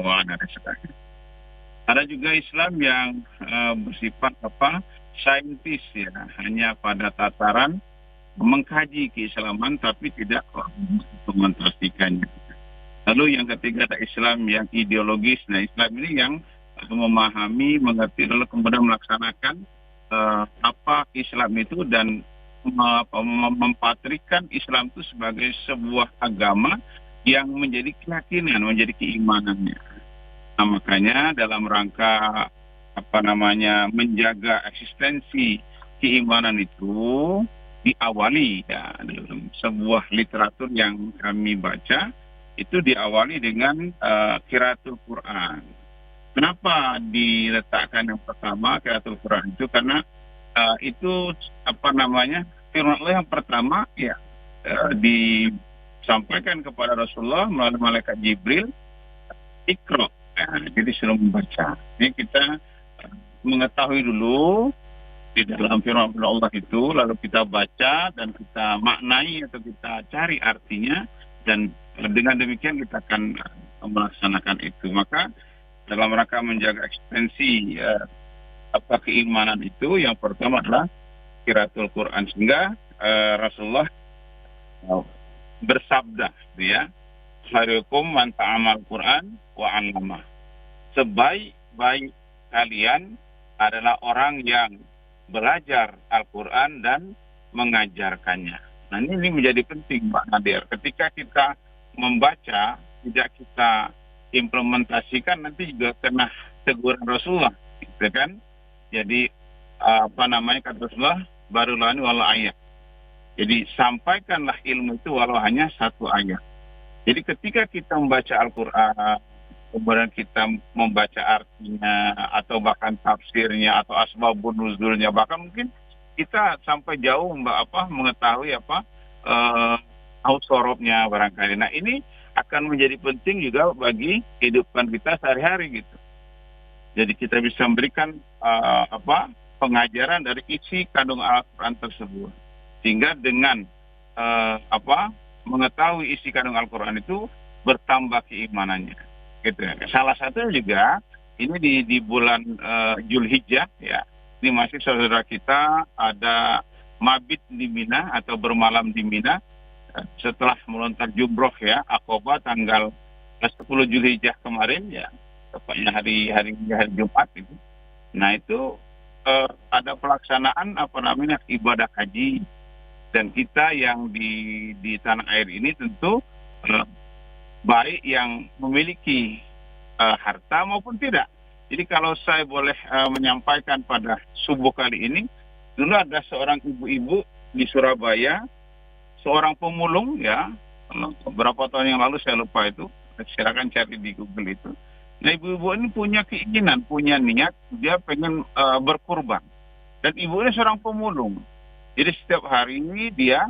ketawa dan sebagainya. Ada juga Islam yang bersifat saintis ya, hanya pada tataran mengkaji keislaman tapi tidak mengimplementasikannya. Lalu yang ketiga ada Islam yang ideologis. Nah, Islam ini yang memahami, mengerti, lalu kemudian melaksanakan apa Islam itu dan mempatrikan Islam itu sebagai sebuah agama yang menjadi keyakinan, menjadi keimanannya. Nah, makanya dalam rangka menjaga eksistensi keimanan itu diawali ya dalam sebuah literatur yang kami baca itu diawali dengan qiraatul Quran. Kenapa diletakkan yang pertama qiraatul Quran itu? Karena itu firman Allah yang pertama ya disampaikan kepada Rasulullah melalui malaikat Jibril, Iqra. Jadi suruh membaca. Ini kita mengetahui dulu di dalam firman Allah itu, lalu kita baca dan kita maknai atau kita cari artinya, dan dengan demikian kita akan melaksanakan itu. Maka dalam rangka menjaga eksistensi keimanan itu, yang pertama adalah qiraatul Quran, sehingga Rasulullah bersabda ya, khairukum man ta'amal Quran wa 'allama. Sebaik-baik kalian adalah orang yang belajar Al-Quran dan mengajarkannya. Nah, ini menjadi penting, Mbak Nadir. Ketika kita membaca, tidak kita implementasikan, nanti juga kena teguran Rasulullah, gitu kan? Jadi kata Rasulullah, barulani walau ayat. Jadi sampaikanlah ilmu itu walau hanya satu ayat. Jadi ketika kita membaca Al-Quran, kemudian kita membaca artinya atau bahkan tafsirnya atau asbabun nuzulnya, bahkan mungkin kita sampai jauh mengetahui ausorobnya barangkali. Nah, ini akan menjadi penting juga bagi kehidupan kita sehari-hari gitu. Jadi kita bisa memberikan pengajaran dari isi kandung Al-Quran tersebut, sehingga dengan mengetahui isi kandung Al-Quran itu bertambah keimanannya. Gitu ya. Salah satu juga ini di bulan Zulhijjah ya, ini masih saudara kita ada mabit di Mina atau bermalam di Mina setelah melontar jumroh ya, Aqabah tanggal 10 Zulhijjah kemarin ya, tepatnya hari Jumat itu. Nah, itu ada pelaksanaan ibadah haji, dan kita yang di tanah air ini tentu baik yang memiliki harta maupun tidak. Jadi kalau saya boleh menyampaikan pada subuh kali ini, dulu ada seorang ibu-ibu di Surabaya, seorang pemulung ya, beberapa tahun yang lalu saya lupa itu, silakan cari di Google itu. Nah, ibu-ibu ini punya keinginan, punya niat, dia pengen berkurban. Dan ibu ini seorang pemulung. Jadi setiap hari ini dia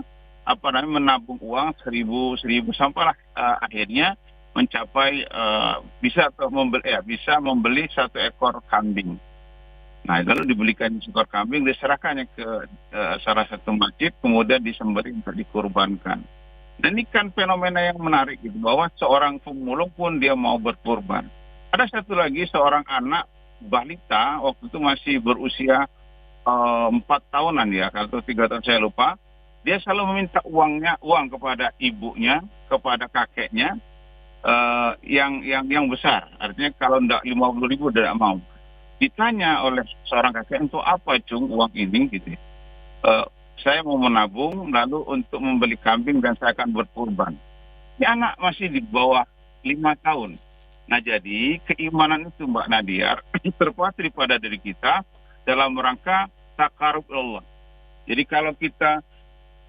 menabung uang 1.000 sampailah akhirnya mencapai bisa membeli 1 ekor kambing. Nah, lalu dibelikan seekor kambing, diserahkannya ke salah satu masjid, kemudian disembelih untuk dikurbankan. Dan ini kan fenomena yang menarik gitu, bahwa seorang pemulung pun dia mau berkurban. Ada satu lagi seorang anak balita, waktu itu masih berusia 4 tahunan ya, atau 3 tahun saya lupa. Dia selalu meminta uang kepada ibunya, kepada kakeknya yang besar. Artinya kalau tidak 50.000 tidak mau. Ditanya oleh seorang kakek, untuk apa cung uang ini gitu. Saya mau menabung lalu untuk membeli kambing dan saya akan berkurban. Ini anak masih di bawah 5 tahun. Nah, jadi keimanan itu Mbak Nadia terpatri pada diri kita dalam rangka takarub Allah. Jadi kalau kita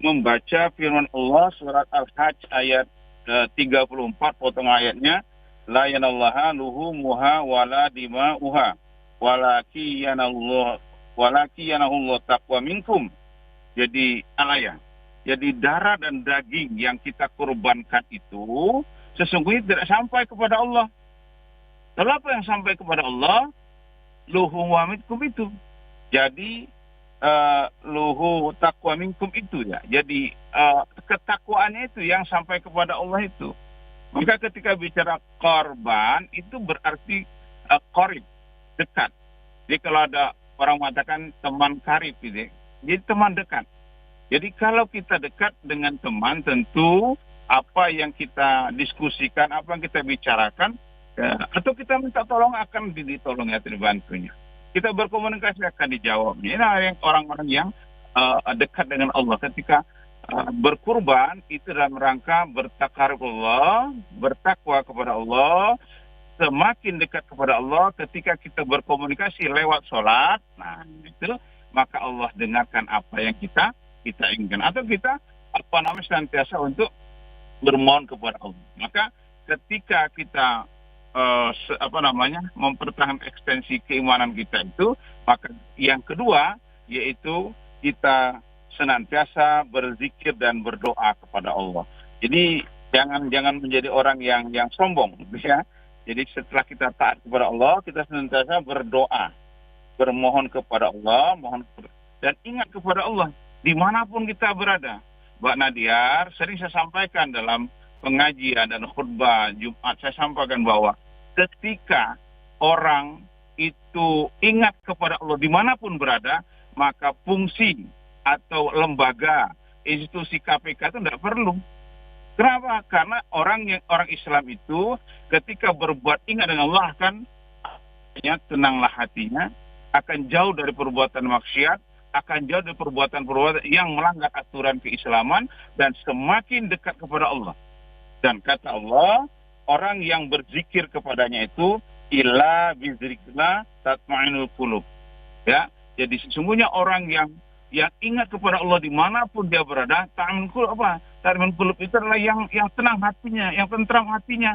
membaca firman Allah surat Al-Hajj ayat 34, potong ayatnya, la yanallaha luhumuha wala dima'uha walaki yanallahu taqwa minkum. Jadi alaya. Jadi darah dan daging yang kita kurbankan itu sesungguhnya tidak sampai kepada Allah. Lalu apa yang sampai kepada Allah? Luhu wa minkum itu. Jadi luhu taqwa minkum itu ya. Jadi ketakwaannya itu yang sampai kepada Allah itu. Maka ketika bicara korban itu berarti korib, dekat. Jadi kalau ada orang mengatakan teman karib gitu ya, jadi teman dekat. Jadi kalau kita dekat dengan teman, tentu apa yang kita diskusikan, apa yang kita bicarakan, atau kita minta tolong akan ditolong atau dibantunya. Kita berkomunikasi akan dijawabnya. Nah, yang orang-orang yang dekat dengan Allah ketika berkurban itu dalam rangka bertakarub Allah, bertakwa kepada Allah, semakin dekat kepada Allah ketika kita berkomunikasi lewat sholat. Nah, itu maka Allah dengarkan apa yang kita inginkan, atau kita senantiasa untuk bermohon kepada Allah. Maka ketika kita mempertahankan ekstensi keimanan kita itu, maka yang kedua yaitu kita senantiasa berzikir dan berdoa kepada Allah. Jadi jangan menjadi orang yang sombong, ya. Jadi setelah kita taat kepada Allah, kita senantiasa berdoa, bermohon kepada Allah, dan ingat kepada Allah dimanapun kita berada. Mbak Nadiar, sering saya sampaikan dalam pengajian dan khutbah Jumat, saya sampaikan bahwa ketika orang itu ingat kepada Allah dimanapun berada, maka fungsi atau lembaga, institusi KPK itu tidak perlu. Kenapa? Karena orang Islam itu ketika berbuat ingat dengan Allah akan tenanglah hatinya, akan jauh dari perbuatan maksiat, akan jauh dari perbuatan-perbuatan yang melanggar aturan keislaman, dan semakin dekat kepada Allah. Dan kata Allah, orang yang berzikir kepadanya itu illa bizikrillah tatma'innul qulub. Ya, jadi sesungguhnya orang yang ingat kepada Allah dimanapun dia berada, ta'minul qulub apa? Ta'minul qulub itu adalah yang tenang hatinya, yang tentram hatinya,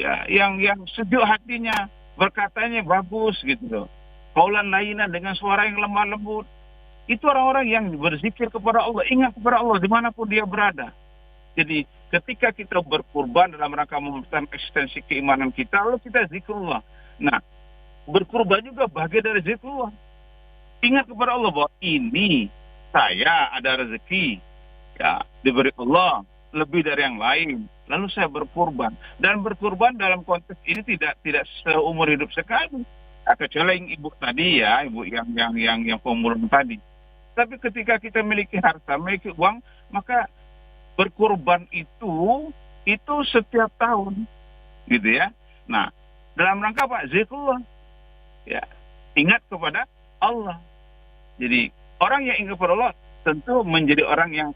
ya, yang sejuk hatinya, berkatanya bagus gitu loh. Qaulan layyinan, dengan suara yang lemah lembut. Itu orang-orang yang berzikir kepada Allah, ingat kepada Allah dimanapun dia berada. Jadi ketika kita berkurban dalam rangka mempertahankan eksistensi keimanan kita, lalu kita zikrullah. Nah, berkurban juga bagian dari zikrullah. Ingat kepada Allah bahwa ini saya ada rezeki, ya, diberi Allah lebih dari yang lain. Lalu saya berkurban. Dan berkurban dalam konteks ini tidak seumur hidup sekali. Kecuali yang ibu tadi, ya, ibu yang pemulung tadi. Tapi ketika kita memiliki harta, memiliki uang, maka berkurban itu setiap tahun, gitu ya. Nah, dalam rangka apa? Zikrullah, ya, ingat kepada Allah. Jadi orang yang ingat kepada Allah tentu menjadi orang yang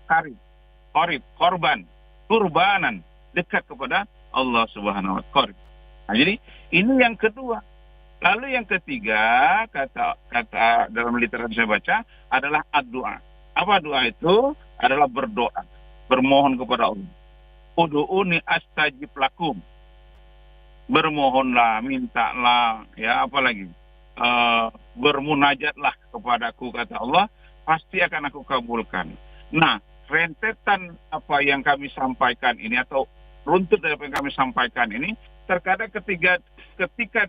kurbanan, dekat kepada Allah Subhanahu wa Ta'ala. Nah, jadi ini yang kedua. Lalu yang ketiga, kata dalam literatur saya baca adalah doa. Apa doa itu? Adalah berdoa, bermohon kepada Allah. Ud'uni astajib lakum. Bermohonlah, mintalah, ya, apalagi bermunajatlah kepadaku, kata Allah, pasti akan aku kabulkan. Nah, rentetan apa yang kami sampaikan ini, atau runtut dari apa yang kami sampaikan ini, terkadang ketika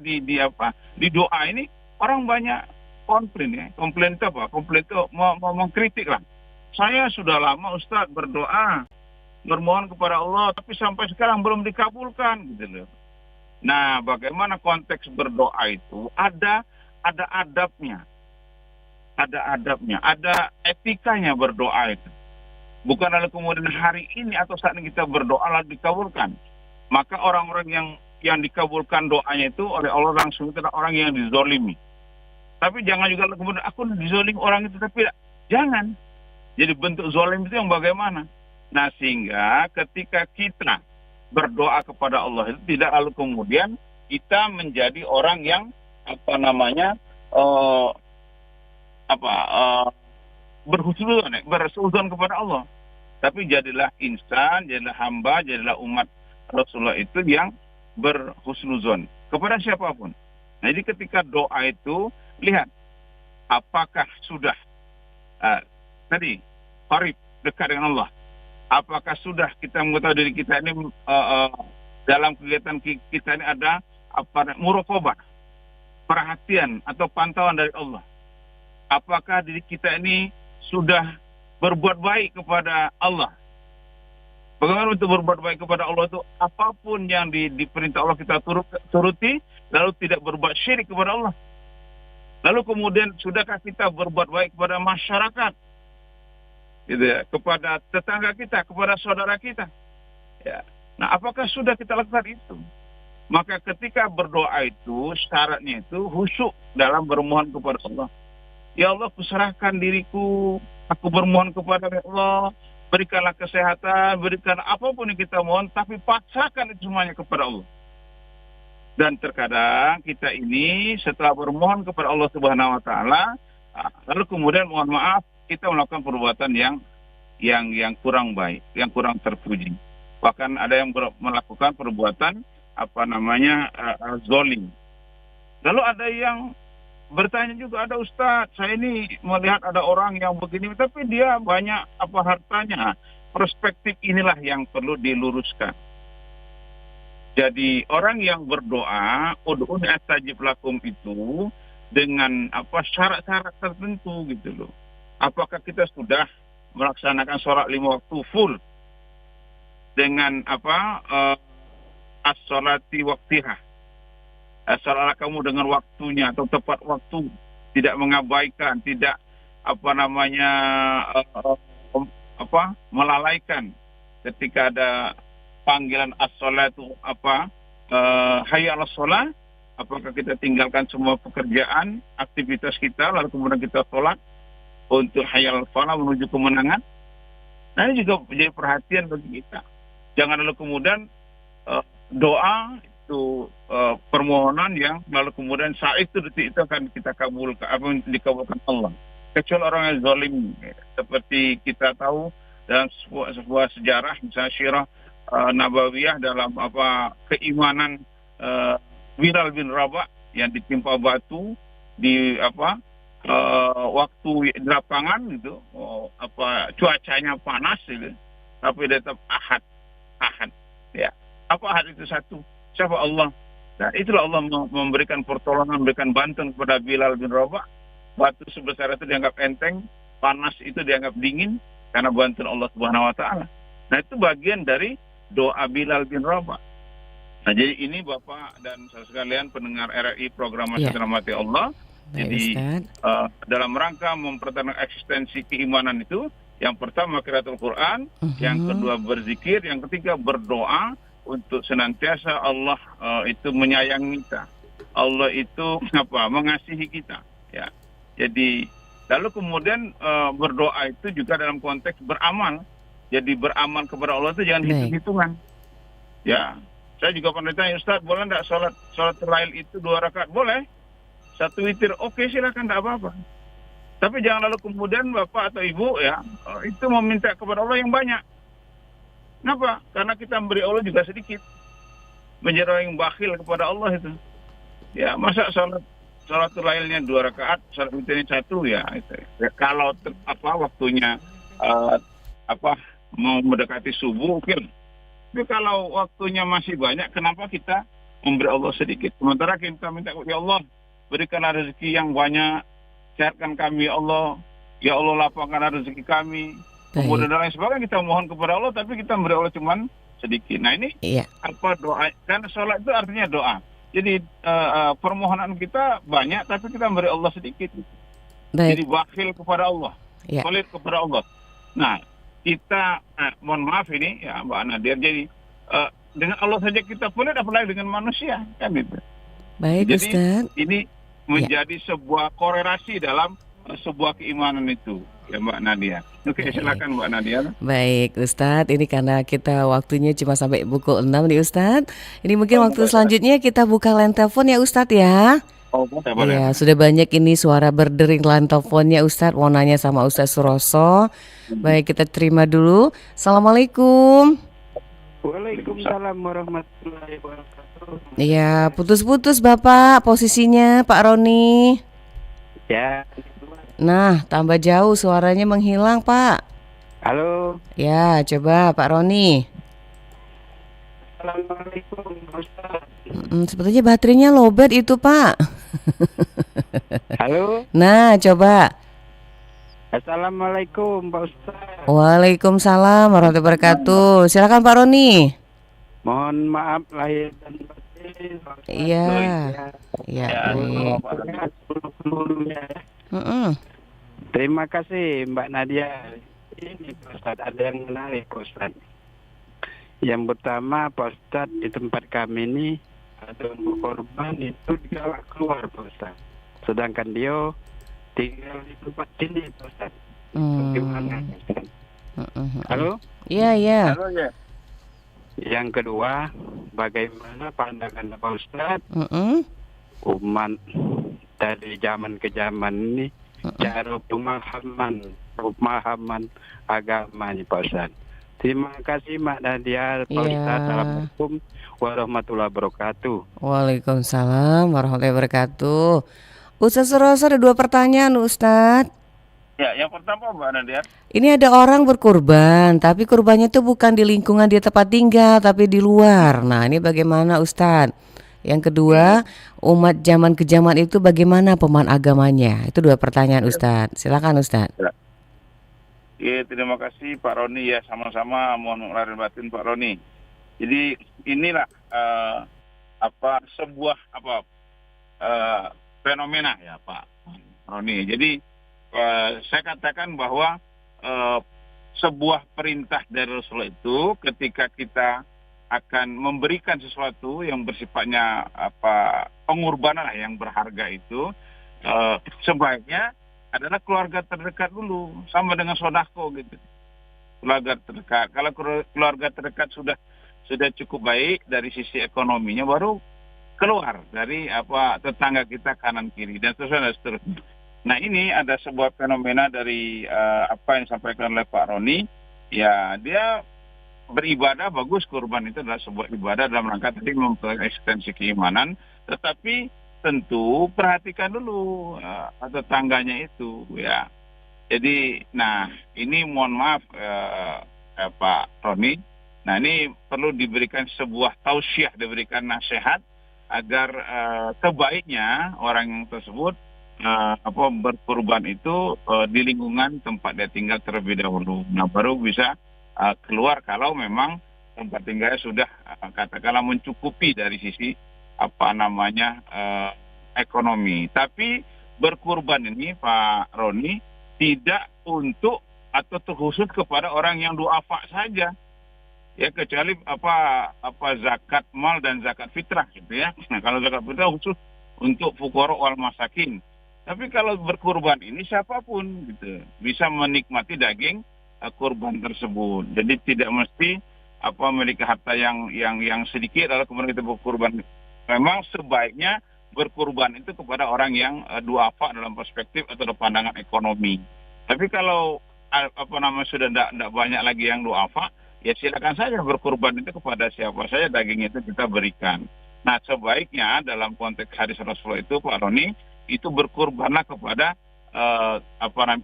di doa ini orang banyak komplain, ya. Komplain itu apa? Komplain itu mau mengkritik lah. Saya sudah lama Ustadz berdoa, bermohon kepada Allah, tapi sampai sekarang belum dikabulkan, gitu loh. Nah, bagaimana konteks berdoa itu? Ada adabnya, ada etikanya berdoa itu. Bukan lalu kemudian hari ini atau saat ini kita berdoa lalu dikabulkan. Maka orang-orang yang dikabulkan doanya itu oleh Allah langsung itu adalah orang yang dizolimi. Tapi jangan juga kemudian aku dizolimi orang itu, tapi jangan. Jadi bentuk zolim itu yang bagaimana? Nah, sehingga ketika kita berdoa kepada Allah itu tidak lalu kemudian kita menjadi orang yang berhusnuzon kepada Allah. Tapi jadilah insan, jadilah hamba, jadilah umat Rasulullah itu yang berhusnuzon kepada siapapun. Nah, jadi ketika doa itu, lihat apakah sudah tadi qarib, dekat dengan Allah. Apakah sudah kita mengetahui diri kita ini dalam kegiatan kita ini ada muraqabah, perhatian atau pantauan dari Allah. Apakah diri kita ini sudah berbuat baik kepada Allah? Bagaimana untuk berbuat baik kepada Allah itu apapun yang diperintah Allah kita turuti, lalu tidak berbuat syirik kepada Allah. Lalu kemudian sudahkah kita berbuat baik kepada masyarakat, gitu ya, kepada tetangga kita, kepada saudara kita? Ya. Nah, apakah sudah kita lakukan itu? Maka ketika berdoa itu syaratnya itu khusyuk dalam bermohon kepada Allah. Ya Allah, kuserahkan diriku, aku bermohon kepada Allah, berikanlah kesehatan, berikan apapun yang kita mohon, tapi paksakan itu semuanya kepada Allah. Dan terkadang kita ini setelah bermohon kepada Allah Subhanahu wa taala, lalu kemudian mohon maaf kita melakukan perbuatan yang kurang baik, yang kurang terpuji. Bahkan ada yang melakukan perbuatan zolim. Lalu ada yang bertanya juga, ada Ustadz, saya ini melihat ada orang yang begini, tapi dia banyak hartanya. Perspektif inilah yang perlu diluruskan. Jadi orang yang berdoa, ud'uni astajib lakum itu dengan syarat-syarat tertentu gitu loh. Apakah kita sudah melaksanakan sholat 5 waktu full dengan as-sholati waktiha. Salatlah kamu dengan waktunya atau tepat waktu, tidak mengabaikan, tidak melalaikan ketika ada panggilan as-sholatu hayya 'alas shalah, apakah kita tinggalkan semua pekerjaan, aktivitas kita lalu kemudian kita sholat untuk hayya 'alas shalah menuju kemenangan. Nah, ini juga menjadi perhatian bagi kita. Jangan lalu kemudian doa itu permohonan yang lalu kemudian saat itu detik itu akan kita kabulkan, dikabulkan Allah. Kecuali orang yang zalim, seperti kita tahu dalam sebuah sejarah, misalnya Syirah Nabawiyah dalam keimanan Bilal bin Rabah yang ditimpa batu di waktu di lapangan gitu, cuacanya panas gitu, tapi tetap ahad ya. Apa ahad itu? Satu, siapa? Allah. Nah, itulah Allah memberikan pertolongan, memberikan bantuan kepada Bilal bin Rabah. Batu sebesar itu dianggap enteng, panas itu dianggap dingin karena bantuan Allah Subhanahu wa taala. Nah, itu bagian dari doa Bilal bin Rabah. Nah, jadi ini Bapak dan saudara sekalian pendengar RRI program Masjid Rahmati Allah. Jadi dalam rangka mempertahankan eksistensi keimanan itu, yang pertama qiraatul Quran, yang kedua berzikir, yang ketiga berdoa untuk senantiasa Allah itu menyayangi kita. Allah itu mengasihi kita, ya. Jadi lalu kemudian berdoa itu juga dalam konteks beramal. Jadi beramal kepada Allah itu jangan hitung-hitungan. Ya, saya juga pernah ditanya, Ustaz, boleh enggak sholat lail itu 2 rakaat? Boleh. 1 witir, oke, silakan, enggak apa-apa. Tapi jangan lalu kemudian Bapak atau Ibu ya itu meminta kepada Allah yang banyak. Kenapa? Karena kita memberi Allah juga sedikit. Menjadi orang yang bakhil kepada Allah itu. Ya, masa sholat lailnya 2 rakaat, sholat witirnya 1 ya itu. Ya, kalau waktunya mau mendekati subuh, oke. Tapi kalau waktunya masih banyak, kenapa kita memberi Allah sedikit? Sementara kita minta, ya Allah, berikanlah rezeki yang banyak, sehatkan kami ya Allah lapangkan rezeki kami. Kemudian dan lain sebagainya kita mohon kepada Allah, tapi kita memberi Allah cuman sedikit. Nah, ini doa? Kan sholat itu artinya doa. Jadi permohonan kita banyak, tapi kita memberi Allah sedikit. Jadi bakhil kepada Allah, pelit kepada Allah. Nah, kita mohon maaf ini ya Mbak Nadia, jadi dengan Allah saja kita pelit, apalagi dengan manusia, kan itu. Baik, jadi Ustaz. Ini menjadi sebuah korelasi dalam sebuah keimanan itu, ya Mbak Nadia. Oke, silakan Mbak Nadia. Baik, Ustadz, ini karena kita waktunya cuma sampai pukul 6 nih Ustadz. Ini mungkin waktu selanjutnya kita buka line telepon ya Ustadz ya. Oh, boleh. Ya, sudah banyak ini suara berdering line teleponnya Ustadz. Mau nanya sama Ustadz Suroso. Baik, kita terima dulu. Assalamualaikum. Waalaikumsalam warahmatullahi wabarakatuh. Ya, putus-putus Bapak posisinya Pak Roni. Ya. Nah, tambah jauh suaranya menghilang Pak. Halo. Ya, coba Pak Roni. Assalamualaikum Ustaz. Sepertinya baterainya lowbat itu Pak. Halo. Nah, coba. Assalamualaikum Pak Ustaz. Waalaikumsalam warahmatullahi wabarakatuh. Silakan Pak Roni. Mohon maaf lahir dan batin. Pak Ustaz. Iya, Ya, iya Ya, baik. Pak Roni. seluruhnya. Mm-mm. Terima kasih Mbak Nadia. Ini Pak Ustaz, ada yang menarik Pak Ustaz. Yang pertama Pak Ustaz, di tempat kami ini ada korban itu digalak keluar Pak Ustaz. Sedangkan dia tinggal di tempat sini Pak Ustaz. Bagaimana Pak Ustaz? Mm-mm. Halo? Iya, iya. Halo ya. Yang kedua, bagaimana pandangan Pak Ustaz Mm-mm. umat dari zaman ke zaman ini cara pemahaman agama nih Pak Ustaz. Terima kasih Mak Nadia, Pak Iya. Ustaz. Assalamualaikum warahmatullahi wabarakatuh. Waalaikumsalam warahmatullahi wabarakatuh. Ustaz Suroso ada 2 pertanyaan Ustaz. Ya, yang pertama Mbak Nadia. Ini ada orang berkurban, tapi kurbannya tuh bukan di lingkungan dia tempat tinggal, tapi di luar. Nah, ini bagaimana Ustaz? Yang kedua, umat zaman ke zaman itu bagaimana pemahaman agamanya? Itu 2 pertanyaan Ustaz. Silakan Ustaz. Ya, terima kasih Pak Roni ya, sama-sama mohon lahir batin Pak Roni. Jadi inilah sebuah fenomena ya Pak Roni. Jadi saya katakan bahwa sebuah perintah dari Rasulullah itu ketika kita akan memberikan sesuatu yang bersifatnya pengorbanan lah yang berharga itu, sebaiknya adalah keluarga terdekat dulu, sama dengan sodako gitu. Keluarga terdekat. Kalau keluarga terdekat sudah cukup baik dari sisi ekonominya, baru keluar dari tetangga kita kanan kiri dan seterusnya. Nah, ini ada sebuah fenomena dari apa yang disampaikan oleh Pak Roni. Ya, dia beribadah bagus, kurban itu adalah sebuah ibadah dalam rangka tadi mengekstensi keimanan, tetapi tentu perhatikan dulu tetangganya itu ya. Jadi, nah ini mohon maaf Pak Roni. Nah, ini perlu diberikan sebuah tausiah, diberikan nasihat agar sebaiknya orang yang tersebut berkurban itu di lingkungan tempat dia tinggal terlebih dahulu. Nah, baru bisa keluar kalau memang tempat tinggalnya sudah katakanlah mencukupi dari sisi ekonomi. Tapi berkurban ini Pak Roni tidak untuk atau terkhusus kepada orang yang duafa saja. Ya, kecuali zakat mal dan zakat fitrah gitu ya. Nah, kalau zakat fitrah khusus untuk fuqara wal masakin. Tapi kalau berkurban ini siapapun gitu bisa menikmati daging kurban tersebut. Jadi tidak mesti memiliki harta yang sedikit lalu kemudian kita berkurban. Memang sebaiknya berkurban itu kepada orang yang duafa dalam perspektif atau pandangan ekonomi. Tapi kalau sudah tidak banyak lagi yang duafa, ya silakan saja berkurban itu kepada siapa saja daging itu kita berikan. Nah, sebaiknya dalam konteks hadis Rasulullah itu Pak Roni itu berkurbanlah kepada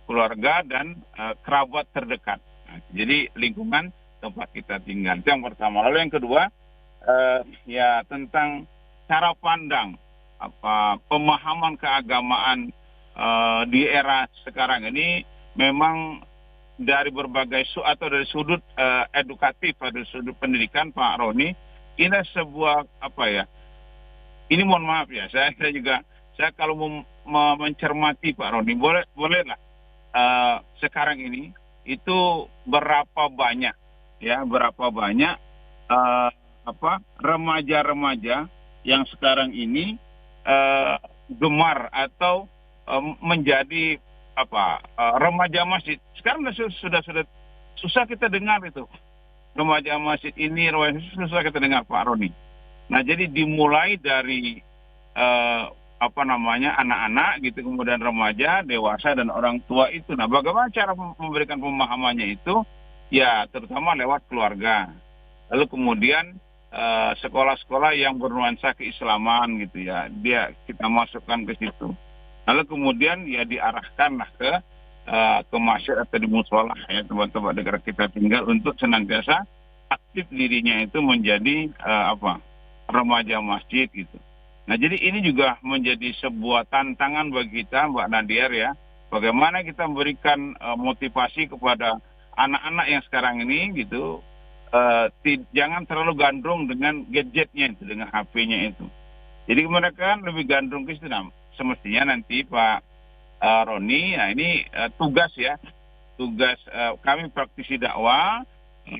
keluarga dan kerabat terdekat. Nah, jadi lingkungan tempat kita tinggal itu yang pertama. Lalu yang kedua ya tentang cara pandang pemahaman keagamaan di era sekarang ini memang dari berbagai dari sudut edukatif, dari sudut pendidikan Pak Roni, ini sebuah ini mohon maaf ya, saya kalau mencermati Pak Roni, bolehlah sekarang ini itu berapa banyak remaja-remaja yang sekarang ini gemar atau menjadi remaja masjid. Sekarang sudah susah kita dengar itu. Remaja masjid ini susah kita dengar Pak Roni. Nah, jadi dimulai dari anak-anak gitu, kemudian remaja, dewasa dan orang tua itu. Nah, bagaimana cara memberikan pemahamannya itu? Ya, terutama lewat keluarga. Lalu kemudian sekolah-sekolah yang bernuansa keislaman gitu ya, kita masukkan ke situ. Lalu kemudian ya diarahkanlah ke masjid atau di musholah ya, tempat-tempat negara kita tinggal untuk senantiasa aktif dirinya itu menjadi remaja masjid gitu. Nah, jadi ini juga menjadi sebuah tantangan bagi kita Mbak Nadia ya, Bagaimana kita memberikan motivasi kepada anak-anak yang sekarang ini gitu, jangan terlalu gandrung dengan gadgetnya itu, dengan HP-nya itu. Jadi mereka lebih gandrung ke situ. Nah, semestinya nanti Pak Roni, ya ini tugas ya, tugas kami praktisi dakwah,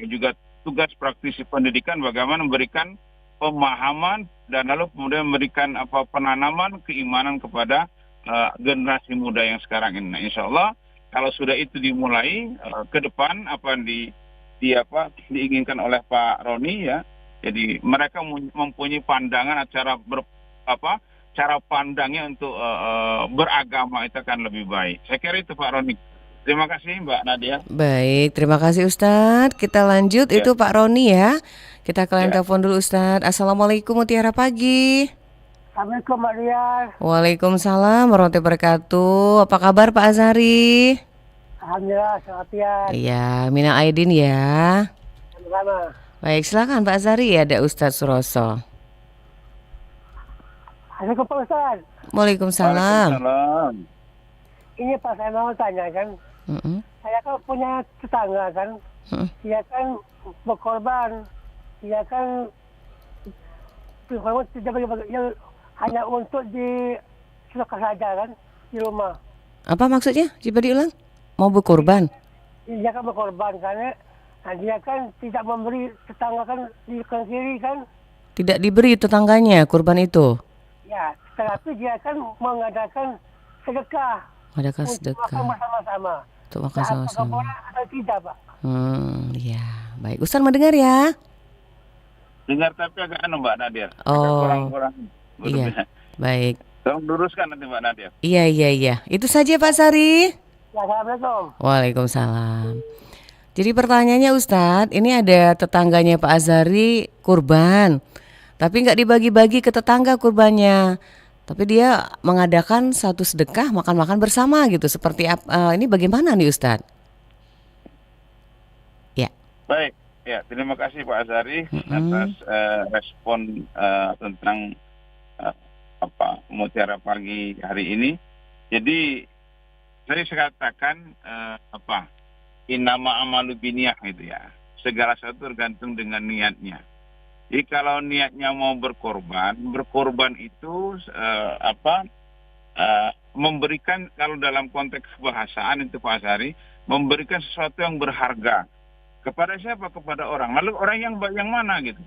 juga tugas praktisi pendidikan bagaimana memberikan pemahaman dan lalu kemudian memberikan penanaman keimanan kepada generasi muda yang sekarang ini. Nah, insya Allah kalau sudah itu dimulai ke depan apa yang diinginkan oleh Pak Roni ya, jadi mereka mempunyai pandangan cara pandangnya untuk beragama itu akan lebih baik. Saya kira itu Pak Roni. Terima kasih Mbak Nadia. Baik, terima kasih Ustadz. Kita lanjut Ya. itu Pak Roni ya. Kita ke line Ya. telepon dulu Ustadz. Assalamualaikum Mutiara pagi. Assalamualaikum Mbak Dian. Waalaikumsalam warahmatullahi wabarakatuh. Apa kabar Pak Azhari? Alhamdulillah selamat siang. Iya, minal aidin ya. Sama-sama. Baik, silakan Pak Azhari, ada Ustadz Suroso. Assalamualaikum Pak Ustaz. Waalaikumsalam. Waalaikumsalam. Ini Pak saya mau tanya kan. Mm-mm. Saya kan punya tetangga kan. Mm-mm. Dia kan berkorban. Dia kan berkorban tidak bagi yang hanya untuk di sedekah saja kan di rumah. Apa maksudnya? Coba diulang. Mau berkorban? Dia kan berkorban karena dia kan tidak memberi tetangga kan di kanan kiri kan. Tidak diberi tetangganya kurban itu. Ya, tetapi dia kan mengadakan sedekah Adakan untuk makan sedekah bersama-sama. untuk makan Nah, apakah sama-sama. boleh atau tidak, Pak? Ya, baik. Ustaz mendengar ya? Dengar tapi agak Mbak Nadia. Agak Oh, kurang. iya. Baik. Tolong luruskan nanti Mbak Nadia. Iya. Itu saja Pak Sari. Ya, Assalamualaikum. Waalaikumsalam. Jadi pertanyaannya Ustadz, ini ada tetangganya Pak Azhari kurban, tapi nggak dibagi-bagi ke tetangga kurbannya. Tapi dia mengadakan satu sedekah makan-makan bersama gitu. Seperti ini bagaimana nih Ustadz? Ya. Baik, ya terima kasih Pak Azhari atas respon tentang Mutiara Pagi hari ini. Jadi saya katakan innama amalu biniyah gitu ya. Segala sesuatu tergantung dengan niatnya. Jadi kalau niatnya mau berkorban itu memberikan, kalau dalam konteks bahasaan itu Pak Azhari, memberikan sesuatu yang berharga. Kepada siapa? Kepada orang. Lalu orang yang mana gitu.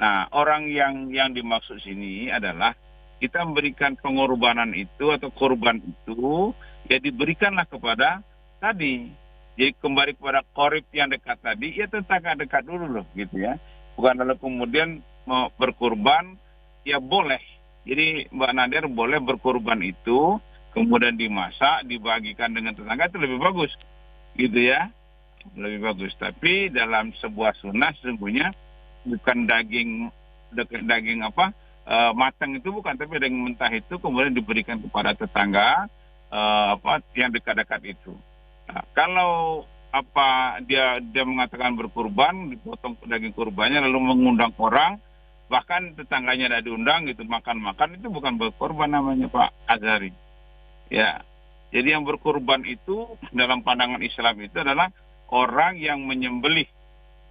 Nah, orang yang dimaksud sini adalah kita memberikan pengorbanan itu atau korban itu ya diberikanlah kepada tadi. Jadi kembali kepada qorib yang dekat tadi, ya tetangga dekat dulu loh gitu ya. Bukan lalu kemudian mau berkorban, ya boleh. Jadi Mbak Nadir boleh berkorban itu, kemudian dimasak, dibagikan dengan tetangga itu lebih bagus. Gitu ya. Lebih bagus. Tapi dalam sebuah sunnah sesungguhnya bukan daging matang itu bukan, tapi daging mentah itu kemudian diberikan kepada tetangga yang dekat-dekat itu. Nah, kalau dia mengatakan berkurban, dipotong daging kurbannya lalu mengundang orang, bahkan tetangganya tidak diundang gitu makan-makan, itu bukan berkorban namanya Pak Azhari. Ya. Jadi yang berkorban itu dalam pandangan Islam itu adalah orang yang menyembelih,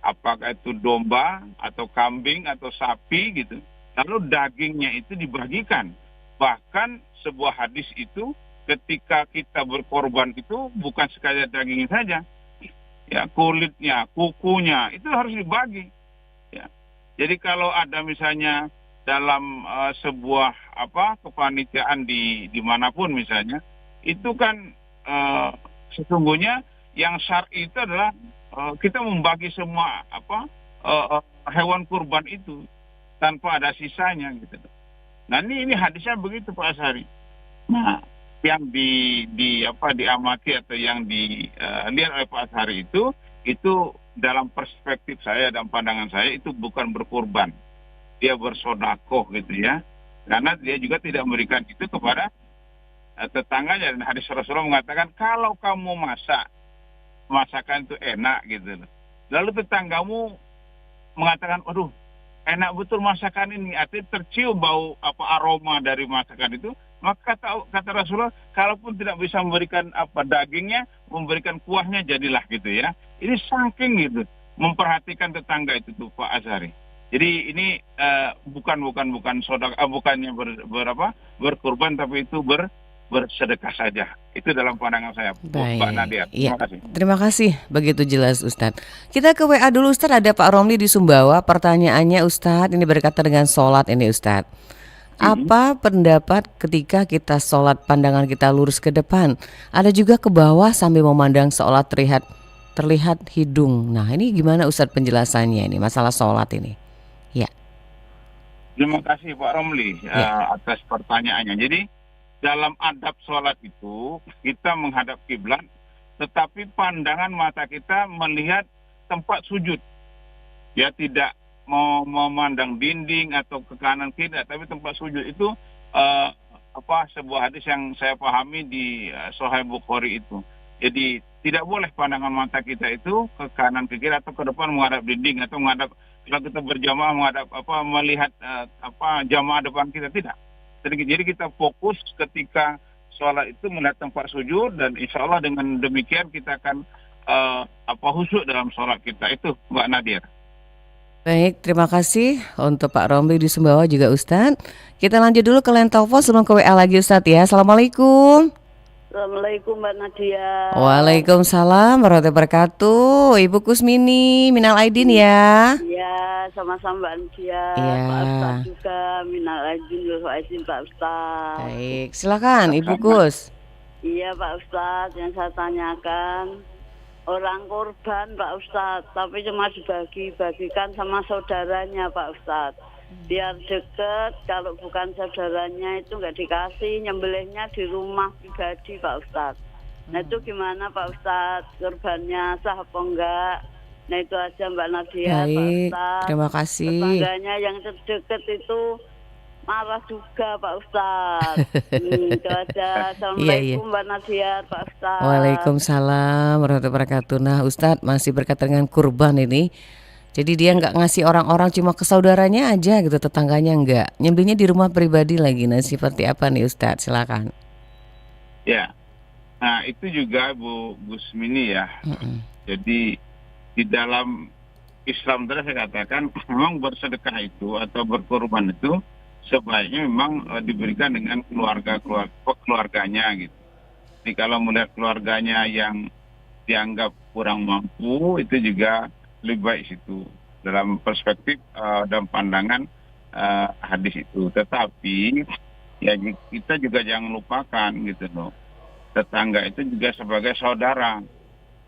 apakah itu domba atau kambing atau sapi gitu. Lalu dagingnya itu dibagikan. Bahkan sebuah hadis itu ketika kita berkorban itu bukan sekadar dagingnya saja, ya kulitnya, kukunya itu harus dibagi. Ya. Jadi kalau ada misalnya dalam sebuah kepanitiaan di manapun misalnya, itu kan sesungguhnya yang syar'i itu adalah kita membagi semua hewan kurban itu tanpa ada sisanya gitu. Nah ini hadisnya begitu Pak Azhari. Nah yang diamati atau yang dilihat oleh Pak Azhari itu dalam perspektif saya dan pandangan saya itu bukan berkorban, dia bersodakoh gitu ya, karena dia juga tidak memberikan itu kepada tetangganya. Dan hadis Rasulullah mengatakan kalau kamu masakan itu enak gitu, lalu tetanggamu mengatakan aduh enak betul masakan ini, artinya tercium bau aroma dari masakan itu, Maka kata Rasulullah, kalaupun tidak bisa memberikan dagingnya, memberikan kuahnya jadilah gitu ya. Ini saking gitu memperhatikan tetangga itu tuh Pak Azhari. Jadi ini bukan bukannya berkorban, tapi itu bersedekah saja. Itu dalam pandangan saya, Mbak Nadia. Iya. Terima kasih. Terima kasih, begitu jelas Ustadz. Kita ke WA dulu Ustadz, ada Pak Romli di Sumbawa. Pertanyaannya Ustadz, ini berkaitan dengan sholat ini Ustadz. Apa pendapat ketika kita sholat pandangan kita lurus ke depan, ada juga ke bawah sambil memandang seolah terlihat hidung. Nah ini gimana Ustadz penjelasannya ini masalah sholat ini? Ya. Terima kasih Pak Romli atas pertanyaannya. Jadi dalam adab sholat itu kita menghadap kiblat, tetapi pandangan mata kita melihat tempat sujud. Ya, tidak mau memandang dinding atau ke kanan kiri, tapi tempat sujud itu sebuah hadis yang saya pahami di Sahih Bukhari itu. Jadi tidak boleh pandangan mata kita itu ke kanan ke kiri atau ke depan menghadap dinding atau menghadap, kalau kita berjamaah menghadap melihat jamaah depan kita, tidak. Jadi kita fokus ketika sholat itu melihat tempat sujud, dan insya Allah dengan demikian kita akan khusyuk dalam sholat kita. Itu Mbak Nadia. Baik, terima kasih untuk Pak Romli di Sumbawa juga Ustadz. Kita lanjut dulu ke line telepon sebelum ke WA lagi Ustadz ya. Assalamualaikum. Assalamualaikum Mbak Nadia. Waalaikumsalam warahmatullahi wabarakatuh. Ibu Kusmini, minal aidin ya. Iya, sama-sama Mbak Nadia. Iya. Pak Ustadz juga minal aidin wal faizin Pak Ustadz. Baik, silakan Ibu Kus. Iya Pak Ustadz, yang saya tanyakan, orang korban Pak Ustadz, tapi cuma dibagi-bagikan sama saudaranya Pak Ustadz. Biar deket, kalau bukan saudaranya itu nggak dikasih, nyembelihnya di rumah pribadi Pak Ustadz. Nah itu gimana Pak Ustadz, korbannya sah apa enggak? Nah itu aja Mbak Nadia. Baik, Pak Ustadz. terima kasih. Tetangganya yang deket itu marah juga Pak Ustadz. Itu aja. Assalamualaikum Mbak Nadia, Pak Ustadz. Waalaikumsalam warahmatullahi wabarakatuh. Nah Ustadz masih berkaitan dengan kurban ini. Jadi dia nggak ngasih orang-orang, cuma ke saudaranya aja gitu, tetangganya nggak. Nyembelihnya di rumah pribadi lagi. Nah seperti apa nih Ustadz, silakan. Ya, nah itu juga Bu Gusmini ya. Jadi di dalam Islam tadi saya katakan memang bersedekah itu atau berkorban itu sebaiknya memang diberikan dengan keluarganya gitu. Jadi kalau melihat keluarganya yang dianggap kurang mampu, itu juga lebih baik situ dalam perspektif dan pandangan hadis itu. Tetapi ya kita juga jangan lupakan gitu loh, tetangga itu juga sebagai saudara.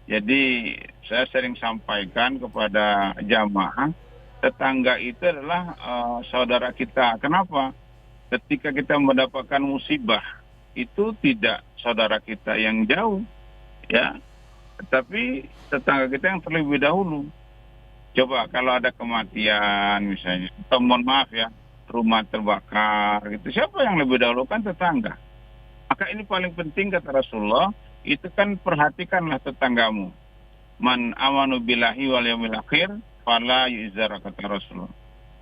Jadi saya sering sampaikan kepada jamaah, tetangga itu adalah saudara kita. Kenapa? Ketika kita mendapatkan musibah, itu tidak saudara kita yang jauh, ya, tetapi tetangga kita yang terlebih dahulu. Coba kalau ada kematian misalnya, atau mohon maaf ya, rumah terbakar gitu, siapa yang lebih dahulu? Kan tetangga. Maka ini paling penting kata Rasulullah, itu kan perhatikanlah tetanggamu. Man amanu billahi wal yaumil akhir fala yu'zar, kata Rasulullah.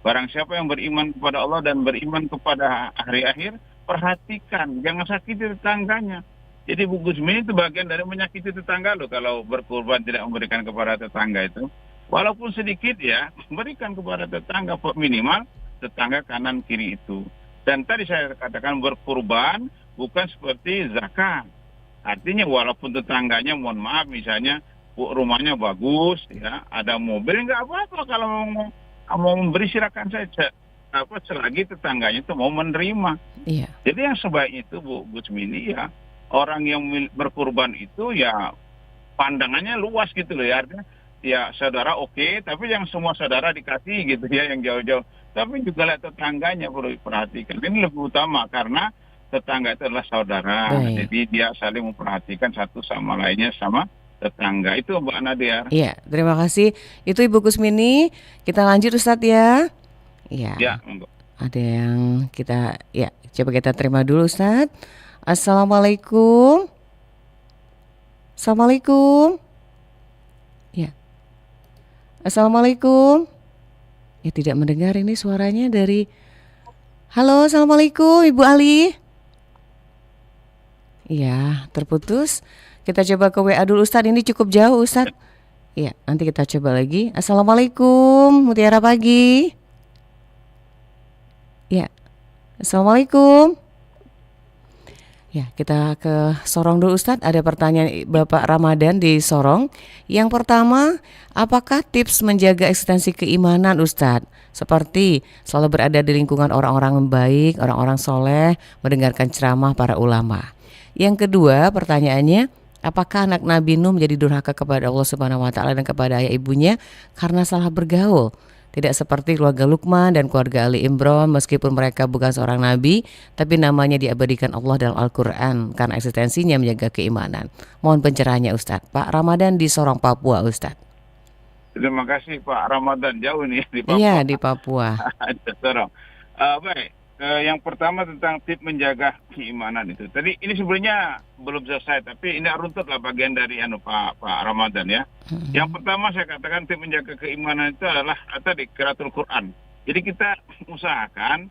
Barang siapa yang beriman kepada Allah dan beriman kepada hari akhir, perhatikan, jangan sakiti tetangganya. Jadi Bu Gusmini itu bagian dari menyakiti tetangga loh kalau berkorban tidak memberikan kepada tetangga itu. Walaupun sedikit ya, berikan kepada tetangga, minimal tetangga kanan kiri itu. Dan tadi saya katakan berkorban bukan seperti zakat. Artinya walaupun tetangganya mohon maaf misalnya rumahnya bagus ya, ada mobil, nggak apa-apa kalau mau memberi silakan saja. Selagi tetangganya itu mau menerima. Iya. Jadi yang sebaiknya itu Bu Gusmini ya, orang yang berkorban itu ya pandangannya luas gitu loh ya, artinya ya saudara oke, tapi yang semua saudara dikasih gitu ya, yang jauh-jauh. Tapi juga lihat tetangganya perlu diperhatikan. Ini lebih utama karena tetangga itu adalah saudara. Jadi dia saling memperhatikan satu sama lainnya sama tetangga. Itu Mbak Nadia. Iya, terima kasih. Itu Ibu Kusmini. Kita lanjut Ustadz ya. Iya. Ya, ada yang kita coba kita terima dulu Ustadz. Assalamualaikum. Assalamualaikum. Ya. Assalamualaikum. Ya, tidak mendengar ini suaranya dari. Halo, assalamualaikum Ibu Ali. Iya, terputus. Kita coba ke WA dulu Ustadz, ini cukup jauh Ustadz. Iya, nanti kita coba lagi. Assalamualaikum, Mutiara Pagi. Ya, Assalamualaikum. Ya, kita ke Sorong dulu Ustadz. Ada pertanyaan Bapak Ramadan di Sorong. Yang pertama, apakah tips menjaga eksistensi keimanan Ustadz? Seperti selalu berada di lingkungan orang-orang baik, orang-orang soleh, mendengarkan ceramah para ulama. Yang kedua, pertanyaannya, apakah anak Nabi Nuh menjadi durhaka kepada Allah Subhanahu wa taala dan kepada ayah ibunya karena salah bergaul? Tidak seperti keluarga Luqman dan keluarga Ali Imran, meskipun mereka bukan seorang nabi, tapi namanya diabadikan Allah dalam Al-Quran karena eksistensinya menjaga keimanan. Mohon pencerahannya Ustadz. Pak Ramadan di Sorong, Papua Ustadz. Terima kasih Pak Ramadan, jauh nih di Papua. Iya, di Papua. Sorong. Baik, yang pertama tentang tips menjaga keimanan itu. Tadi ini sebenarnya belum selesai, tapi ini runtut lah bagian dari Pak Ramadan ya. Yang pertama saya katakan tips menjaga keimanan itu adalah tadi qiraatul Quran. Jadi kita usahakan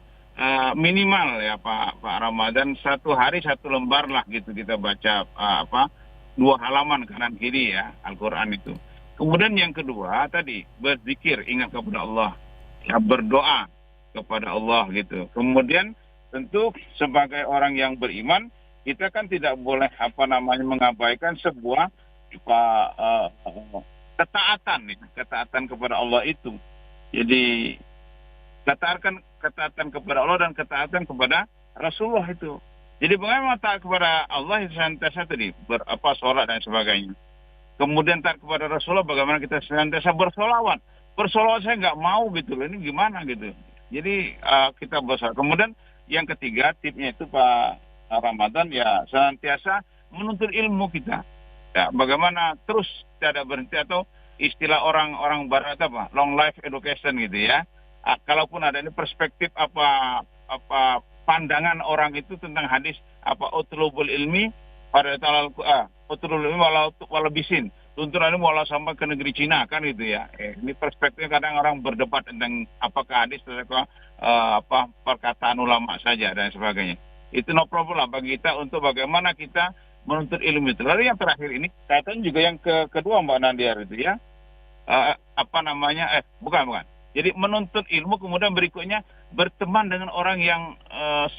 minimal ya Pak Ramadan, satu hari satu lembar lah gitu kita baca 2 halaman kanan kiri ya Al-Quran itu. Kemudian yang kedua tadi berzikir, ingat kepada Allah, ya berdoa kepada Allah gitu. Kemudian tentu sebagai orang yang beriman kita kan tidak boleh mengabaikan sebuah ketaatan kepada Allah itu. Jadi ketaatan kepada Allah dan ketaatan kepada Rasulullah itu. Jadi bagaimana taat kepada Allah itu senantiasa tadi sholat dan sebagainya. Kemudian taat kepada Rasulullah, bagaimana kita senantiasa bersolawat. Bersolawat saya nggak mau gitu loh, ini gimana gitu. Jadi kita bersolawat. Kemudian yang ketiga tipsnya itu Pak Ramadan ya senantiasa menuntut ilmu kita. Ya, bagaimana terus tidak berhenti atau istilah orang barat long life education gitu ya. Kalaupun ada ini perspektif pandangan orang itu tentang hadis utlubul ilmi pada utlubul ilmi walau bisin. Tuntunan ini walau sampai ke negeri Cina kan gitu ya. Ini perspektif kadang orang berdebat tentang apakah hadis atau perkataan ulama saja dan sebagainya. Itu no problem lah bagi kita untuk bagaimana kita menuntut ilmu itu. Lalu yang terakhir ini kaitan juga yang kedua Mbak Nadia itu ya. Bukan. Jadi menuntut ilmu, kemudian berikutnya berteman dengan orang yang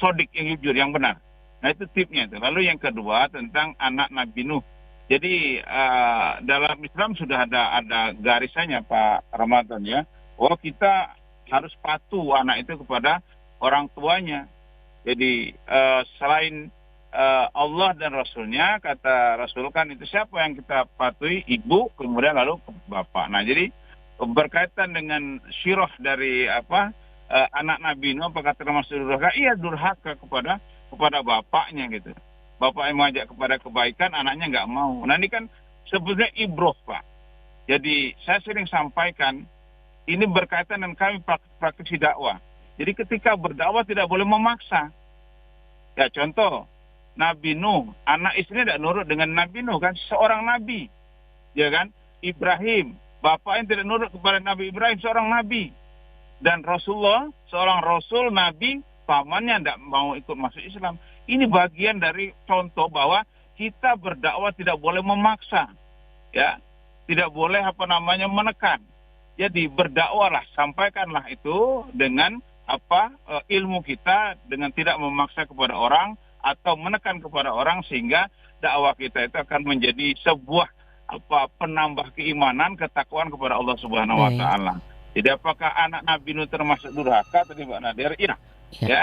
sodik, yang jujur, yang benar. Nah itu tipsnya itu. Lalu yang kedua tentang anak Nabi Nuh. Jadi dalam Islam sudah ada garisannya Pak Ramadan ya. Kita harus patuh anak itu kepada orang tuanya. Jadi selain Allah dan Rasulnya, kata Rasul kan itu siapa yang kita patuhi? Ibu, kemudian lalu bapak. Nah jadi berkaitan dengan syirah dari anak Nabi Nuh, apakah termasuk durhaka? Iya, durhaka kepada bapaknya gitu. Bapak yang mengajak kepada kebaikan, anaknya nggak mau. Nah ini kan sebetulnya ibroh Pak. Jadi saya sering sampaikan, ini berkaitan dengan kami praktisi dakwah. Jadi ketika berdakwah tidak boleh memaksa. Ya contoh, Nabi Nuh, anak istrinya tidak nurut dengan Nabi Nuh kan, seorang nabi. Ya kan? Ibrahim, bapaknya tidak nurut kepada Nabi Ibrahim, seorang nabi. Dan Rasulullah, seorang rasul, nabi, pamannya tidak mau ikut masuk Islam. Ini bagian dari contoh bahwa kita berdakwah tidak boleh memaksa. Ya, tidak boleh menekan. Jadi berdakwahlah, sampaikanlah itu dengan ilmu kita, dengan tidak memaksa kepada orang atau menekan kepada orang, sehingga dakwah kita itu akan menjadi sebuah penambah keimanan, ketakwaan kepada Allah Subhanahu wa taala. Jadi apakah anak Nabi Nuh termasuk durhaka tadi Mbak Nadia? Iya. Ya.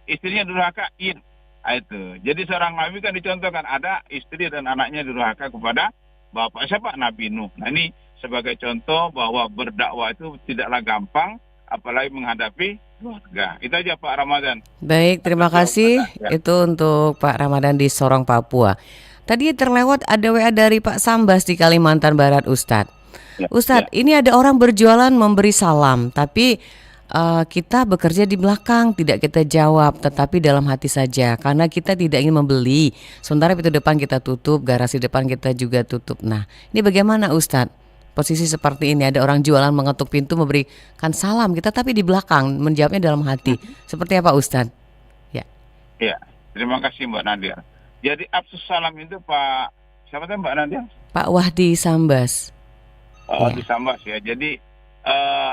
Istrinya durhaka? Iya. Itu. Jadi seorang nabi kan dicontohkan, ada istri dan anaknya durhaka kepada bapak siapa? Nabi Nuh. Nah ini sebagai contoh bahwa berdakwah itu tidaklah gampang, apalagi menghadapi keluarga. Itu aja Pak Ramadan. Baik, terima kasih. Itu untuk Pak Ramadan di Sorong, Papua. Tadi terlewat ada WA dari Pak Sambas di Kalimantan Barat Ustadz. Ustadz, ini ada orang berjualan memberi salam, tapi kita bekerja di belakang, tidak kita jawab, tetapi dalam hati saja, karena kita tidak ingin membeli. Sementara pintu depan kita tutup, garasi depan kita juga tutup. Nah, ini bagaimana Ustadz? Posisi seperti ini, ada orang jualan mengetuk pintu memberikan salam kita, tapi di belakang menjawabnya dalam hati. Seperti apa Ustadz? Ya, terima kasih Mbak Nadia. Jadi absus salam itu Pak, siapa tadi Mbak Nadia? Pak Wahdi Sambas. Ya. Di Sambas ya. Jadi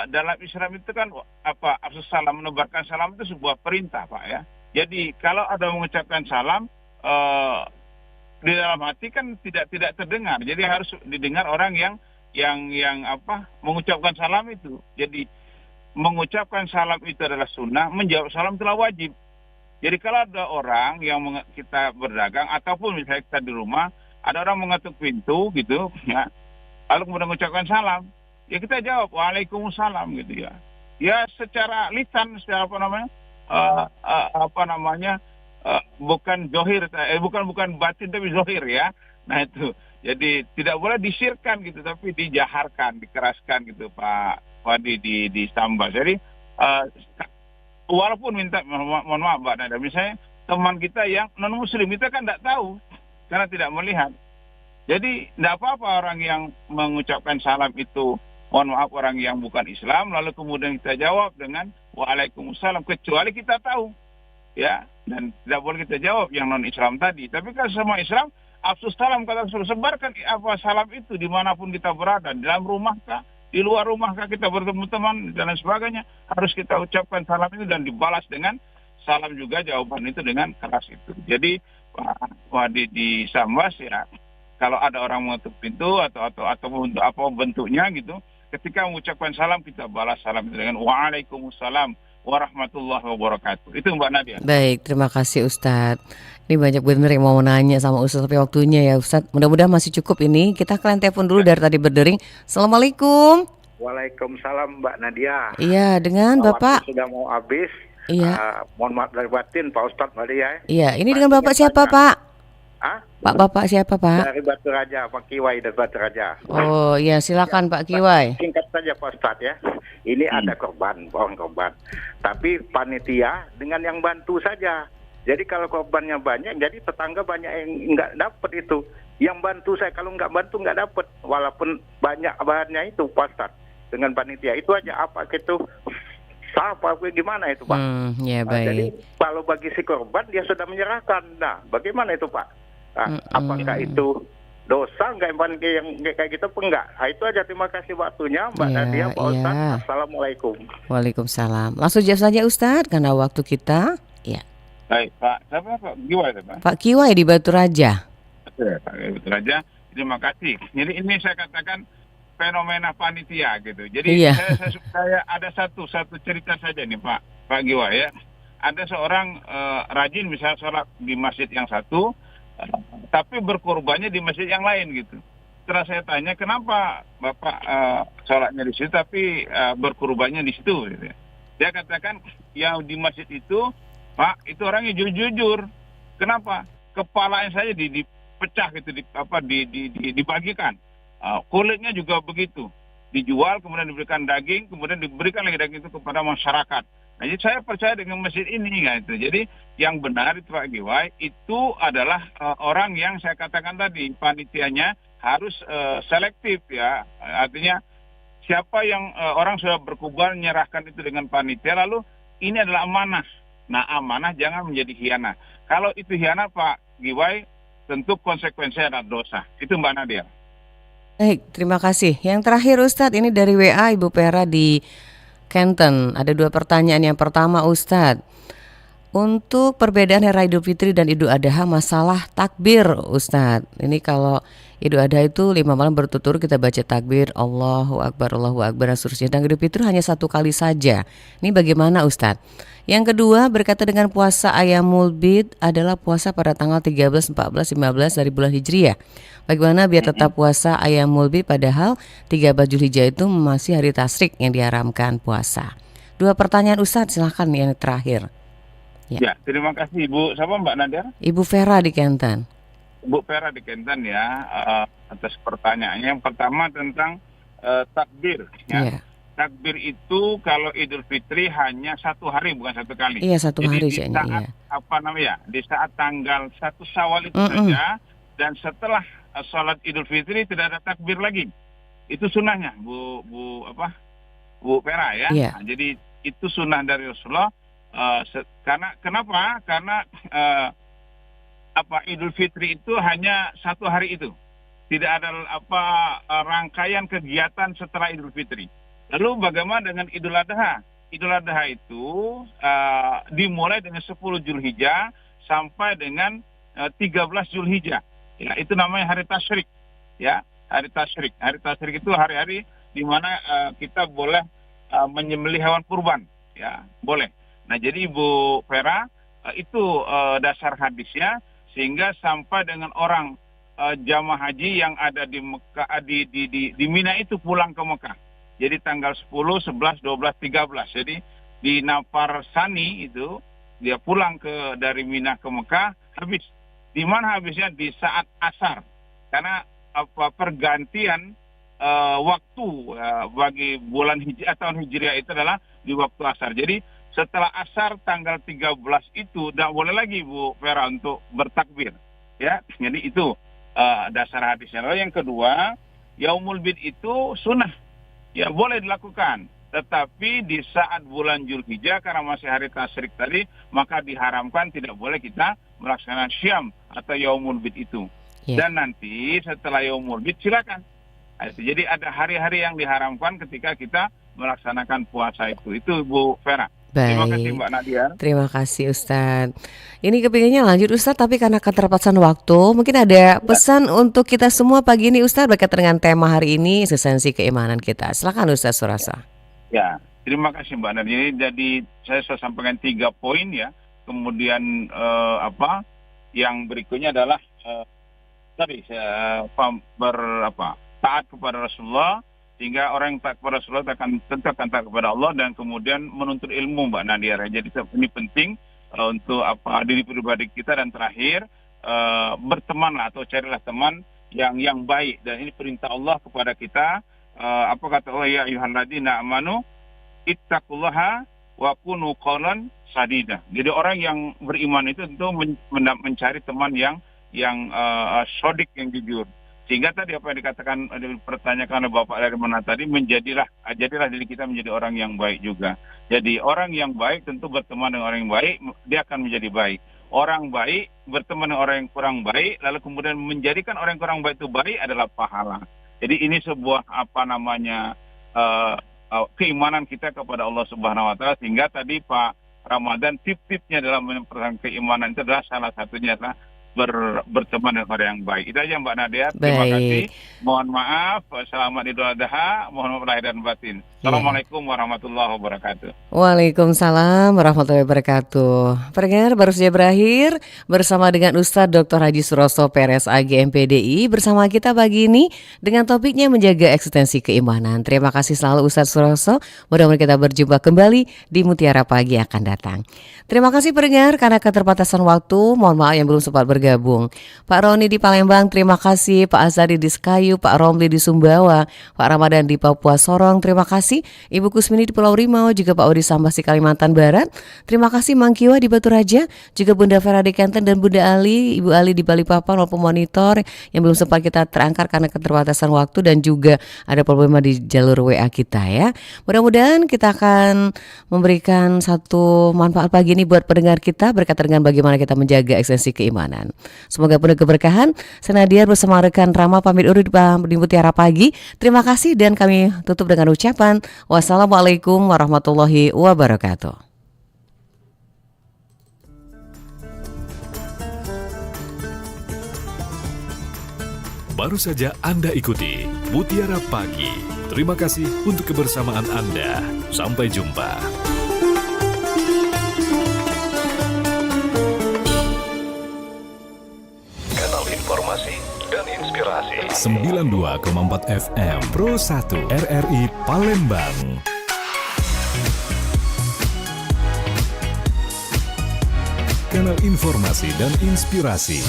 dalam Islam itu kan apa, absus salam, menebarkan salam itu sebuah perintah Pak ya. Jadi kalau ada mengucapkan salam di dalam hati kan tidak terdengar. Jadi harus didengar orang yang apa, mengucapkan salam itu. Jadi mengucapkan salam itu adalah sunnah, menjawab salam itulah wajib. Jadi kalau ada orang yang kita berdagang ataupun misalnya kita di rumah, ada orang mengetuk pintu gitu ya, lalu kemudian mengucapkan salam, ya kita jawab waalaikumsalam gitu ya. Ya secara lisan, secara bukan zohir, bukan batin tapi zohir ya. Nah itu, jadi tidak boleh disirkan gitu, tapi dijaharkan, dikeraskan gitu Pak Wadi di Sambas. Jadi walaupun mohon maaf Mbak Nada, misalnya teman kita yang non Muslim, kita kan tidak tahu karena tidak melihat. Jadi tidak apa-apa orang yang mengucapkan salam itu, mohon maaf, orang yang bukan Islam, lalu kemudian kita jawab dengan waalaikumsalam, kecuali kita tahu. Ya, dan tidak boleh kita jawab yang non Islam tadi. Tapi kalau sama Islam, absus salam, kata suruh sebarkan apa salam itu dimanapun kita berada, di dalam rumah kah, di luar rumah kah, kita bertemu teman dan lain sebagainya, harus kita ucapkan salam itu dan dibalas dengan salam juga, jawaban itu dengan keras itu. Jadi Pak Wadi di Sambas ya, kalau ada orang mengetuk pintu atau untuk apa bentuknya gitu, ketika mengucapkan salam kita balas salam itu dengan waalaikumsalam warahmatullahi wabarakatuh. Itu Mbak Nadia. Baik, terima kasih Ustadz. Ini banyak bener yang mau nanya sama Ustadz, tapi waktunya ya Ustadz. Mudah-mudahan masih cukup ini. Kita kalian telepon dulu dari tadi berdering. Assalamualaikum. Waalaikumsalam Mbak Nadia. Iya, dengan Bapak. Waktu sudah mau habis. Iya. Mohon maaf dari batin Pak Ustadz Mbak Nadia. Iya, ini dengan Bapak siapa Pak? Hah? Bapak siapa Pak? Dari Batu Raja, Pak Kiwai dari Batu Raja. Oh iya, silakan Pak Kiwai. Singkat saja Pak Ustadz ya. Ini ada korban, orang korban. Tapi panitia dengan yang bantu saja. Jadi kalau korbannya banyak, jadi tetangga banyak yang nggak dapat itu. Yang bantu saya, kalau nggak bantu nggak dapat. Walaupun banyak bahannya itu Pak Ustadz. Dengan panitia itu aja, apa gitu. Apa gimana itu Pak? Ya baik. Jadi kalau bagi si korban dia sudah menyerahkan. Nah, bagaimana itu Pak? Nah, apakah itu dosa yang kayak gitu apa enggak? Nah, itu aja, terima kasih waktunya Mbak Nadia, Pak Ustadz. Assalamualaikum. Waalaikumsalam. Langsung jawab saja Ustadz karena waktu kita. Ya. Baik Pak, siapa Pak Kiwai Pak? Pak Kiwai di Batu Raja. Pak Batu Raja, terima kasih. Jadi ini saya katakan fenomena panitia gitu. Jadi saya ada satu cerita saja nih Pak Kiwai ya. Ada seorang rajin misalnya sholat di masjid yang satu, tapi berkorbannya di masjid yang lain gitu. Setelah saya tanya kenapa Bapak sholatnya di situ tapi berkorbannya di situ gitu. Dia katakan yang di masjid itu Pak, itu orangnya jujur. Kenapa? Kepalanya saja dipecah gitu, dibagikan. Kulitnya juga begitu. Dijual, kemudian diberikan daging, kemudian diberikan lagi daging itu kepada masyarakat. Nah, jadi saya percaya dengan masjid ini gitu. Jadi yang benar itu Pak Giwai itu adalah orang yang saya katakan tadi, panitianya harus selektif ya. Artinya siapa yang orang sudah berkorban menyerahkan itu dengan panitia, lalu ini adalah amanah. Nah, amanah jangan menjadi khianat. Kalau itu khianat Pak Giwai, tentu konsekuensinya adalah dosa. Itu Mbak Nadia. Baik, terima kasih. Yang terakhir Ustadz, ini dari WA Ibu Pera di Kenton. Ada 2 pertanyaan. Yang pertama Ustadz, untuk perbedaan Hari Idul Fitri dan Idul Adha masalah takbir Ustadz. Ini kalau Idul Adha itu 5 malam bertutur kita baca takbir Allahu Akbar dan seterusnya. Dan Idul Fitri hanya 1 kali saja. Ini bagaimana Ustadz? Yang kedua, berkata dengan puasa Ayyamul Bid adalah puasa pada tanggal 13, 14, 15 dari bulan Hijriah. Bagaimana biar tetap puasa Ayyamul Bid padahal 13 Zulhijjah itu masih hari tasyrik yang diharamkan puasa. 2 pertanyaan Ustadz, silahkan yang terakhir. Ya, terima kasih Ibu. Siapa Mbak Nadia? Ibu Vera di Kenton. Bu Vera di Kenton ya, atas pertanyaannya. Yang pertama tentang takbir ya. Yeah. Takbir itu kalau Idul Fitri hanya 1 hari, bukan 1 kali. Iya, 1 hari Jadi di saat di saat tanggal 1 Syawal itu saja, dan setelah sholat Idul Fitri tidak ada takbir lagi. Itu sunnahnya Bu Vera ya. Yeah. Nah, jadi itu sunnah dari Rasulullah. Kenapa? Karena Idul Fitri itu hanya satu hari itu. Tidak ada rangkaian kegiatan setelah Idul Fitri. Lalu bagaimana dengan Idul Adha? Idul Adha itu dimulai dengan 10 Zulhijjah sampai dengan 13 Zulhijjah. Ya, itu namanya hari tasyrik. Ya, hari tasyrik. Hari tasyrik itu hari-hari di mana kita boleh menyembelih hewan kurban. Ya, boleh. Nah, jadi Ibu Vera, itu dasar hadisnya, sehingga sampai dengan orang jamaah haji yang ada di Mekah, di Mina itu pulang ke Mekah. Jadi tanggal 10, 11, 12, 13. Jadi di Nafar Sani itu dia pulang dari Mina ke Mekah, habis. Di mana habisnya? Di saat asar. Karena pergantian waktu bagi bulan tahun Hijriah itu adalah di waktu asar. Jadi setelah asar tanggal 13 itu tidak boleh lagi Bu Vera untuk bertakbir. Ya, jadi itu dasar hadisnya. Lalu yang kedua, Yaumul Bid itu sunnah. Ya, boleh dilakukan. Tetapi di saat bulan Zulhijjah karena masih hari tasyrik tadi, maka diharamkan, tidak boleh kita melaksanakan syam atau Yaumul Bid itu. Ya. Dan nanti setelah Yaumul Bid silakan. Jadi ada hari-hari yang diharamkan ketika kita melaksanakan puasa itu. Itu Bu Vera. Terima kasih Mbak Nadia. Terima kasih Ustadz. Ini kepinginnya lanjut Ustadz, tapi karena keterbatasan waktu, mungkin ada pesan untuk kita semua pagi ini Ustadz berkaitan dengan tema hari ini, esensi keimanan kita. Silakan Ustadz Surasa. Ya, terima kasih Mbak Nadia. Jadi saya sudah sampaikan 3 poin ya. Kemudian yang berikutnya adalah taat kepada Rasulullah, sehingga orang yang taat kepada Rasulullah tentu akan taat kepada Allah, dan kemudian menuntut ilmu Mbak Nadia. Jadi ini penting untuk diri pribadi kita, dan terakhir bertemanlah atau carilah teman yang baik, dan ini perintah Allah kepada kita. Apa kata Allah? Ya ayyuhalladzina amanu ittaqullaha wa kunu qawlan sadida. Jadi orang yang beriman itu tentu mencari teman yang sodik, yang jujur. Sehingga tadi apa yang dikatakan, dipertanyakan oleh Bapak dari mana tadi, jadilah diri kita menjadi orang yang baik juga. Jadi orang yang baik tentu berteman dengan orang yang baik, dia akan menjadi baik. Orang baik berteman dengan orang yang kurang baik, lalu kemudian menjadikan orang yang kurang baik itu baik adalah pahala. Jadi ini sebuah keimanan kita kepada Allah Subhanahu wa taala, sehingga tadi Pak Ramadan tip-tipnya dalam mempertahankan keimanan itu adalah salah satunya adalah berteman dengan orang yang baik. Itu aja Mbak Nadia. Terima kasih. Mohon maaf. Selamat Idul Adha. Mohon maaf lahir dan batin. Assalamualaikum warahmatullahi wabarakatuh. Waalaikumsalam warahmatullahi wabarakatuh. Pendengar, baru saja berakhir bersama dengan Ustadz Dr. Haji Suroso PRSAG MPDI bersama kita pagi ini dengan topiknya menjaga eksistensi keimanan. Terima kasih selalu Ustadz Suroso. Mudah-mudahan kita berjumpa kembali di Mutiara Pagi akan datang. Terima kasih pendengar, karena keterbatasan waktu, mohon maaf yang belum sempat bergabung. Pak Roni di Palembang, terima kasih. Pak Azari di Sekayu, Pak Romli di Sumbawa, Pak Ramadan di Papua Sorong, terima kasih. Ibu Kusmini di Pulau Rimau, juga Pak Odi Sambas di Kalimantan Barat. Terima kasih Mang Kiwa di Batu Raja, juga Bunda Vera di Kenten dan Bunda Ali, Ibu Ali di Balikpapan maupun monitor yang belum sempat kita terangkat karena keterbatasan waktu, dan juga ada problema di jalur WA kita ya. Mudah-mudahan kita akan memberikan satu manfaat pagi ini buat pendengar kita berkaitan dengan bagaimana kita menjaga eksistensi keimanan. Semoga penuh keberkahan. Senadiar bersama rekan Rama pamit undur di Mutiara Pagi. Terima kasih, dan kami tutup dengan ucapan wassalamualaikum warahmatullahi wabarakatuh. Baru saja Anda ikuti Mutiara Pagi. Terima kasih untuk kebersamaan Anda. Sampai jumpa. Kanal informasi dan inspirasi 92,4 FM Pro 1 RRI Palembang. Kanal informasi dan inspirasi.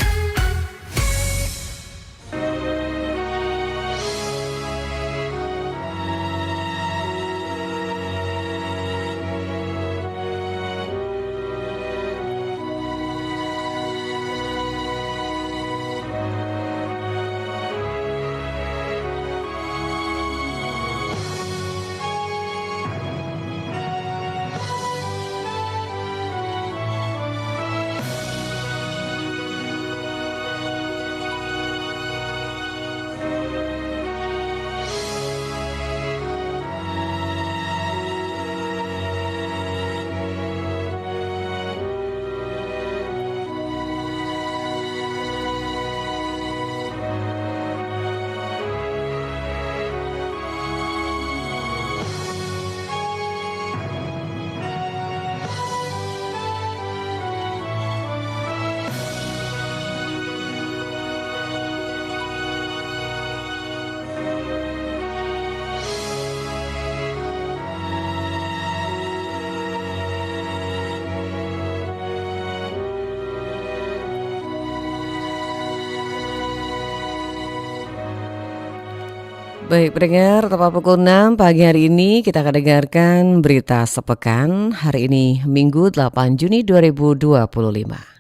Baik, pendengar, tepat pukul 6 pagi hari ini kita akan dengarkan berita sepekan hari ini Minggu 8 Juni 2025.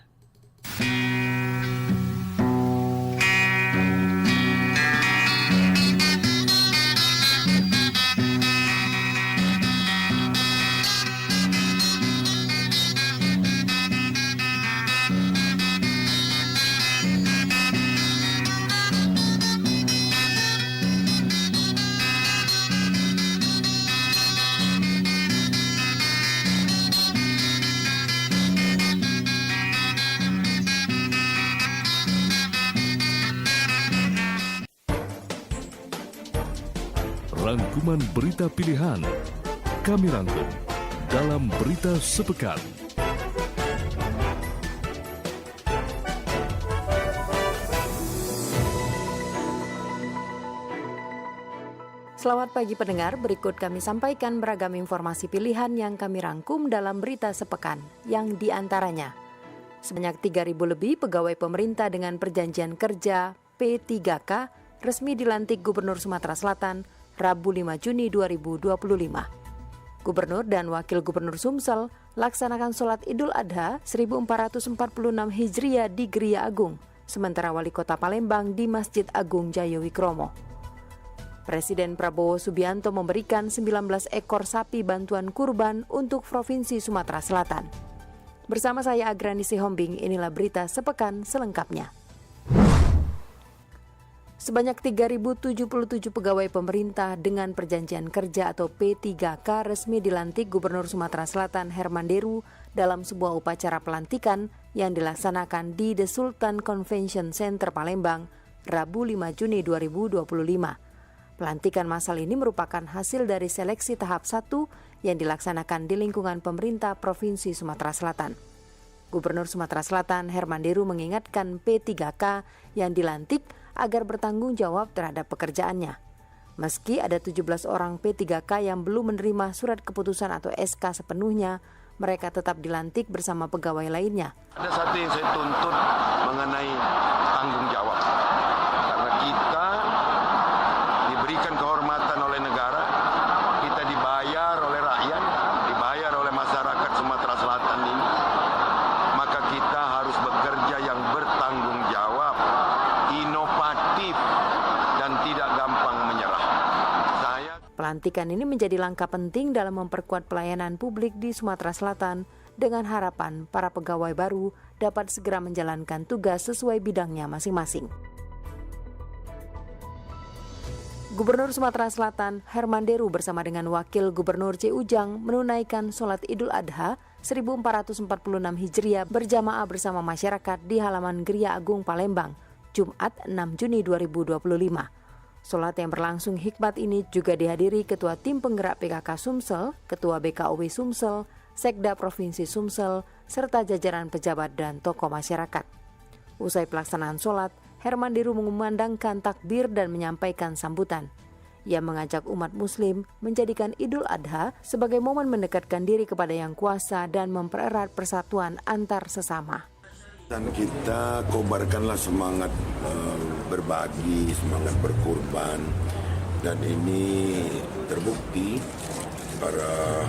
Rangkuman berita pilihan kami rangkum dalam Berita Sepekan. Selamat pagi pendengar, berikut kami sampaikan beragam informasi pilihan yang kami rangkum dalam Berita Sepekan, yang diantaranya sebanyak 3.000 lebih pegawai pemerintah dengan perjanjian kerja P3K resmi dilantik Gubernur Sumatera Selatan Rabu 5 Juni 2025. Gubernur dan Wakil Gubernur Sumsel laksanakan sholat Idul Adha 1446 Hijriah di Geria Agung, sementara Wali Kota Palembang di Masjid Agung Jayo Wikromo. Presiden Prabowo Subianto memberikan 19 ekor sapi bantuan kurban untuk Provinsi Sumatera Selatan. Bersama saya Agrani Sihombing, inilah berita sepekan selengkapnya. Sebanyak 3.077 pegawai pemerintah dengan perjanjian kerja atau P3K resmi dilantik Gubernur Sumatera Selatan Herman Deru dalam sebuah upacara pelantikan yang dilaksanakan di The Sultan Convention Center Palembang, Rabu 5 Juni 2025. Pelantikan massal ini merupakan hasil dari seleksi tahap 1 yang dilaksanakan di lingkungan pemerintah Provinsi Sumatera Selatan. Gubernur Sumatera Selatan Herman Deru mengingatkan P3K yang dilantik agar bertanggung jawab terhadap pekerjaannya. Meski ada 17 orang P3K yang belum menerima surat keputusan atau SK sepenuhnya, mereka tetap dilantik bersama pegawai lainnya. Ada satu yang saya tuntut mengenai tanggung jawab. Karena kita diberikan kehormatan oleh negara, kita dibayar oleh rakyat, dibayar oleh masyarakat Sumatera Selatan ini, maka kita harus bekerja yang bertanggung jawab, inovatif, dan tidak gampang menyerah. Pelantikan ini menjadi langkah penting dalam memperkuat pelayanan publik di Sumatera Selatan dengan harapan para pegawai baru dapat segera menjalankan tugas sesuai bidangnya masing-masing. Gubernur Sumatera Selatan Herman Deru bersama dengan Wakil Gubernur C. Ujang menunaikan sholat Idul Adha 1446 Hijriah berjamaah bersama masyarakat di halaman Geria Agung Palembang, Jumat 6 Juni 2025. Sholat yang berlangsung hikmat ini juga dihadiri Ketua Tim Penggerak PKK Sumsel, Ketua BKOW Sumsel, Sekda Provinsi Sumsel, serta jajaran pejabat dan tokoh masyarakat. Usai pelaksanaan sholat, Herman Deru mengumandangkan takbir dan menyampaikan sambutan. Ia mengajak umat muslim menjadikan Idul Adha sebagai momen mendekatkan diri kepada Yang Kuasa dan mempererat persatuan antar sesama. Dan kita kobarkanlah semangat berbagi, semangat berkorban, dan ini terbukti para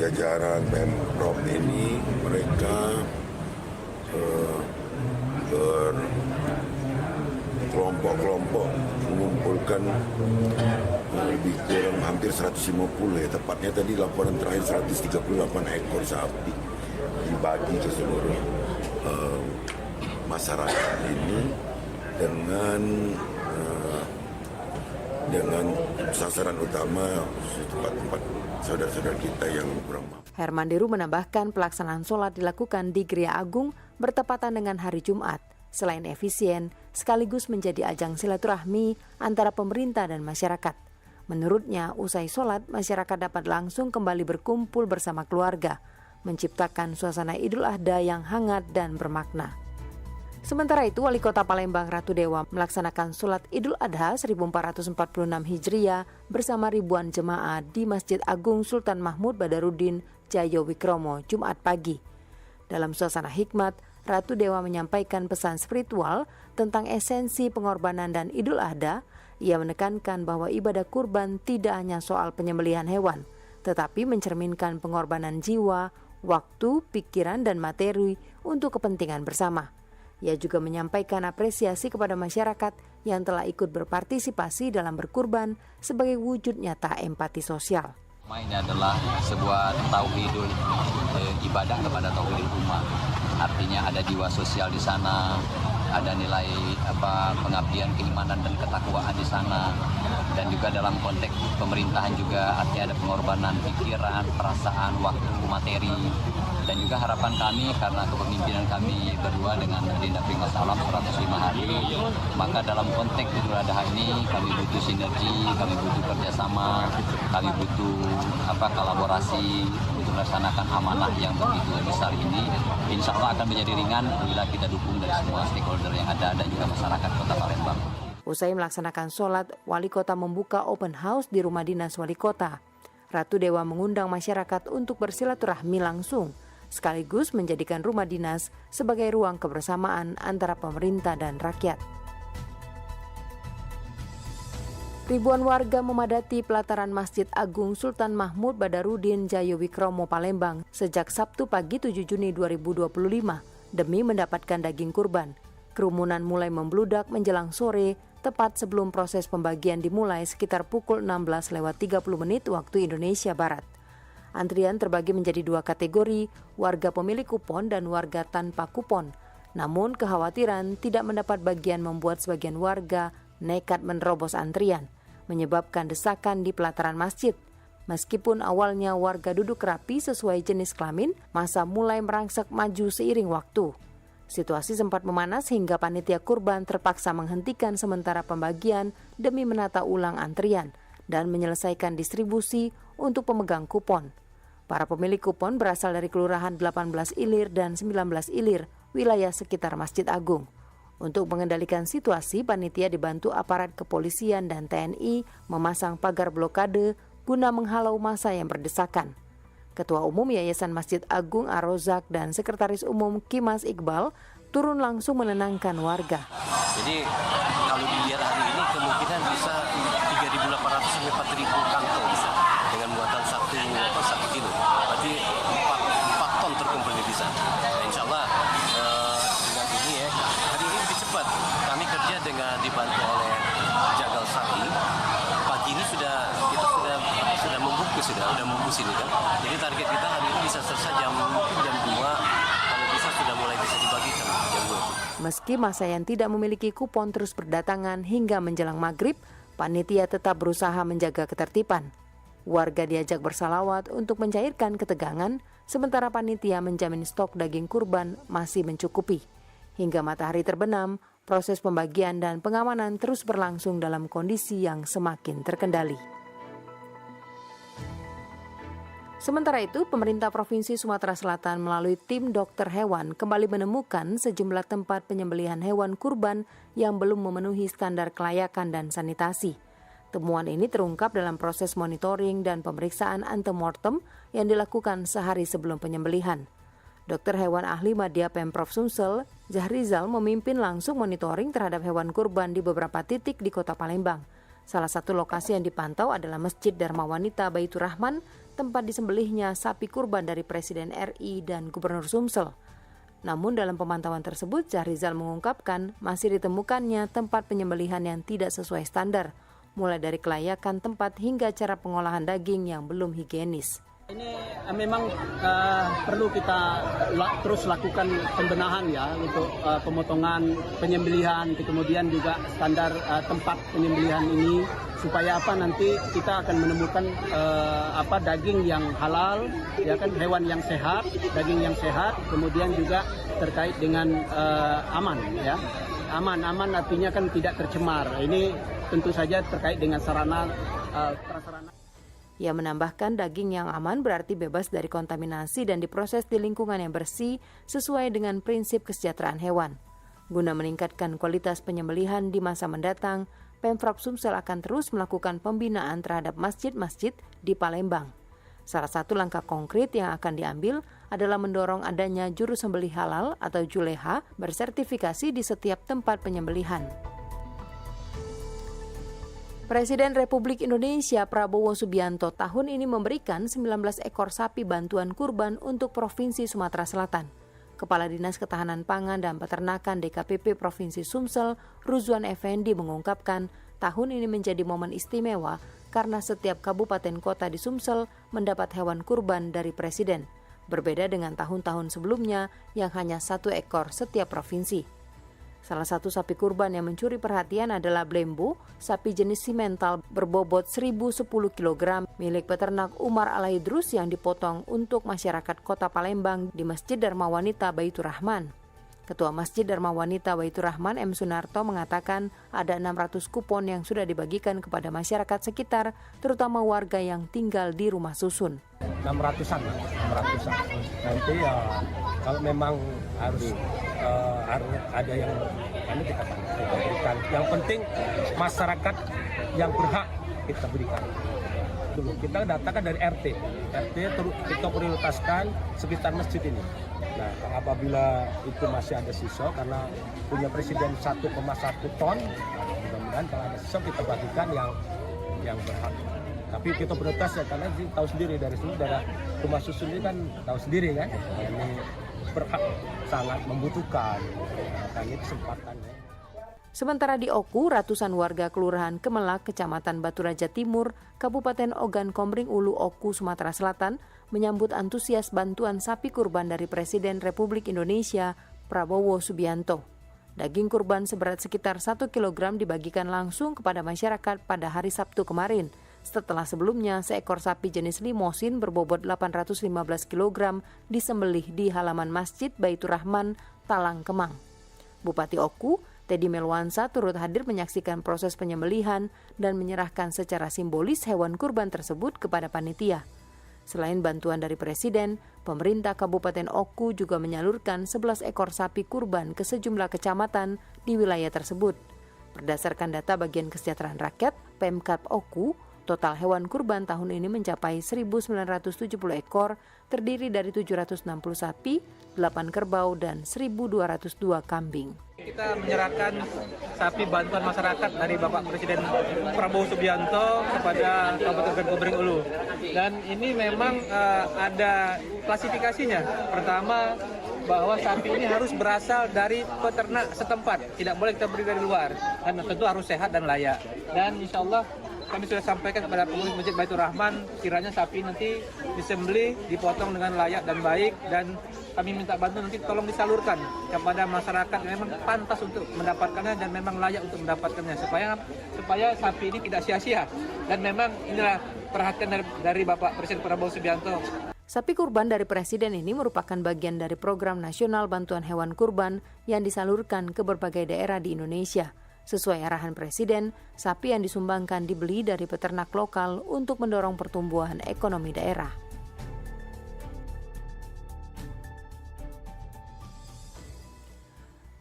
jajaran Pemprov ini mereka berkelompok-kelompok mengumpulkan lebih kurang hampir 150 ya, tepatnya tadi laporan terakhir 138 ekor sapi dibagi ke seluruh masyarakat ini dengan sasaran utama tempat-tempat saudara-saudara kita yang kurang mampu. Herman Deru menambahkan pelaksanaan sholat dilakukan di Geria Agung bertepatan dengan hari Jumat. Selain efisien, sekaligus menjadi ajang silaturahmi antara pemerintah dan masyarakat. Menurutnya, usai sholat, masyarakat dapat langsung kembali berkumpul bersama keluarga, menciptakan suasana Idul Adha yang hangat dan bermakna. Sementara itu, Wali Kota Palembang Ratu Dewa melaksanakan sholat Idul Adha 1446 Hijriah bersama ribuan jemaah di Masjid Agung Sultan Mahmud Badarudin Jayo Wikromo Jumat pagi. Dalam suasana hikmat, Ratu Dewa menyampaikan pesan spiritual tentang esensi pengorbanan dan Idul Adha Ia menekankan bahwa ibadah kurban tidak hanya soal penyembelihan hewan, tetapi mencerminkan pengorbanan jiwa, waktu, pikiran, dan materi untuk kepentingan bersama. Ia juga menyampaikan apresiasi kepada masyarakat yang telah ikut berpartisipasi dalam berkurban sebagai wujud nyata empati sosial. Ini adalah sebuah tauhidul ibadah kepada tauhidul ummah. Artinya ada jiwa sosial di sana, ada nilai pengabdian keimanan dan ketakwaan di sana, dan juga dalam konteks pemerintahan juga artinya ada pengorbanan pikiran, perasaan, waktu, materi. Dan juga harapan kami karena kepemimpinan kami berdua dengan Dinda Prima Salam 105 hari, maka dalam konteks Idul Adha ini kami butuh sinergi, kami butuh kerjasama, kami butuh kolaborasi untuk melaksanakan amanah yang begitu besar ini. Insya Allah akan menjadi ringan bila kita dukung dari semua stakeholder yang ada dan juga masyarakat Kota Palembang. Usai melaksanakan sholat, Wali Kota membuka open house di Rumah Dinas Wali Kota. Ratu Dewa mengundang masyarakat untuk bersilaturahmi langsung, sekaligus menjadikan rumah dinas sebagai ruang kebersamaan antara pemerintah dan rakyat. Ribuan warga memadati pelataran Masjid Agung Sultan Mahmud Badarudin Jayawikromo Palembang sejak Sabtu pagi 7 Juni 2025 demi mendapatkan daging kurban. Kerumunan mulai membludak menjelang sore, tepat sebelum proses pembagian dimulai sekitar pukul 16:30 waktu Indonesia Barat. Antrian terbagi menjadi dua kategori, warga pemilik kupon dan warga tanpa kupon. Namun kekhawatiran tidak mendapat bagian membuat sebagian warga nekat menerobos antrian, menyebabkan desakan di pelataran masjid. Meskipun awalnya warga duduk rapi sesuai jenis kelamin, massa mulai merangsek maju seiring waktu. Situasi sempat memanas hingga panitia kurban terpaksa menghentikan sementara pembagian demi menata ulang antrian dan menyelesaikan distribusi untuk pemegang kupon. Para pemilik kupon berasal dari Kelurahan 18 Ilir dan 19 Ilir, wilayah sekitar Masjid Agung. Untuk mengendalikan situasi, panitia dibantu aparat kepolisian dan TNI memasang pagar blokade guna menghalau massa yang berdesakan. Ketua Umum Yayasan Masjid Agung Ar-Rozak dan Sekretaris Umum Kimas Iqbal turun langsung menenangkan warga. Jadi kalau dilihat hari ini kemungkinan bisa 3.800 sampai 4.000 kantong bisa dengan muatan 1 kilo. Berarti 4 ton terkumpulnya bisa. Nah, insya Allah dengan ini hari ini lebih cepat. Kami kerja dengan dibantu oleh Jagal Sapi. Pagi ini kita sudah membungkus ini kan. Jadi target kita hari ini bisa selesai jam 2. Kalau bisa sudah mulai bisa dibagikan jam 2. Meski massa yang tidak memiliki kupon terus berdatangan hingga menjelang maghrib, panitia tetap berusaha menjaga ketertiban. Warga diajak bersalawat untuk mencairkan ketegangan, sementara panitia menjamin stok daging kurban masih mencukupi. Hingga matahari terbenam, proses pembagian dan pengamanan terus berlangsung dalam kondisi yang semakin terkendali. Sementara itu, pemerintah Provinsi Sumatera Selatan melalui tim dokter hewan kembali menemukan sejumlah tempat penyembelihan hewan kurban yang belum memenuhi standar kelayakan dan sanitasi. Temuan ini terungkap dalam proses monitoring dan pemeriksaan antemortem yang dilakukan sehari sebelum penyembelihan. Dokter hewan ahli Madya Pemprov Sumsel, Zahrizal memimpin langsung monitoring terhadap hewan kurban di beberapa titik di Kota Palembang. Salah satu lokasi yang dipantau adalah Masjid Dharma Wanita Baitur Rahman, tempat disembelihnya sapi kurban dari Presiden RI dan Gubernur Sumsel. Namun dalam pemantauan tersebut, Zahrizal mengungkapkan masih ditemukannya tempat penyembelihan yang tidak sesuai standar, mulai dari kelayakan tempat hingga cara pengolahan daging yang belum higienis. Ini memang perlu kita terus lakukan pembenahan ya untuk pemotongan penyembelihan, kemudian juga standar tempat penyembelihan ini supaya nanti kita akan menemukan daging yang halal, ya kan, hewan yang sehat, daging yang sehat, kemudian juga terkait dengan aman ya. Aman artinya kan tidak tercemar. Ini tentu saja terkait dengan sarana prasarana. Ia menambahkan daging yang aman berarti bebas dari kontaminasi dan diproses di lingkungan yang bersih sesuai dengan prinsip kesejahteraan hewan. Guna meningkatkan kualitas penyembelihan di masa mendatang, Pemprov Sumsel akan terus melakukan pembinaan terhadap masjid-masjid di Palembang. Salah satu langkah konkret yang akan diambil adalah mendorong adanya juru sembelih halal atau juleha bersertifikasi di setiap tempat penyembelihan. Presiden Republik Indonesia Prabowo Subianto tahun ini memberikan 19 ekor sapi bantuan kurban untuk Provinsi Sumatera Selatan. Kepala Dinas Ketahanan Pangan dan Peternakan DKPP Provinsi Sumsel, Ruzwan Effendi mengungkapkan, tahun ini menjadi momen istimewa karena setiap kabupaten kota di Sumsel mendapat hewan kurban dari Presiden, berbeda dengan tahun-tahun sebelumnya yang hanya 1 ekor setiap provinsi. Salah satu sapi kurban yang mencuri perhatian adalah Blembo, sapi jenis simental berbobot 1010 kg milik peternak Umar Alaidrus yang dipotong untuk masyarakat Kota Palembang di Masjid Dharma Wanita Baitur Rahman. Ketua Masjid Dharma Wanita Baitur Rahman M. Sunarto mengatakan ada 600 kupon yang sudah dibagikan kepada masyarakat sekitar, terutama warga yang tinggal di rumah susun. 600-an. Nanti kalau memang harus ada yang kita berikan. Yang penting masyarakat yang berhak kita berikan. Dulu kita datangkan dari RT kita prioritaskan sekitar masjid ini. Nah, apabila itu masih ada sisa karena punya presiden 1,1 ton, mudah-mudahan kalau ada sisa kita bagikan yang berhak. Tapi kita prioritas ya karena tahu sendiri dari sini daerah rumah susun ini kan tahu sendiri kan, ini berhak sangat membutuhkan, makanya kesempatannya. Sementara di Oku, ratusan warga Kelurahan Kemelak, Kecamatan Batu Raja Timur, Kabupaten Ogan Komering Ulu, Oku, Sumatera Selatan, menyambut antusias bantuan sapi kurban dari Presiden Republik Indonesia, Prabowo Subianto. Daging kurban seberat sekitar 1 kg dibagikan langsung kepada masyarakat pada hari Sabtu kemarin, setelah sebelumnya seekor sapi jenis limosin berbobot 815 kg disembelih di halaman Masjid Baitur Rahman, Talang Kemang. Bupati Oku, Teddy Melwansa turut hadir menyaksikan proses penyembelihan dan menyerahkan secara simbolis hewan kurban tersebut kepada panitia. Selain bantuan dari Presiden, pemerintah Kabupaten Oku juga menyalurkan 11 ekor sapi kurban ke sejumlah kecamatan di wilayah tersebut. Berdasarkan data Bagian Kesejahteraan Rakyat, Pemkab Oku, total hewan kurban tahun ini mencapai 1.970 ekor, terdiri dari 760 sapi, 8 kerbau, dan 1.202 kambing. Kita menyerahkan sapi bantuan masyarakat dari Bapak Presiden Prabowo Subianto kepada Kabupaten Ogan Komering Ulu. Dan ini memang ada klasifikasinya. Pertama, bahwa sapi ini harus berasal dari peternak setempat, tidak boleh kita beri dari luar, dan tentu harus sehat dan layak. Dan insya Allah kami sudah sampaikan kepada pengurus Masjid Baitur Rahman, kiranya sapi nanti disembelih, dipotong dengan layak dan baik, dan kami minta bantuan nanti tolong disalurkan kepada masyarakat yang memang pantas untuk mendapatkannya dan memang layak untuk mendapatkannya, supaya sapi ini tidak sia-sia. Dan memang inilah perhatian dari Bapak Presiden Prabowo Subianto. Sapi kurban dari Presiden ini merupakan bagian dari program nasional bantuan hewan kurban yang disalurkan ke berbagai daerah di Indonesia. Sesuai arahan Presiden, sapi yang disumbangkan dibeli dari peternak lokal untuk mendorong pertumbuhan ekonomi daerah.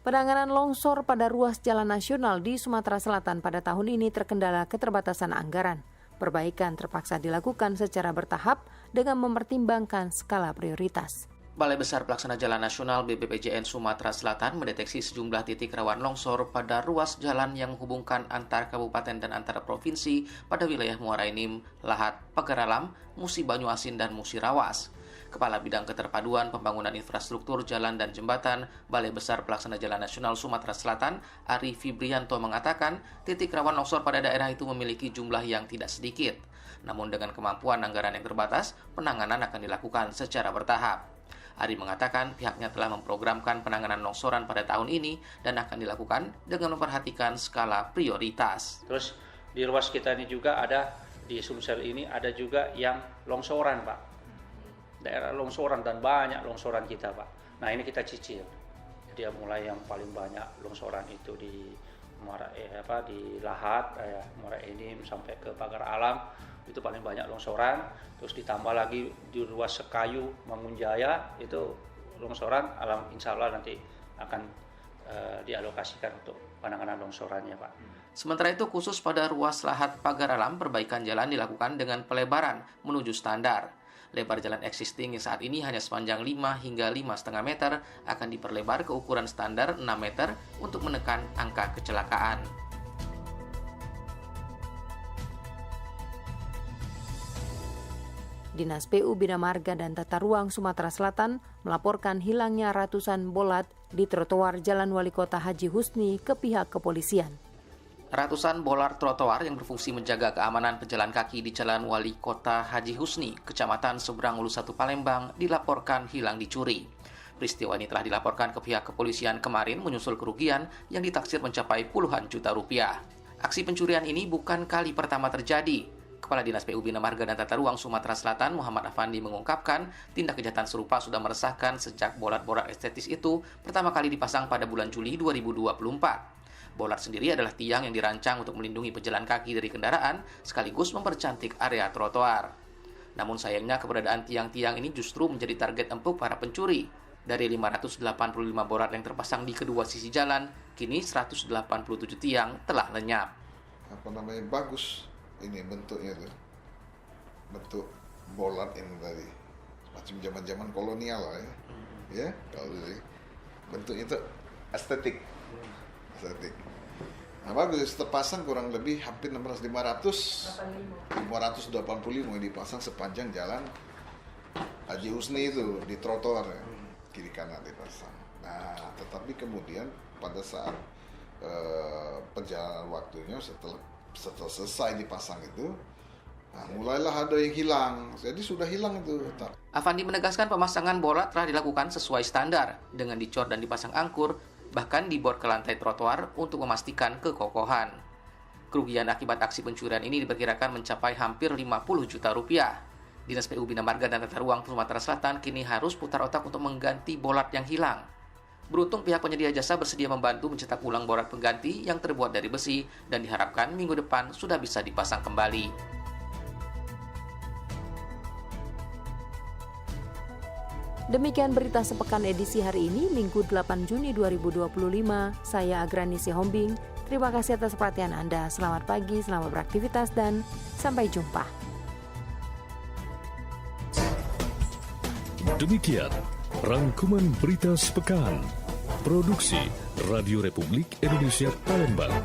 Penanganan longsor pada ruas jalan nasional di Sumatera Selatan pada tahun ini terkendala keterbatasan anggaran. Perbaikan terpaksa dilakukan secara bertahap dengan mempertimbangkan skala prioritas. Balai Besar Pelaksana Jalan Nasional BPPJN Sumatera Selatan mendeteksi sejumlah titik rawan longsor pada ruas jalan yang menghubungkan antar kabupaten dan antar provinsi pada wilayah Muara Enim, Lahat, Pagaralam, Musi Banyuasin, dan Musi Rawas. Kepala Bidang Keterpaduan Pembangunan Infrastruktur Jalan dan Jembatan Balai Besar Pelaksana Jalan Nasional Sumatera Selatan, Ari Fibrianto mengatakan titik rawan longsor pada daerah itu memiliki jumlah yang tidak sedikit. Namun dengan kemampuan anggaran yang terbatas, penanganan akan dilakukan secara bertahap. Ari mengatakan pihaknya telah memprogramkan penanganan longsoran pada tahun ini dan akan dilakukan dengan memperhatikan skala prioritas. Terus di ruas kita ini juga ada, di Sumsel ini ada juga yang longsoran, Pak. Daerah longsoran dan banyak longsoran kita, Pak. Nah ini kita cicil. Jadi mulai yang paling banyak longsoran itu di di Lahat, Muara Enim sampai ke Pagar Alam, itu paling banyak longsoran. Terus ditambah lagi di ruas Sekayu, Mangunjaya, itu longsoran, insya Allah nanti akan dialokasikan untuk penanganan longsorannya, Pak. Sementara itu khusus pada ruas Lahat Pagar Alam, perbaikan jalan dilakukan dengan pelebaran menuju standar. Lebar jalan existing yang saat ini hanya sepanjang 5 hingga 5,5 meter akan diperlebar ke ukuran standar 6 meter untuk menekan angka kecelakaan. Dinas PU Bina Marga dan Tata Ruang Sumatera Selatan melaporkan hilangnya ratusan bolat di trotoar Jalan Wali Kota Haji Husni ke pihak kepolisian. Ratusan bolar trotoar yang berfungsi menjaga keamanan pejalan kaki di Jalan Wali Kota Haji Husni, Kecamatan Seberang Ulu 1 Palembang, dilaporkan hilang dicuri. Peristiwa ini telah dilaporkan ke pihak kepolisian kemarin menyusul kerugian yang ditaksir mencapai puluhan juta rupiah. Aksi pencurian ini bukan kali pertama terjadi. Kepala Dinas PU Bina Marga dan Tata Ruang Sumatera Selatan Muhammad Afandi mengungkapkan tindak kejahatan serupa sudah meresahkan sejak bolat-bolat estetis itu pertama kali dipasang pada bulan Juli 2024. Bolat sendiri adalah tiang yang dirancang untuk melindungi pejalan kaki dari kendaraan sekaligus mempercantik area trotoar. Namun sayangnya keberadaan tiang-tiang ini justru menjadi target empuk para pencuri. Dari 585 bolat yang terpasang di kedua sisi jalan, kini 187 tiang telah lenyap. Bagus. Ini bentuknya tuh, bentuk bolat ini tadi, macam zaman-zaman kolonial lah ya, kalau bentuknya itu estetik. Nah bagus, terpasang kurang lebih hampir 585 yang dipasang sepanjang jalan Haji Husni itu di trotoar ya, kiri kanan dipasang. Nah tetapi kemudian pada saat perjalanan waktunya setelah selesai dipasang itu, nah, mulailah ada yang hilang. Jadi sudah hilang itu. Afandi menegaskan pemasangan bolat telah dilakukan sesuai standar dengan dicor dan dipasang angkur, bahkan dibor ke lantai trotoar untuk memastikan kekokohan. Kerugian akibat aksi pencurian ini diperkirakan mencapai hampir 50 juta rupiah. Dinas PU Bina Marga dan Tata Ruang Sumatera Selatan kini harus putar otak untuk mengganti bolat yang hilang. Beruntung pihak penyedia jasa bersedia membantu mencetak ulang bolat pengganti yang terbuat dari besi dan diharapkan minggu depan sudah bisa dipasang kembali. Demikian berita sepekan edisi hari ini, Minggu 8 Juni 2025. Saya Agrani Sihombing. Terima kasih atas perhatian Anda. Selamat pagi, selamat beraktivitas, dan sampai jumpa. Demikian rangkuman berita sepekan. Produksi Radio Republik Indonesia Palembang.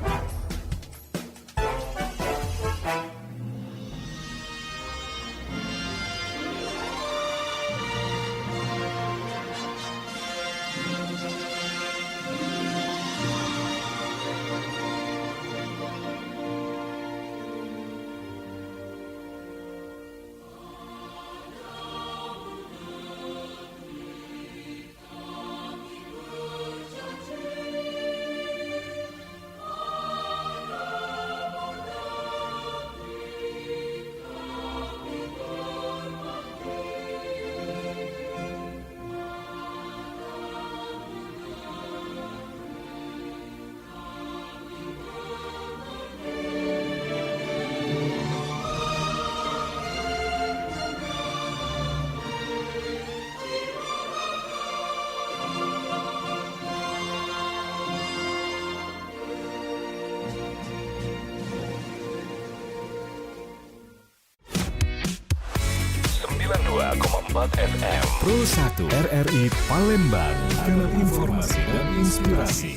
FM Pro 1 RRI Palembang, kanal informasi dan inspirasi.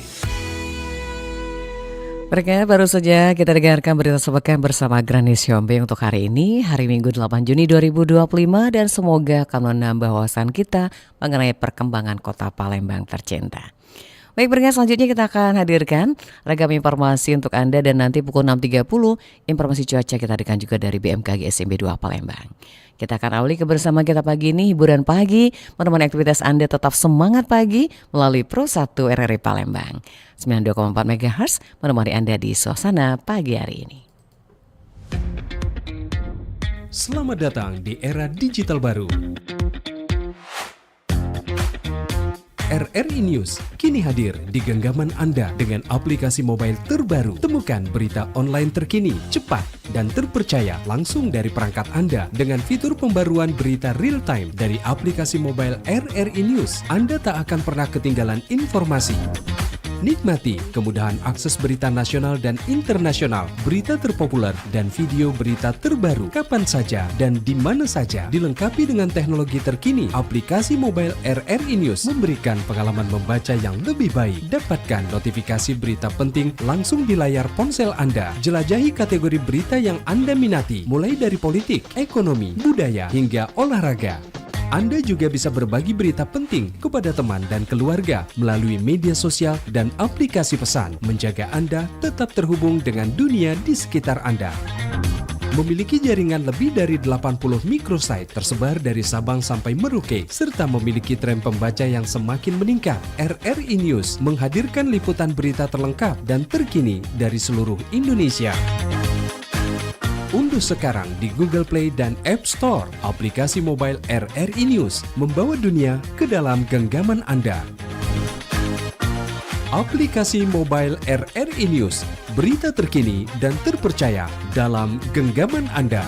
Mereka baru saja kita dengarkan berita sepekan bersama Agrani Sihombing untuk hari ini, hari Minggu 8 Juni 2025, dan semoga akan menambah wawasan kita mengenai perkembangan kota Palembang tercinta. Baik, pendengar, selanjutnya kita akan hadirkan ragam informasi untuk Anda, dan nanti pukul 6.30 informasi cuaca kita hadirkan juga dari BMKG SMB 2 Palembang. Kita akan awali kebersamaan kita pagi ini, hiburan pagi, menemani aktivitas Anda tetap semangat pagi melalui Pro 1 RRI Palembang. 92,4 MHz menemani Anda di suasana pagi hari ini. Selamat datang di era digital baru. RRI News kini hadir di genggaman Anda dengan aplikasi mobile terbaru. Temukan berita online terkini, cepat, dan terpercaya langsung dari perangkat Anda dengan fitur pembaruan berita real time dari aplikasi mobile RRI News. Anda tak akan pernah ketinggalan informasi. Nikmati kemudahan akses berita nasional dan internasional, berita terpopuler, dan video berita terbaru kapan saja dan di mana saja. Dilengkapi dengan teknologi terkini, aplikasi mobile RRI News memberikan pengalaman membaca yang lebih baik. Dapatkan notifikasi berita penting langsung di layar ponsel Anda. Jelajahi kategori berita yang Anda minati, mulai dari politik, ekonomi, budaya, hingga olahraga. Anda juga bisa berbagi berita penting kepada teman dan keluarga melalui media sosial dan aplikasi pesan, menjaga Anda tetap terhubung dengan dunia di sekitar Anda. Memiliki jaringan lebih dari 80 microsite tersebar dari Sabang sampai Merauke, serta memiliki tren pembaca yang semakin meningkat. RRI News menghadirkan liputan berita terlengkap dan terkini dari seluruh Indonesia. Unduh sekarang di Google Play dan App Store aplikasi mobile RRI News, membawa dunia ke dalam genggaman Anda. Aplikasi mobile RRI News, berita terkini dan terpercaya dalam genggaman Anda.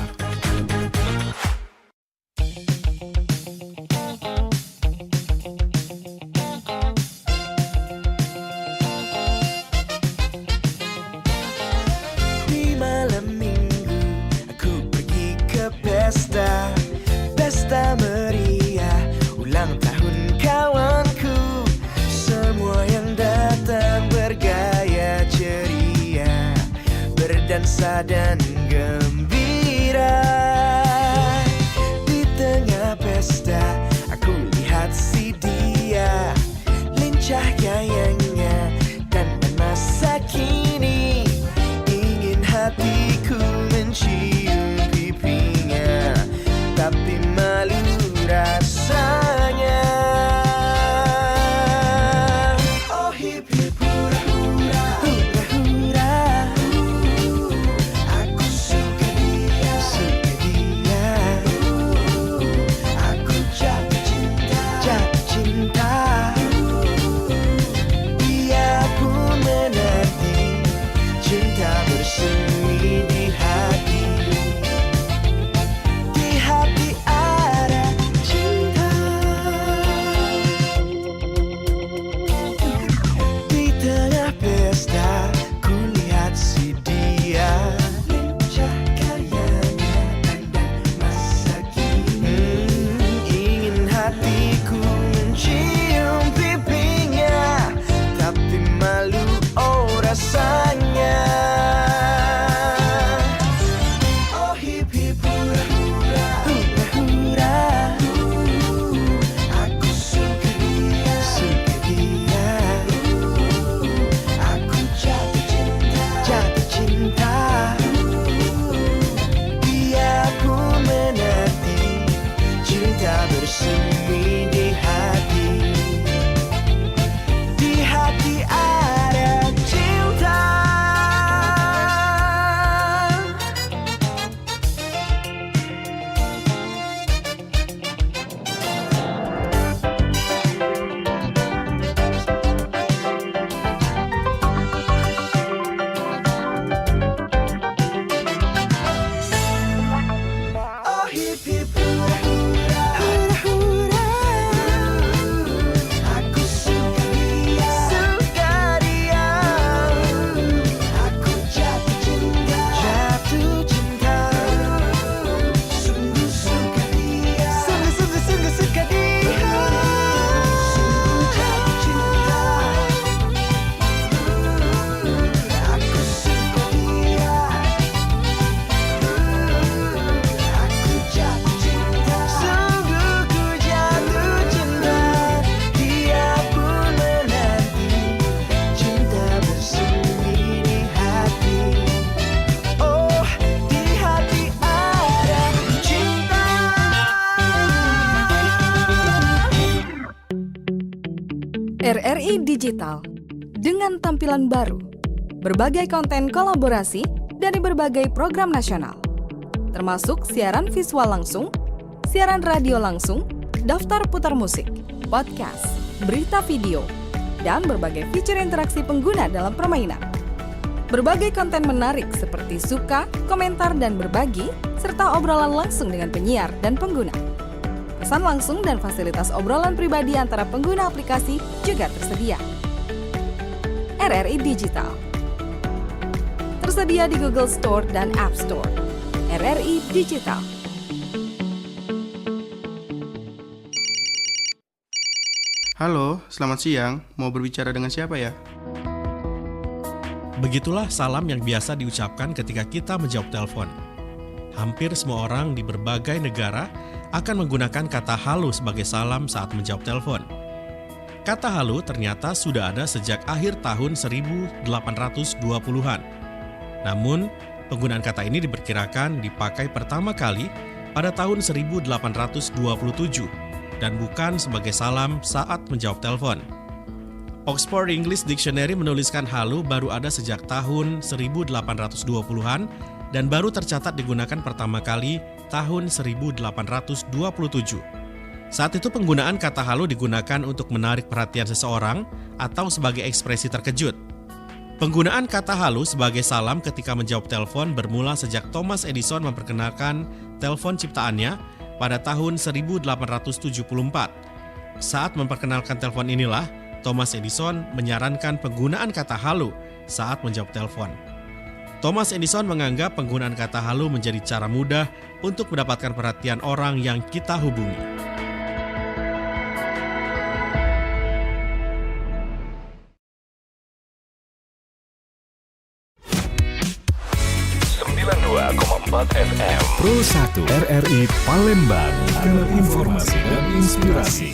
Pesta meriah ulang tahun kawanku, semua yang datang bergaya ceria, berdansa dan gembira. Di tengah pesta aku lihat si dia, lincah gayanya dan masa kini, ingin hatiku mencium pipinya, tapi malu rasanya. Oh hip hip hura hura, hura hura, aku suka dia, aku jatuh cinta, dia pun menanti cinta bersemi di hati. RRI Digital dengan tampilan baru, berbagai konten kolaborasi dari berbagai program nasional, termasuk siaran visual langsung, siaran radio langsung, daftar putar musik, podcast, berita video, dan berbagai fitur interaksi pengguna dalam permainan. Berbagai konten menarik seperti suka, komentar, dan berbagi, serta obrolan langsung dengan penyiar dan pengguna. Pesan langsung dan fasilitas obrolan pribadi antara pengguna aplikasi juga tersedia. RRI Digital. Tersedia di Google Store dan App Store. RRI Digital. Halo, selamat siang. Mau berbicara dengan siapa ya? Begitulah salam yang biasa diucapkan ketika kita menjawab telepon. Hampir semua orang di berbagai negara akan menggunakan kata halo sebagai salam saat menjawab telepon. Kata halo ternyata sudah ada sejak akhir tahun 1820-an. Namun, penggunaan kata ini diperkirakan dipakai pertama kali pada tahun 1827 dan bukan sebagai salam saat menjawab telepon. Oxford English Dictionary menuliskan halo baru ada sejak tahun 1820-an dan baru tercatat digunakan pertama kali tahun 1827. Saat itu penggunaan kata halo digunakan untuk menarik perhatian seseorang atau sebagai ekspresi terkejut. Penggunaan kata halo sebagai salam ketika menjawab telepon bermula sejak Thomas Edison memperkenalkan telepon ciptaannya pada tahun 1874. Saat memperkenalkan telepon inilah, Thomas Edison menyarankan penggunaan kata halo saat menjawab telepon. Thomas Edison menganggap penggunaan kata halo menjadi cara mudah untuk mendapatkan perhatian orang yang kita hubungi. FM Pro 1 RRI Palembang, kanal informasi dan inspirasi.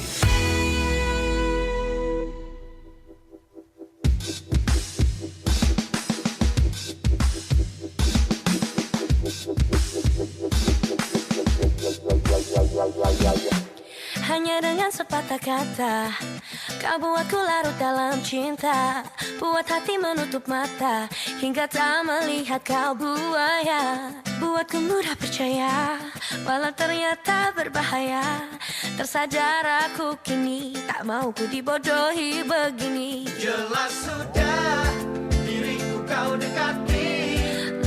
Hanya dengan sepatah kata kau buatku larut dalam cinta, buat hati menutup mata hingga tak melihat kau buaya. Buatku mudah percaya walau ternyata berbahaya. Tersadar aku kini tak mau ku dibodohi begini. Jelas sudah diriku kau dekati,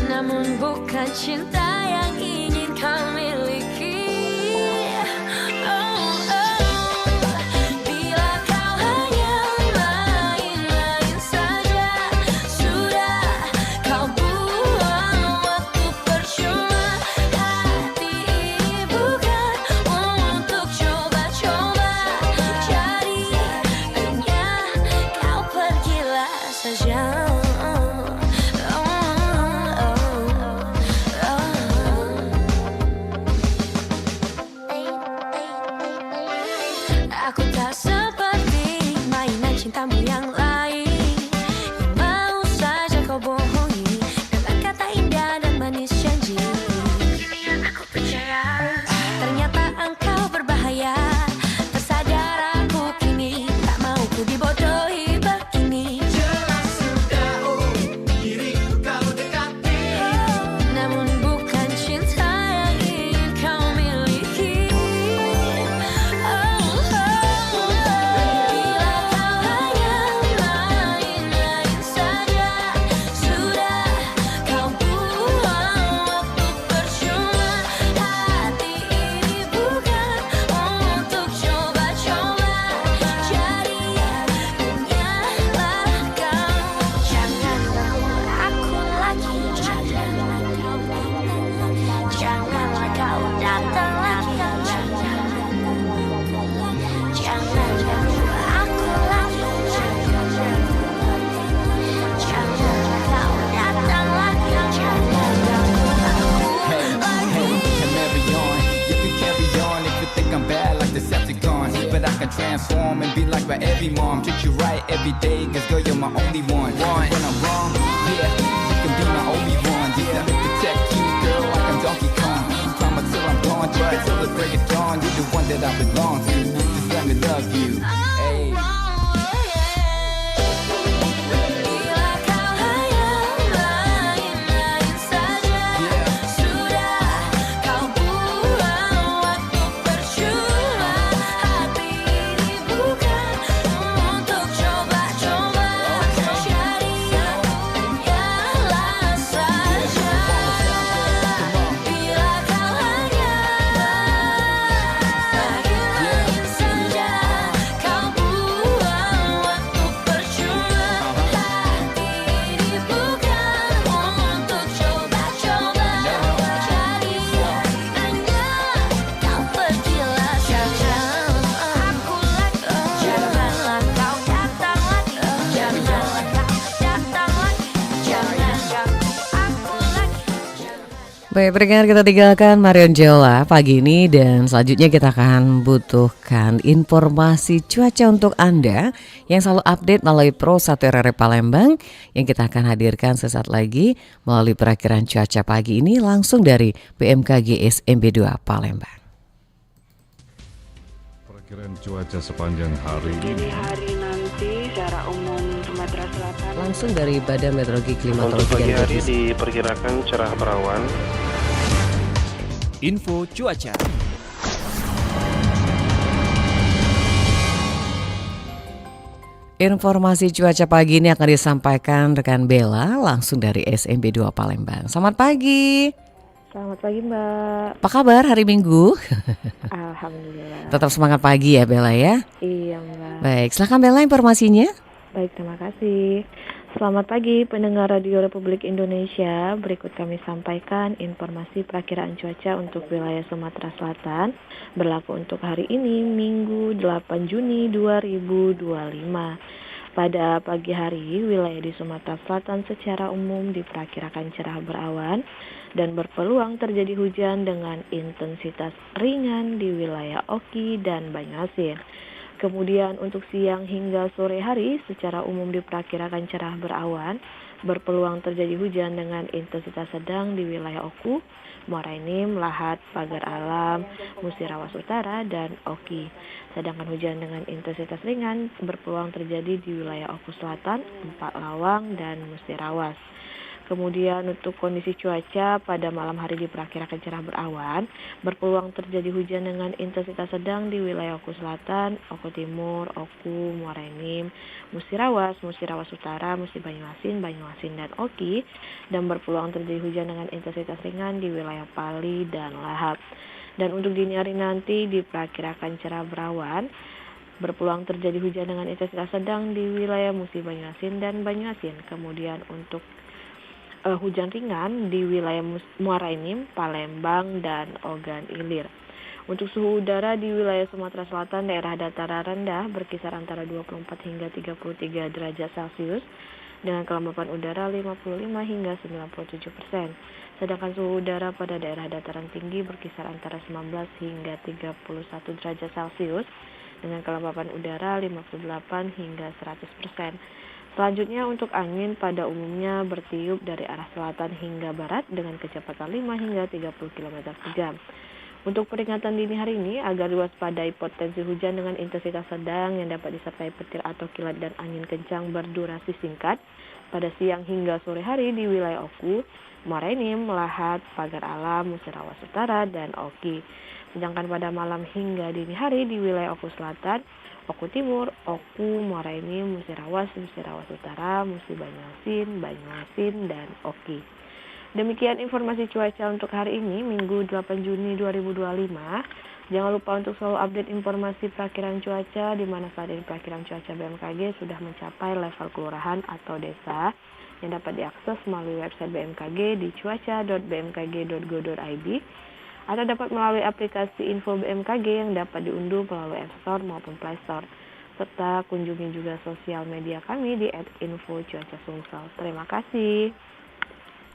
namun bukan cinta yang ingin kau miliki. Transform and be like my every mom. Treat you right every day, cause girl you're my only one. When I'm wrong, yeah, you can be my only one. Yeah, I'll protect you, girl, like I'm Donkey Kong. Climb until I'm gone, drink until the break of dawn. You're the one that I belong to, just let me love you. Hey. Kau Baik, pendengar, kita tinggalkan Marion Jola pagi ini dan selanjutnya kita akan butuhkan informasi cuaca untuk Anda yang selalu update melalui Pro 1 RRI Palembang yang kita akan hadirkan sesaat lagi melalui perakiraan cuaca pagi ini langsung dari BMKG SMB 2 Palembang. Perakiraan cuaca sepanjang hari ini. Hari nanti secara umum Sumatera Selatan Langsung dari Badan Meteorologi Klimatologi Untuk pagi dan hari Geofisika. diperkirakan cerah berawan. Info cuaca. Informasi cuaca pagi ini akan disampaikan rekan Bella langsung dari SMB 2 Palembang. Selamat pagi. Selamat pagi Mbak. Apa kabar hari Minggu? Alhamdulillah. Tetap semangat pagi ya Bella ya. Iya Mbak. Baik, silakan Bella informasinya. Baik, terima kasih. Selamat pagi pendengar Radio Republik Indonesia. Berikut kami sampaikan informasi perakiraan cuaca untuk wilayah Sumatera Selatan berlaku untuk hari ini Minggu 8 Juni 2025. Pada pagi hari, wilayah di Sumatera Selatan secara umum diperkirakan cerah berawan dan berpeluang terjadi hujan dengan intensitas ringan di wilayah Oki dan Banyuasin. Kemudian untuk siang hingga sore hari secara umum diperkirakan cerah berawan, berpeluang terjadi hujan dengan intensitas sedang di wilayah Oku, Muara Enim, Lahat, Pagar Alam, Musirawas Utara, dan Oki. Sedangkan hujan dengan intensitas ringan berpeluang terjadi di wilayah Oku Selatan, Empat Lawang, dan Musirawas. Kemudian untuk kondisi cuaca pada malam hari diperkirakan cerah berawan, berpeluang terjadi hujan dengan intensitas sedang di wilayah Oku Selatan, Oku Timur, Oku, Muara Enim, Musirawas, Musirawas Utara, Musi Banyuasin, Banyuasin, dan Oki, dan berpeluang terjadi hujan dengan intensitas ringan di wilayah Pali dan Lahap. Dan untuk dini hari nanti diperkirakan cerah berawan, berpeluang terjadi hujan dengan intensitas sedang di wilayah Musi Banyuasin dan Banyuasin. Kemudian untuk hujan ringan di wilayah Muara Enim, Palembang, dan Ogan Ilir. Untuk suhu udara di wilayah Sumatera Selatan, daerah dataran rendah berkisar antara 24 hingga 33 derajat Celcius dengan kelembapan udara 55 hingga 97%. Sedangkan suhu udara pada daerah dataran tinggi berkisar antara 19 hingga 31 derajat Celcius dengan kelembapan udara 58 hingga 100%. Selanjutnya untuk angin pada umumnya bertiup dari arah selatan hingga barat dengan kecepatan 5 hingga 30 km per jam. Untuk peringatan dini hari ini agar diwaspadai potensi hujan dengan intensitas sedang yang dapat disertai petir atau kilat dan angin kencang berdurasi singkat pada siang hingga sore hari di wilayah Oku, Muara Enim, Lahat, Pagar Alam, Musirawas Utara, dan Oki. Sedangkan pada malam hingga dini hari di wilayah Oku Selatan, Oku Timur, Oku, Muara Enim, Musirawas, Musirawas Utara, Musi Banyuasin, Banyuasin, dan Oki. Demikian informasi cuaca untuk hari ini, Minggu 8 Juni 2025. Jangan lupa untuk selalu update informasi perakiraan cuaca, di mana saat ini perakiraan cuaca BMKG sudah mencapai level kelurahan atau desa yang dapat diakses melalui website BMKG di cuaca.bmkg.go.id atau dapat melalui aplikasi Info BMKG yang dapat diunduh melalui App Store maupun Play Store. Serta kunjungi juga sosial media kami di @info_cuaca_sumsel. Terima kasih.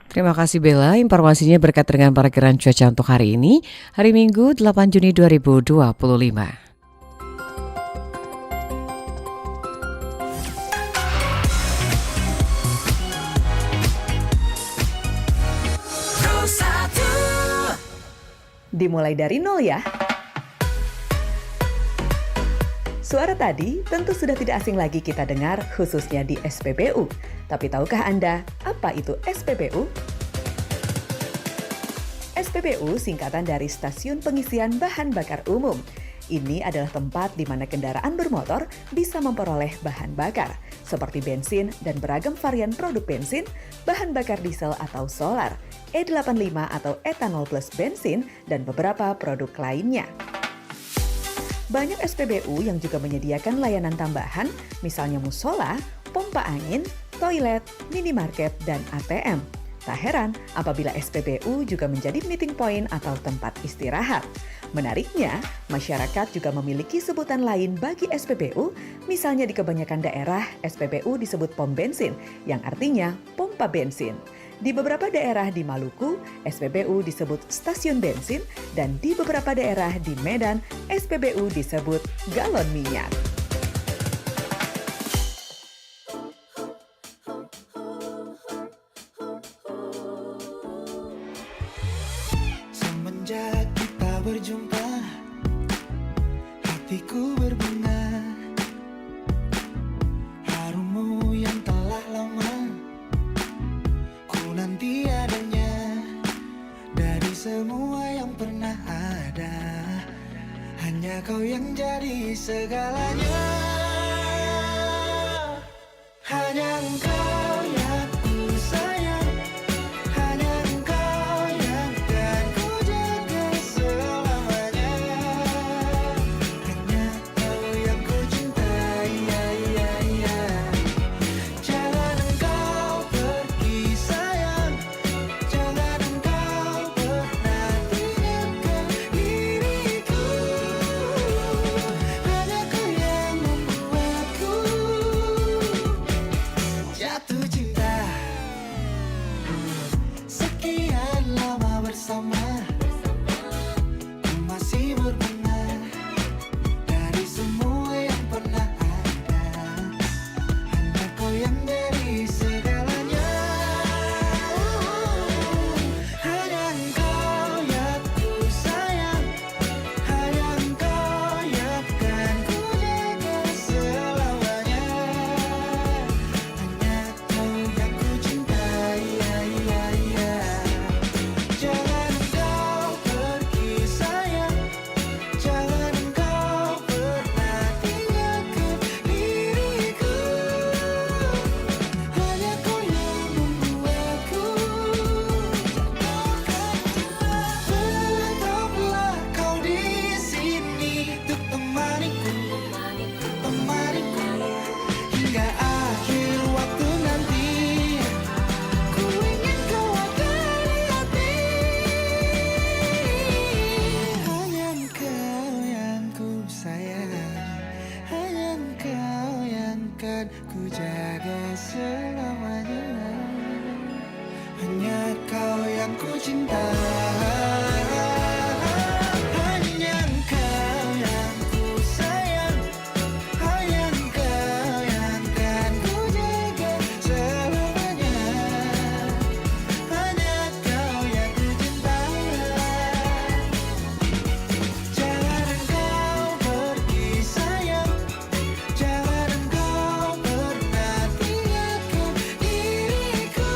Terima kasih Bella, informasinya berkait dengan perakiraan cuaca untuk hari ini, hari Minggu 8 Juni 2025. Dimulai dari nol ya. Suara tadi tentu sudah tidak asing lagi kita dengar khususnya di SPBU. Tapi tahukah Anda apa itu SPBU? SPBU singkatan dari Stasiun Pengisian Bahan Bakar Umum. Ini adalah tempat di mana kendaraan bermotor bisa memperoleh bahan bakar seperti bensin dan beragam varian produk bensin, bahan bakar diesel atau solar, E85 atau etanol plus bensin, dan beberapa produk lainnya. Banyak SPBU yang juga menyediakan layanan tambahan, misalnya musola, pompa angin, toilet, minimarket, dan ATM. Tak heran apabila SPBU juga menjadi meeting point atau tempat istirahat. Menariknya, masyarakat juga memiliki sebutan lain bagi SPBU, misalnya di kebanyakan daerah SPBU disebut pom bensin, yang artinya pompa bensin. Di beberapa daerah di Maluku, SPBU disebut stasiun bensin, dan di beberapa daerah di Medan, SPBU disebut galon minyak. Semenjak kita berjumpa, hatiku berbunga. Harummu yang telah lama ku nanti adanya. Dari semua yang pernah ada, hanya kau yang jadi segalanya. Hanya engkau yang ku sayang, hanya engkau yang kan ku jaga selamanya. Hanya kau yang ku cintai, ya, ya, ya. Jangan engkau pergi sayang, jangan engkau pernah tinggalkan diriku. Hanya kau yang membuatku jatuh cinta. Sekian lama bersama, ku masih berbunga. Dari semua yang pernah ada, hanya kau yang jadi segalanya. Hanya engkau yang ku sayang, hanya engkau yang kan ku jaga selamanya. Hanya kau yang ku cintai, ya, ya, ya. Jangan engkau pergi sayang, jangan engkau pernah tinggalkan diriku. Hanya kau yang membuatku tetaplah kau di sini untuk temaniku, temaniku hingga akhir waktu nanti. Ku ingin kau ada di hati. Hanya engkau yang ku sayang, hanya engkau yang kan ku jaga selamanya. Hanya kau yang ku cinta. Hanya engkau yang ku sayang, hanya engkau yang kan ku jaga selamanya. Hanya kau yang ku cinta. Jangan engkau pergi sayang, jangan engkau pernah tinggalkan diriku.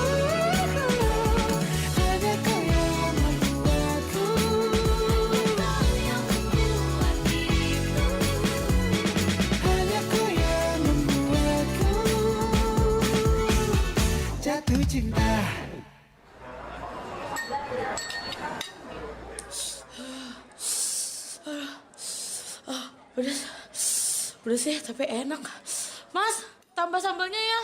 Hanya kau yang membuatku, hanya kau yang membuatku jatuh cinta. Udah sih, tapi enak. Mas, tambah sambalnya ya.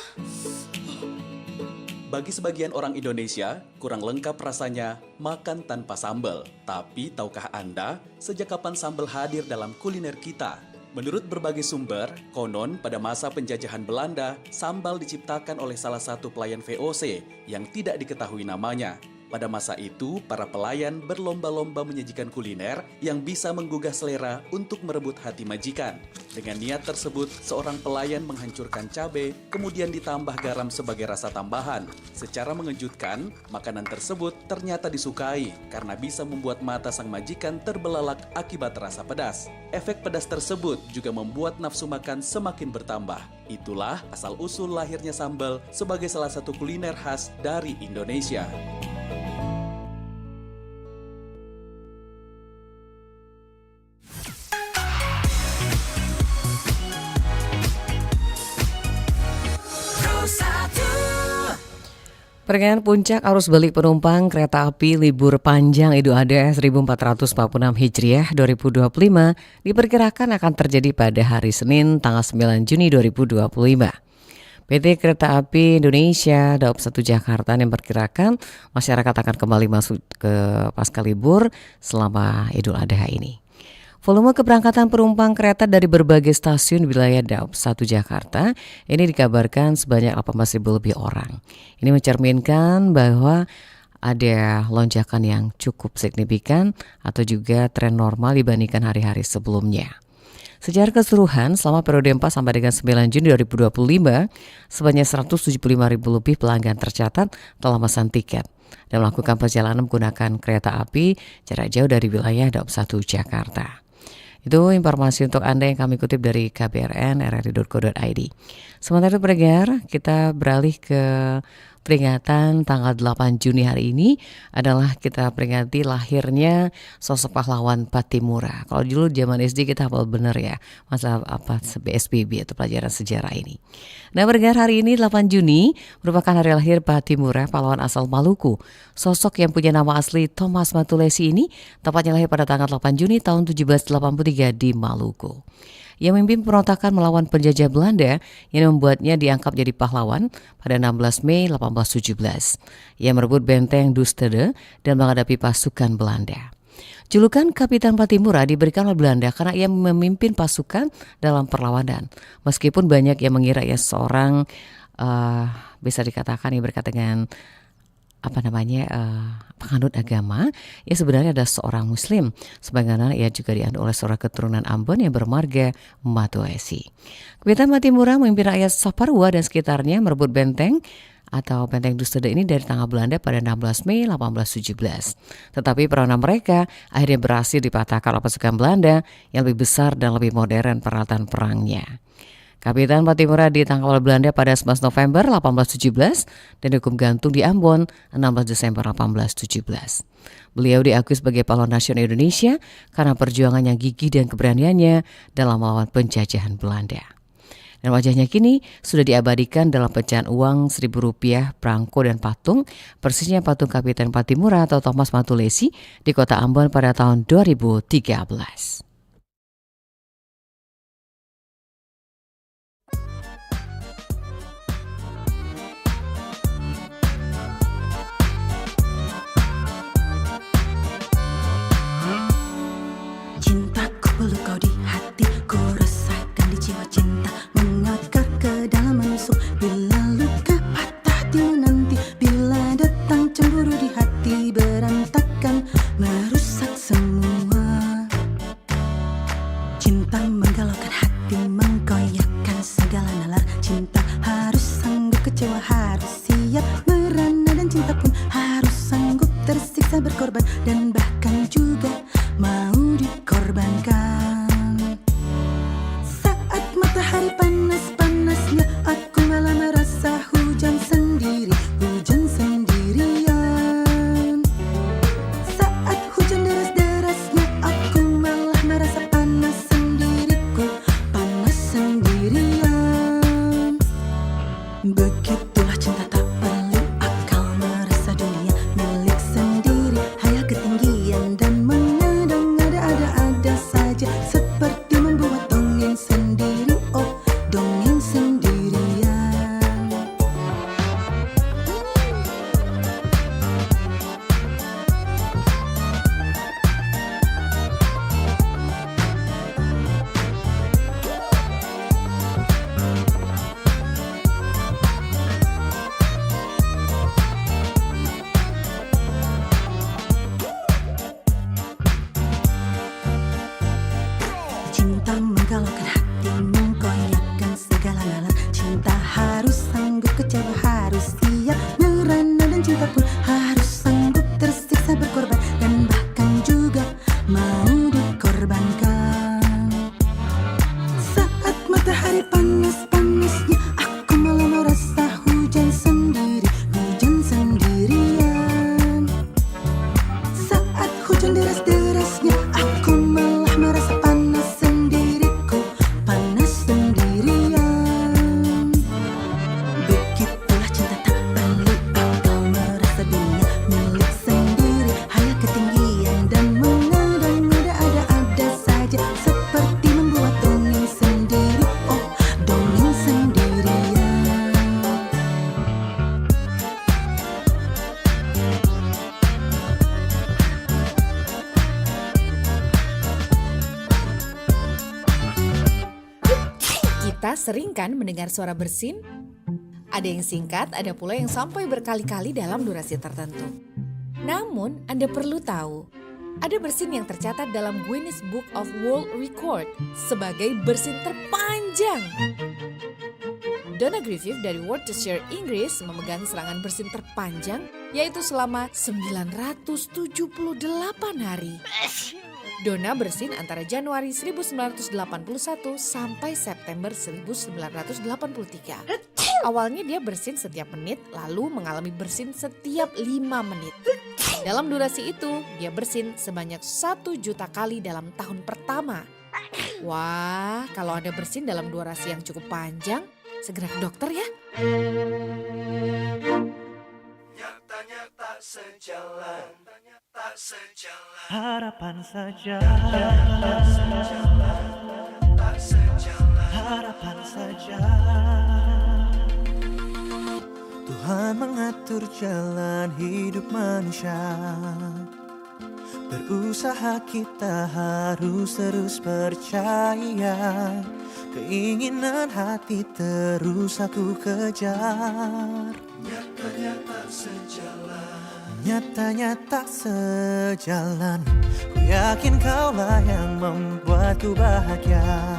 Bagi sebagian orang Indonesia, kurang lengkap rasanya makan tanpa sambal. Tapi tahukah Anda, sejak kapan sambal hadir dalam kuliner kita? Menurut berbagai sumber, konon pada masa penjajahan Belanda, sambal diciptakan oleh salah satu pelayan VOC yang tidak diketahui namanya. Pada masa itu, para pelayan berlomba-lomba menyajikan kuliner yang bisa menggugah selera untuk merebut hati majikan. Dengan niat tersebut, seorang pelayan menghancurkan cabai, kemudian ditambah garam sebagai rasa tambahan. Secara mengejutkan, makanan tersebut ternyata disukai karena bisa membuat mata sang majikan terbelalak akibat rasa pedas. Efek pedas tersebut juga membuat nafsu makan semakin bertambah. Itulah asal-usul lahirnya sambal sebagai salah satu kuliner khas dari Indonesia. Perkiraan puncak arus balik penumpang kereta api libur panjang Idul Adha 1446 Hijriah 2025 diperkirakan akan terjadi pada hari Senin tanggal 9 Juni 2025. PT Kereta Api Indonesia Daob 1 Jakarta memperkirakan masyarakat akan kembali masuk ke pasca libur selama Idul Adha ini. Volume keberangkatan penumpang kereta dari berbagai stasiun wilayah Daup 1 Jakarta ini dikabarkan sebanyak 18.000 lebih orang. Ini mencerminkan bahwa ada lonjakan yang cukup signifikan atau juga tren normal dibandingkan hari-hari sebelumnya. Secara keseluruhan, selama periode 4 sampai dengan 9 Juni 2025, sebanyak 175.000 lebih pelanggan tercatat telah memesan tiket dan melakukan perjalanan menggunakan kereta api jarak jauh dari wilayah Daup 1 Jakarta. Itu informasi untuk Anda yang kami kutip dari KBRN rri.co.id. Sementara itu pendengar, kita beralih ke peringatan tanggal 8 Juni hari ini adalah kita peringati lahirnya sosok pahlawan Pattimura. Kalau dulu zaman SD kita hafal benar ya, masa apa SPB atau pelajaran sejarah ini. Nah, pendengar, hari ini 8 Juni merupakan hari lahir Pattimura, pahlawan asal Maluku. Sosok yang punya nama asli Thomas Matulesi ini tepatnya lahir pada tanggal 8 Juni tahun 1783 di Maluku. Ia memimpin pemberontakan melawan penjajah Belanda yang membuatnya diangkat jadi pahlawan pada 16 Mei 1817. Ia merebut benteng Doestede dan menghadapi pasukan Belanda. Julukan Kapitan Pattimura diberikan oleh Belanda karena ia memimpin pasukan dalam perlawanan. Meskipun banyak yang mengira ia seorang bisa dikatakan ia berkata dengan penganut agama, ia sebenarnya adalah seorang Muslim. Sebagaimana ia juga dianut oleh seorang keturunan Ambon yang bermarga Matulesi. Kapitan Pattimura memimpin rakyat Saparua dan sekitarnya merebut benteng atau benteng Doestede ini dari tangan Belanda pada 16 Mei 1817. Tetapi peranan mereka akhirnya berhasil dipatahkan oleh pasukan Belanda yang lebih besar dan lebih modern peralatan perangnya. Kapitan Pattimura ditangkap oleh Belanda pada 11 November 1817 dan dihukum gantung di Ambon 16 Desember 1817. Beliau diakui sebagai pahlawan nasional Indonesia karena perjuangannya gigih dan keberaniannya dalam melawan penjajahan Belanda. Dan wajahnya kini sudah diabadikan dalam pecahan uang Rp1.000, prangko dan patung, persisnya patung Kapitan Pattimura atau Thomas Matulesi di kota Ambon pada tahun 2013. Cintaku peluk kau di hati, ku rasakan di jiwa cinta mengakar ke dalam menusuk. Bila luka patah di menanti, bila datang cemburu di hati, berantakan merusak semua. Cinta menggalaukan hati, menggoyahkan segala nalar. Cinta harus sanggup kecewa, harus siap merana, dan cinta pun harus sanggup tersiksa, berkorban dan bahkan juga mau dikorbankan. Saat matahari panas-panasnya, aku malah merasa hujan sendiri, hujan sendirian. Saat hujan deras-derasnya, aku malah merasa panas sendiriku, panas sendirian. Begitulah cinta tak perlu akal, merasa dunia milik sendiri, hayal ketinggian dan mengada-ngada, ada-ada saja, seperti membuat dongeng sendiri, oh dongeng sendirian. Cinta menggalaukan hati, menggoyahkan segala nalar. Cinta harus sanggup kecewa, harus siap merana, dan cinta pun harus sanggup tersiksa, berkorban dan bahkan juga mau dikorbankan. Saat matahari panas-panasnya, aku malah merasa hujan sendiri, hujan sendirian. Saat hujan deras-derasnya, aku malah merasa panas sendiriku, panas sendirian. Begitulah cinta tak perlu akal, merasa dunia Sering kan mendengar suara bersin? Ada yang singkat, ada pula yang sampai berkali-kali dalam durasi tertentu. Namun, Anda perlu tahu, ada bersin yang tercatat dalam Guinness Book of World Record sebagai bersin terpanjang. Donna Griffith dari Worcestershire, Inggris memegang serangan bersin terpanjang yaitu selama 978 hari. Donna bersin antara Januari 1981 sampai September 1983. Awalnya dia bersin setiap menit, lalu mengalami bersin setiap 5 menit. Dalam durasi itu, dia bersin sebanyak 1 juta kali dalam tahun pertama. Wah, kalau Anda bersin dalam durasi yang cukup panjang, segera ke dokter ya. Nyatanya tak sejalan, harapan saja, harapan saja. Tuhan mengatur jalan hidup manusia. Berusaha kita harus terus percaya. Keinginan hati terus aku kejar. Nyatanya tak sejalan, nyatanya tak sejalan. Ku yakin kaulah yang membuatku bahagia.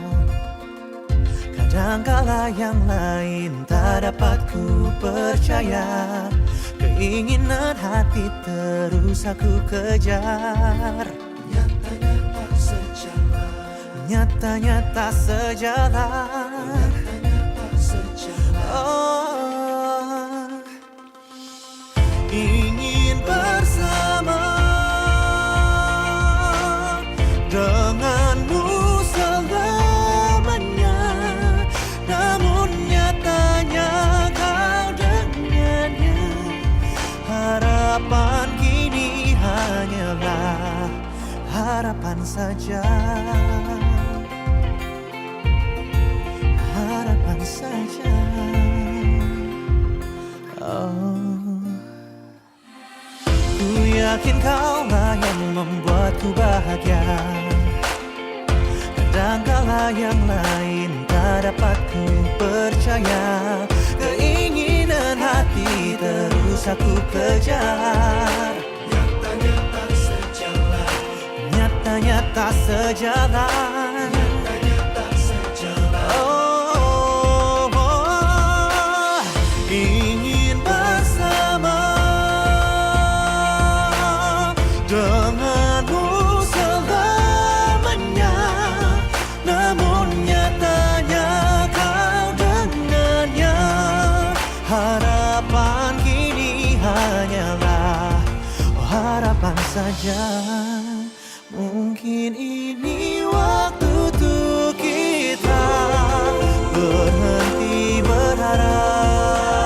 Kadangkala yang lain tak dapat ku percaya. Keinginan hati terus aku kejar. Nyatanya tak sejalan, nyatanya tak sejalan, nyatanya tak sejalan. Oh, ingin bersama denganmu selamanya, namun nyatanya kau dengannya. Harapan kini hanyalah harapan saja, harapan saja. Oh, ku yakin kaulah yang membuatku bahagia. Kadangkala yang lain tak dapat ku percaya. Keinginan hati terus aku kejar. Nyatanya tak sejalan, nyatanya tak sejalan, nyatanya tak sejalan. Oh, oh, oh. Ingin bersama denganmu selamanya, namun nyatanya kau dengannya. Harapan kini hanyalah harapan saja. Mungkin ini waktu untuk kita berhenti berharap,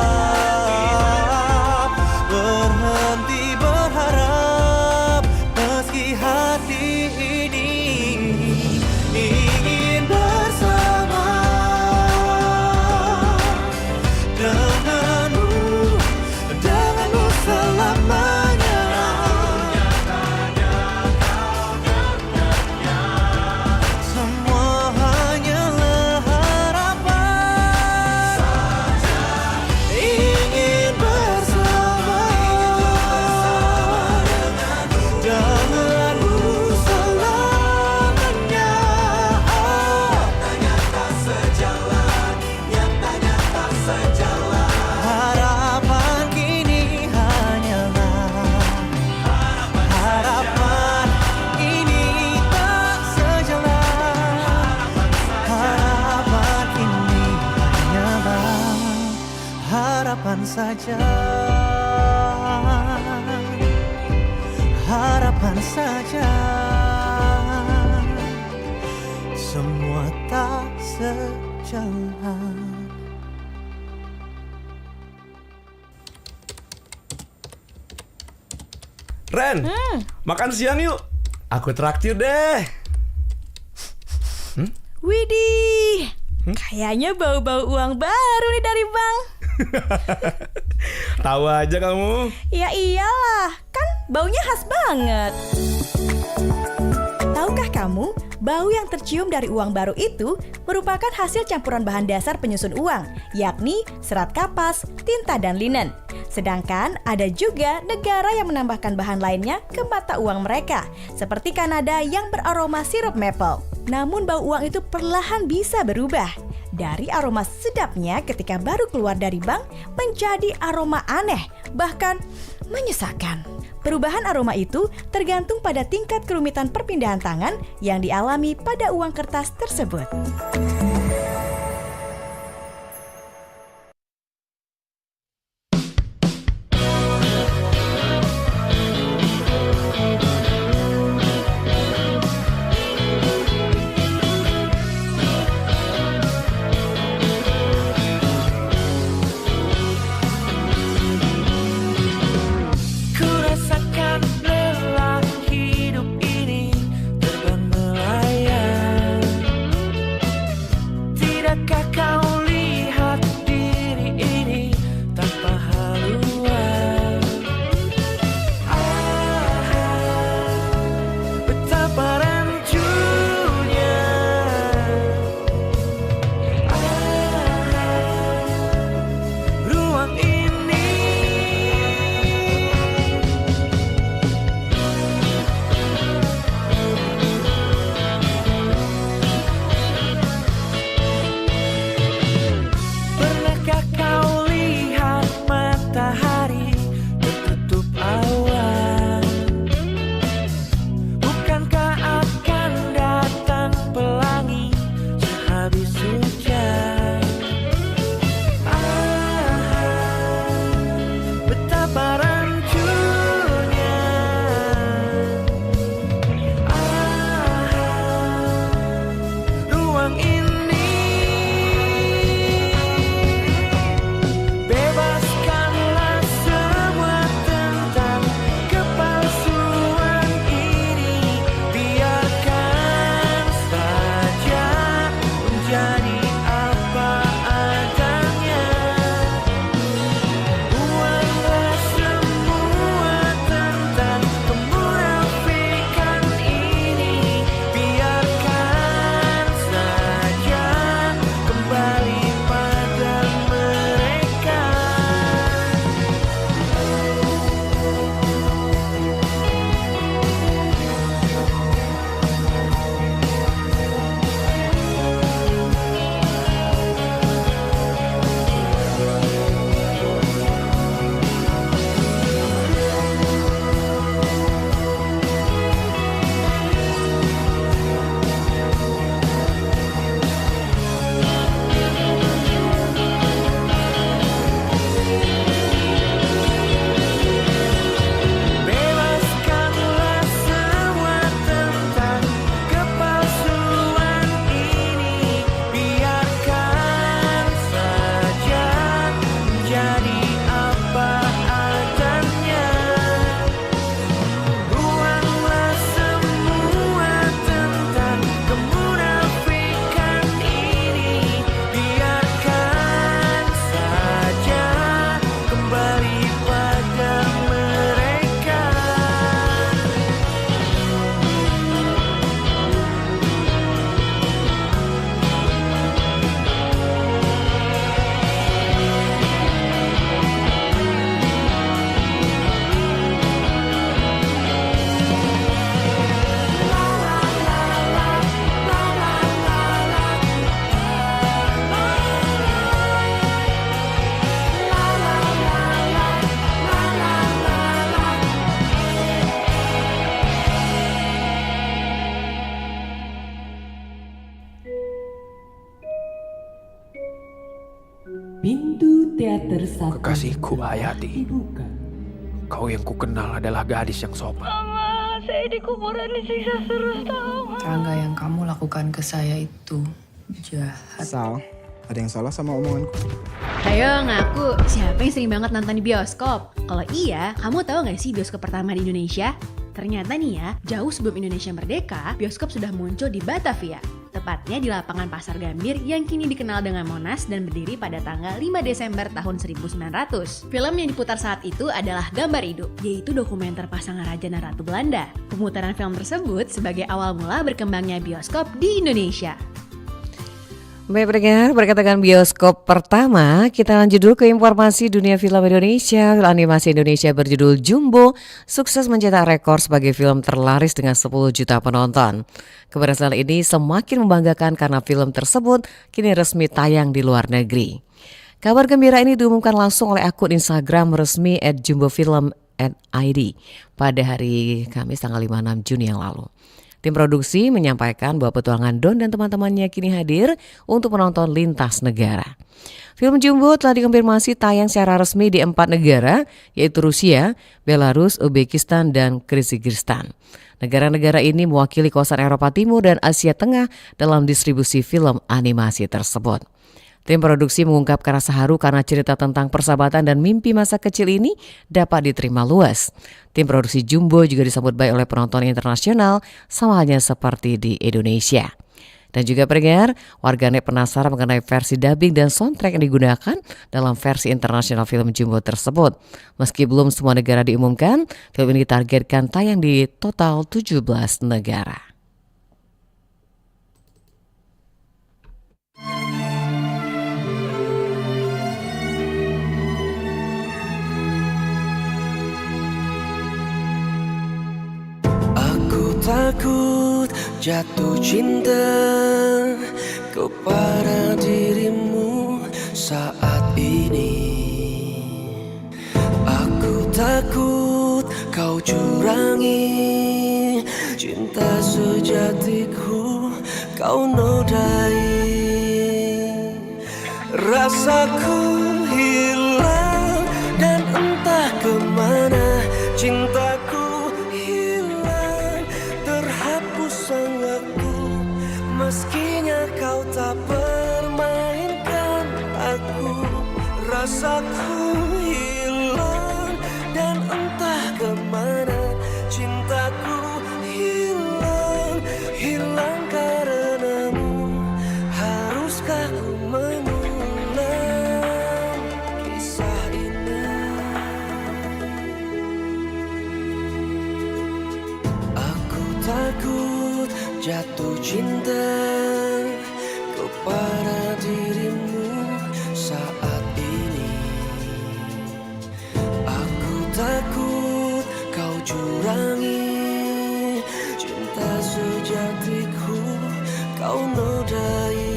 berhenti berharap. Meski hati ini ingin bersama denganmu, denganmu selamanya. Semua hanyalah harapan saja. Ingin bersama denganmu selamanya. Nyatanya tak sejalan, nyatanya tak sejalan. Harapan kini hanyalah harapan ini tak sejalan. Harapan ini hanyalah harapan saja, harapan saja. Semua tak sejalan. Ren, makan siang yuk. Aku traktir deh. Widih, kayaknya bau-bau uang baru nih dari bank. Tahu aja kamu. Ya iyalah, kan baunya khas banget. Tahukah kamu Bau yang tercium dari uang baru itu merupakan hasil campuran bahan dasar penyusun uang, yakni serat kapas, tinta, dan linen. Sedangkan ada juga negara yang menambahkan bahan lainnya ke mata uang mereka, seperti Kanada yang beraroma sirup maple. Namun bau uang itu perlahan bisa berubah. Dari aroma sedapnya ketika baru keluar dari bank menjadi aroma aneh, bahkan menyesakan. Perubahan aroma itu tergantung pada tingkat kerumitan perpindahan tangan yang dialami pada uang kertas tersebut. Pintu teater satu. Kekasihku Hayati, kau yang kukenal adalah gadis yang sopan. Mama, saya di kuburan disiksa terus, tahu. Rangga, yang kamu lakukan ke saya itu jahat. Sal, ada yang salah sama omonganku? Ayo ngaku, siapa yang sering banget nonton di bioskop? Kalau iya, kamu tahu gak sih bioskop pertama di Indonesia? Ternyata nih ya, jauh sebelum Indonesia merdeka, bioskop sudah muncul di Batavia, tepatnya di lapangan Pasar Gambir yang kini dikenal dengan Monas dan berdiri pada tanggal 5 Desember tahun 1900. Film yang diputar saat itu adalah Gambar Hidup, yaitu dokumenter pasangan Raja dan Ratu Belanda. Pemutaran film tersebut sebagai awal mula berkembangnya bioskop di Indonesia. Baik pendengar, berkatakan bioskop pertama, kita lanjut dulu ke informasi dunia film Indonesia. Film animasi Indonesia berjudul Jumbo sukses mencetak rekor sebagai film terlaris dengan 10 juta penonton. Keberhasilan ini semakin membanggakan karena film tersebut kini resmi tayang di luar negeri. Kabar gembira ini diumumkan langsung oleh akun Instagram resmi @jumbofilm.id pada hari Kamis tanggal 5 Juni yang lalu. Tim produksi menyampaikan bahwa petualangan Don dan teman-temannya kini hadir untuk menonton lintas negara. Film Jumbo telah dikonfirmasi tayang secara resmi di 4 negara, yaitu Rusia, Belarus, Uzbekistan, dan Kyrgyzstan. Negara-negara ini mewakili kawasan Eropa Timur dan Asia Tengah dalam distribusi film animasi tersebut. Tim produksi mengungkapkan rasa haru karena cerita tentang persahabatan dan mimpi masa kecil ini dapat diterima luas. Tim produksi Jumbo juga disambut baik oleh penonton internasional, sama halnya seperti di Indonesia. Dan juga pendengar, warganet penasaran mengenai versi dubbing dan soundtrack yang digunakan dalam versi internasional film Jumbo tersebut. Meski belum semua negara diumumkan, film ini ditargetkan tayang di total 17 negara. Takut jatuh cinta kepada dirimu saat ini. Aku takut kau curangi cinta sejatiku, kau nodai. Rasaku hilang dan entah kemana cintaku. Meskinya kau tak permainkan aku, rasaku hilang dan entah kemana cintaku hilang, hilang karenamu. Haruskah ku mengulang kisah ini? Aku takut jatuh cinta kepada dirimu saat ini. Aku takut kau curangi cinta sejatiku, kau nodai.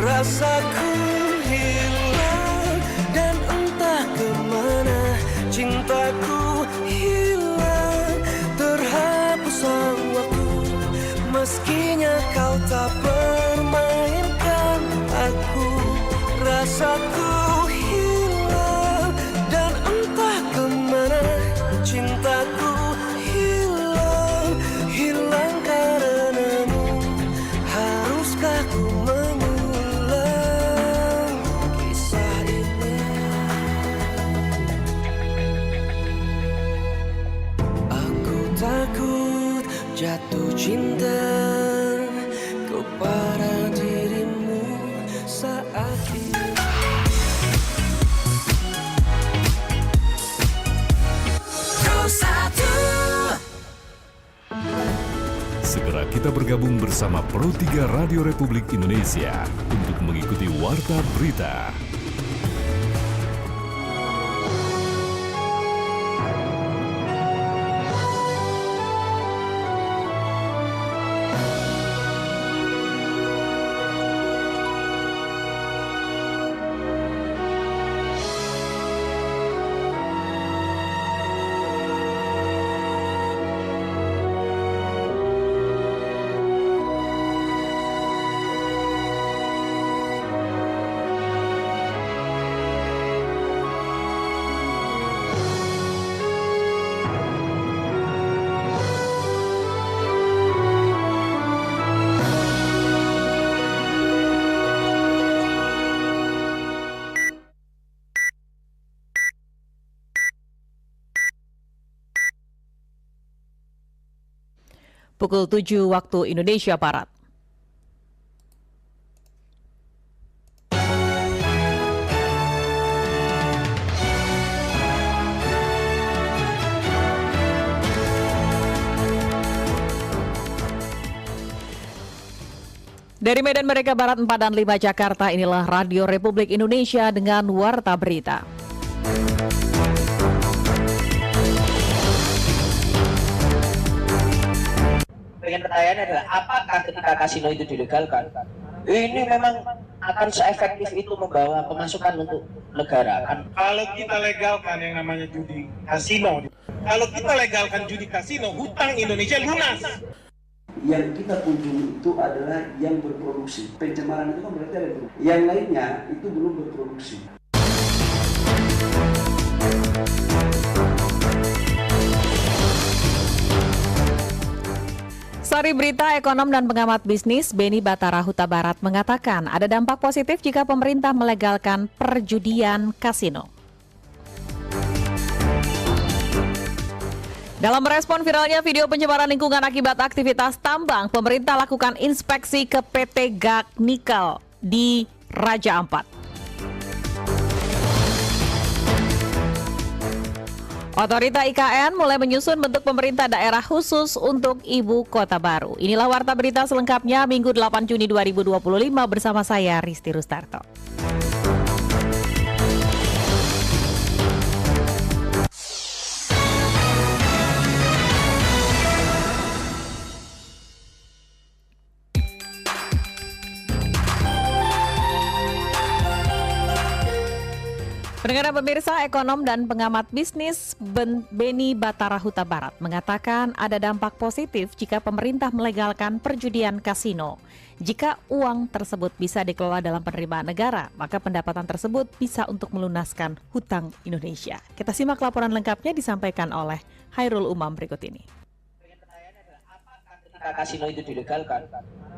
Rasaku hilang dan entah kemana cintaku hilang, terhapus sang waktu. Meskinya kau tak permainkan aku, rasaku hilang dan entah kemana cintaku hilang, hilang karenamu. Haruskah ku takut jatuh cinta kepada dirimu saat ini. Segera kita bergabung bersama Pro 3 Radio Republik Indonesia untuk mengikuti Warta Berita. pukul 7 waktu Indonesia Barat. Dari Medan Merdeka Barat 4 dan 5 Jakarta, inilah Radio Republik Indonesia dengan Warta Berita. Pertanyaannya adalah, apakah ketika kasino itu dilegalkan, ini memang akan seefektif itu membawa pemasukan untuk negara? Kalau kita legalkan yang namanya judi kasino, kalau kita legalkan judi kasino, hutang Indonesia lunas. Yang kita kunjungi itu adalah yang berproduksi. Pencemaran itu kan berarti ada berproduksi. Yang lainnya itu belum berproduksi. Sari Berita, ekonom dan pengamat bisnis Beni Batara Huta Barat mengatakan ada dampak positif jika pemerintah melegalkan perjudian kasino. Dalam merespon viralnya video pencemaran lingkungan akibat aktivitas tambang, pemerintah lakukan inspeksi ke PT Gag Nikel di Raja Ampat. Otorita IKN mulai menyusun bentuk pemerintah daerah khusus untuk ibu kota baru. Inilah Warta Berita selengkapnya Minggu 8 Juni 2025 bersama saya Risti Rustarto. Pendengar pemirsa, ekonom dan pengamat bisnis Beni Batara Huta Barat mengatakan ada dampak positif jika pemerintah melegalkan perjudian kasino. Jika uang tersebut bisa dikelola dalam penerimaan negara, maka pendapatan tersebut bisa untuk melunaskan hutang Indonesia. Kita simak laporan lengkapnya disampaikan oleh Hairul Umam berikut ini. Ketika kasino itu dilegalkan,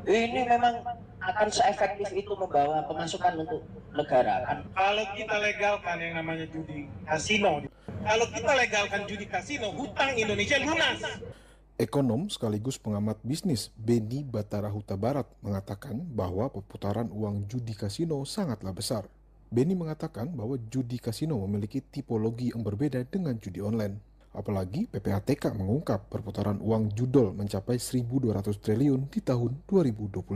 ini memang akan seefektif itu membawa pemasukan untuk negara. Kalau kita legalkan yang namanya judi kasino, kalau kita legalkan judi kasino, hutang Indonesia lunas. Ekonom sekaligus pengamat bisnis Beni Batara Huta Barat mengatakan bahwa perputaran uang judi kasino sangatlah besar. Beni mengatakan bahwa judi kasino memiliki tipologi yang berbeda dengan judi online. Apalagi PPATK mengungkap perputaran uang judol mencapai 1.200 triliun di tahun 2025.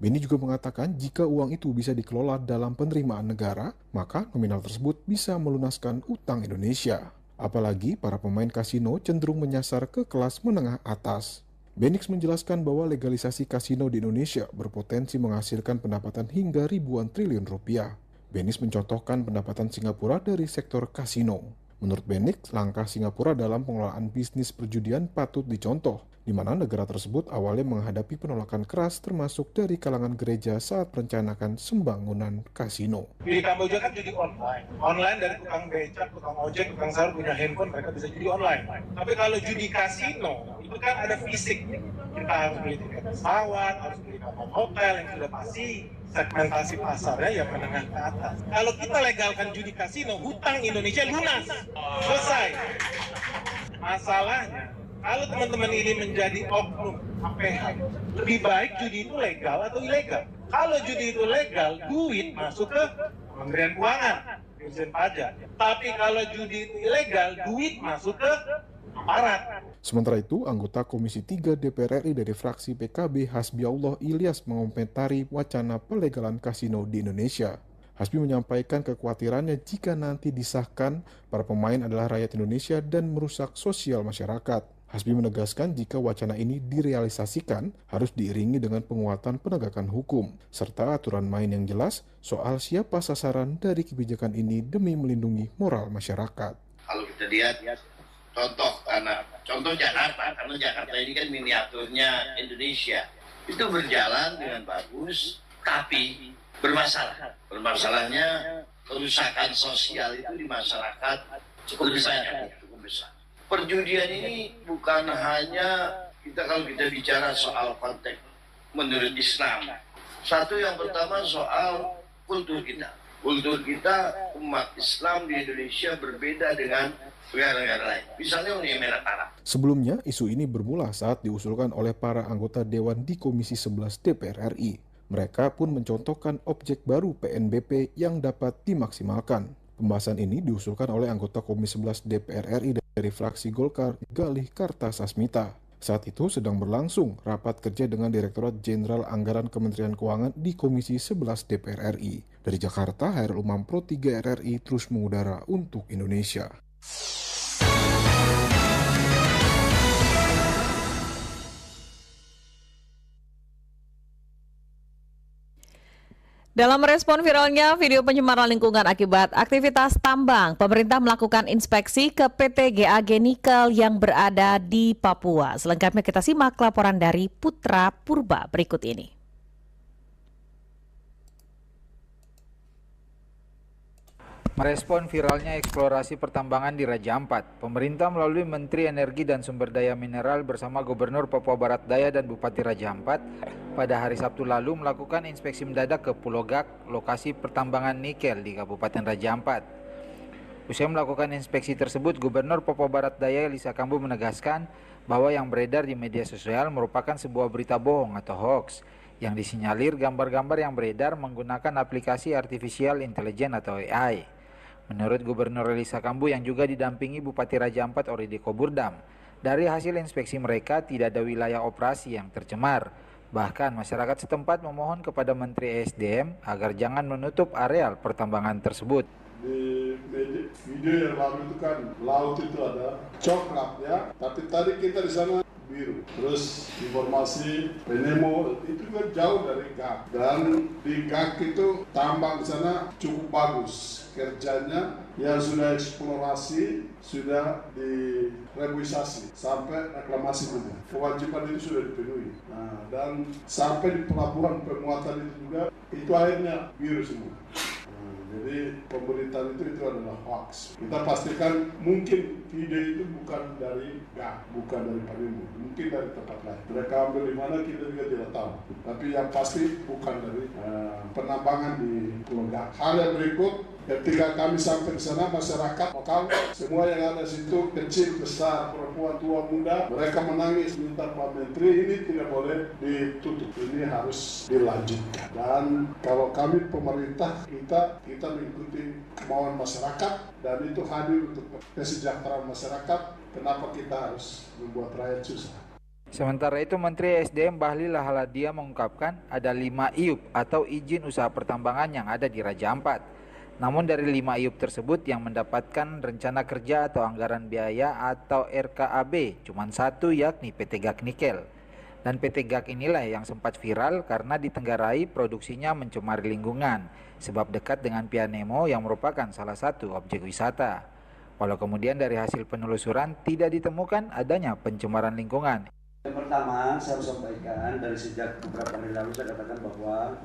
Beni juga mengatakan jika uang itu bisa dikelola dalam penerimaan negara, maka nominal tersebut bisa melunaskan utang Indonesia. Apalagi para pemain kasino cenderung menyasar ke kelas menengah atas. Benix menjelaskan bahwa legalisasi kasino di Indonesia berpotensi menghasilkan pendapatan hingga ribuan triliun rupiah. Benix mencontohkan pendapatan Singapura dari sektor kasino. Menurut Benix, langkah Singapura dalam pengelolaan bisnis perjudian patut dicontoh, di mana negara tersebut awalnya menghadapi penolakan keras termasuk dari kalangan gereja saat merencanakan pembangunan kasino. Judi Kamboja kan judi online. Online dari tukang becak, tukang ojek, tukang sahur punya handphone, mereka bisa judi online. Tapi kalau judi kasino, itu kan ada fisik. Kita harus beli tiket pesawat, harus beli kamar hotel yang sudah pasti segmentasi pasarnya yang menengah ke atas. Kalau kita legalkan judi kasino, hutang Indonesia lunas. Selesai. Masalahnya, kalau teman-teman ini menjadi oknum APH, lebih baik judi itu legal atau ilegal. Kalau judi itu legal, duit masuk ke Kementerian Keuangan, Dirjen Pajak. Tapi kalau judi itu ilegal, duit masuk ke aparat. Sementara itu, anggota Komisi 3 DPR RI dari fraksi PKB Hasbiallah Ilyas mengomentari wacana pelegalan kasino di Indonesia. Hasbi menyampaikan kekhawatirannya jika nanti disahkan, para pemain adalah rakyat Indonesia dan merusak sosial masyarakat. Hasbi menegaskan jika wacana ini direalisasikan harus diiringi dengan penguatan penegakan hukum, serta aturan main yang jelas soal siapa sasaran dari kebijakan ini demi melindungi moral masyarakat. Kalau kita lihat contoh Jakarta, karena Jakarta ini kan miniaturnya Indonesia, itu berjalan dengan bagus, tapi bermasalah. Bermasalahnya kerusakan sosial itu di masyarakat cukup besar. Perjudian ini bukan hanya kalau kita bicara soal konteks menurut Islam. Satu yang pertama soal kultur kita. Kultur kita umat Islam di Indonesia berbeda dengan negara-negara lain. Misalnya Uni Emirat Arab. Sebelumnya, isu ini bermula saat diusulkan oleh para anggota Dewan di Komisi 11 DPR RI. Mereka pun mencontohkan objek baru PNBP yang dapat dimaksimalkan. Pembahasan ini diusulkan oleh anggota Komisi 11 DPR RI dari fraksi Golkar, Galih Kartasasmita. Saat itu sedang berlangsung rapat kerja dengan Direktorat Jenderal Anggaran Kementerian Keuangan di Komisi 11 DPR RI. Dari Jakarta, Hairul Umam Pro 3 RRI terus mengudara untuk Indonesia. Dalam respon viralnya video pencemaran lingkungan akibat aktivitas tambang, pemerintah melakukan inspeksi ke PT GAG Nikel yang berada di Papua. Selengkapnya kita simak laporan dari Putra Purba berikut ini. Merespon viralnya eksplorasi pertambangan di Raja Ampat, pemerintah melalui Menteri Energi dan Sumber Daya Mineral bersama Gubernur Papua Barat Daya dan Bupati Raja Ampat pada hari Sabtu lalu melakukan inspeksi mendadak ke Pulau Gak, lokasi pertambangan nikel di Kabupaten Raja Ampat. Usai melakukan inspeksi tersebut, Gubernur Papua Barat Daya Lisa Kambu menegaskan bahwa yang beredar di media sosial merupakan sebuah berita bohong atau hoax yang disinyalir gambar-gambar yang beredar menggunakan aplikasi artificial intelligence atau AI. Menurut Gubernur Lisa Kambu yang juga didampingi Bupati Raja Ampat Oridiko Burdam, dari hasil inspeksi mereka tidak ada wilayah operasi yang tercemar. Bahkan masyarakat setempat memohon kepada Menteri ESDM agar jangan menutup areal pertambangan tersebut. Di video yang lalu itu kan laut itu ada coklat ya, tapi tadi kita di sana biru. Terus informasi Penemo itu kan jauh dari GAK, dan di GAK itu tambang di sana cukup bagus kerjanya, yang sudah eksplorasi, sudah direboisasi sampai reklamasi juga. Kewajiban itu sudah dipenuhi. Nah, dan sampai di pelabuhan pemuatan itu juga itu airnya biru semua. Jadi pemberitaan itu adalah hoax. Kita pastikan mungkin video itu bukan dari GAK, bukan dari Penemo, mungkin dari tempat lain. Mereka ambil di mana kita juga tidak tahu. Tapi yang pasti bukan dari penambangan di Pulau GAK. Hal yang berikut, ketika kami sampai di sana, masyarakat lokal semua yang ada di situ, kecil, besar, perempuan, tua, muda, mereka menangis minta Pak Menteri ini tidak boleh ditutup, ini harus dilanjutkan. Dan kalau kami pemerintah, kita mengikuti kemauan masyarakat, dan itu hadir untuk kesejahteraan masyarakat. Kenapa kita harus membuat rakyat susah? Sementara itu, Menteri SDM Bahlil Lahaladia mengungkapkan ada 5 IUP atau izin usaha pertambangan yang ada di Raja Ampat. Namun dari 5 IUP tersebut yang mendapatkan rencana kerja atau anggaran biaya atau RKAB cuma satu, yakni PT GAG Nikel. Dan PT GAG inilah yang sempat viral karena ditenggarai produksinya mencemari lingkungan sebab dekat dengan Penemo yang merupakan salah satu objek wisata. Walau kemudian dari hasil penelusuran tidak ditemukan adanya pencemaran lingkungan. Yang pertama saya harus sampaikan, dari sejak beberapa hari lalu saya katakan bahwa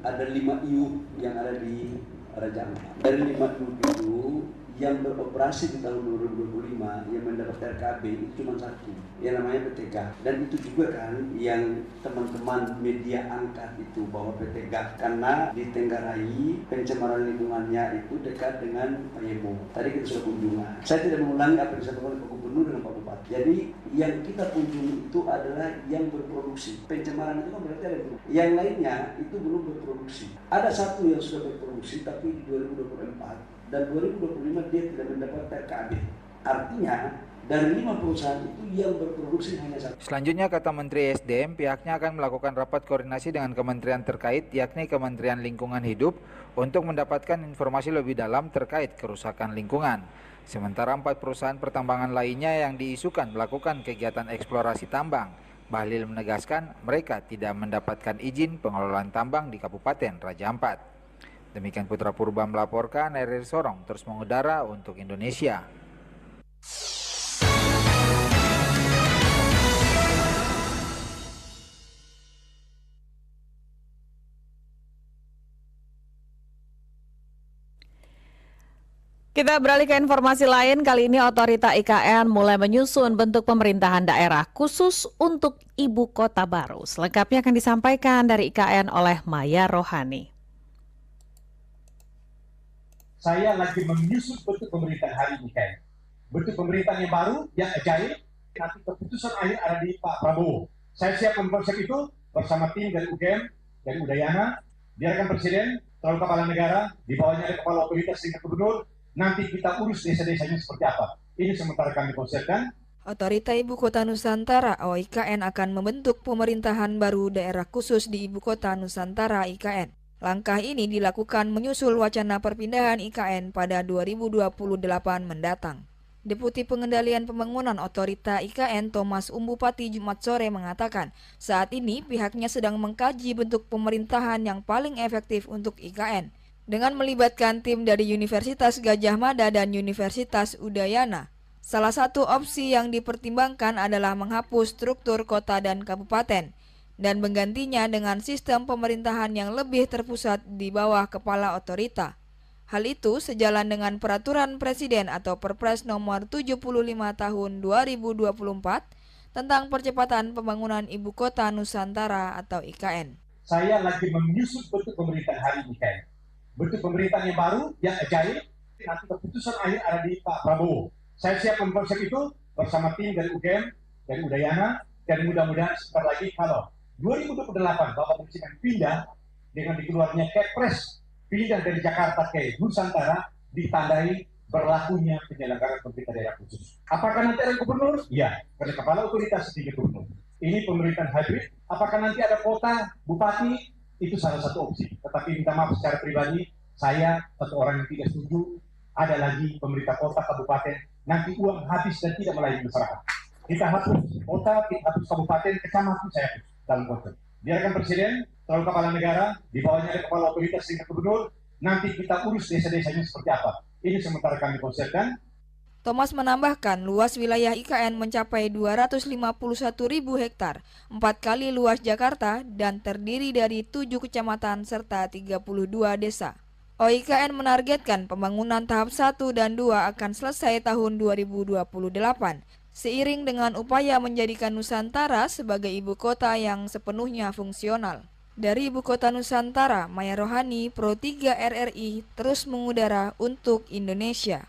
ada 5 IUP yang ada di Raja Ampat. Dari 5 IUP itu yang beroperasi di tahun 2025 yang mendapat RKB itu cuma satu, yang namanya PT GAG. Dan itu juga kan yang teman-teman media angkat itu bahwa PT GAG karena ditenggarai pencemaran lingkungannya itu dekat dengan Penemo. Tadi kita sudah kunjungan. Saya tidak mengulangi apa yang disampaikan oleh Pak Gubernur dengan Pak Bupati. Jadi yang kita kunjungi itu adalah yang berproduksi. Pencemaran itu kan berarti ada dua. Yang lainnya itu belum berproduksi. Ada satu yang sudah berproduksi tapi di 2024. Dan 2025 dia tidak mendapat RKAB. Artinya dari 5 perusahaan itu yang berproduksi hanya satu. Selanjutnya, kata Menteri SDM, pihaknya akan melakukan rapat koordinasi dengan kementerian terkait, yakni Kementerian Lingkungan Hidup, untuk mendapatkan informasi lebih dalam terkait kerusakan lingkungan. Sementara 4 perusahaan pertambangan lainnya yang diisukan melakukan kegiatan eksplorasi tambang, Bahlil menegaskan mereka tidak mendapatkan izin pengelolaan tambang di Kabupaten Raja Ampat. Demikian Putra Purba melaporkan, RRI Sorong terus mengudara untuk Indonesia. Kita beralih ke informasi lain. Kali ini Otorita IKN mulai menyusun bentuk pemerintahan daerah khusus untuk ibu kota baru. Selengkapnya akan disampaikan dari IKN oleh Maya Rohani. Saya lagi menyusun bentuk pemerintahan hari ini kan. bentuk pemerintahan yang baru, yang agile. Nanti keputusan akhir ada di Pak Prabowo. Saya siap konsep itu bersama tim dari UGM, dari Udayana. Biarkan Presiden, selalu kepala negara, di bawahnya ada kepala otoritas tingkat gubernur. Nanti kita urus desa-desanya seperti apa. Ini sementara kami konsepkan. Otorita Ibu Kota Nusantara (OIKN) akan membentuk pemerintahan baru daerah khusus di Ibu Kota Nusantara (IKN). Langkah ini dilakukan menyusul wacana perpindahan IKN pada 2028 mendatang. Deputi Pengendalian Pembangunan Otorita IKN Thomas Umbupati Jumat sore mengatakan, saat ini pihaknya sedang mengkaji bentuk pemerintahan yang paling efektif untuk IKN dengan melibatkan tim dari Universitas Gadjah Mada dan Universitas Udayana. Salah satu opsi yang dipertimbangkan adalah menghapus struktur kota dan kabupaten dan menggantinya dengan sistem pemerintahan yang lebih terpusat di bawah kepala otorita. Hal itu sejalan dengan Peraturan Presiden atau Perpres nomor 75 tahun 2024 tentang percepatan pembangunan Ibu Kota Nusantara atau IKN. Saya lagi menyusun bentuk pemerintahan hari ini, IKN. Bentuk pemerintahan yang baru, yang agile. Nanti keputusan akhir ada di Pak Prabowo. Saya siap konsep itu bersama tim dari UGM, dari Udayana, dan mudah-mudahan sebentar lagi kalau 2028 Bapak Presiden pindah dengan dikeluarnya Kepres pindah dari Jakarta ke Nusantara ditandai berlakunya penyelenggaraan pemerintah daerah khusus. Apakah nanti ada gubernur? Ya, karena kepala otoritas tinggi gubernur. Ini pemerintahan hybrid. Apakah nanti ada kota, bupati? Itu salah satu opsi. Tetapi minta maaf secara pribadi, saya satu orang yang tidak setuju. Ada lagi pemerintah kota, kabupaten. Nanti uang habis dan tidak melayani masyarakat. Kita hapus kota, kita hapus kabupaten, kecamatan saya hapus dalam konsep. Biarkan Presiden, selalu kepala negara, di bawahnya ada kepala otoritas tingkat gubernur, nanti kita urus desa-desanya seperti apa. Ini sementara kami konsepkan. Thomas menambahkan, luas wilayah IKN mencapai 251.000 hektar, 4 kali luas Jakarta, dan terdiri dari 7 kecamatan serta 32 desa. OIKN menargetkan pembangunan tahap 1 dan 2 akan selesai tahun 2028. Seiring dengan upaya menjadikan Nusantara sebagai ibu kota yang sepenuhnya fungsional. Dari Ibu Kota Nusantara, Maya Rohani, Pro 3 RRI, terus mengudara untuk Indonesia.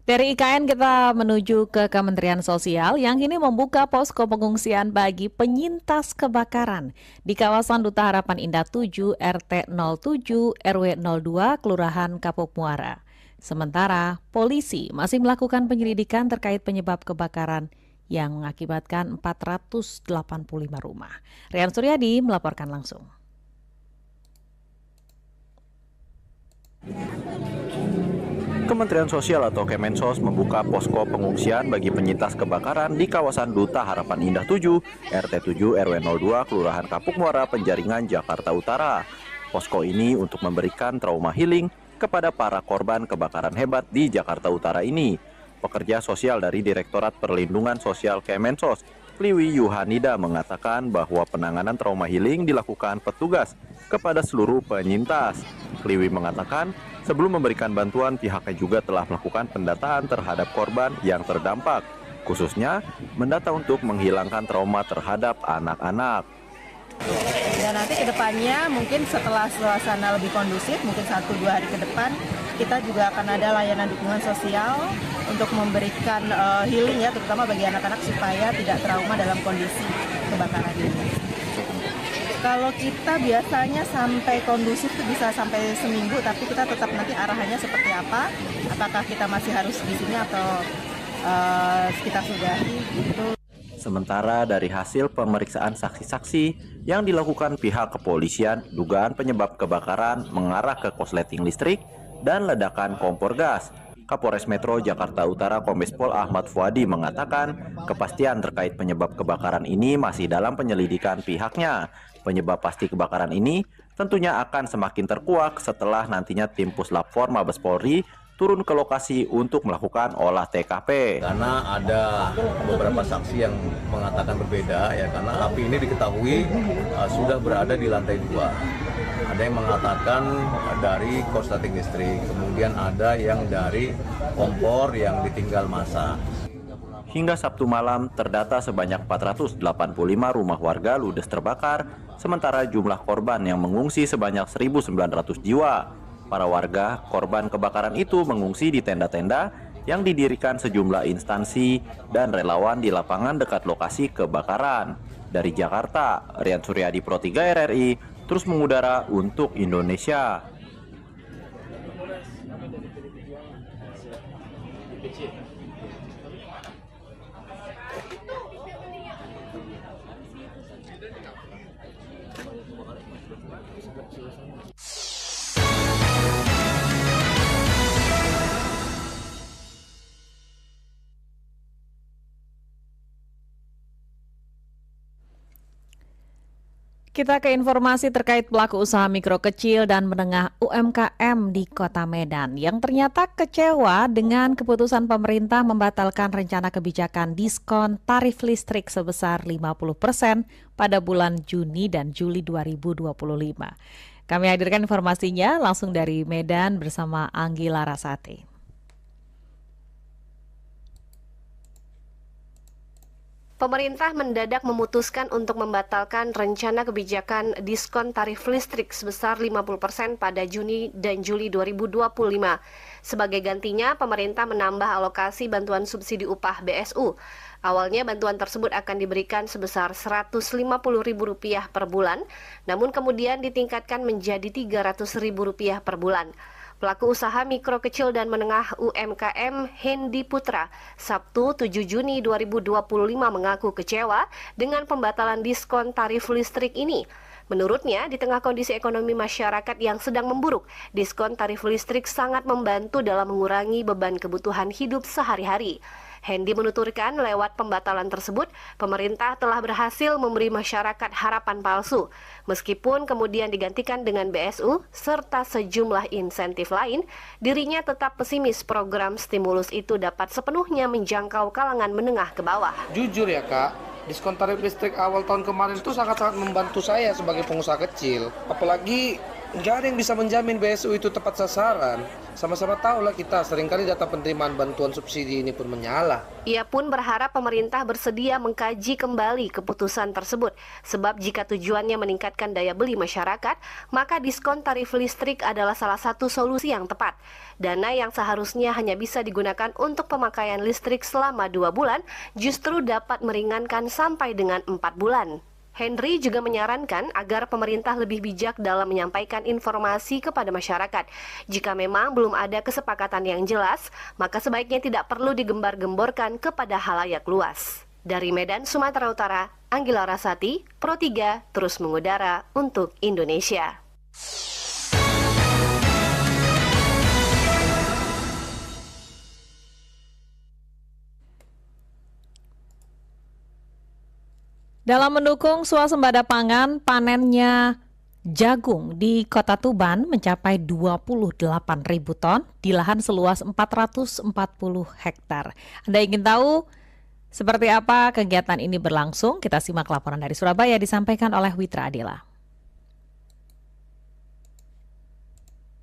Dari IKN kita menuju ke Kementerian Sosial yang kini membuka posko pengungsian bagi penyintas kebakaran di kawasan Duta Harapan Indah 7 RT 07 RW 02 Kelurahan Kapuk Muara. Sementara polisi masih melakukan penyelidikan terkait penyebab kebakaran yang mengakibatkan 485 rumah. Rian Suryadi melaporkan langsung. Kementerian Sosial atau Kemensos membuka posko pengungsian bagi penyintas kebakaran di kawasan Duta Harapan Indah 7, RT 7 RW 02, Kelurahan Kapuk Muara, Penjaringan, Jakarta Utara. Posko ini untuk memberikan trauma healing kepada para korban kebakaran hebat di Jakarta Utara ini. Pekerja sosial dari Direktorat Perlindungan Sosial Kemensos, Liwi Yuhanida, mengatakan bahwa penanganan trauma healing dilakukan petugas kepada seluruh penyintas. Liwi mengatakan, sebelum memberikan bantuan, pihaknya juga telah melakukan pendataan terhadap korban yang terdampak, khususnya mendata untuk menghilangkan trauma terhadap anak-anak. Dan nanti ke depannya mungkin setelah suasana lebih kondusif, mungkin 1-2 hari ke depan, kita juga akan ada layanan dukungan sosial untuk memberikan healing ya, terutama bagi anak-anak supaya tidak trauma dalam kondisi kebakaran ini. Kalau kita biasanya sampai kondusif itu bisa sampai seminggu, tapi kita tetap nanti arahannya seperti apa, apakah kita masih harus di sini atau kita sudahi gitu. Sementara dari hasil pemeriksaan saksi-saksi yang dilakukan pihak kepolisian, dugaan penyebab kebakaran mengarah ke korsleting listrik dan ledakan kompor gas. Kapolres Metro Jakarta Utara Kombes Pol Ahmad Fuadi mengatakan kepastian terkait penyebab kebakaran ini masih dalam penyelidikan pihaknya. Penyebab pasti kebakaran ini tentunya akan semakin terkuak setelah nantinya tim Puslap 4 Mabes Polri turun ke lokasi untuk melakukan olah TKP. Karena ada beberapa saksi yang mengatakan berbeda ya, karena api ini diketahui sudah berada di lantai 2. Ada yang mengatakan dari korsleting listrik, kemudian ada yang dari kompor yang ditinggal masa. Hingga Sabtu malam, terdata sebanyak 485 rumah warga ludes terbakar, sementara jumlah korban yang mengungsi sebanyak 1.900 jiwa. Para warga korban kebakaran itu mengungsi di tenda-tenda yang didirikan sejumlah instansi dan relawan di lapangan dekat lokasi kebakaran. Dari Jakarta, Rian Suryadi, Pro 3 RRI, terus mengudara untuk Indonesia. Kita ke informasi terkait pelaku usaha mikro kecil dan menengah UMKM di Kota Medan yang ternyata kecewa dengan keputusan pemerintah membatalkan rencana kebijakan diskon tarif listrik sebesar 50% pada bulan Juni dan Juli 2025. Kami hadirkan informasinya langsung dari Medan bersama Anggi Larasati. Pemerintah mendadak memutuskan untuk membatalkan rencana kebijakan diskon tarif listrik sebesar 50% pada Juni dan Juli 2025. Sebagai gantinya, pemerintah menambah alokasi bantuan subsidi upah BSU. Awalnya bantuan tersebut akan diberikan sebesar Rp150.000 per bulan, namun kemudian ditingkatkan menjadi Rp300.000 per bulan. Pelaku usaha mikro kecil dan menengah UMKM Hendi Putra, Sabtu 7 Juni 2025 mengaku kecewa dengan pembatalan diskon tarif listrik ini. Menurutnya, di tengah kondisi ekonomi masyarakat yang sedang memburuk, diskon tarif listrik sangat membantu dalam mengurangi beban kebutuhan hidup sehari-hari. Hendi menuturkan lewat pembatalan tersebut, pemerintah telah berhasil memberi masyarakat harapan palsu. Meskipun kemudian digantikan dengan BSU serta sejumlah insentif lain, dirinya tetap pesimis program stimulus itu dapat sepenuhnya menjangkau kalangan menengah ke bawah. Jujur ya Kak, diskon tarif listrik awal tahun kemarin itu sangat-sangat membantu saya sebagai pengusaha kecil. Apalagi nggak ada yang bisa menjamin BSU itu tepat sasaran. Sama-sama tahu lah kita, seringkali data penerimaan bantuan subsidi ini pun menyala. Ia pun berharap pemerintah bersedia mengkaji kembali keputusan tersebut. Sebab jika tujuannya meningkatkan daya beli masyarakat, maka diskon tarif listrik adalah salah satu solusi yang tepat. Dana yang seharusnya hanya bisa digunakan untuk pemakaian listrik selama 2 bulan, justru dapat meringankan sampai dengan 4 bulan. Henry juga menyarankan agar pemerintah lebih bijak dalam menyampaikan informasi kepada masyarakat. Jika memang belum ada kesepakatan yang jelas, maka sebaiknya tidak perlu digembar-gemborkan kepada halayak luas. Dari Medan, Sumatera Utara, Anggi Larasati, Pro 3, terus mengudara untuk Indonesia. Dalam mendukung swasembada pangan, panennya jagung di Kota Tuban mencapai 28.000 ton di lahan seluas 440 hektar. Anda ingin tahu seperti apa kegiatan ini berlangsung? Kita simak laporan dari Surabaya disampaikan oleh Witra Adila.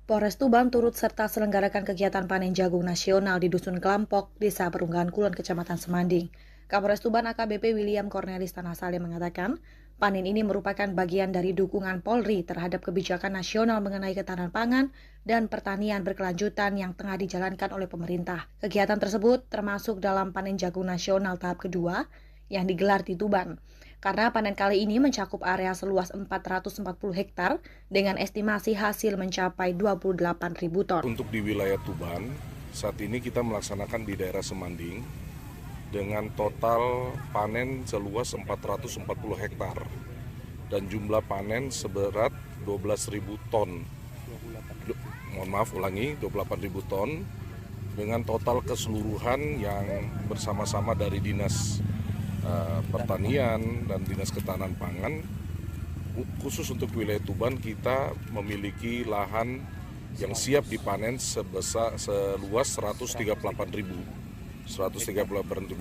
Polres Tuban turut serta selenggarakan kegiatan panen jagung nasional di Dusun Kelampok, Desa Perunggahan Kulon, Kecamatan Semanding. Kapolres Tuban AKBP William Cornelis Tanasale mengatakan, panen ini merupakan bagian dari dukungan Polri terhadap kebijakan nasional mengenai ketahanan pangan dan pertanian berkelanjutan yang tengah dijalankan oleh pemerintah. Kegiatan tersebut termasuk dalam panen jagung nasional tahap kedua yang digelar di Tuban. Karena panen kali ini mencakup area seluas 440 hektar dengan estimasi hasil mencapai 28.000 ton. Untuk di wilayah Tuban, saat ini kita melaksanakan di daerah Semanding dengan total panen seluas 440 hektar dan jumlah panen seberat 12.000 ton. 28.000 ton dengan total keseluruhan yang bersama-sama dari Dinas Pertanian dan Dinas Ketahanan Pangan. Khusus untuk wilayah Tuban kita memiliki lahan yang siap dipanen seluas 138.000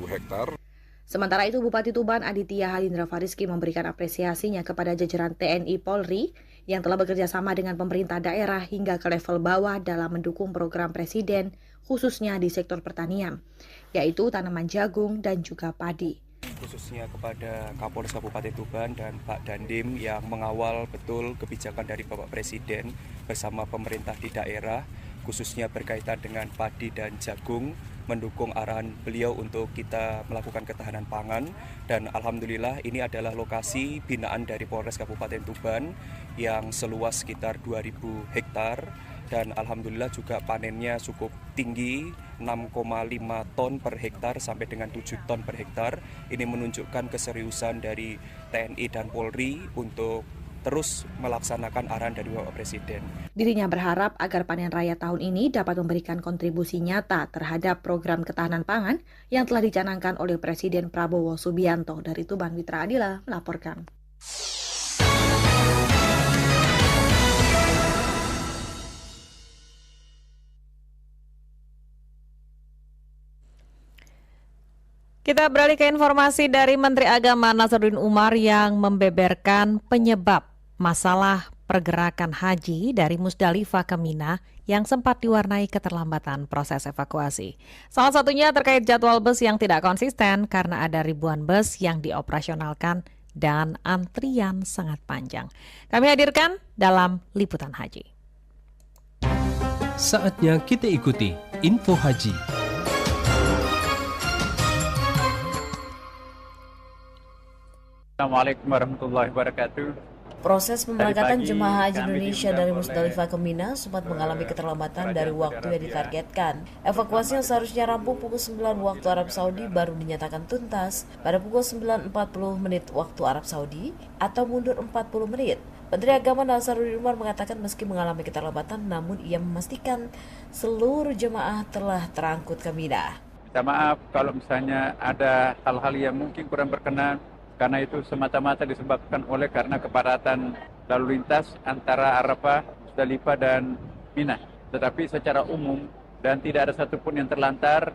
hektar. Sementara itu, Bupati Tuban Aditya Halindra Fariski memberikan apresiasinya kepada jajaran TNI Polri yang telah bekerja sama dengan pemerintah daerah hingga ke level bawah dalam mendukung program Presiden, khususnya di sektor pertanian, yaitu tanaman jagung dan juga padi. Khususnya kepada Kapolres Kabupaten Tuban dan Pak Dandim yang mengawal betul kebijakan dari Bapak Presiden bersama pemerintah di daerah, khususnya berkaitan dengan padi dan jagung, mendukung arahan beliau untuk kita melakukan ketahanan pangan. Dan alhamdulillah ini adalah lokasi binaan dari Polres Kabupaten Tuban yang seluas sekitar 2000 hektar dan alhamdulillah juga panennya cukup tinggi, 6,5 ton per hektar sampai dengan 7 ton per hektar. Ini menunjukkan keseriusan dari TNI dan Polri untuk terus melaksanakan arahan dari Bapak Presiden. Dirinya berharap agar panen raya tahun ini dapat memberikan kontribusi nyata terhadap program ketahanan pangan yang telah dicanangkan oleh Presiden Prabowo Subianto. Dari Tuban, Mitra Adila melaporkan. Kita beralih ke informasi dari Menteri Agama Nasaruddin Umar yang membeberkan penyebab masalah pergerakan haji dari Musdalifah ke Mina yang sempat diwarnai keterlambatan proses evakuasi. Salah satunya terkait jadwal bus yang tidak konsisten karena ada ribuan bus yang dioperasionalkan dan antrian sangat panjang. Kami hadirkan dalam Liputan Haji. Saatnya kita ikuti Info Haji. Assalamualaikum warahmatullahi wabarakatuh. Proses pemberangkatan jemaah haji Indonesia dari Musdalifah ke Mina sempat mengalami keterlambatan dari waktu yang ditargetkan. Evakuasi yang seharusnya rampung pukul 9 waktu Arab Saudi baru dinyatakan tuntas pada pukul 9.40 menit waktu Arab Saudi atau mundur 40 menit. Menteri Agama Nasaruddin Umar mengatakan meski mengalami keterlambatan namun ia memastikan seluruh jemaah telah terangkut ke Mina. Minta maaf kalau misalnya ada hal-hal yang mungkin kurang berkenan, karena itu semata-mata disebabkan oleh karena kepadatan lalu lintas antara Arafah, Musdalifah dan Mina. Tetapi secara umum dan tidak ada satupun yang terlantar,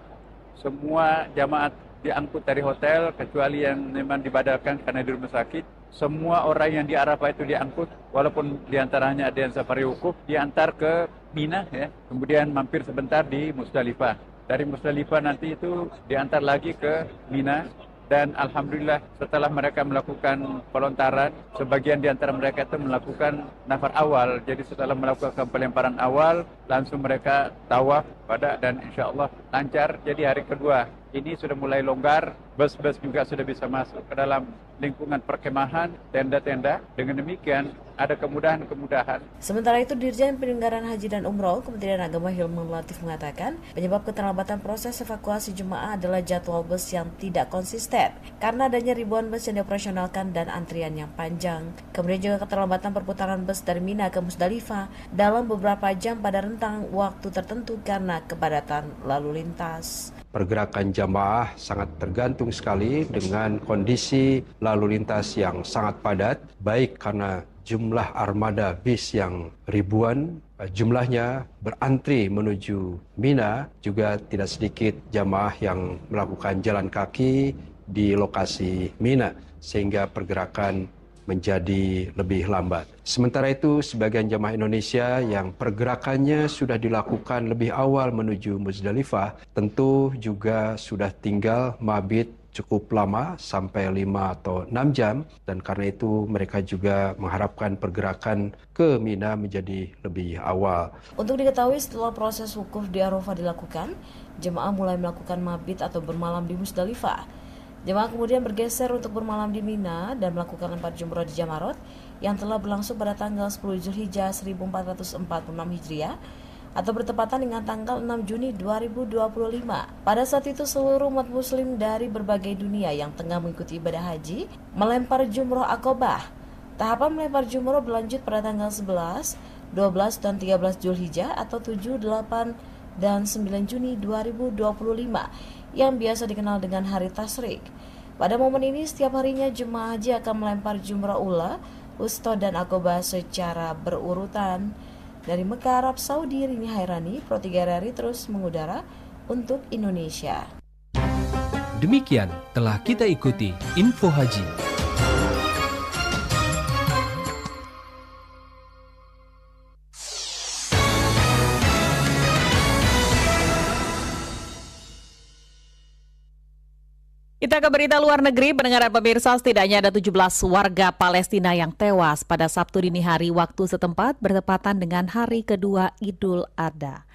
semua jamaah diangkut dari hotel kecuali yang memang dibadalkan karena di rumah sakit. Semua orang yang di Arafah itu diangkut, walaupun diantaranya ada yang safari wukuf, diantar ke Mina, ya. Kemudian mampir sebentar di Musdalifah. Dari Musdalifah nanti itu diantar lagi ke Mina. Dan alhamdulillah setelah mereka melakukan pelontaran, sebagian di antara mereka itu melakukan nafar awal. Jadi setelah melakukan pelemparan awal, langsung mereka tawaf pada dan insya Allah lancar. Jadi hari kedua ini sudah mulai longgar, bus-bus juga sudah bisa masuk ke dalam lingkungan perkemahan, tenda-tenda. Dengan demikian ada kemudahan-kemudahan. Sementara itu Dirjen Penyelenggaraan Haji dan Umroh Kementerian Agama Hilman Latif mengatakan penyebab keterlambatan proses evakuasi jemaah adalah jadwal bus yang tidak konsisten karena adanya ribuan bus yang dioperasionalkan dan antrian yang panjang. Kemudian juga keterlambatan perputaran bus dari Mina ke Musdalifah dalam beberapa jam pada rentang waktu tertentu karena kepadatan lalu lintas. Pergerakan jamaah sangat tergantung sekali dengan kondisi lalu lintas yang sangat padat, baik karena jumlah armada bis yang ribuan, jumlahnya berantri menuju Mina, juga tidak sedikit jamaah yang melakukan jalan kaki di lokasi Mina, sehingga pergerakan menjadi lebih lambat. Sementara itu, sebagian jamaah Indonesia yang pergerakannya sudah dilakukan lebih awal menuju Musdalifah, tentu juga sudah tinggal mabit cukup lama, sampai 5 atau 6 jam, dan karena itu mereka juga mengharapkan pergerakan ke Mina menjadi lebih awal. Untuk diketahui setelah proses wukuf di Arafah dilakukan, jemaah mulai melakukan mabit atau bermalam di Musdalifah. Jemaah kemudian bergeser untuk bermalam di Mina dan melakukan 4 jumrah di Jamarot yang telah berlangsung pada tanggal 10 Zulhijjah 1446 Hijriah atau bertepatan dengan tanggal 6 Juni 2025. Pada saat itu seluruh umat muslim dari berbagai dunia yang tengah mengikuti ibadah haji melempar jumroh Aqobah. Tahapan melempar jumroh berlanjut pada tanggal 11, 12 dan 13 Zulhijjah atau 7, 8 dan 9 Juni 2025 yang biasa dikenal dengan Hari Tasyrik. Pada momen ini setiap harinya jemaah haji akan melempar jumrah ula, wusta dan aqobah secara berurutan. Dari Mekah, Arab Saudi, Rini Hairani, Pro 3 RRI terus mengudara untuk Indonesia. Demikian telah kita ikuti Info Haji. Kita ke berita luar negeri, pendengar pemirsa, setidaknya ada 17 warga Palestina yang tewas pada Sabtu dini hari waktu setempat bertepatan dengan hari kedua Idul Adha.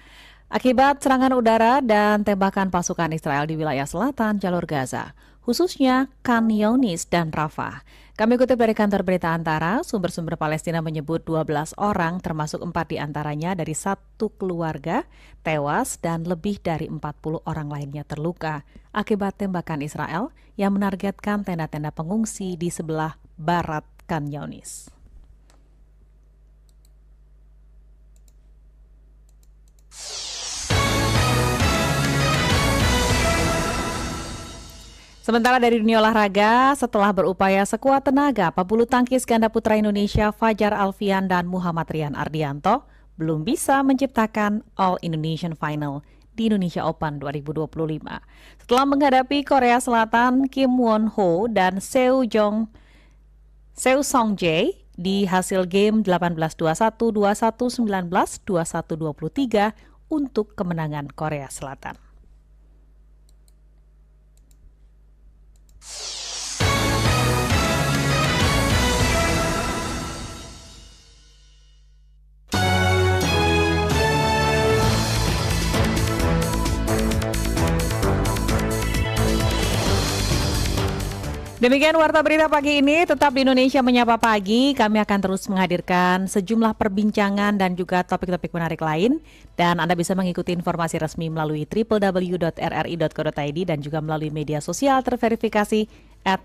Akibat serangan udara dan tembakan pasukan Israel di wilayah selatan jalur Gaza, khususnya Khan Younis dan Rafah. Kami kutip dari kantor berita Antara, sumber-sumber Palestina menyebut 12 orang termasuk 4 diantaranya dari satu keluarga tewas dan lebih dari 40 orang lainnya terluka akibat tembakan Israel yang menargetkan tenda-tenda pengungsi di sebelah barat Khan Younis. Sementara dari dunia olahraga, setelah berupaya sekuat tenaga, pebulu tangkis ganda putra Indonesia Fajar Alfian dan Muhammad Rian Ardianto belum bisa menciptakan All Indonesian Final di Indonesia Open 2025. Setelah menghadapi Korea Selatan, Kim Won Ho dan Seo Song Jae di hasil game 18-21, 21-19, 21-23 untuk kemenangan Korea Selatan. Demikian Warta Berita pagi ini, tetap di Indonesia Menyapa Pagi. Kami akan terus menghadirkan sejumlah perbincangan dan juga topik-topik menarik lain. Dan Anda bisa mengikuti informasi resmi melalui www.rri.co.id dan juga melalui media sosial terverifikasi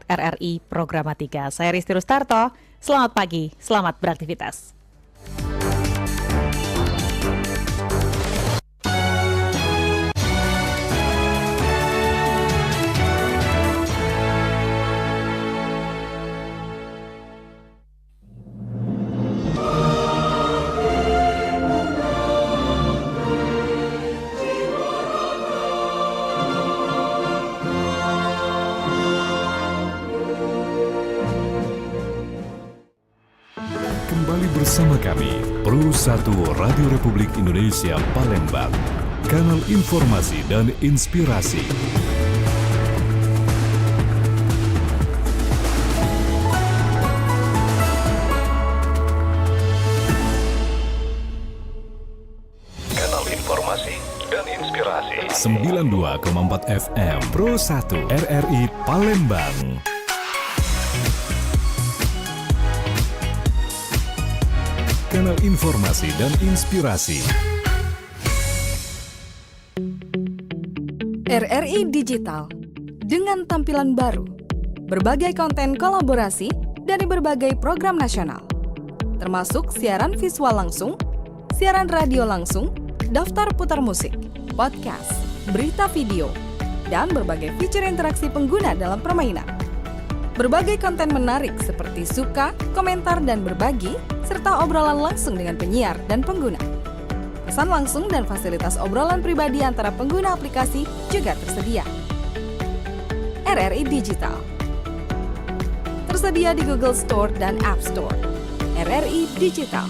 @RRI Programatika. Saya Risti Rustarto, selamat pagi, selamat beraktivitas. Bersama kami, Pro 1 Radio Republik Indonesia Palembang, kanal informasi dan inspirasi. Kanal informasi dan inspirasi 92,4 FM Pro 1 RRI Palembang. Kanal informasi dan inspirasi. RRI Digital dengan tampilan baru, berbagai konten kolaborasi dari berbagai program nasional, termasuk siaran visual langsung, siaran radio langsung, daftar putar musik, podcast, berita video, dan berbagai fitur interaksi pengguna dalam permainan. Berbagai konten menarik seperti suka, komentar, dan berbagi, serta obrolan langsung dengan penyiar dan pengguna. Pesan langsung dan fasilitas obrolan pribadi antara pengguna aplikasi juga tersedia. RRI Digital tersedia di Google Store dan App Store. RRI Digital.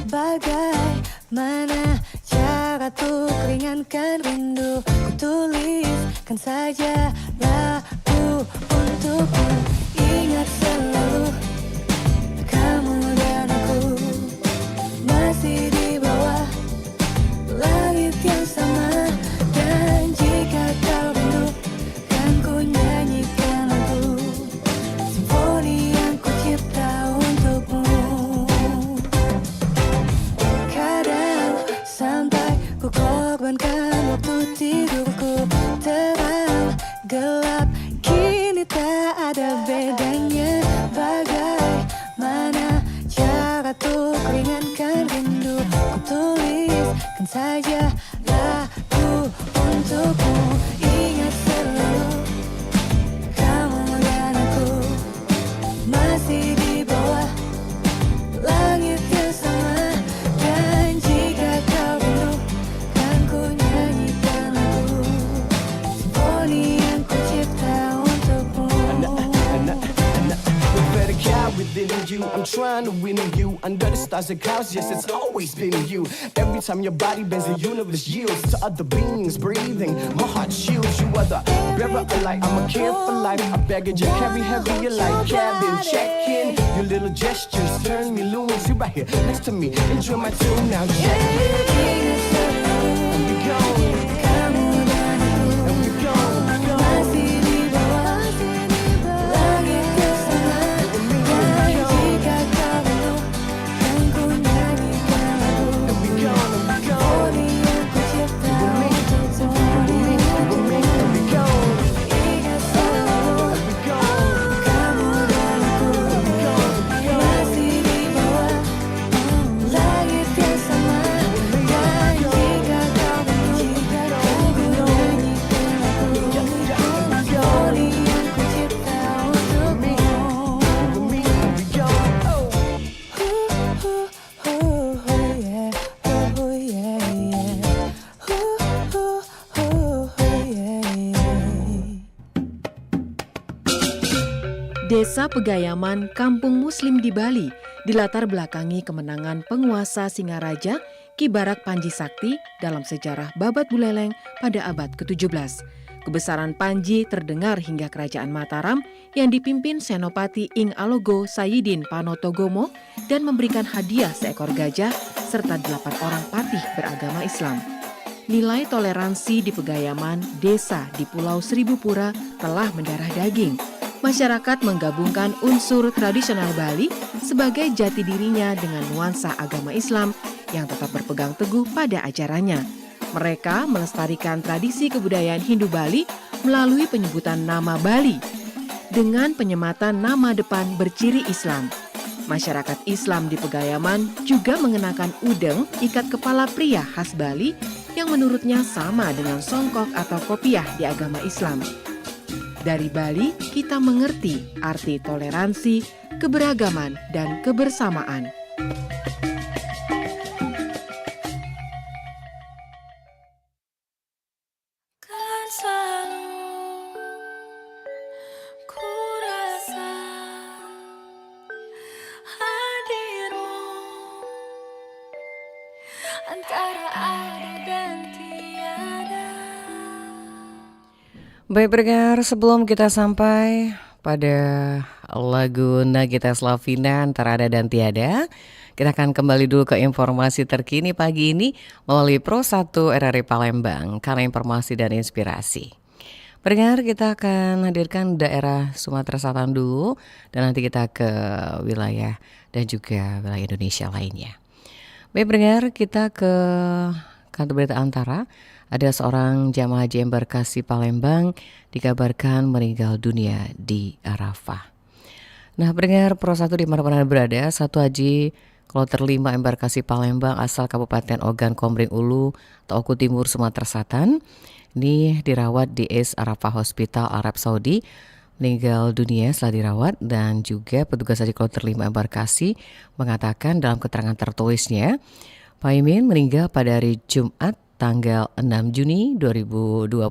Bagaimana cara untuk ringankan rindu? Ku tuliskan saja lagu untukmu. Ingat selalu kamu dan aku masih di bawah langit yang sama. Dan jika kau rindu kan ku nyanyikan lagu simfoni yang ku cipta untukmu. Ku korbankan waktu tidurku terang gelap kini. within you. I'm trying to win you. Under the stars and clouds, yes, it's always been you. Every time your body bends, the universe yields to other beings breathing. My heart shields. You are the bearer of light. I'm a care for life. I baggage you carry heavier like cabin. Check in. Your little gestures turn me luminous. You right here next to me. Enjoy my tune now. Check in. And we go. And we go. Masih di bawah langit bersama. Dan jika kau belum, kan ku nyanyikan lagu. Poni yang ku cipta untukmu. Ingat selalu kamu dan aku. Masih di bawah langit yang sama. Dan jika kau belum, kan ku nyanyikan lagu. Poni yang ku cipta untukmu. Desa Pegayaman, kampung muslim di Bali, dilatar belakangi kemenangan penguasa Singaraja Ki Barak Panji Sakti dalam sejarah Babat Buleleng pada abad ke-17. Kebesaran Panji terdengar hingga kerajaan Mataram yang dipimpin Senopati Ing Alogo Sayidin Panotogomo dan memberikan hadiah seekor gajah serta 8 orang patih beragama Islam. Nilai toleransi di Pegayaman, desa di Pulau Seribu Pura telah mendarah daging. Masyarakat menggabungkan unsur tradisional Bali sebagai jati dirinya dengan nuansa agama Islam yang tetap berpegang teguh pada ajarannya. Mereka melestarikan tradisi kebudayaan Hindu Bali melalui penyebutan nama Bali dengan penyematan nama depan berciri Islam. Masyarakat Islam di Pegayaman juga mengenakan udeng ikat kepala pria khas Bali yang menurutnya sama dengan songkok atau kopiah di agama Islam. Dari Bali, kita mengerti arti toleransi, keberagaman, dan kebersamaan. Kan selalu ku rasa hadirmu antara ada dan tiada. Baik pendengar, sebelum kita sampai pada lagu Nagita Slavina antara ada dan tiada, kita akan kembali dulu ke informasi terkini pagi ini melalui Pro 1 RRI Palembang, karena informasi dan inspirasi. Pendengar, kita akan hadirkan daerah Sumatera Selatan dulu dan nanti kita ke wilayah dan juga wilayah Indonesia lainnya. Baik pendengar, kita ke kantor berita Antara. Ada seorang jamaah haji embarkasi Palembang dikabarkan meninggal dunia di Arafah. Nah, pendengar Pro 1 di mana-mana berada, satu haji kloter 5 embarkasi Palembang asal Kabupaten Ogan Komering Ulu, Oku Timur, Sumatera Selatan, ini dirawat di ACE Arafah Hospital Arab Saudi, meninggal dunia setelah dirawat. Dan juga petugas haji kloter 5 embarkasi mengatakan dalam keterangan tertulisnya, Pak Imin meninggal pada hari Jumat tanggal 6 Juni 2025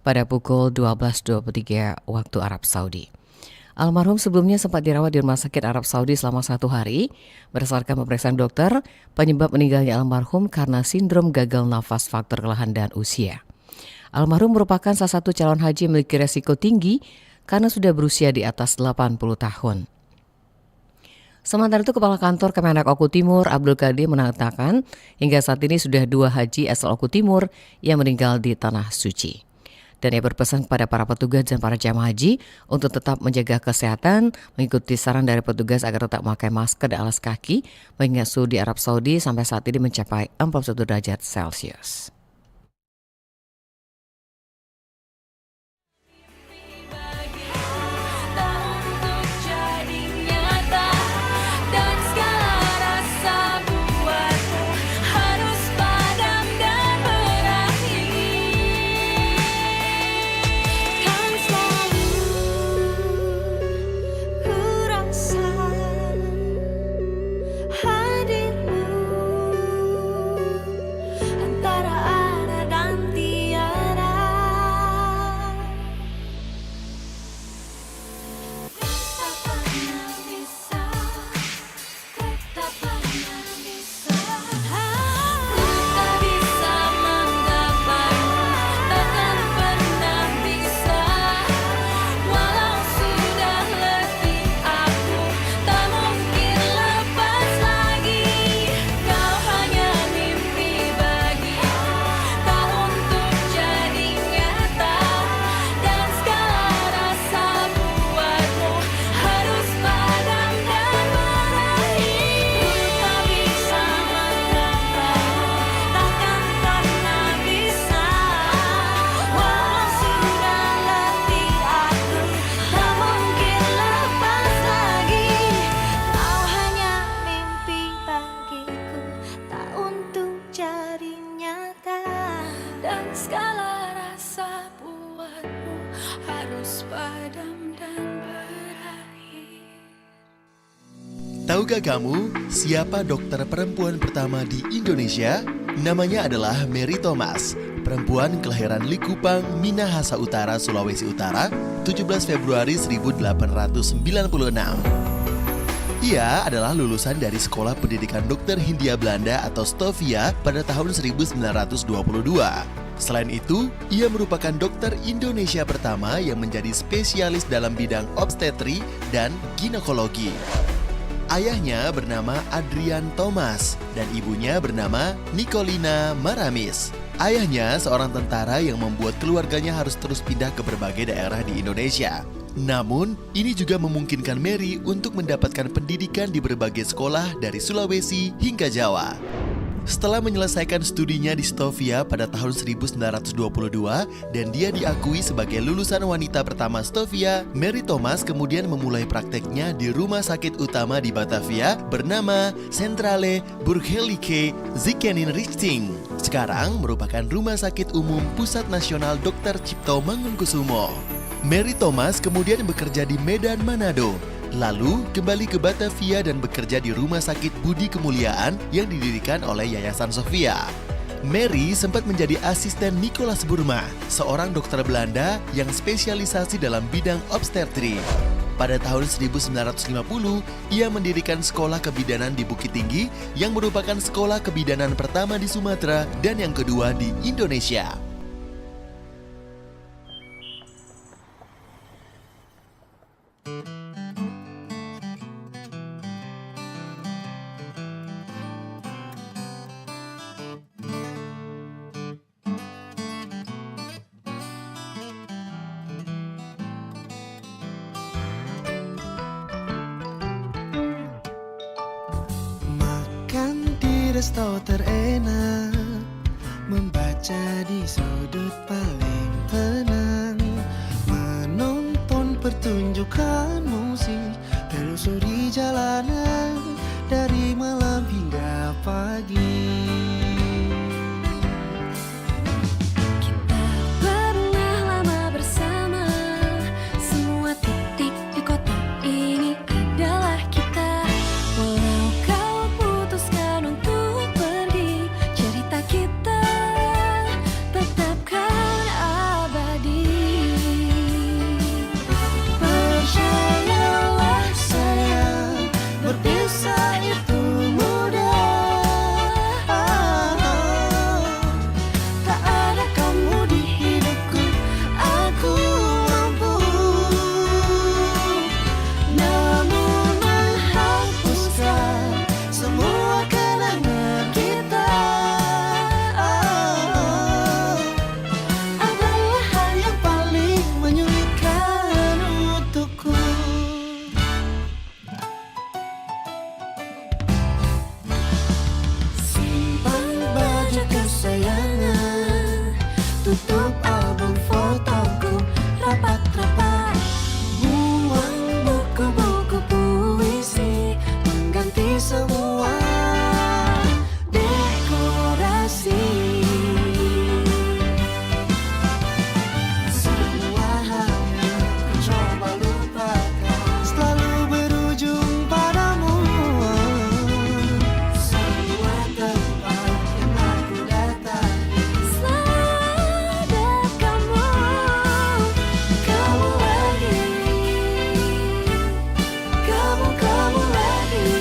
pada pukul 12.23 waktu Arab Saudi. Almarhum sebelumnya sempat dirawat di Rumah Sakit Arab Saudi selama 1 hari. Berdasarkan pemeriksaan dokter, penyebab meninggalnya almarhum karena sindrom gagal nafas faktor kelelahan dan usia. Almarhum merupakan salah satu calon haji yang memiliki resiko tinggi karena sudah berusia di atas 80 tahun. Sementara itu, Kepala Kantor Kemenak Oku Timur, Abdul Qadir, mengatakan hingga saat ini sudah 2 haji asal Oku Timur yang meninggal di Tanah Suci. Dan ia berpesan kepada para petugas dan para jamaah haji untuk tetap menjaga kesehatan, mengikuti saran dari petugas agar tetap memakai masker dan alas kaki, mengingat suhu di Arab Saudi sampai saat ini mencapai 41 derajat Celcius. Hadirmu antara padam dan berakhir. Tahukah kamu siapa dokter perempuan pertama di Indonesia? Namanya adalah Mary Thomas, perempuan kelahiran Likupang, Minahasa Utara, Sulawesi Utara, 17 Februari 1896. Ia adalah lulusan dari Sekolah Pendidikan Dokter Hindia Belanda atau Stovia pada tahun 1922. Selain itu, ia merupakan dokter Indonesia pertama yang menjadi spesialis dalam bidang obstetri dan ginekologi. Ayahnya bernama Adrian Thomas dan ibunya bernama Nicolina Maramis. Ayahnya seorang tentara yang membuat keluarganya harus terus pindah ke berbagai daerah di Indonesia. Namun, ini juga memungkinkan Mary untuk mendapatkan pendidikan di berbagai sekolah dari Sulawesi hingga Jawa. Setelah menyelesaikan studinya di Stovia pada tahun 1922 dan dia diakui sebagai lulusan wanita pertama Stovia, Mary Thomas kemudian memulai prakteknya di rumah sakit utama di Batavia bernama Centrale Burgerlijke Ziekenrichting. Sekarang merupakan Rumah Sakit Umum Pusat Nasional Dr. Cipto Mangunkusumo. Mary Thomas kemudian bekerja di Medan, Manado. Lalu kembali ke Batavia dan bekerja di Rumah Sakit Budi Kemuliaan yang didirikan oleh Yayasan Sofia. Mary sempat menjadi asisten Nicolaas Burma, seorang dokter Belanda yang spesialisasi dalam bidang obstetri. Pada tahun 1950, ia mendirikan sekolah kebidanan di Bukit Tinggi yang merupakan sekolah kebidanan pertama di Sumatera dan yang kedua di Indonesia. Resto terenak, membaca di sudut paling tenang, menonton pertunjukan musik, telusuri jalanan dari malam hingga pagi. Kita pernah lama bersama, semua titik di kota ini adalah kita. Walau kau putuskan untuk pergi, cerita kita tetapkan abadi. Percayalah sayang, berpisah itu mudah. Tak ada kamu di hidupku, aku mampu. Namun menghapuskan semua kenangan kita adalah hal yang paling menyulitkan untukku. Simpan baju kesayangan, tutup album fotoku rapat-rapat, buang buku-buku puisi, mengganti semua dekorasi. Semua hal yang ku coba lupakan selalu berujung padamu. Semua tempat yang aku datangi Selalu ada kamu, kamu lagi, kamu lagi,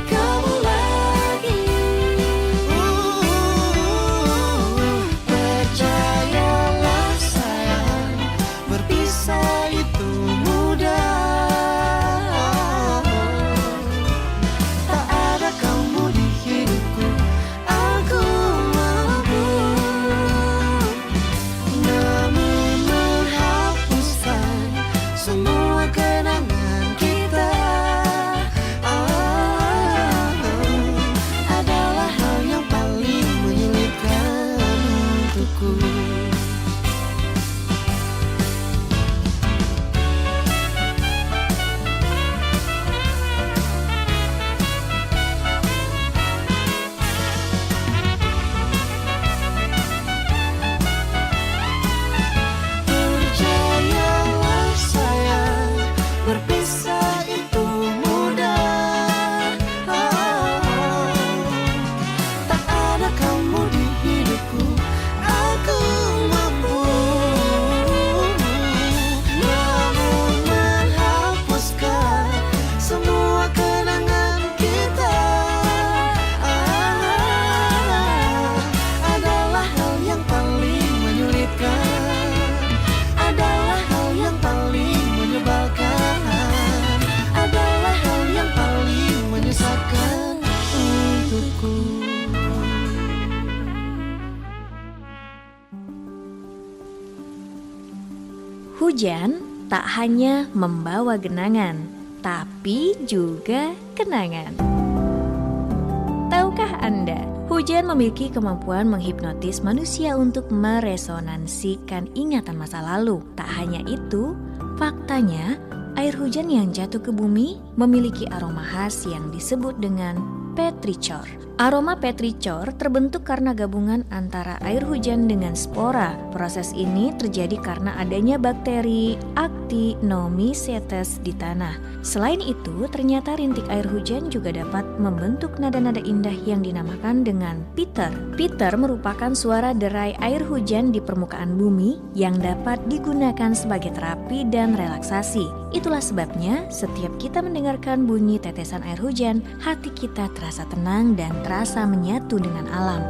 kamu lagi. Percayalah sayang, berpisah itu mudah. Tak ada kamu di hidupku, aku mampu. Namun menghapuskan semua kenangan kita adalah hal yang paling menyulitkan untukku. Hujan tak hanya membawa genangan, tapi juga kenangan. Tahukah Anda, hujan memiliki kemampuan menghipnotis manusia untuk meresonansikan ingatan masa lalu. Tak hanya itu, faktanya air hujan yang jatuh ke bumi memiliki aroma khas yang disebut dengan petrichor. Aroma petrichor terbentuk karena gabungan antara air hujan dengan spora. Proses ini terjadi karena adanya bakteri Actinomycetes di tanah. Selain itu, ternyata rintik air hujan juga dapat membentuk nada-nada indah yang dinamakan dengan pitter. Pitter merupakan suara derai air hujan di permukaan bumi yang dapat digunakan sebagai terapi dan relaksasi. Itulah sebabnya setiap kita mendengarkan bunyi tetesan air hujan, hati kita terasa tenang dan terasa menyatu dengan alam.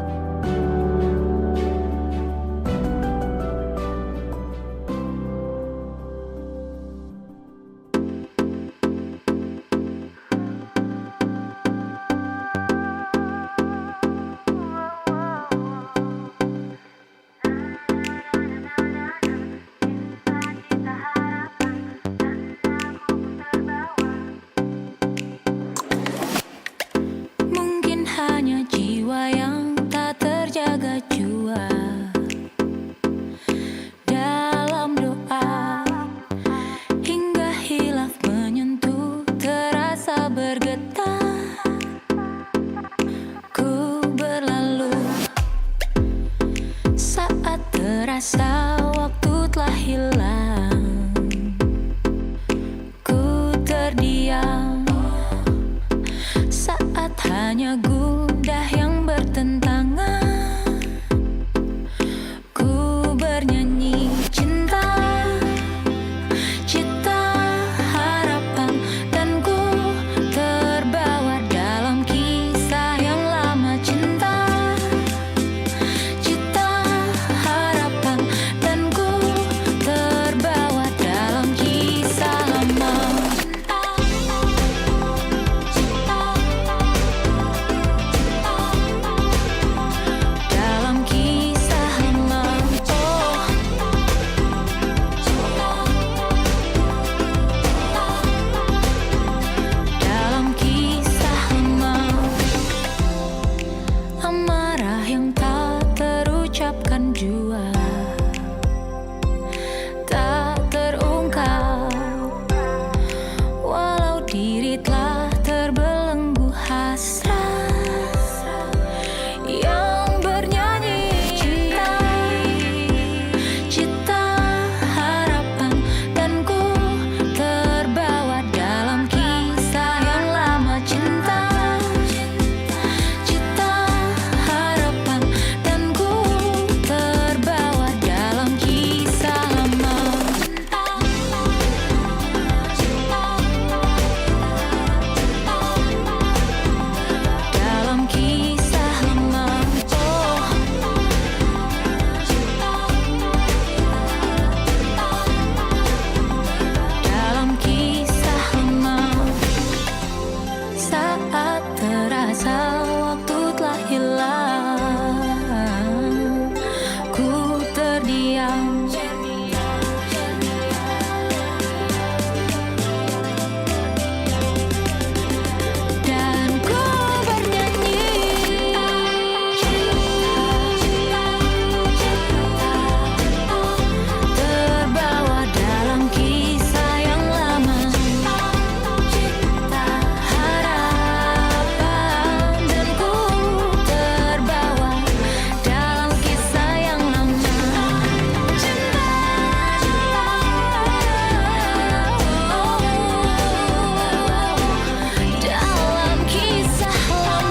Mungkin hanya jiwa yang tak terjaga jua dalam doa, hingga hilaf menyentuh terasa bergetar. Ku berlalu saat terasa waktu telah hilang. Ku terdiam saat hanya gundah yang bertentangan. Ku bernyanyi cinta, cita, harapan, dan ku terbawa dalam kisah yang lama. Cinta, cita, harapan, dan ku terbawa dalam kisah lama. Dalam kisah lama, dalam kisah lama. Amarah yang tak terucapkan jua, tak terungkap, walau diri telah terbelenggu hasrat. Yang bernyanyi cinta, cita, harapan, dan ku terbawa dalam kisah yang lama. Cinta, cita, harapan, dan ku terbawa dalam kisah lama. Dalam kisah lama, dalam kisah lama. Saat terasa waktu telah hilang, ku terdiam dan ku bernyanyi terbawa dalam kisah yang lama. Harapan, dan ku terbawa dalam kisah yang lama. Dalam kisah lama.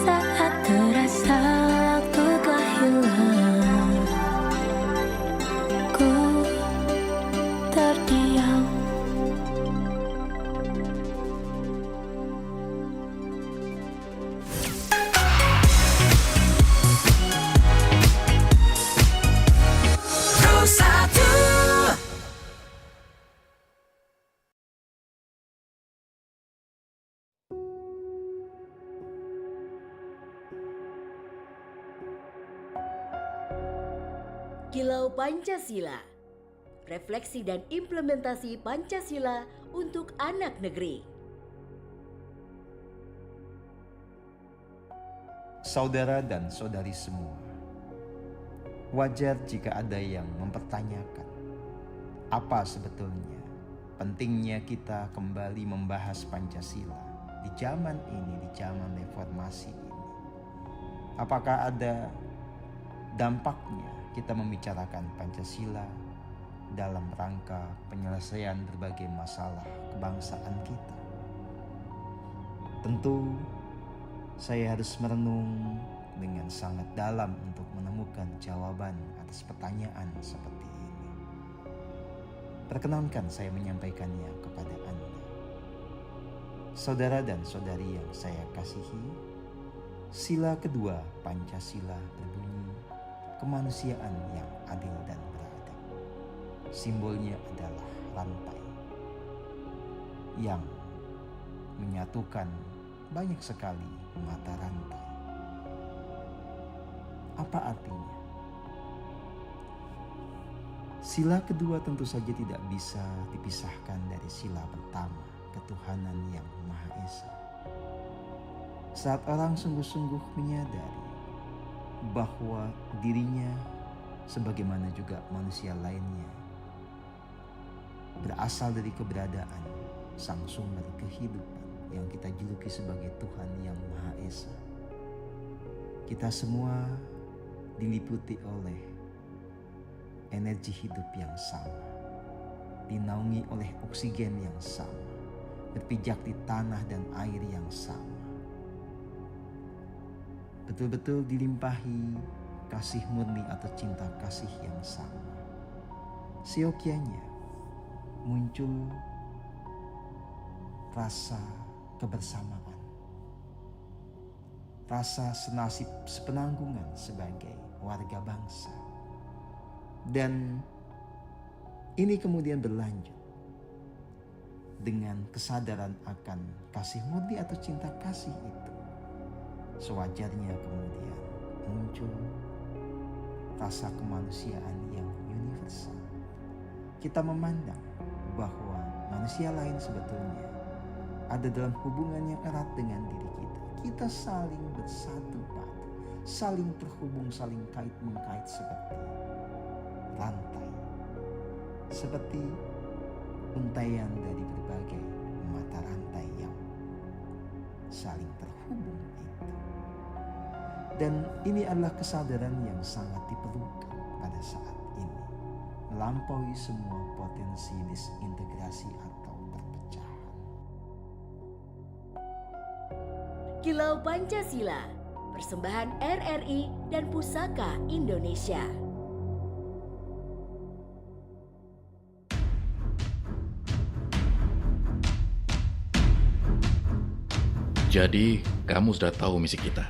Saat terasa waktu telah hilang, ku terdiam. Kilau Pancasila. Refleksi dan implementasi Pancasila untuk anak negeri. Saudara dan saudari semua, wajar jika ada yang mempertanyakan apa sebetulnya pentingnya kita kembali membahas Pancasila di zaman ini, di zaman reformasi ini. Apakah ada dampaknya kita membicarakan Pancasila dalam rangka penyelesaian berbagai masalah kebangsaan kita? Tentu saya harus merenung dengan sangat dalam untuk menemukan jawaban atas pertanyaan seperti ini. Perkenankan saya menyampaikannya kepada Anda. Saudara dan saudari yang saya kasihi, sila kedua Pancasila berbunyi kemanusiaan yang adil dan beradab. Simbolnya adalah rantai yang menyatukan banyak sekali mata rantai. Apa artinya? Sila kedua tentu saja tidak bisa dipisahkan dari sila pertama, ketuhanan yang Maha Esa. Saat orang sungguh-sungguh menyadari bahwa dirinya sebagaimana juga manusia lainnya berasal dari keberadaan Sang Sumber kehidupan yang kita juluki sebagai Tuhan yang Maha Esa. Kita semua diliputi oleh energi hidup yang sama, dinaungi oleh oksigen yang sama, berpijak di tanah dan air yang sama. Betul-betul dilimpahi kasih murni atau cinta kasih yang sama. Seyogyanya muncul rasa kebersamaan, rasa senasib sepenanggungan sebagai warga bangsa. Dan ini kemudian berlanjut dengan kesadaran akan kasih murni atau cinta kasih itu. Sewajarnya kemudian muncul rasa kemanusiaan yang universal. Kita memandang bahwa manusia lain sebetulnya ada dalam hubungan yang erat dengan diri kita. Kita saling bersatu padu, saling terhubung, saling kait-mengkait seperti rantai, seperti untaian dari berbagai mata rantai yang saling terhubung itu. Dan ini adalah kesadaran yang sangat diperlukan pada saat ini, melampaui semua potensi disintegrasi atau perpecahan. Kilau Pancasila, persembahan RRI dan Pusaka Indonesia. Jadi, kamu sudah tahu misi kita?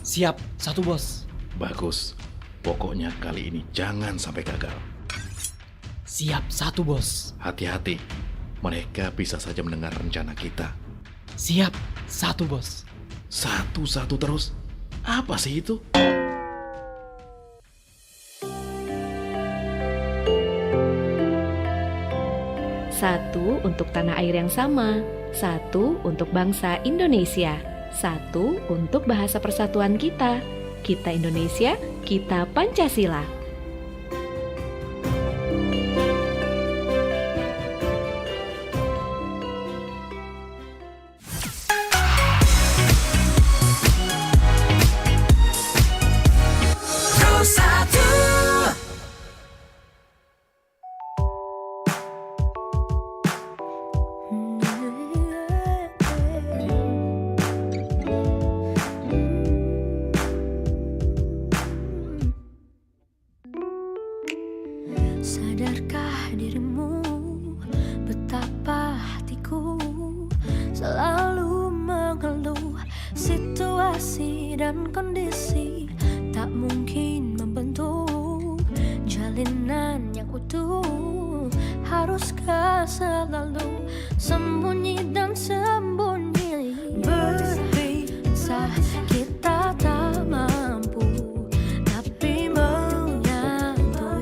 Siap, satu bos. Bagus. Pokoknya kali ini jangan sampai gagal. Siap, satu bos. Hati-hati. Mereka bisa saja mendengar rencana kita. Siap, satu bos. Satu-satu terus? Apa sih itu? Satu untuk tanah air yang sama, satu untuk bangsa Indonesia, satu untuk bahasa persatuan kita. Kita Indonesia, kita Pancasila. Sadarkah dirimu betapa hatiku selalu mengeluh situasi dan kondisi tak mungkin membentuk jalinan yang utuh. Haruskah selalu sembunyi dan sembunyi berpisah kita tak mampu, tapi menyatu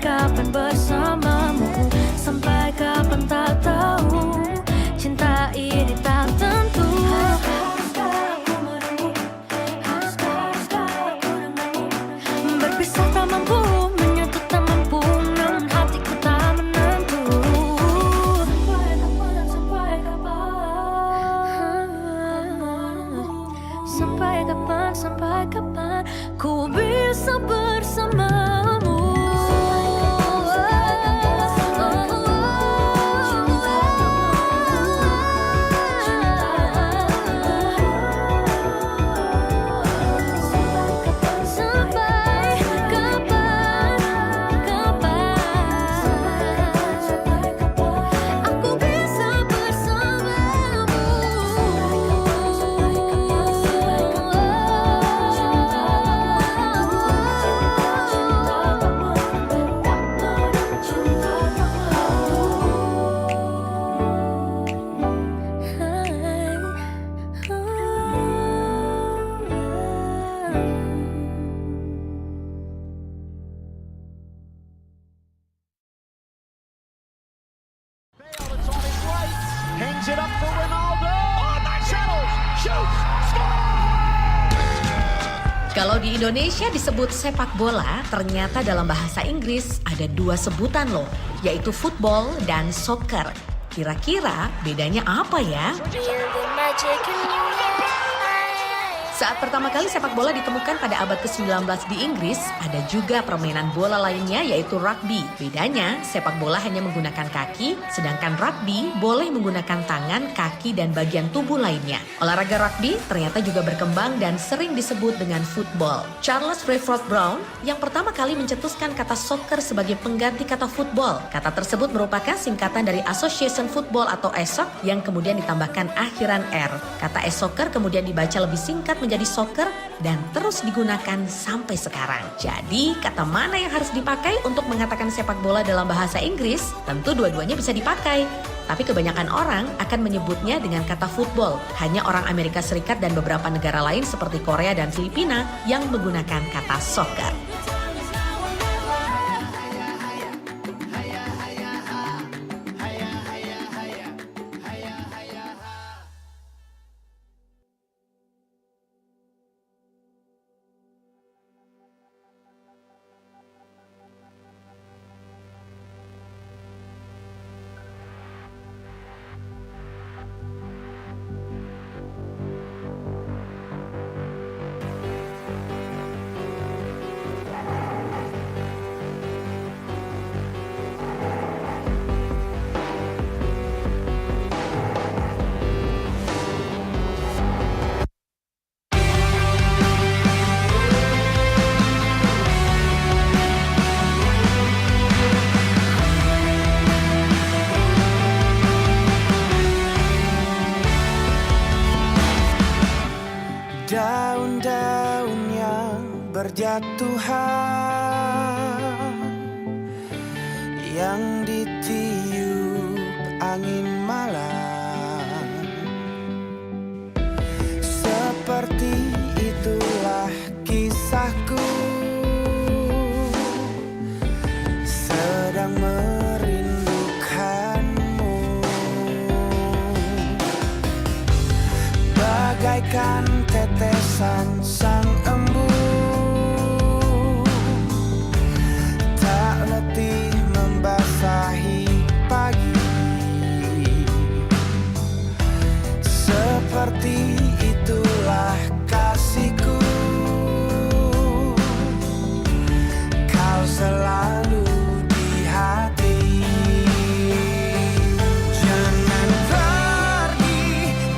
kapan bersamamu, sampai kapan tak tahu. Cinta ini tak tentu. Berpisah tak mampu, menyatu tak mampu, namun hatiku tak menentu. Sampai kapan ku bisa bersamamu. Hangs it up for Ronaldo. Oh, nice settles. Shoots. Kalau di Indonesia disebut sepak bola, ternyata dalam bahasa Inggris ada dua sebutan loh, yaitu football dan soccer. Kira-kira bedanya apa ya? Saat pertama kali sepak bola ditemukan pada abad ke-19 di Inggris, ada juga permainan bola lainnya yaitu rugby. Bedanya, sepak bola hanya menggunakan kaki, sedangkan rugby boleh menggunakan tangan, kaki, dan bagian tubuh lainnya. Olahraga rugby ternyata juga berkembang dan sering disebut dengan football. Charles Rayford Brown yang pertama kali mencetuskan kata soccer sebagai pengganti kata football. Kata tersebut merupakan singkatan dari Association Football atau ESOC yang kemudian ditambahkan akhiran R. Kata e-soccer kemudian dibaca lebih singkat menjadi soccer dan terus digunakan sampai sekarang. Jadi, kata mana yang harus dipakai untuk mengatakan sepak bola dalam bahasa Inggris? Tentu dua-duanya bisa dipakai. Tapi kebanyakan orang akan menyebutnya dengan kata football. Hanya orang Amerika Serikat dan beberapa negara lain seperti Korea dan Filipina yang menggunakan kata soccer. Daun-daun yang berjatuhan, yang ditiup angin malam, seperti itulah kisahku, sedang merindukanmu, bagaikan tetesan sang embu, tak letih membasahi pagi, seperti itulah kasihku, kau selalu di hati. Jangan pergi,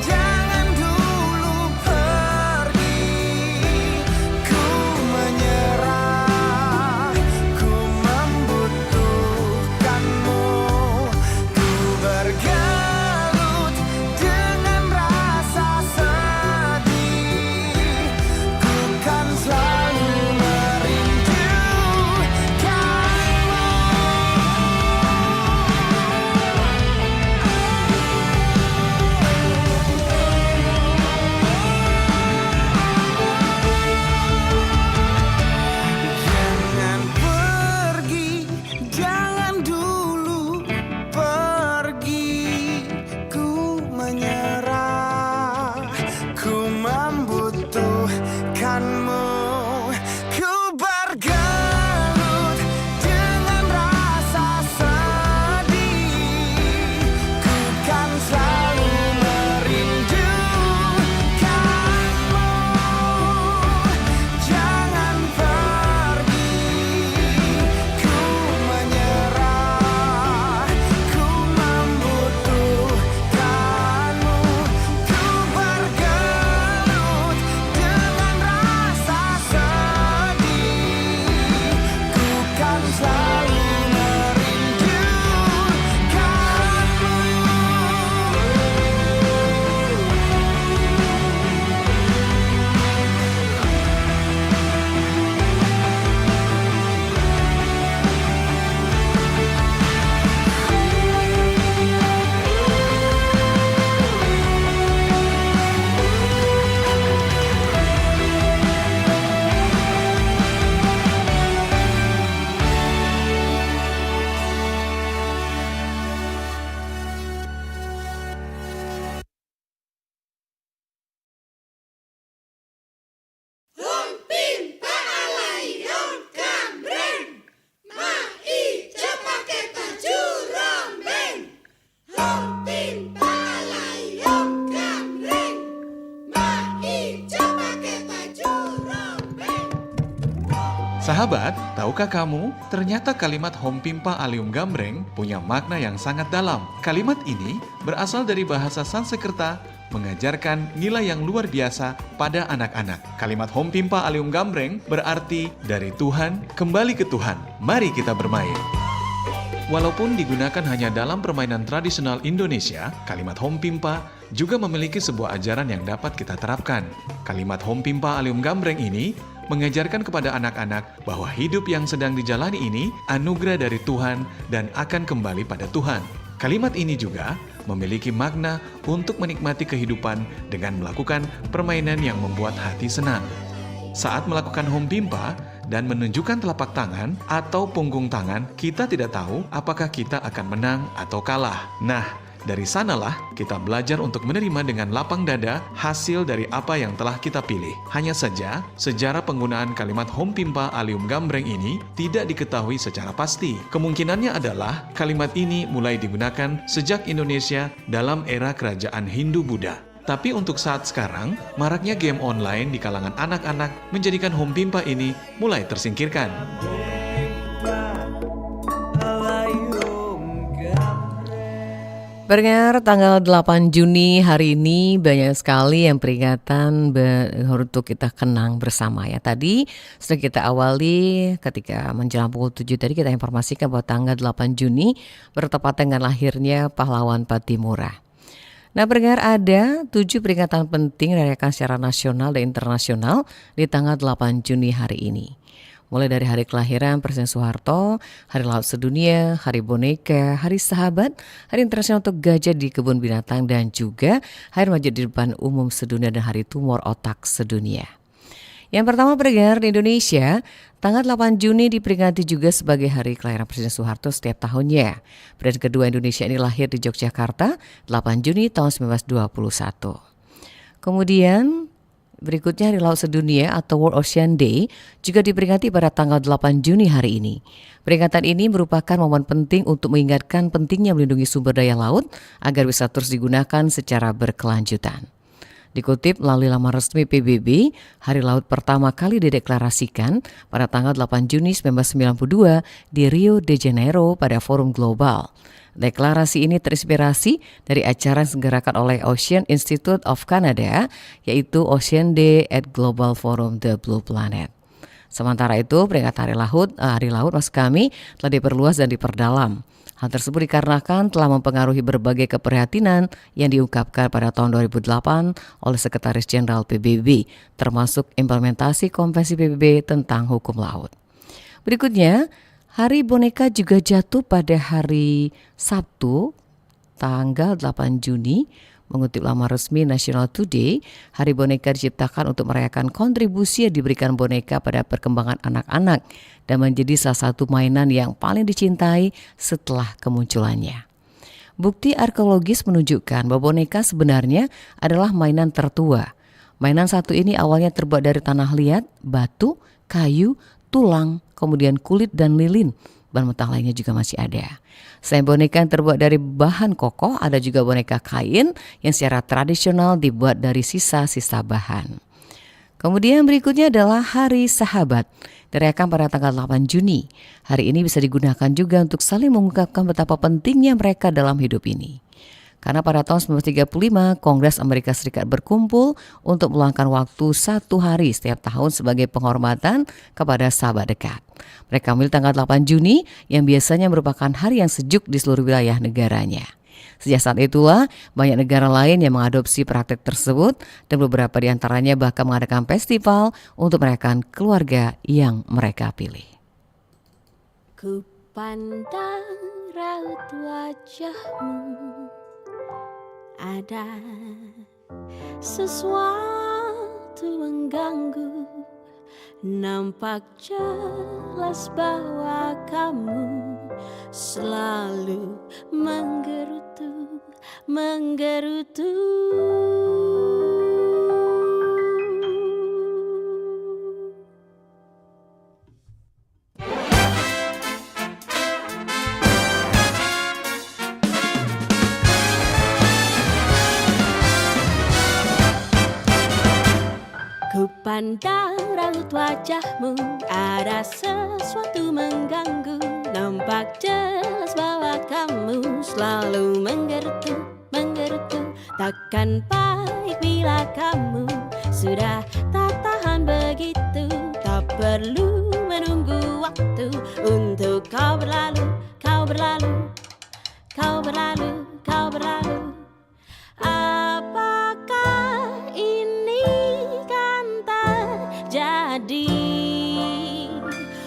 jangan dulu pergi, ku menyerah, ku membutuhkanmu, ku bergelut dengan rasa sedih, ku kan selalu merindukanmu. Sahabat, tahukah kamu, ternyata kalimat Hompimpa Alium Gambreng punya makna yang sangat dalam. Kalimat ini berasal dari bahasa Sanskerta, mengajarkan nilai yang luar biasa pada anak-anak. Kalimat Hompimpa Alium Gambreng berarti dari Tuhan kembali ke Tuhan. Mari kita bermain. Walaupun digunakan hanya dalam permainan tradisional Indonesia, kalimat Hompimpa juga memiliki sebuah ajaran yang dapat kita terapkan. Kalimat Hompimpa Alium Gambreng ini mengajarkan kepada anak-anak bahwa hidup yang sedang dijalani ini anugerah dari Tuhan dan akan kembali pada Tuhan. Kalimat ini juga memiliki makna untuk menikmati kehidupan dengan melakukan permainan yang membuat hati senang. Saat melakukan Hompimpa dan menunjukkan telapak tangan atau punggung tangan, kita tidak tahu apakah kita akan menang atau kalah. Nah, dari sanalah kita belajar untuk menerima dengan lapang dada hasil dari apa yang telah kita pilih. Hanya saja, sejarah penggunaan kalimat Hompimpa Alium Gambreng ini tidak diketahui secara pasti. Kemungkinannya adalah kalimat ini mulai digunakan sejak Indonesia dalam era kerajaan Hindu-Buddha. Tapi untuk saat sekarang, maraknya game online di kalangan anak-anak menjadikan Hompimpa ini mulai tersingkirkan. Pendengar, tanggal 8 Juni hari ini banyak sekali yang peringatan untuk kita kenang bersama ya. Tadi sudah kita awali ketika menjelang pukul 7 tadi kita informasikan bahwa tanggal 8 Juni bertepatan dengan lahirnya pahlawan Patimura. Nah, pendengar, ada 7 peringatan penting dirayakan secara nasional dan internasional di tanggal 8 Juni hari ini. Mulai dari hari kelahiran Presiden Soeharto, Hari Laut Sedunia, Hari Boneka, Hari Sahabat, Hari Internasional untuk Gajah di Kebun Binatang, dan juga Hari Masjid di Depan Umum Sedunia dan Hari Tumor Otak Sedunia. Yang pertama, pendengar, di Indonesia, tanggal 8 Juni diperingati juga sebagai Hari Kelahiran Presiden Soeharto setiap tahunnya. Presiden kedua Indonesia ini lahir di Yogyakarta 8 Juni tahun 1921. Kemudian berikutnya Hari Laut Sedunia atau World Ocean Day juga diperingati pada tanggal 8 Juni hari ini. Peringatan ini merupakan momen penting untuk mengingatkan pentingnya melindungi sumber daya laut agar bisa terus digunakan secara berkelanjutan. Dikutip melalui laman resmi PBB, Hari Laut pertama kali dideklarasikan pada tanggal 8 Juni 1992 di Rio de Janeiro pada Forum Global. Deklarasi ini terinspirasi dari acara yang diselenggarakan oleh Ocean Institute of Canada, yaitu Ocean Day at Global Forum The Blue Planet. Sementara itu, peringatan Hari Laut maksud kami telah diperluas dan diperdalam. Hal tersebut dikarenakan telah mempengaruhi berbagai keprihatinan yang diungkapkan pada tahun 2008 oleh Sekretaris Jenderal PBB, termasuk implementasi Konvensi PBB tentang hukum laut. Berikutnya, Hari Boneka juga jatuh pada hari Sabtu, tanggal 8 Juni. Mengutip laman resmi National Today, Hari Boneka diciptakan untuk merayakan kontribusi yang diberikan boneka pada perkembangan anak-anak dan menjadi salah satu mainan yang paling dicintai setelah kemunculannya. Bukti arkeologis menunjukkan bahwa boneka sebenarnya adalah mainan tertua. Mainan satu ini awalnya terbuat dari tanah liat, batu, kayu, tulang, kemudian kulit dan lilin. Bahan mentah lainnya juga masih ada. Selain boneka yang terbuat dari bahan kokoh, ada juga boneka kain yang secara tradisional dibuat dari sisa-sisa bahan. Kemudian berikutnya adalah Hari Sahabat, dirayakan pada tanggal 8 Juni. Hari ini bisa digunakan juga untuk saling mengungkapkan betapa pentingnya mereka dalam hidup ini. Karena pada tahun 1935, Kongres Amerika Serikat berkumpul untuk meluangkan waktu 1 hari setiap tahun sebagai penghormatan kepada sahabat dekat. Mereka memilih tanggal 8 Juni yang biasanya merupakan hari yang sejuk di seluruh wilayah negaranya. Sejak saat itulah, banyak negara lain yang mengadopsi praktek tersebut dan beberapa di antaranya bahkan mengadakan festival untuk merayakan keluarga yang mereka pilih. Ku pandang raut wajahmu, ada sesuatu mengganggu. Nampak jelas bahwa kamu selalu menggerutu. Ku pandang raut wajahmu, ada sesuatu mengganggu. Nampak jelas bahwa kamu selalu menggerutu. Takkan baik bila kamu sudah tak tahan begitu. Tak perlu menunggu waktu untuk kau berlalu. Apakah ini kan terjadi?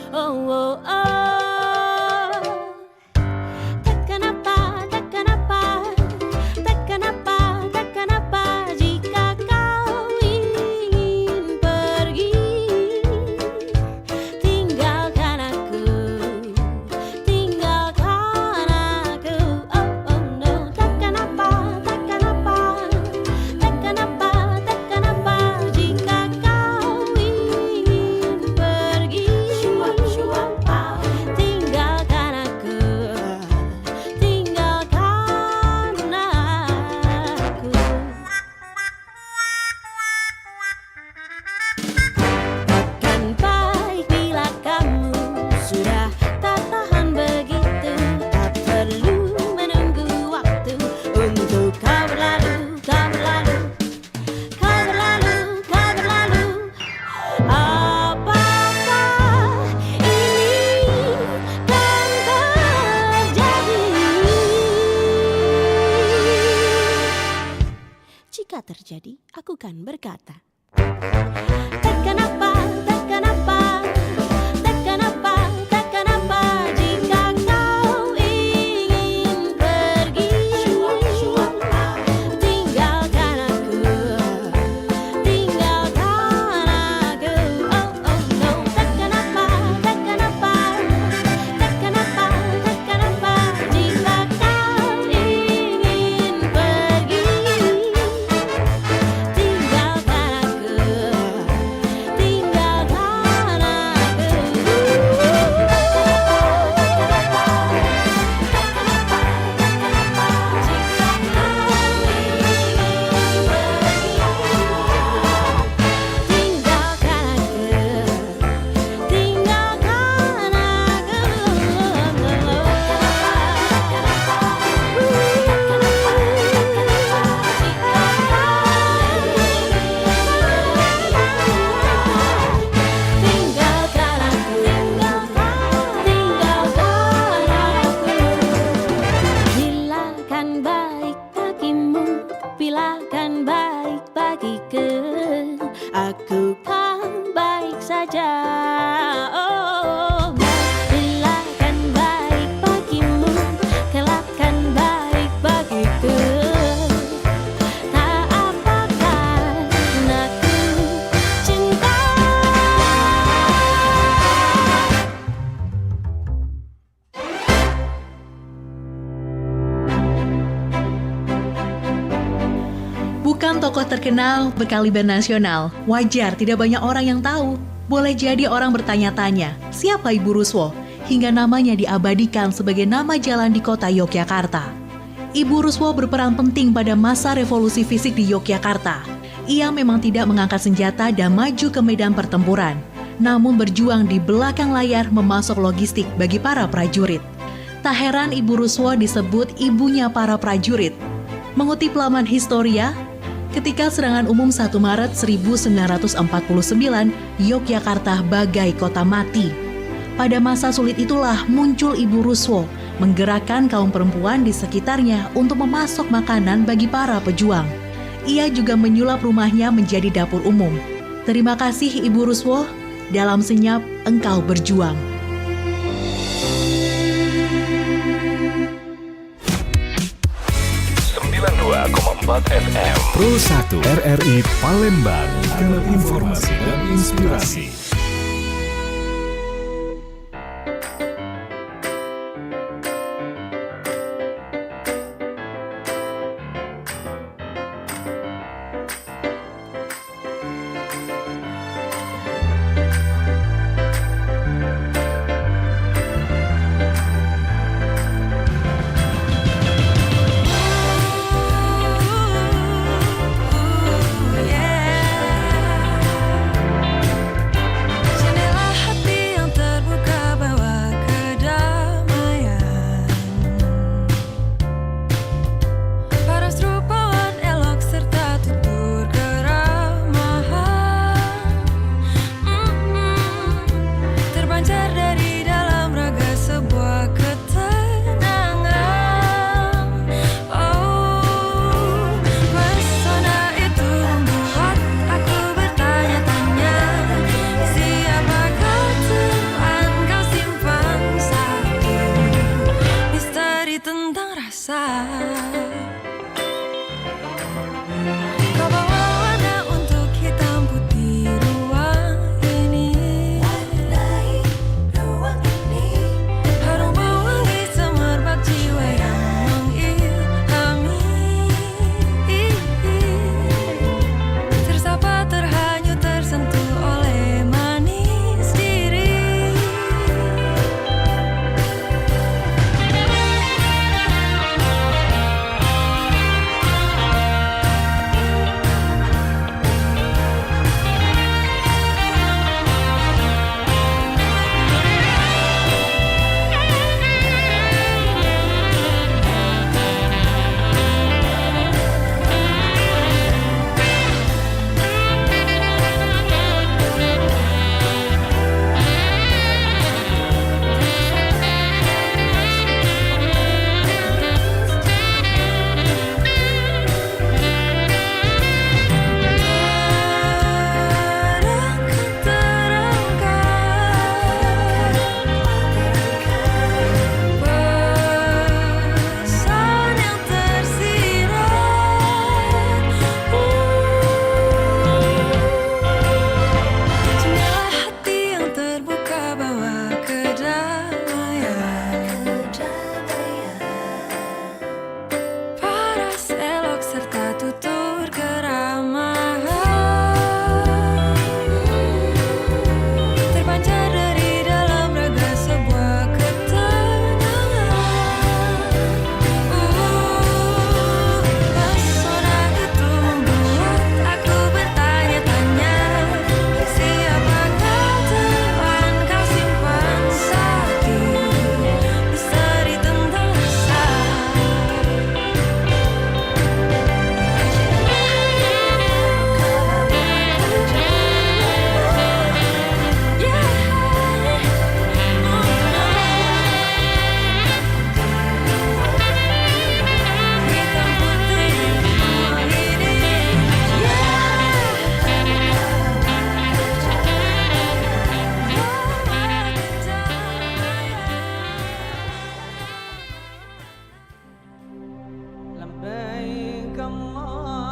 Oh. Takkan apa jika kau ingin pergi? Tinggalkan aku. Oh no. Takkan apa jika kau ingin pergi? Tinggalkan aku. Takkan baik bila kamu sudah tak tahan begitu. Tak perlu menunggu waktu untuk kau berlalu. Apakah ini kan terjadi? Jika terjadi, aku kan berkata, takkan apa jika kau ingin pergi? Tinggalkan aku. Oh no. Takkan apa jika kau ingin pergi? Tinggalkan aku. Bila kan baik bagiku, aku kan baik saja. Oh, bila kan baik bagimu, kelak kan baik bagiku. Tak apakan aku cinta. Bukan tokoh terkenal berkaliber nasional, wajar tidak banyak orang yang tahu. Boleh jadi orang bertanya-tanya, siapa Ibu Ruswo? Hingga namanya diabadikan sebagai nama jalan di kota Yogyakarta. Ibu Ruswo berperan penting pada masa revolusi fisik di Yogyakarta. Ia memang tidak mengangkat senjata dan maju ke medan pertempuran, namun berjuang di belakang layar memasok logistik bagi para prajurit. Tak heran Ibu Ruswo disebut ibunya para prajurit. Mengutip laman Historia, ketika serangan umum 1 Maret 1949, Yogyakarta bagai kota mati. Pada masa sulit itulah muncul Ibu Ruswo, menggerakkan kaum perempuan di sekitarnya untuk memasok makanan bagi para pejuang. Ia juga menyulap rumahnya menjadi dapur umum. Terima kasih Ibu Ruswo, dalam senyap engkau berjuang. FM Pro 1 RRI Palembang, kanal informasi dan inspirasi.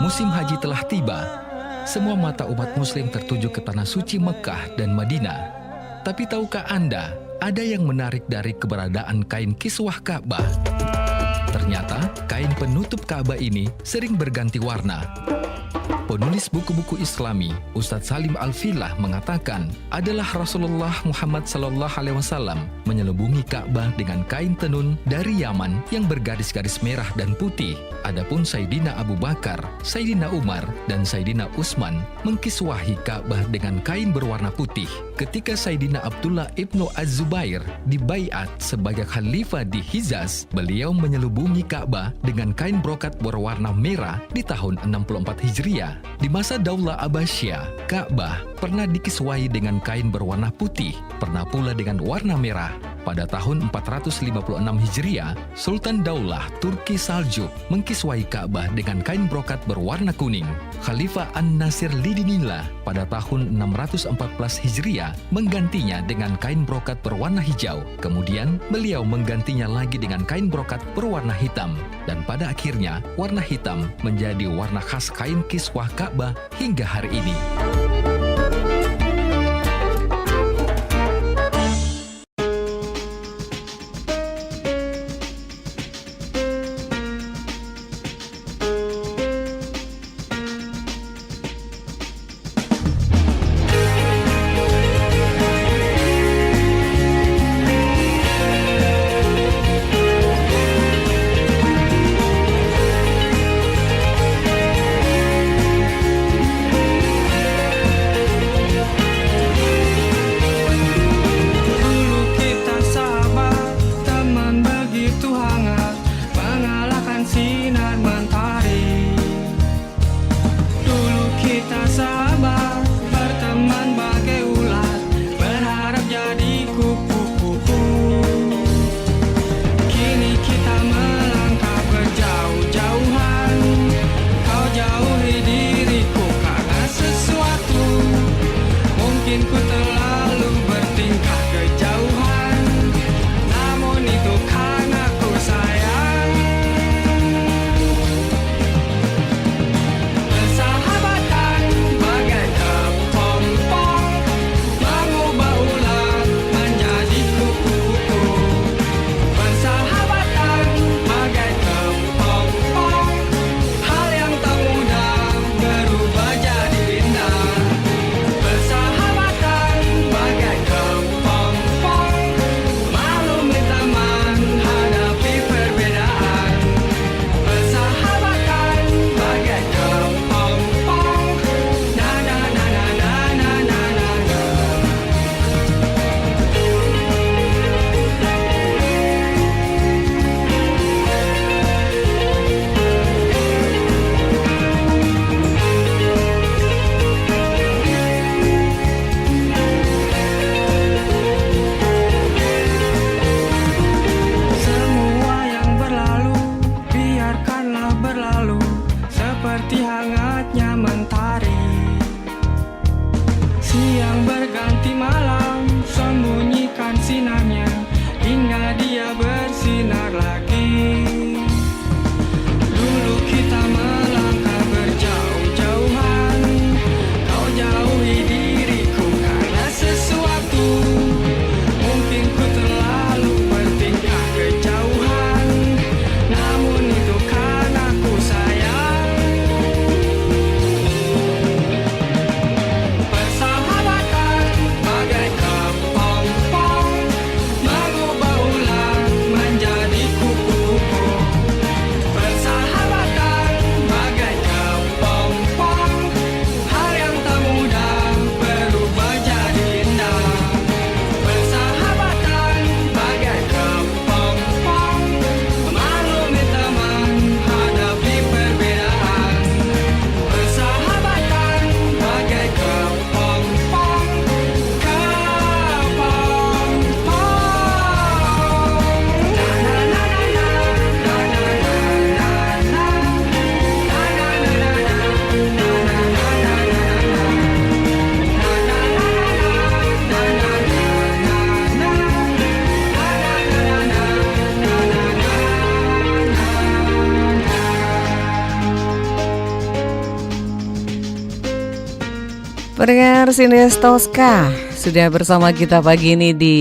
musim haji telah tiba. Semua mata umat muslim tertuju ke tanah suci Mekah dan Madinah. Tapi tahukah Anda, ada yang menarik dari keberadaan kain kiswah Ka'bah? Ternyata, kain penutup Ka'bah ini sering berganti warna. Penulis buku-buku Islami, Ustadz Salim Al-Filah mengatakan, adalah Rasulullah Muhammad SAW menyelubungi Ka'bah dengan kain tenun dari Yaman yang bergaris-garis merah dan putih. Adapun Sayyidina Abu Bakar, Sayyidina Umar, dan Sayyidina Utsman mengkiswahi Ka'bah dengan kain berwarna putih. Ketika Sayyidina Abdullah ibnu Az-Zubair dibaiat sebagai khalifah di Hijaz, beliau menyelubungi Ka'bah dengan kain brokat berwarna merah di tahun 64 Hijriah. Di masa Daulah Abbasiyah, Ka'bah pernah dikiswahi dengan kain berwarna putih, pernah pula dengan warna merah. Pada tahun 456 Hijriah, Sultan Daulah Turki Saljuk mengkiswahi Ka'bah dengan kain brokat berwarna kuning. Khalifah An-Nasir Lidinillah pada tahun 614 Hijriah menggantinya dengan kain brokat berwarna hijau. Kemudian beliau menggantinya lagi dengan kain brokat berwarna hitam. Dan pada akhirnya, warna hitam menjadi warna khas kain kiswah Ka'bah hingga hari ini. Pendengar Sinies Tosca sudah bersama kita pagi ini di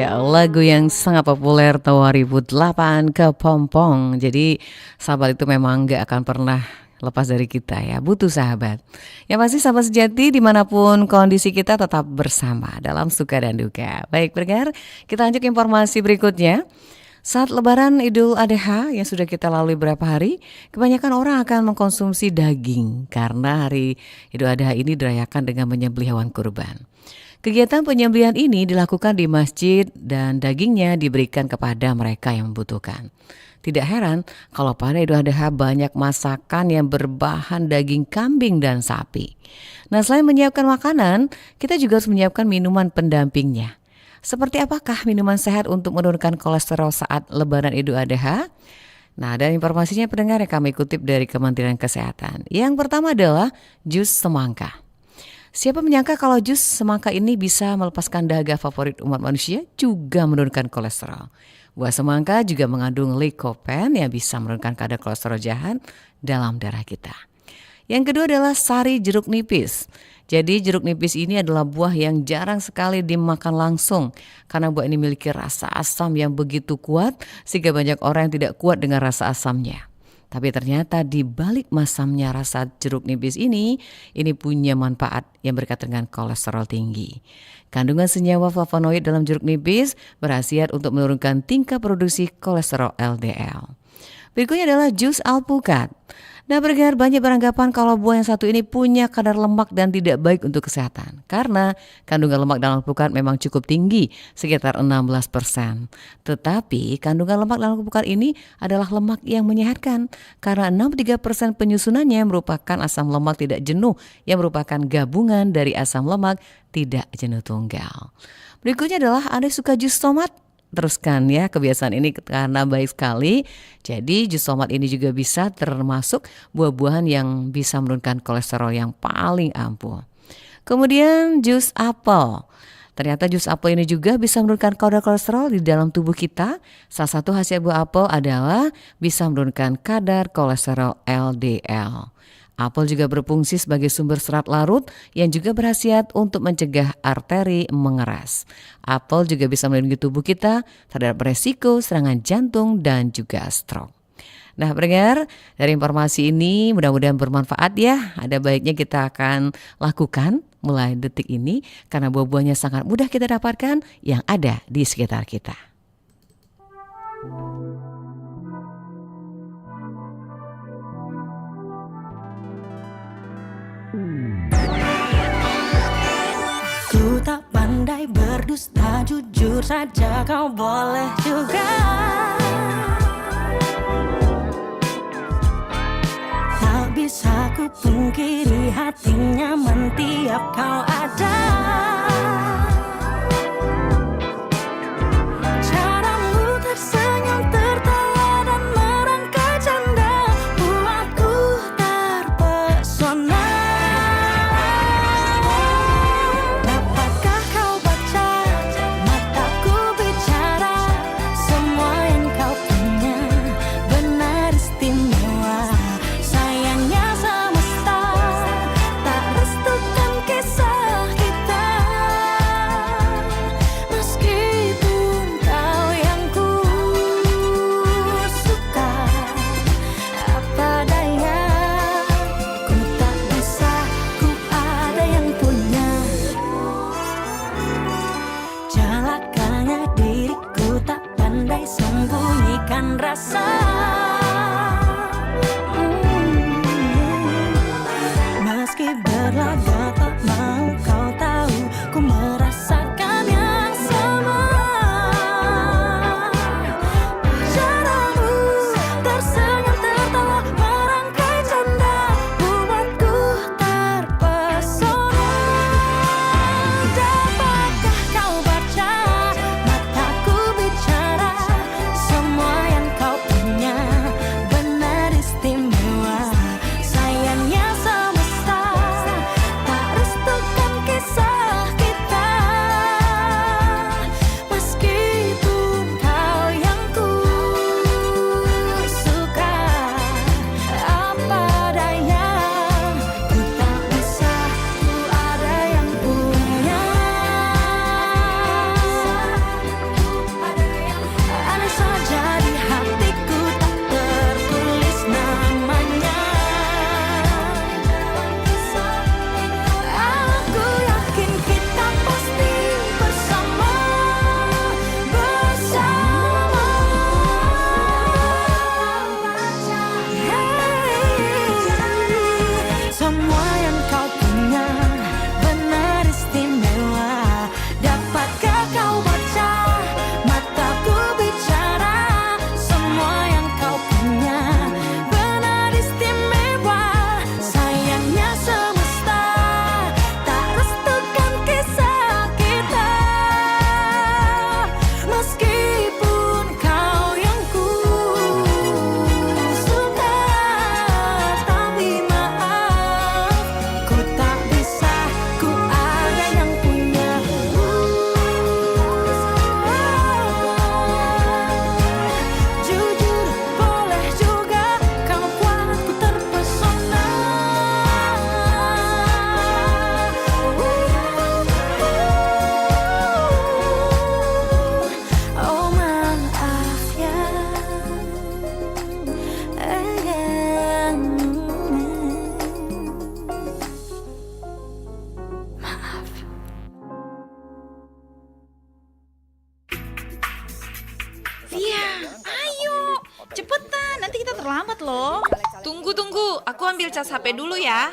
lagu yang sangat populer 2008 Kepompong. Jadi sahabat itu memang gak akan pernah lepas dari kita ya, butuh sahabat. Yang pasti sahabat sejati dimanapun kondisi kita tetap bersama dalam suka dan duka. Baik pendengar, kita lanjut informasi berikutnya. Saat Lebaran Idul Adha yang sudah kita lalui beberapa hari, kebanyakan orang akan mengkonsumsi daging karena hari Idul Adha ini dirayakan dengan menyembelih hewan kurban. Kegiatan penyembelihan ini dilakukan di masjid dan dagingnya diberikan kepada mereka yang membutuhkan. Tidak heran kalau pada Idul Adha banyak masakan yang berbahan daging kambing dan sapi. Nah, selain menyiapkan makanan, kita juga harus menyiapkan minuman pendampingnya. Seperti apakah minuman sehat untuk menurunkan kolesterol saat Lebaran Idul Adha? Nah, dan informasinya pendengar yang kami kutip dari Kementerian Kesehatan. Yang pertama adalah jus semangka. Siapa menyangka kalau jus semangka ini bisa melepaskan dahaga favorit umat manusia, juga menurunkan kolesterol. Buah semangka juga mengandung lycopene yang bisa menurunkan kadar kolesterol jahat dalam darah kita. Yang kedua adalah sari jeruk nipis. Jadi jeruk nipis ini adalah buah yang jarang sekali dimakan langsung karena buah ini memiliki rasa asam yang begitu kuat sehingga banyak orang yang tidak kuat dengan rasa asamnya. Tapi ternyata di balik masamnya rasa jeruk nipis ini punya manfaat yang berkaitan dengan kolesterol tinggi. Kandungan senyawa flavonoid dalam jeruk nipis berkhasiat untuk menurunkan tingkat produksi kolesterol LDL. Berikutnya adalah jus alpukat. Nah, pendengar banyak beranggapan kalau buah yang satu ini punya kadar lemak dan tidak baik untuk kesehatan. Karena kandungan lemak dalam alpukat memang cukup tinggi, sekitar 16%. Tetapi kandungan lemak dalam alpukat ini adalah lemak yang menyehatkan. Karena 63% penyusunannya merupakan asam lemak tidak jenuh yang merupakan gabungan dari asam lemak tidak jenuh tunggal. Berikutnya adalah Anda suka jus tomat? Teruskan ya kebiasaan ini karena baik sekali. Jadi jus tomat ini juga bisa termasuk buah-buahan yang bisa menurunkan kolesterol yang paling ampuh. Kemudian jus apel. Ternyata jus apel ini juga bisa menurunkan kadar kolesterol di dalam tubuh kita. Salah satu khasiat buah apel adalah bisa menurunkan kadar kolesterol LDL. Apel juga berfungsi sebagai sumber serat larut yang juga berkhasiat untuk mencegah arteri mengeras. Apel juga bisa melindungi tubuh kita terhadap resiko serangan jantung dan juga stroke. Nah, pendengar, dari informasi ini mudah-mudahan bermanfaat ya. Ada baiknya kita akan lakukan mulai detik ini karena buah-buahnya sangat mudah kita dapatkan yang ada di sekitar kita. Ku tak pandai berdusta, jujur saja kau boleh juga. Tak bisa ku pungkiri hati nyaman tiap kau ada. Caramu tersenyum, tertawa dan merangkai canda buatku terpesona. Tia, ayo, cepetan, nanti kita terlambat loh. Tunggu, aku ambil cas HP dulu ya.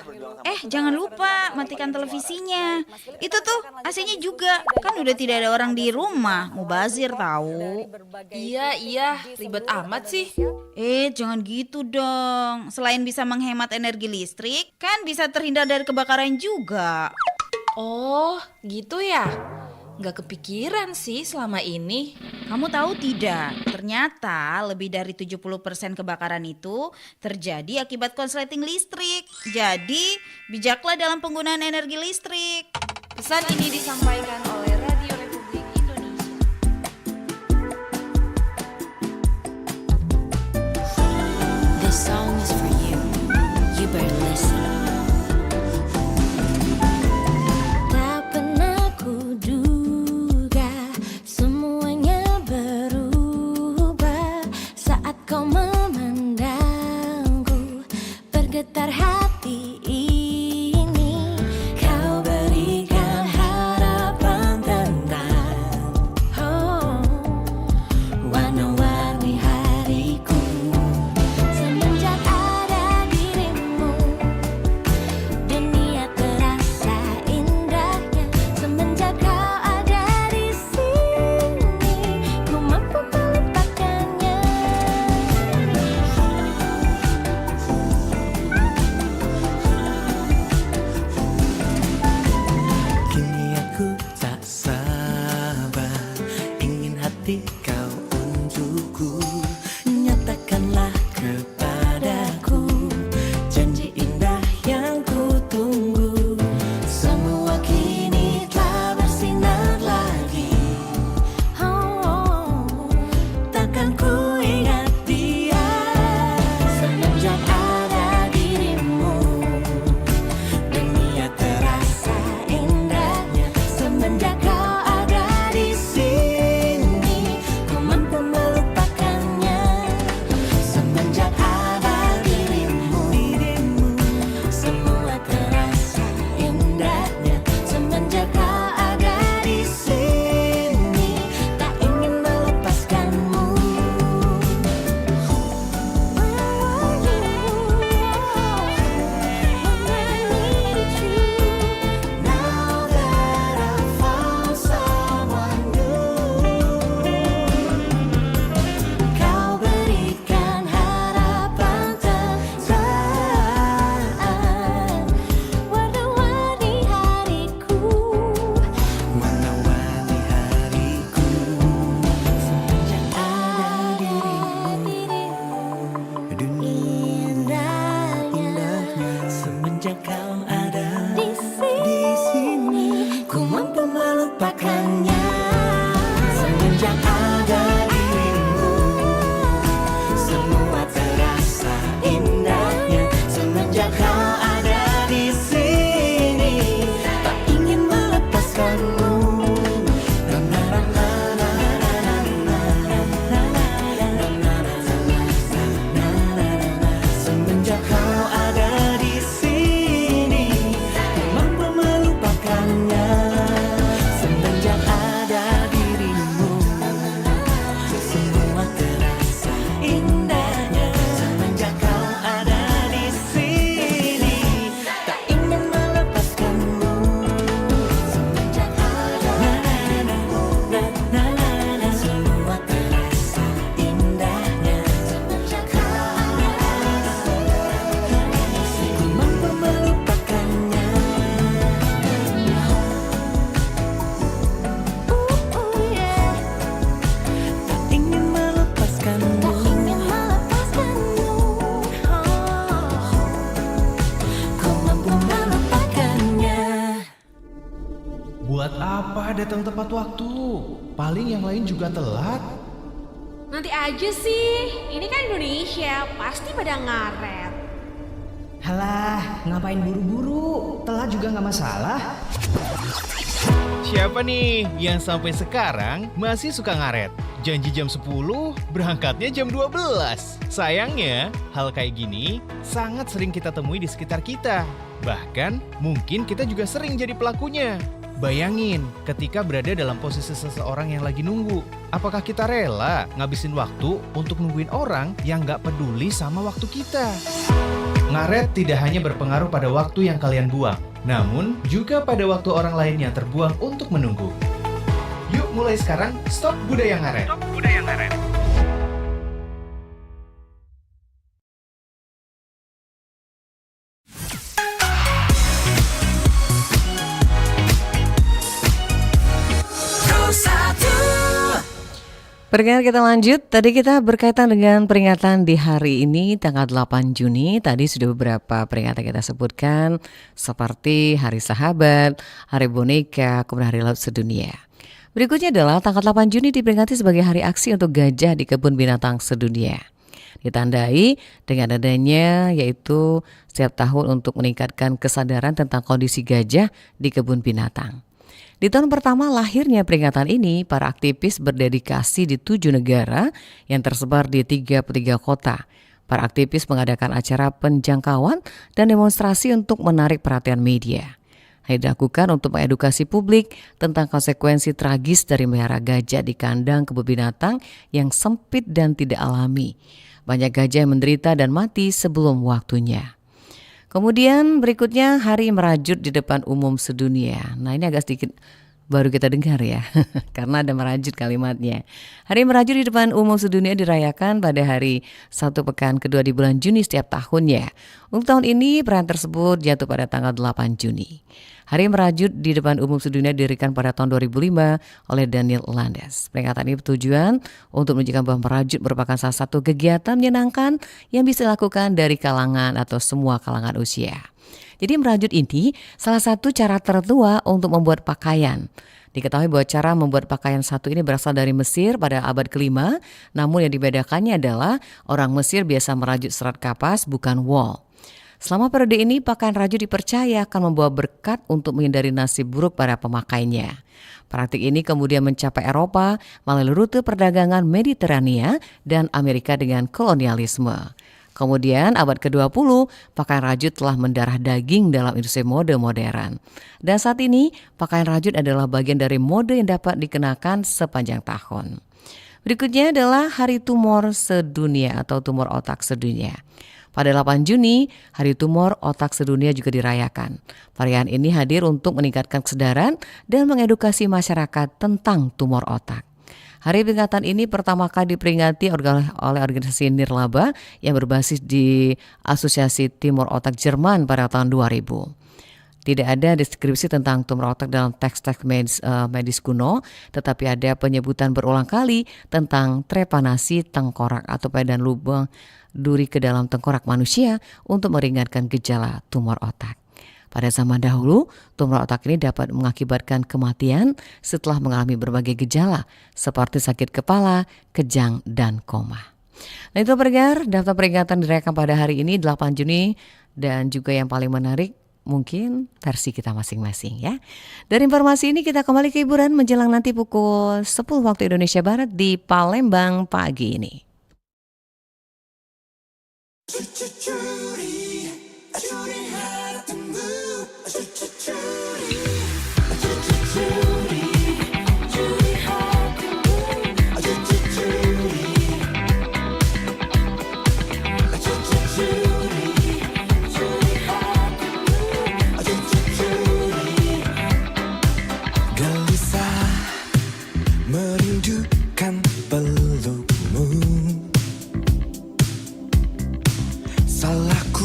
Jangan lupa matikan televisinya. Itu tuh AC-nya juga, kan udah tidak ada orang di rumah, mubazir tahu. Iya, ribet amat sih. Jangan gitu dong. Selain bisa menghemat energi listrik, kan bisa terhindar dari kebakaran juga. Oh, gitu ya? Nggak kepikiran sih selama ini. Kamu tahu tidak, ternyata lebih dari 70% kebakaran itu terjadi akibat konsleting listrik. Jadi, bijaklah dalam penggunaan energi listrik. Pesan ini disampaikan oleh Radio Republik Indonesia. This song is for you. You better listen. Tak pernah ku duga semuanya berubah saat kau memandangku, bergetar hati ini. Kau berikan harapan tentang warna-warni hariku. Semenjak ada dirimu, dunia terasa indahnya. Semenjak kau ada di sini, ku mampu melupakannya. Kini aku tak sabar, ingin hati kau untukku. Nyatakanlah kepadaku janji indah yang ku tunggu. Semua kini telah bersinar lagi. Takkan ku ingat dia. Semenjak ada dirimu, dunia terasa indahnya. Semenjak kau ada di sini, ku mampu melupakannya. Semenjak ada dirimu, semua terasa indahnya. Semenjak kau ada di sini, tak ingin melepaskanmu. Now that I found someone new, kau berikan harapan tentang warna-warni hariku. Warna-warni hariku. Semenjak ada dirimu, dunia indahnya. Semenjak kau ada di sini, ku mampu melupakannya. Semenjak ada dirimu, semua terasa indahnya. Semenjak kau ada di sini, tak ingin melepaskanmu. Semenjak kau ada di sini, ku mampu melupakannya. Semenjak ada dirimu, semua terasa indahnya. Semenjak kau ada di sini, tak ingin melepaskanmu. Semenjak ada dirimu, semua terasa indahnya. Semenjak kau ada di sini, ku mampu melupakannya. Tak ingin melepaskanmu. Ku mampu melupakannya. Buat apa datang tepat waktu? Paling yang lain juga telat. Nanti aja sih, ini kan Indonesia, pasti pada ngaret. Halah, ngapain buru-buru? Telat juga nggak masalah. Siapa nih yang sampai sekarang masih suka ngaret? Janji jam 10, berangkatnya jam 12. Sayangnya, hal kayak gini sangat sering kita temui di sekitar kita. Bahkan, mungkin kita juga sering jadi pelakunya. Bayangin, ketika berada dalam posisi seseorang yang lagi nunggu, apakah kita rela ngabisin waktu untuk nungguin orang yang gak peduli sama waktu kita? Ngaret tidak hanya berpengaruh pada waktu yang kalian buang, namun juga pada waktu orang lain yang terbuang untuk menunggu. Yuk mulai sekarang, stop budaya ngaret. Stop budaya ngaret. Pendengar, kita lanjut. Tadi kita berkaitan dengan peringatan di hari ini tanggal 8 Juni. Tadi sudah beberapa peringatan kita sebutkan seperti Hari Sahabat, Hari Boneka, kemudian Hari Laut Sedunia. Berikutnya adalah tanggal 8 Juni diperingati sebagai Hari Aksi untuk Gajah di Kebun Binatang Sedunia. Ditandai dengan adanya yaitu setiap tahun untuk meningkatkan kesadaran tentang kondisi gajah di kebun binatang. Di tahun pertama lahirnya peringatan ini, para aktivis berdedikasi di 7 negara yang tersebar di 33 kota. Para aktivis mengadakan acara penjangkauan dan demonstrasi untuk menarik perhatian media. Hal dilakukan untuk mengedukasi publik tentang konsekuensi tragis dari melihara gajah di kandang kebun binatang yang sempit dan tidak alami. Banyak gajah yang menderita dan mati sebelum waktunya. Kemudian berikutnya Hari Merajut di Depan Umum Sedunia. Nah, ini agak sedikit baru kita dengar ya, karena ada merajut kalimatnya. Hari Merajut di Depan Umum Sedunia dirayakan pada hari Sabtu pekan kedua di bulan Juni setiap tahunnya. Untuk tahun ini perayaan tersebut jatuh pada tanggal 8 Juni. Hari Merajut di Depan Umum Sedunia didirikan pada tahun 2005 oleh Daniel Landes. Peringatan ini bertujuan untuk menunjukkan bahwa merajut merupakan salah satu kegiatan menyenangkan yang bisa dilakukan dari kalangan atau semua kalangan usia. Jadi merajut ini salah satu cara tertua untuk membuat pakaian. Diketahui bahwa cara membuat pakaian satu ini berasal dari Mesir pada abad ke-5, namun yang dibedakannya adalah orang Mesir biasa merajut serat kapas bukan wol. Selama periode ini, pakaian rajut dipercaya akan membawa berkat untuk menghindari nasib buruk para pemakainya. Praktik ini kemudian mencapai Eropa melalui rute perdagangan Mediterania dan Amerika dengan kolonialisme. Kemudian abad ke-20, pakaian rajut telah mendarah daging dalam industri mode modern. Dan saat ini, pakaian rajut adalah bagian dari mode yang dapat dikenakan sepanjang tahun. Berikutnya adalah Hari Tumor Sedunia atau Tumor Otak Sedunia. Pada 8 Juni, Hari Tumor Otak Sedunia juga dirayakan. Perayaan ini hadir untuk meningkatkan kesadaran dan mengedukasi masyarakat tentang tumor otak. Hari peringatan ini pertama kali diperingati oleh organisasi Nirlaba yang berbasis di Asosiasi Tumor Otak Jerman pada tahun 2000. Tidak ada deskripsi tentang tumor otak dalam teks-teks medis kuno, tetapi ada penyebutan berulang kali tentang trepanasi tengkorak atau pedan lubang duri ke dalam tengkorak manusia untuk meringankan gejala tumor otak. Pada zaman dahulu, tumor otak ini dapat mengakibatkan kematian setelah mengalami berbagai gejala seperti sakit kepala, kejang, dan koma. Nah, itu pendengar, daftar peringatan dirayakan pada hari ini 8 Juni dan juga yang paling menarik mungkin versi kita masing-masing ya. Dari informasi ini kita kembali ke hiburan menjelang nanti pukul 10 waktu Indonesia Barat di Palembang pagi ini. Gelisah merindukan pelukmu. Salahku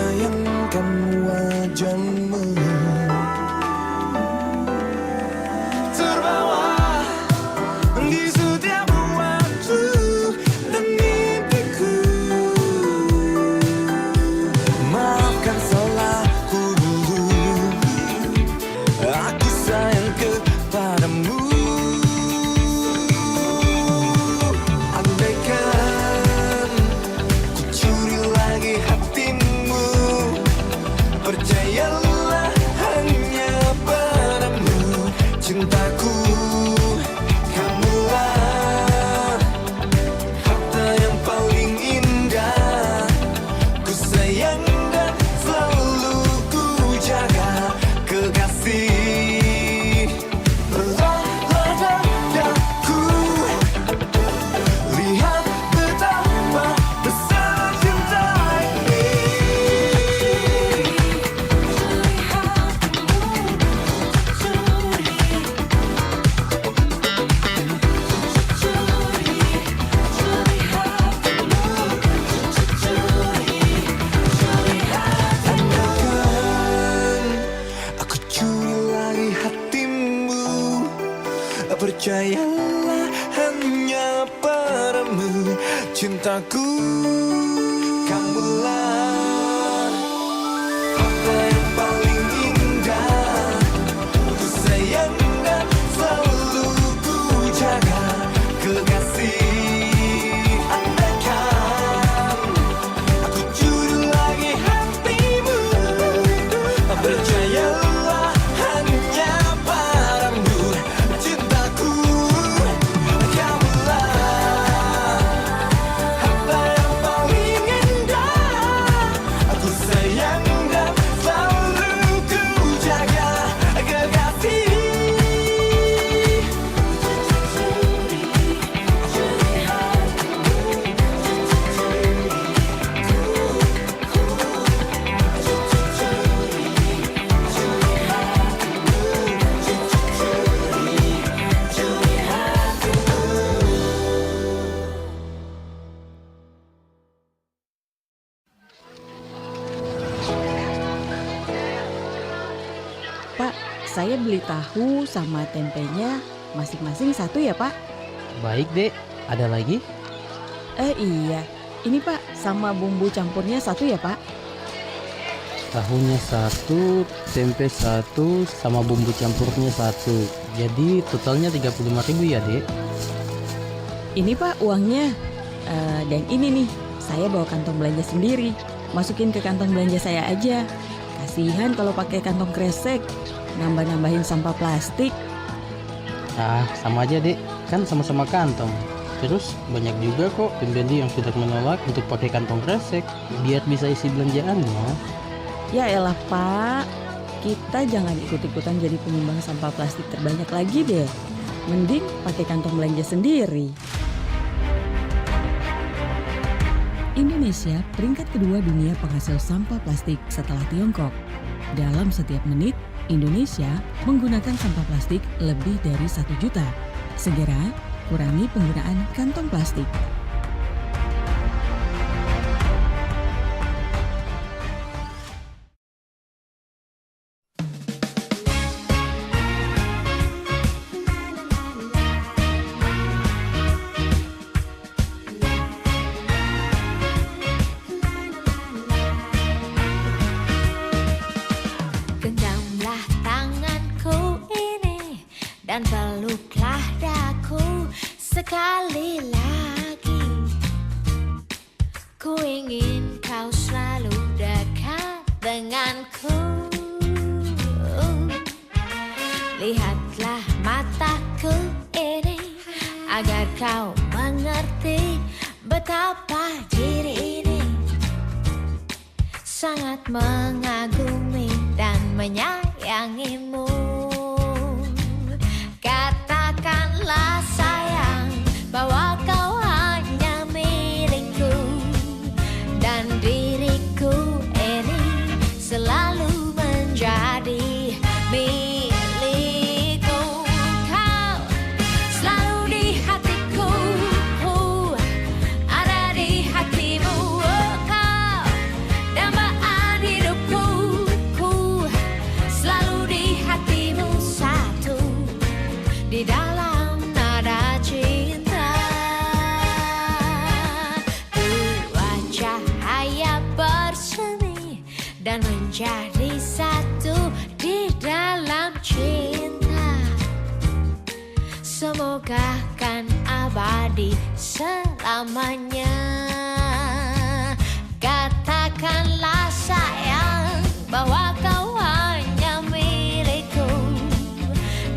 bayangkan wajahmu, terbawa di setiap waktu dan mimpiku. Maafkan salahku dulu, aku sayang kepadamu. Andaikan ku curi lagi hatimu, percayalah hanya padamu cintaku. Kamulah harta yang paling indah, ku sayang dan selalu ku jaga, kekasih. Pelahlah dadaku, lihat betapa besar cinta ini. Andaikan aku curi lagi hatimu, percayalah hanya padamu cintaku. Kamulah harta yang paling indah, ku sayang dan selalu ku jaga, kekasih. Andaikan aku curi lagi hatimu, percayalah hanya padamu cintaku. Kamulah harta yang paling indah, aku sayang dan selalu ku jaga, kekasih. Pak, saya beli tahu sama tempenya masing-masing satu ya Pak? Baik dek, ada lagi? Iya, ini Pak sama bumbu campurnya satu ya Pak? Tahunya satu, tempe satu, sama bumbu campurnya satu. Jadi totalnya 35.000 ya dek? Ini Pak uangnya. Dan ini nih, saya bawa kantong belanja sendiri. Masukin ke kantong belanja saya aja. Kasihan kalau pakai kantong kresek, nambah-nambahin sampah plastik. Ah, sama aja dek, kan sama-sama kantong. Terus banyak juga kok pembeli yang sudah menolak untuk pakai kantong kresek biar bisa isi belanjaannya. Ya elah Pak, kita jangan ikut-ikutan jadi penyumbang sampah plastik terbanyak lagi deh. Mending pakai kantong belanja sendiri. Indonesia peringkat kedua dunia penghasil sampah plastik setelah Tiongkok. Dalam setiap menit, Indonesia menggunakan sampah plastik lebih dari 1 juta. Segera kurangi penggunaan kantong plastik. Genggamlah tanganku ini dan peluklah daku sekali lagi. Ku ingin kau selalu dekat denganku. Lihatlah mataku ini agar kau mengerti betapa diri ini sangat mengagumi dan menyayangimu. Katakanlah sayang bahwa kau hanya milikku, dan diriku ini selalu menjadi milikku. Kau selalu di hatiku, ada di hatimu. Kau dambaan dan menjadi satu di dalam cinta. Semoga kan abadi selamanya. Katakanlah sayang bahwa kau hanya milikku,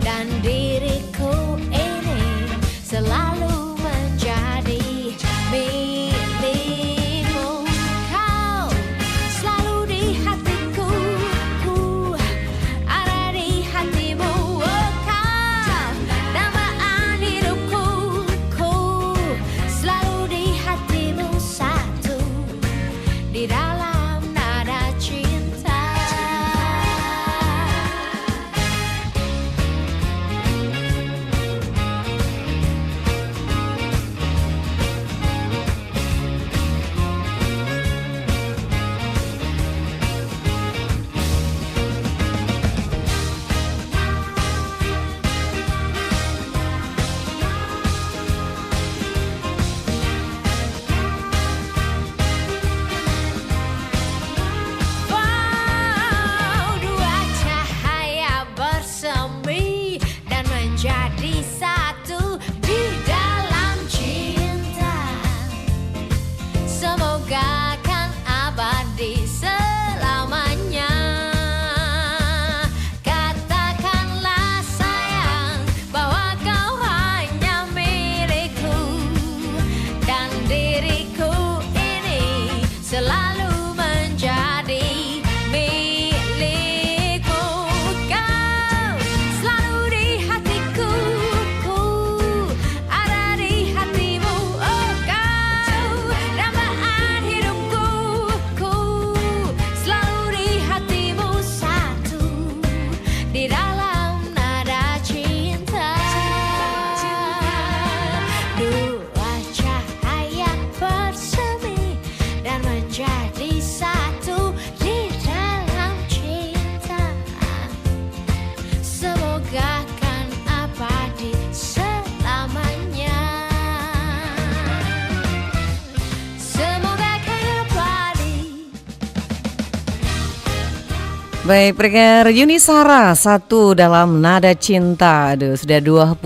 dan diriku ini selalu menjadi milikmu. Kau selalu di hatiku, ku ada di hatimu. Oh, kau dambaan hidupku, ku selalu di hatimu, satu di dalam nada cinta. Wow, dua cahaya bersemi dan menjadi satu di dalam cinta. Semoga kan abadi selamanya. Katakanlah sayang bahwa kau hanya milikku, dan diriku ini selalu menjadi milikmu. Kau selalu di hatiku, ku ada di hatimu. Oh, kau dambaan hidupku, ku selalu di hatimu, satu di dalam nada cinta. Dua cahaya bersemi dan menjadi satu di dalam cinta. Semoga kan abadi selamanya. Semoga kan abadi. Baik, pendengar Yunisara, satu dalam nada cinta. Aduh, sudah 25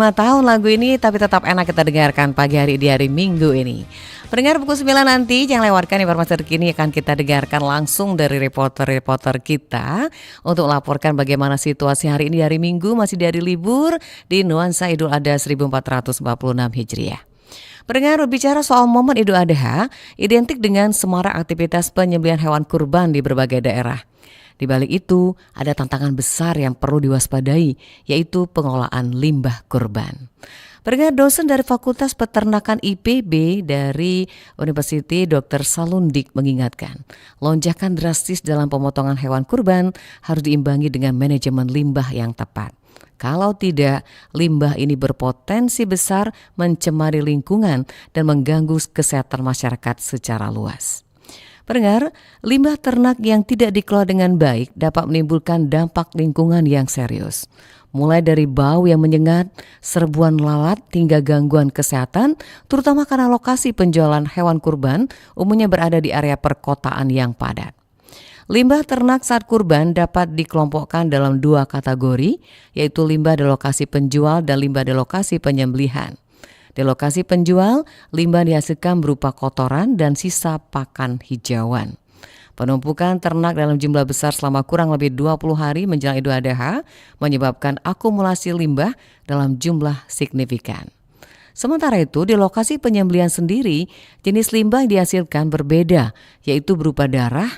tahun lagu ini, tapi tetap enak kita dengarkan pagi hari di hari Minggu ini. Pendengar, pukul 9 nanti jangan lewatkan informasi terkini akan kita dengarkan langsung dari reporter-reporter kita untuk melaporkan bagaimana situasi hari ini di hari Minggu, masih di hari libur di nuansa Idul Adha 1446 Hijriah. Pendengar, berbicara soal momen Idul Adha, identik dengan semarak aktivitas penyembelihan hewan kurban di berbagai daerah. Di balik itu, ada tantangan besar yang perlu diwaspadai, yaitu pengelolaan limbah kurban. Pendengar, dosen dari Fakultas Peternakan IPB dari University Dr. Salundik mengingatkan, lonjakan drastis dalam pemotongan hewan kurban harus diimbangi dengan manajemen limbah yang tepat. Kalau tidak, limbah ini berpotensi besar mencemari lingkungan dan mengganggu kesehatan masyarakat secara luas. Pendengar, limbah ternak yang tidak dikelola dengan baik dapat menimbulkan dampak lingkungan yang serius. Mulai dari bau yang menyengat, serbuan lalat hingga gangguan kesehatan, terutama karena lokasi penjualan hewan kurban umumnya berada di area perkotaan yang padat. Limbah ternak saat kurban dapat dikelompokkan dalam dua kategori, yaitu limbah di lokasi penjual dan limbah di lokasi penyembelihan. Di lokasi penjual, limbah dihasilkan berupa kotoran dan sisa pakan hijauan. Penumpukan ternak dalam jumlah besar selama kurang lebih 20 hari menjelang Idul Adha menyebabkan akumulasi limbah dalam jumlah signifikan. Sementara itu, di lokasi penyembelihan sendiri, jenis limbah yang dihasilkan berbeda, yaitu berupa darah,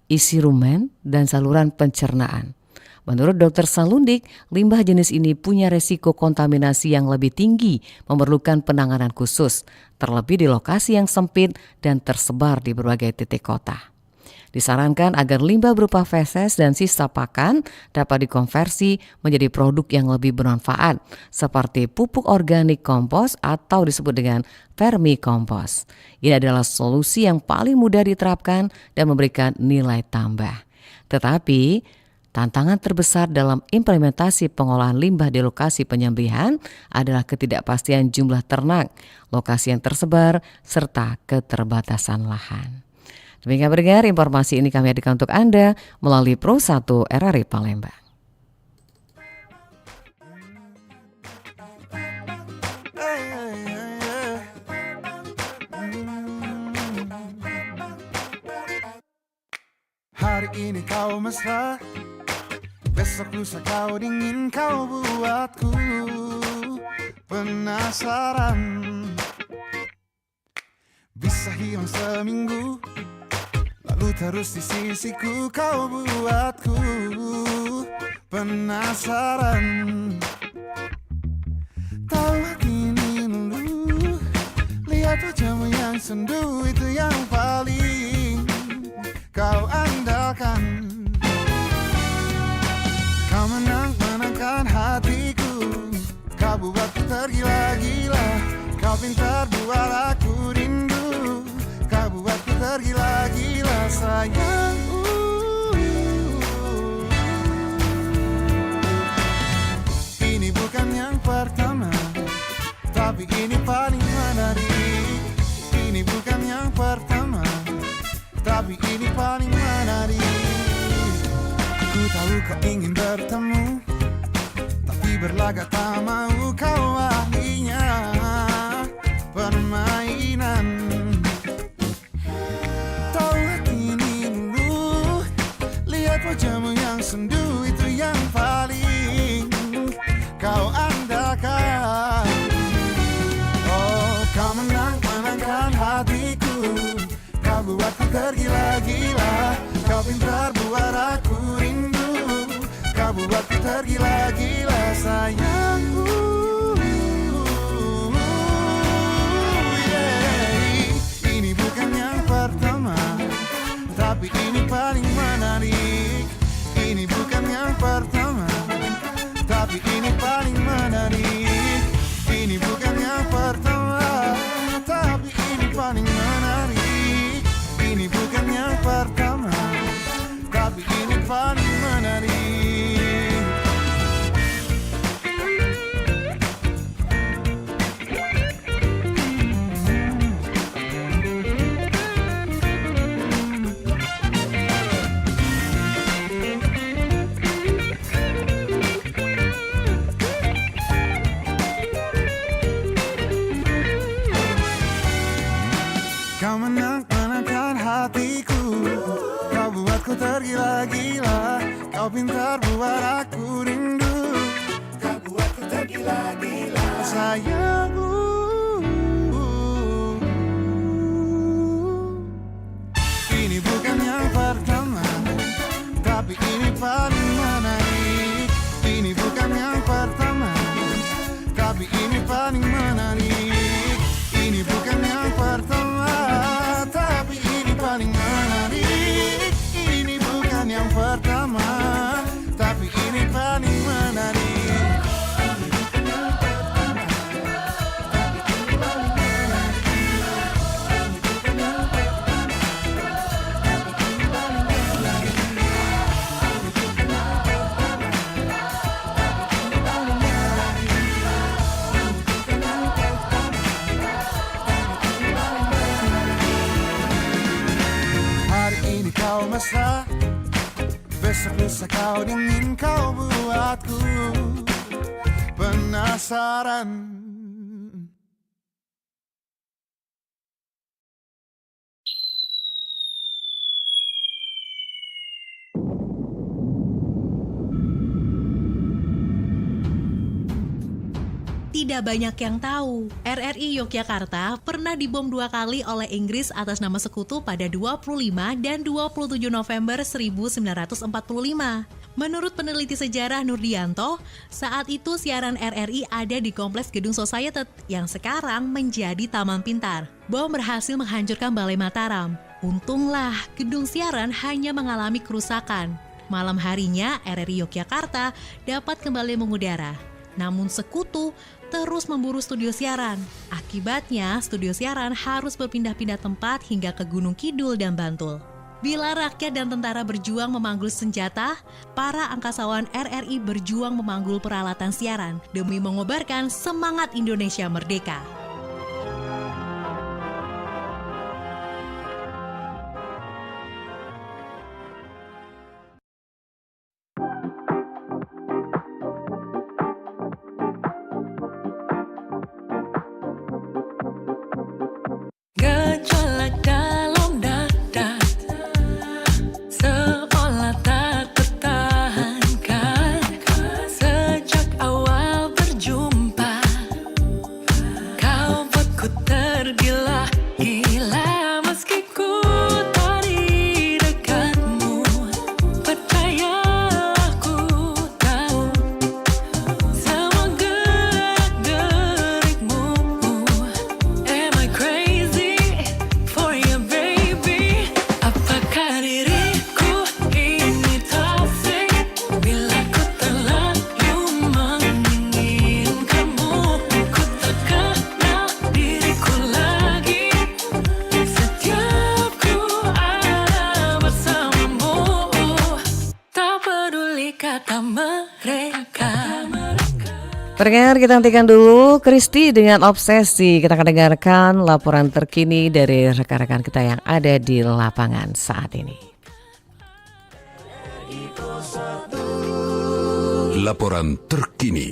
isi rumen, dan saluran pencernaan. Menurut Dr. Salundik, limbah jenis ini punya resiko kontaminasi yang lebih tinggi, memerlukan penanganan khusus, terlebih di lokasi yang sempit dan tersebar di berbagai titik kota. Disarankan agar limbah berupa feses dan sisa pakan dapat dikonversi menjadi produk yang lebih bermanfaat, seperti pupuk organik kompos atau disebut dengan vermikompos. Ini adalah solusi yang paling mudah diterapkan dan memberikan nilai tambah. Tetapi, tantangan terbesar dalam implementasi pengolahan limbah di lokasi penyembelihan adalah ketidakpastian jumlah ternak, lokasi yang tersebar, serta keterbatasan lahan. Demikian pendengar, informasi ini kami hadirkan untuk Anda melalui Pro 1 RRI Palembang. Hari ini kau mesra, besok lusa kau dingin, kau buatku penasaran. Bisa hilang seminggu, lalu terus di sisiku, kau buatku penasaran. Tahu hati ini lulu, lihat wajahmu yang sendu, itu yang paling kau andalkan. Kau menangkan hatiku, kau buatku tergila-gila. Kau pintar buat aku rindu, kau buatku tergila-gila sayang. Ini bukan yang pertama, tapi ini paling menarik. Ini bukan yang pertama, tapi ini paling menarik. Ku tahu kau ingin bertemu, tapi berlagak tak mau, kau ahlinya permainan. Tahu hati ini dulu, lihat wajahmu yang sendu, itu yang paling kau andalkan. Oh, kau menangkan hatiku, kau buatku tergila-gila. Kau pintar buat aku rindu, kau buatku tergila-gila sayangku. Ini bukan yang pertama, tapi ini paling menarik. Ini bukan yang pertama, tapi ini paling menarik. Ini bukan yang pertama, tapi ini paling menarik. Ini bukan yang pertama, tapi ini paling menarik. Kau menangkan hatiku, kau buatku tergila-gila. Kau pintar buat aku rindu, kau buatku tergila-gila sayangku. Ini bukan yang pertama, tapi ini paling menarik. Ini bukan yang pertama, tapi ini paling menarik. Ini bukan yang pertama, tapi ini paling menarik. Ini bukan yang pertama, tapi ini paling menarik. Kau mesra, besok lusa kau dingin, kau buatku penasaran. Tidak banyak yang tahu, RRI Yogyakarta pernah dibom 2 kali oleh Inggris atas nama sekutu pada 25 dan 27 November 1945. Menurut peneliti sejarah Nurdianto, saat itu siaran RRI ada di Kompleks Gedung Society yang sekarang menjadi Taman Pintar. Bom berhasil menghancurkan Balai Mataram. Untunglah gedung siaran hanya mengalami kerusakan. Malam harinya RRI Yogyakarta dapat kembali mengudara. Namun sekutu terus memburu studio siaran. Akibatnya, studio siaran harus berpindah-pindah tempat hingga ke Gunung Kidul dan Bantul. Bila rakyat dan tentara berjuang memanggul senjata, para angkasawan RRI berjuang memanggul peralatan siaran demi mengobarkan semangat Indonesia merdeka. kata mereka. Pendengar, kita hentikan dulu Kristi dengan Obsesi. Kita akan dengarkan laporan terkini dari rekan-rekan kita yang ada di lapangan saat ini. Laporan terkini.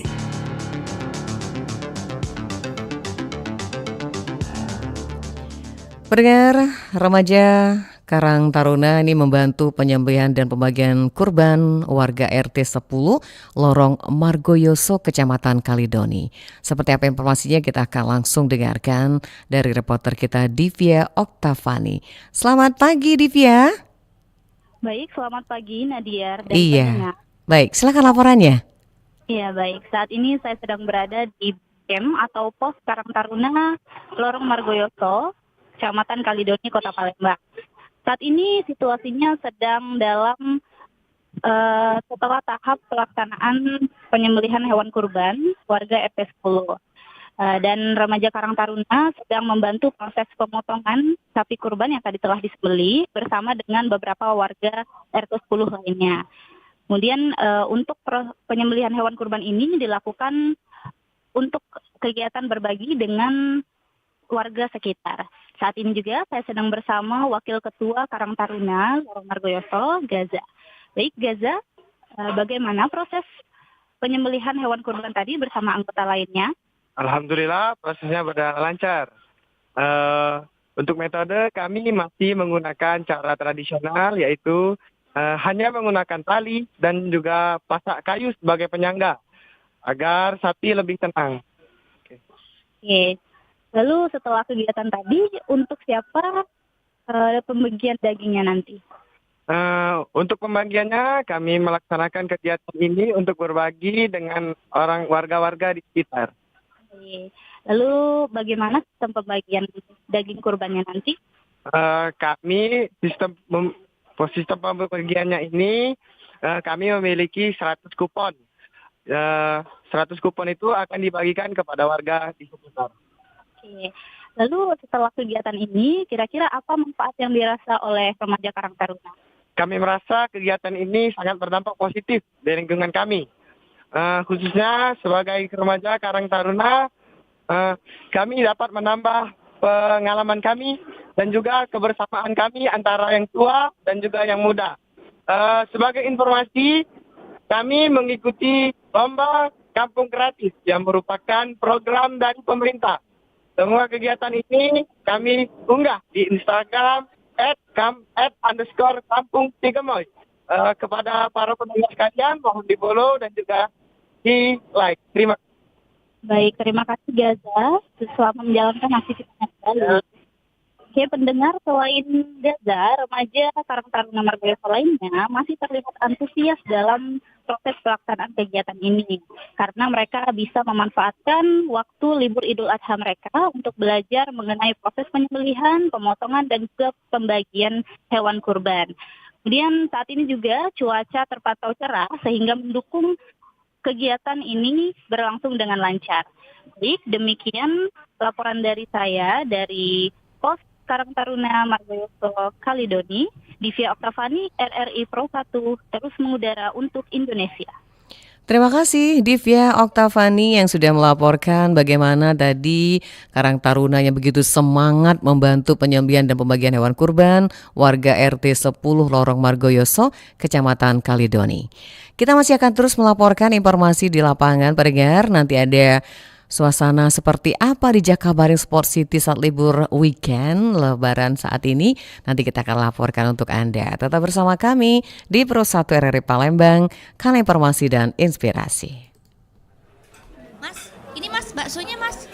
Pendengar, remaja Karang Taruna ini membantu penyembelihan dan pembagian kurban warga RT 10 Lorong Margoyoso, Kecamatan Kalidoni. Seperti apa informasinya kita akan langsung dengarkan dari reporter kita Divya Oktavani. Selamat pagi Divya. Baik, selamat pagi Nadia dan Iya, pendengar. baik, silakan laporannya. Iya baik, saat ini saya sedang berada di camp atau pos Karang Taruna Lorong Margoyoso, Kecamatan Kalidoni, Kota Palembang. Saat ini situasinya sedang dalam setelah tahap pelaksanaan penyembelihan hewan kurban warga RT 10. Dan remaja Karang Taruna sedang membantu proses pemotongan sapi kurban yang tadi telah disembelih bersama dengan beberapa warga RT 10 lainnya. Kemudian untuk penyembelihan hewan kurban ini dilakukan untuk kegiatan berbagi dengan warga sekitar. Saat ini juga saya sedang bersama Wakil Ketua Karang Taruna Lorong Margoyoso, Gaza. Baik Gaza, bagaimana proses penyembelihan hewan kurban tadi bersama anggota lainnya? Alhamdulillah prosesnya berjalan lancar. Untuk metode kami masih menggunakan cara tradisional, yaitu hanya menggunakan tali dan juga pasak kayu sebagai penyangga agar sapi lebih tenang. Oke. Lalu setelah kegiatan tadi, untuk siapa pembagian dagingnya nanti? Untuk pembagiannya kami melaksanakan kegiatan ini untuk berbagi dengan warga-warga di sekitar. Oke. Lalu bagaimana sistem pembagian daging kurbannya nanti? Kami sistem pembagiannya ini kami memiliki 100 kupon. 100 kupon itu akan dibagikan kepada warga di sekitar. Oke. Lalu setelah kegiatan ini, kira-kira apa manfaat yang dirasa oleh remaja Karang Taruna? Kami merasa kegiatan ini sangat berdampak positif di lingkungan kami. Khususnya sebagai remaja Karang Taruna, kami dapat menambah pengalaman kami dan juga kebersamaan kami antara yang tua dan juga yang muda. Sebagai informasi, kami mengikuti lomba Kampung Kreatif yang merupakan program dari pemerintah. Semua kegiatan ini kami unggah di Instagram @kampung_tigemoy. Kepada para pendengar sekalian mohon di follow dan juga di like. Terima kasih. Baik, terima kasih Gaza. Selamat menjalankan aktivitasnya kembali. Oke, pendengar, selain Gaza, remaja Karang Taruna Margoyoso lainnya masih terlihat antusias dalam proses pelaksanaan kegiatan ini. Karena mereka bisa memanfaatkan waktu libur Idul Adha mereka untuk belajar mengenai proses penyembelihan, pemotongan, dan juga pembagian hewan kurban. Kemudian saat ini juga cuaca terpantau cerah sehingga mendukung kegiatan ini berlangsung dengan lancar. Baik, demikian laporan dari saya dari Pos Karang Taruna Margoyoso Kalidoni. Divya Oktavani, RRI Pro 1, terus mengudara untuk Indonesia. Terima kasih Divya Oktavani yang sudah melaporkan bagaimana tadi Karang Taruna yang begitu semangat membantu penyembelihan dan pembagian hewan kurban warga RT 10 Lorong Margoyoso, Kecamatan Kalidoni. Kita masih akan terus melaporkan informasi di lapangan, pendengar. Nanti ada suasana seperti apa di Jakabaring Sport City saat libur weekend Lebaran saat ini, nanti kita akan laporkan untuk Anda. Tetap bersama kami di Pro 1 RRI Palembang, karena informasi dan inspirasi. Mas, ini mas, baksonya mas.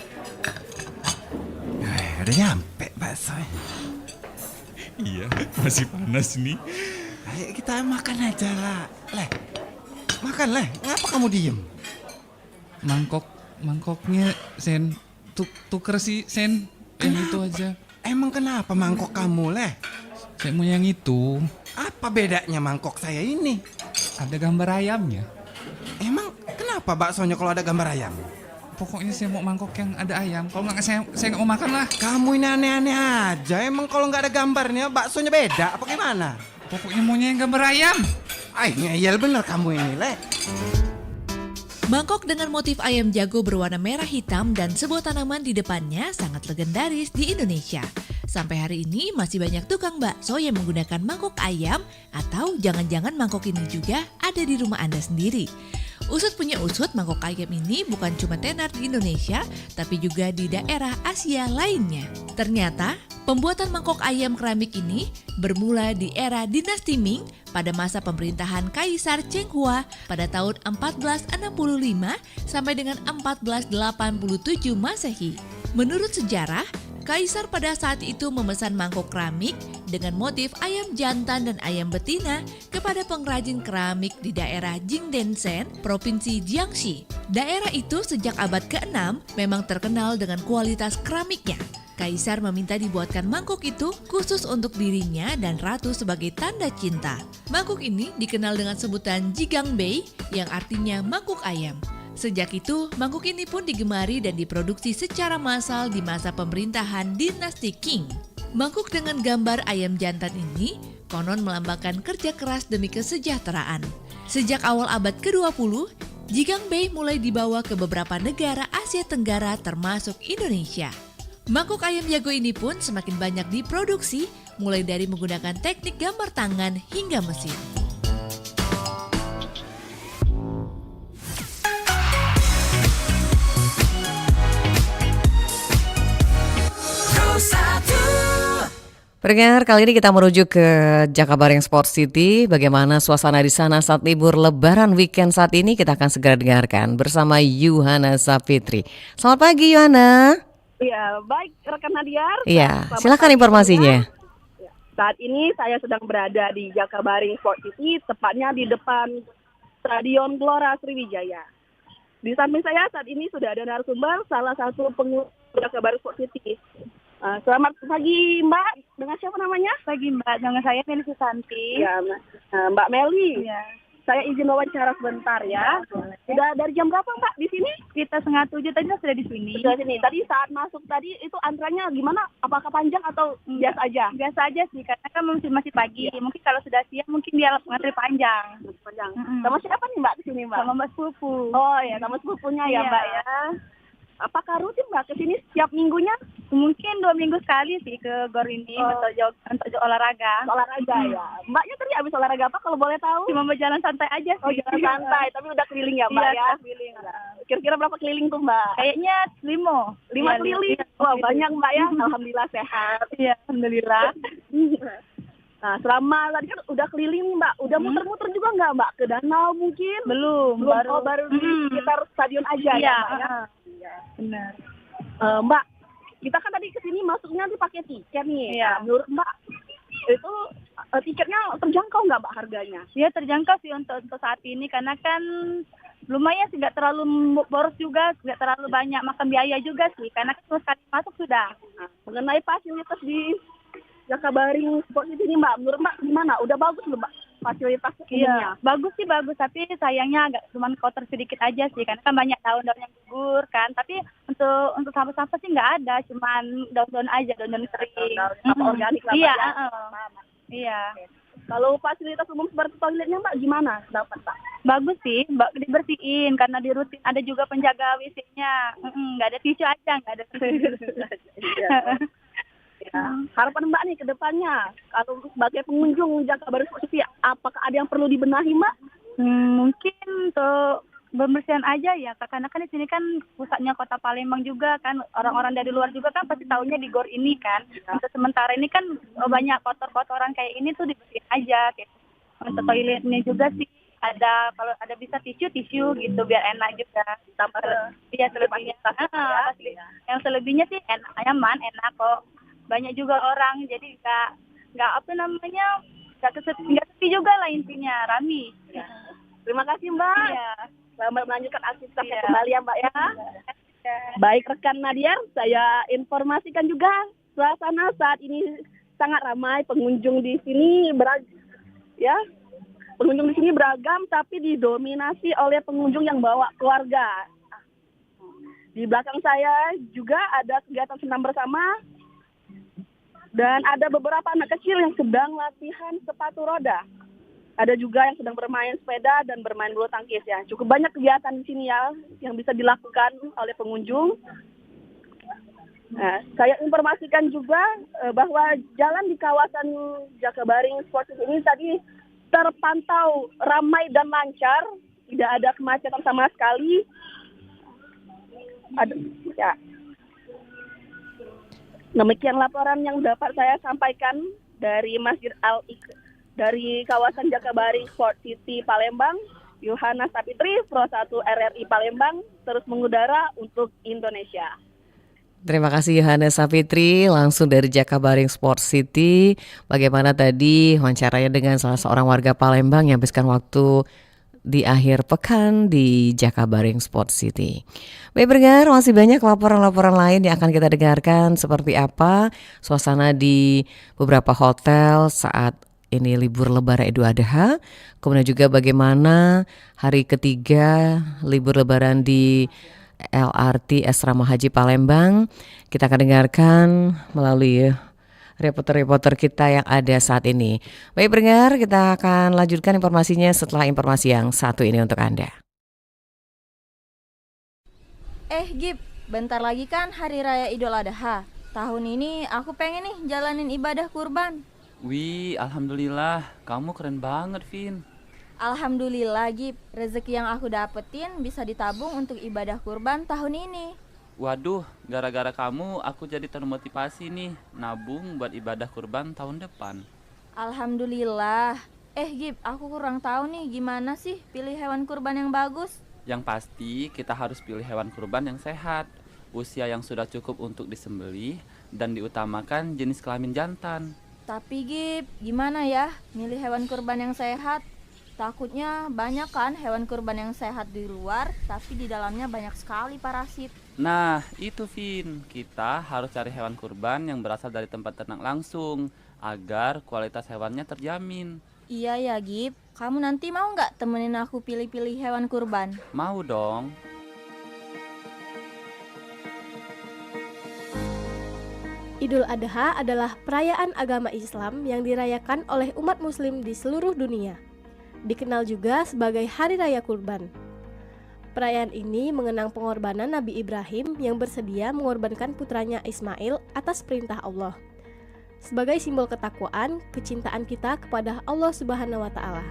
Udah nyampe bakso. Iya, masih panas nih. Ayo kita makan aja lah. Makan leh, ngapa kamu diem? Mangkoknya Sen tuker sih Sen, yang itu aja. Emang kenapa mangkok kamu leh? Saya mau yang itu. Apa bedanya mangkok saya ini? Ada gambar ayamnya. Emang kenapa baksonya kalau ada gambar ayam? Pokoknya saya mau mangkok yang ada ayam. Kalau nggak saya nggak mau makan lah. Kamu ini aneh-aneh aja. Emang kalau nggak ada gambarnya baksonya beda apa gimana? Pokoknya maunya yang gambar ayam. Ay, ngeyel bener kamu ini, Le. Mangkok dengan motif ayam jago berwarna merah hitam dan sebuah tanaman di depannya sangat legendaris di Indonesia. Sampai hari ini masih banyak tukang bakso yang menggunakan mangkok ayam atau jangan-jangan mangkok ini juga ada di rumah Anda sendiri. Usut punya usut, mangkok ayam ini bukan cuma tenar di Indonesia, tapi juga di daerah Asia lainnya. Ternyata, pembuatan mangkok ayam keramik ini bermula di era dinasti Ming pada masa pemerintahan Kaisar Cheng Hua pada tahun 1465 sampai dengan 1487 Masehi. Menurut sejarah, Kaisar pada saat itu memesan mangkok keramik dengan motif ayam jantan dan ayam betina kepada pengrajin keramik di daerah Jingdenshen, Provinsi Jiangxi. Daerah itu sejak abad ke-6 memang terkenal dengan kualitas keramiknya. Kaisar meminta dibuatkan mangkok itu khusus untuk dirinya dan ratu sebagai tanda cinta. Mangkok ini dikenal dengan sebutan Jigangbei yang artinya mangkok ayam. Sejak itu, mangkuk ini pun digemari dan diproduksi secara massal di masa pemerintahan dinasti Qing. Mangkuk dengan gambar ayam jantan ini konon melambangkan kerja keras demi kesejahteraan. Sejak awal abad ke-20, Jigangbei mulai dibawa ke beberapa negara Asia Tenggara termasuk Indonesia. Mangkuk ayam jago ini pun semakin banyak diproduksi, mulai dari menggunakan teknik gambar tangan hingga mesin. Pendengar, kali ini kita merujuk ke Jakabaring Sport City. Bagaimana suasana di sana saat libur Lebaran weekend saat ini? Kita akan segera dengarkan bersama Yuhana Sapitri. Selamat pagi, Yuhana. Ya, baik rekan Nadiar. Iya, silakan informasinya. Saat ini saya sedang berada di Jakabaring Sport City, tepatnya di depan Stadion Gelora Sriwijaya. Di samping saya saat ini sudah ada narasumber, salah satu pengurus Jakabaring Sport City. Selamat pagi Mbak, dengan siapa namanya? Pagi Mbak, dengan saya Meli Susanti. Ya, Mbak Meli. Ya. Saya izin wawancara sebentar ya. Sudah dari jam berapa Mbak di sini? Kita 6:30 tadi sudah di sini. Sudah sini. Tadi saat masuk tadi itu antreannya gimana? Apakah panjang atau biasa aja? Biasa aja sih, karena kan masih pagi. Ya. Mungkin kalau sudah siang mungkin dia ngantri panjang. Panjang. Sama siapa nih Mbak di sini Mbak? Sama Mbak sepupu. Oh ya, sama sepupunya ya Mbak ya. Apakah rutin Mbak ke sini setiap minggunya? Mungkin 2 minggu sekali sih ke GOR ini untuk olahraga. Olahraga ya. Mbaknya tadi habis olahraga apa kalau boleh tahu? Cuma berjalan santai aja sih. Oh, jalan santai, tapi udah keliling ya Mbak ya? Keliling. Kira-kira berapa keliling tuh Mbak? Kayaknya 5 keliling. Wah, banyak Mbak ya. Alhamdulillah sehat. Iya, alhamdulillah. Nah, selama tadi kan udah keliling nih Mbak, udah muter-muter juga nggak Mbak? Ke danau mungkin? Belum. Baru di sekitar stadion aja ya Mbak ya? Benar. Mbak, kita kan tadi kesini masuknya pakai tiket nih. Iya. Nah, menurut Mbak itu tiketnya terjangkau nggak Mbak harganya? Iya terjangkau sih untuk saat ini karena kan lumayan sih, nggak terlalu boros juga, nggak terlalu banyak makan biaya juga sih karena kan sekali masuk sudah. Nah, mengenai fasilitas di Jakabaring Sport City ini Mbak, menurut Mbak gimana? Udah bagus belum Mbak fasilitas umumnya? Iya, bagus sih bagus, tapi sayangnya agak cuma kotor sedikit aja sih, karena kan banyak daun-daun yang gugur kan. Tapi untuk sampah-sampah sih nggak ada, cuman daun-daun aja, daun-daun kering. Sampah organik lah Iya, ya. Iya. Kalau fasilitas umum seperti toiletnya Mbak gimana? Dapat Mbak? Bagus sih, dibersihin karena di rutin ada juga penjaga WC-nya. Nggak ada tisu aja, nggak ada tisu. Ya. Harapan Mbak nih ke depannya, kalau sebagai pengunjung Jakabaring Sport City, apakah ada yang perlu dibenahi Mbak? Mungkin untuk pembersihan aja ya, karena kan di sini kan pusatnya Kota Palembang juga kan, orang-orang dari luar juga kan pasti tahunya di GOR ini kan. Untuk sementara ini kan banyak kotor-kotoran kayak ini tuh dibersihin aja. Kayak. Untuk toiletnya juga sih ada, kalau ada bisa tisu gitu biar enak juga. Tambah ya selebihnya. Yang selebihnya sih nyaman, enak kok. Banyak juga orang, jadi nggak apa namanya, nggak sepi juga lah intinya, rame. Ya. Terima kasih Mbak. Ya. Selamat melanjutkan aktivitasnya kembali ya Mbak ya. Baik rekan Nadiar, saya informasikan juga suasana saat ini sangat ramai, pengunjung di sini pengunjung di sini beragam, tapi didominasi oleh pengunjung yang bawa keluarga. Di belakang saya juga ada kegiatan senam bersama. Dan ada beberapa anak kecil yang sedang latihan sepatu roda. Ada juga yang sedang bermain sepeda dan bermain bulu tangkis ya. Cukup banyak kegiatan di sini ya yang bisa dilakukan oleh pengunjung. Nah, saya informasikan juga bahwa jalan di kawasan Jakabaring Sport City ini tadi terpantau ramai dan lancar, tidak ada kemacetan sama sekali. Ya. Demikian laporan yang dapat saya sampaikan dari Masjid dari kawasan Jakabaring Sport City Palembang. Yohana Sapitri, Pro 1 RRI Palembang, terus mengudara untuk Indonesia. Terima kasih Yohana Sapitri langsung dari Jakabaring Sport City. Bagaimana tadi wawancaranya dengan salah seorang warga Palembang yang habiskan waktu di akhir pekan di Jakabaring Sport City. Baik pendengar, masih banyak laporan-laporan lain yang akan kita dengarkan seperti apa suasana di beberapa hotel saat ini libur Lebaran Idul Adha. Kemudian juga bagaimana hari ketiga libur Lebaran di LRT Asrama Haji Palembang. Kita akan dengarkan melalui reporter-reporter kita yang ada saat ini. Baik pendengar, kita akan lanjutkan informasinya setelah informasi yang satu ini untuk Anda. Gip, bentar lagi kan Hari Raya Idul Adha. Tahun ini aku pengen nih jalanin ibadah kurban. Wih, alhamdulillah, kamu keren banget, Vin. Alhamdulillah, Gip, rezeki yang aku dapetin bisa ditabung untuk ibadah kurban tahun ini. Waduh, gara-gara kamu aku jadi termotivasi nih nabung buat ibadah kurban tahun depan. Alhamdulillah. Gip, aku kurang tahu nih gimana sih pilih hewan kurban yang bagus. Yang pasti kita harus pilih hewan kurban yang sehat, usia yang sudah cukup untuk disembelih, dan diutamakan jenis kelamin jantan. Tapi Gip, gimana ya milih hewan kurban yang sehat? Takutnya banyak kan hewan kurban yang sehat di luar, tapi di dalamnya banyak sekali parasit. Nah, itu Vin, kita harus cari hewan kurban yang berasal dari tempat ternak langsung, agar kualitas hewannya terjamin. Iya ya Gip, kamu nanti mau nggak temenin aku pilih-pilih hewan kurban? Mau dong. Idul Adha adalah perayaan agama Islam yang dirayakan oleh umat muslim di seluruh dunia. Dikenal juga sebagai Hari Raya Kurban. Perayaan ini mengenang pengorbanan Nabi Ibrahim yang bersedia mengorbankan putranya Ismail atas perintah Allah. Sebagai simbol ketakwaan, kecintaan kita kepada Allah Subhanahu wa Ta'ala.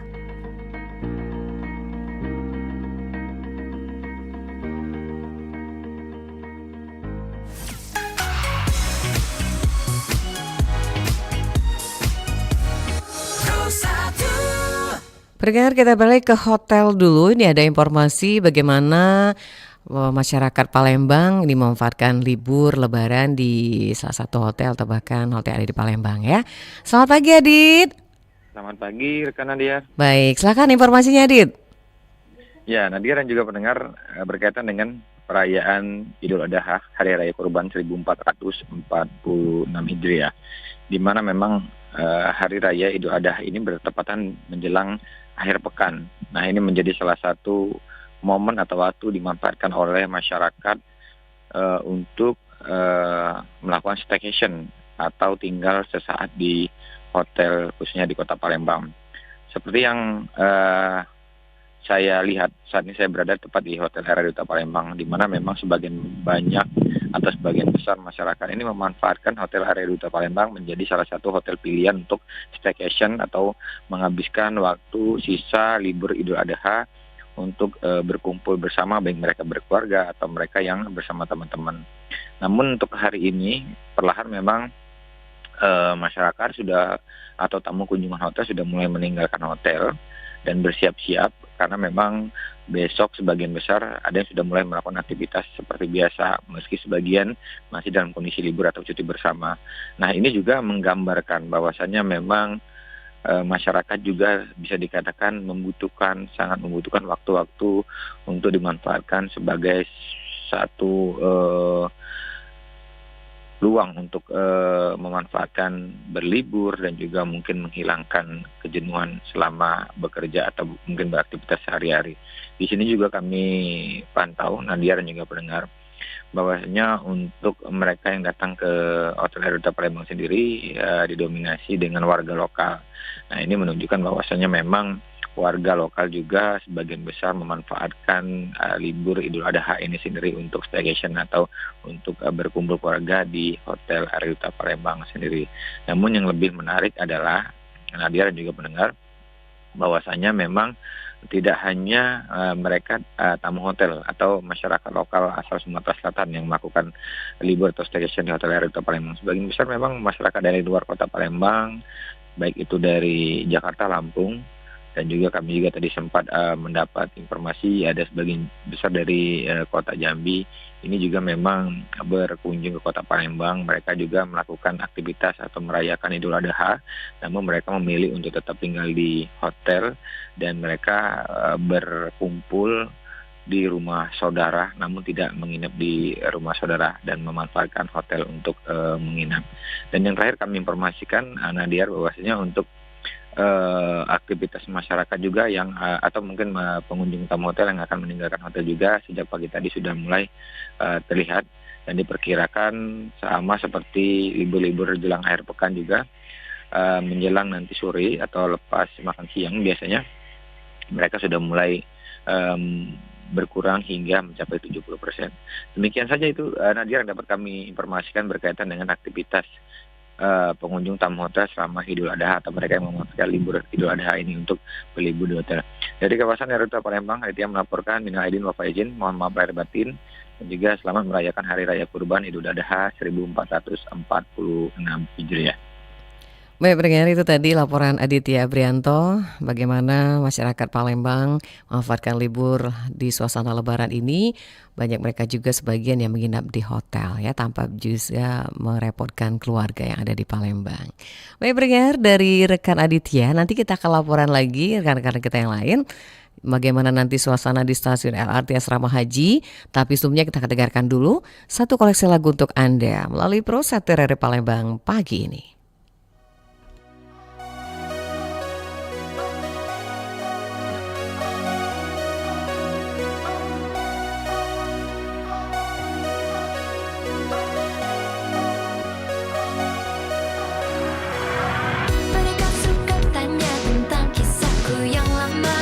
Pendengar, kita balik ke hotel dulu. Ini ada informasi bagaimana masyarakat Palembang ini memanfaatkan libur Lebaran di salah satu hotel atau bahkan hotel ada di Palembang ya. Selamat pagi Adit. Selamat pagi rekan Nadia. Baik, silakan informasinya Adit. Ya, Nadia dan juga pendengar berkaitan dengan perayaan Idul Adha Hari Raya Kurban 1446 Hijriah, di mana memang Hari Raya Idul Adha ini bertepatan menjelang akhir pekan. Nah, ini menjadi salah satu momen atau waktu dimanfaatkan oleh masyarakat untuk melakukan staycation atau tinggal sesaat di hotel, khususnya di kota Palembang. Seperti yang saya lihat saat ini, saya berada tepat di Hotel RRI Duta Palembang, di mana memang sebagian banyak atau sebagian besar masyarakat ini memanfaatkan Hotel RRI Duta Palembang menjadi salah satu hotel pilihan untuk staycation atau menghabiskan waktu sisa libur Idul Adha untuk berkumpul bersama, baik mereka berkeluarga atau mereka yang bersama teman-teman. Namun untuk hari ini perlahan memang masyarakat sudah atau tamu kunjungan hotel sudah mulai meninggalkan hotel dan bersiap-siap, karena memang besok sebagian besar ada yang sudah mulai melakukan aktivitas seperti biasa, meski sebagian masih dalam kondisi libur atau cuti bersama. Nah, ini juga menggambarkan bahwasannya memang masyarakat juga bisa dikatakan sangat membutuhkan waktu-waktu untuk dimanfaatkan sebagai satu luang untuk memanfaatkan berlibur dan juga mungkin menghilangkan kejenuhan selama bekerja atau mungkin beraktivitas sehari-hari. Di sini juga kami pantau, Nadia dan juga pendengar, bahwasanya untuk mereka yang datang ke Hotel Air Palembang sendiri didominasi dengan warga lokal. Nah, ini menunjukkan bahwasanya memang warga lokal juga sebagian besar memanfaatkan libur Idul Adha ini sendiri untuk staycation atau untuk berkumpul keluarga di Hotel Air Palembang sendiri. Namun yang lebih menarik adalah Nadia dan juga pendengar, bahwasanya memang tidak hanya mereka tamu hotel atau masyarakat lokal asal Sumatera Selatan yang melakukan libur atau staycation di Hotel Air Palembang. Sebagian besar memang masyarakat dari luar kota Palembang, baik itu dari Jakarta, Lampung, dan juga kami juga tadi sempat mendapat informasi ada sebagian besar dari kota Jambi ini juga memang berkunjung ke kota Palembang. Mereka juga melakukan aktivitas atau merayakan Idul Adha, namun mereka memilih untuk tetap tinggal di hotel dan mereka berkumpul di rumah saudara, namun tidak menginap di rumah saudara dan memanfaatkan hotel untuk menginap. Dan yang terakhir kami informasikan Nadia, bahwasanya untuk aktivitas masyarakat juga yang atau mungkin pengunjung tamu hotel yang akan meninggalkan hotel juga sejak pagi tadi sudah mulai terlihat dan diperkirakan sama seperti libur-libur jelang akhir pekan juga menjelang nanti sore atau lepas makan siang biasanya mereka sudah mulai berkurang hingga mencapai 70%. Demikian saja itu Nadia yang dapat kami informasikan berkaitan dengan aktivitas pengunjung tamu hotel selama Idul Adha atau mereka yang memanfaatkan libur Idul Adha ini untuk berlibur di hotel. Dari kawasan Air Palembang, Aditya melaporkan minal aidin wal faizin, mohon maaf lahir batin, dan juga selamat merayakan Hari Raya Kurban Idul Adha 1446 Hijriah. Baik pendengar, itu tadi laporan Aditya Abrianto bagaimana masyarakat Palembang memanfaatkan libur di suasana lebaran ini. Banyak mereka juga sebagian yang menginap di hotel ya, tanpa juga merepotkan keluarga yang ada di Palembang. Baik pendengar, dari rekan Aditya nanti kita akan laporan lagi rekan-rekan kita yang lain bagaimana nanti suasana di stasiun LRT Asrama Haji. Tapi sebelumnya kita akan dengarkan dulu satu koleksi lagu untuk Anda melalui Pro Satire Palembang pagi ini. Mereka suka tanya tentang kisahku yang lama,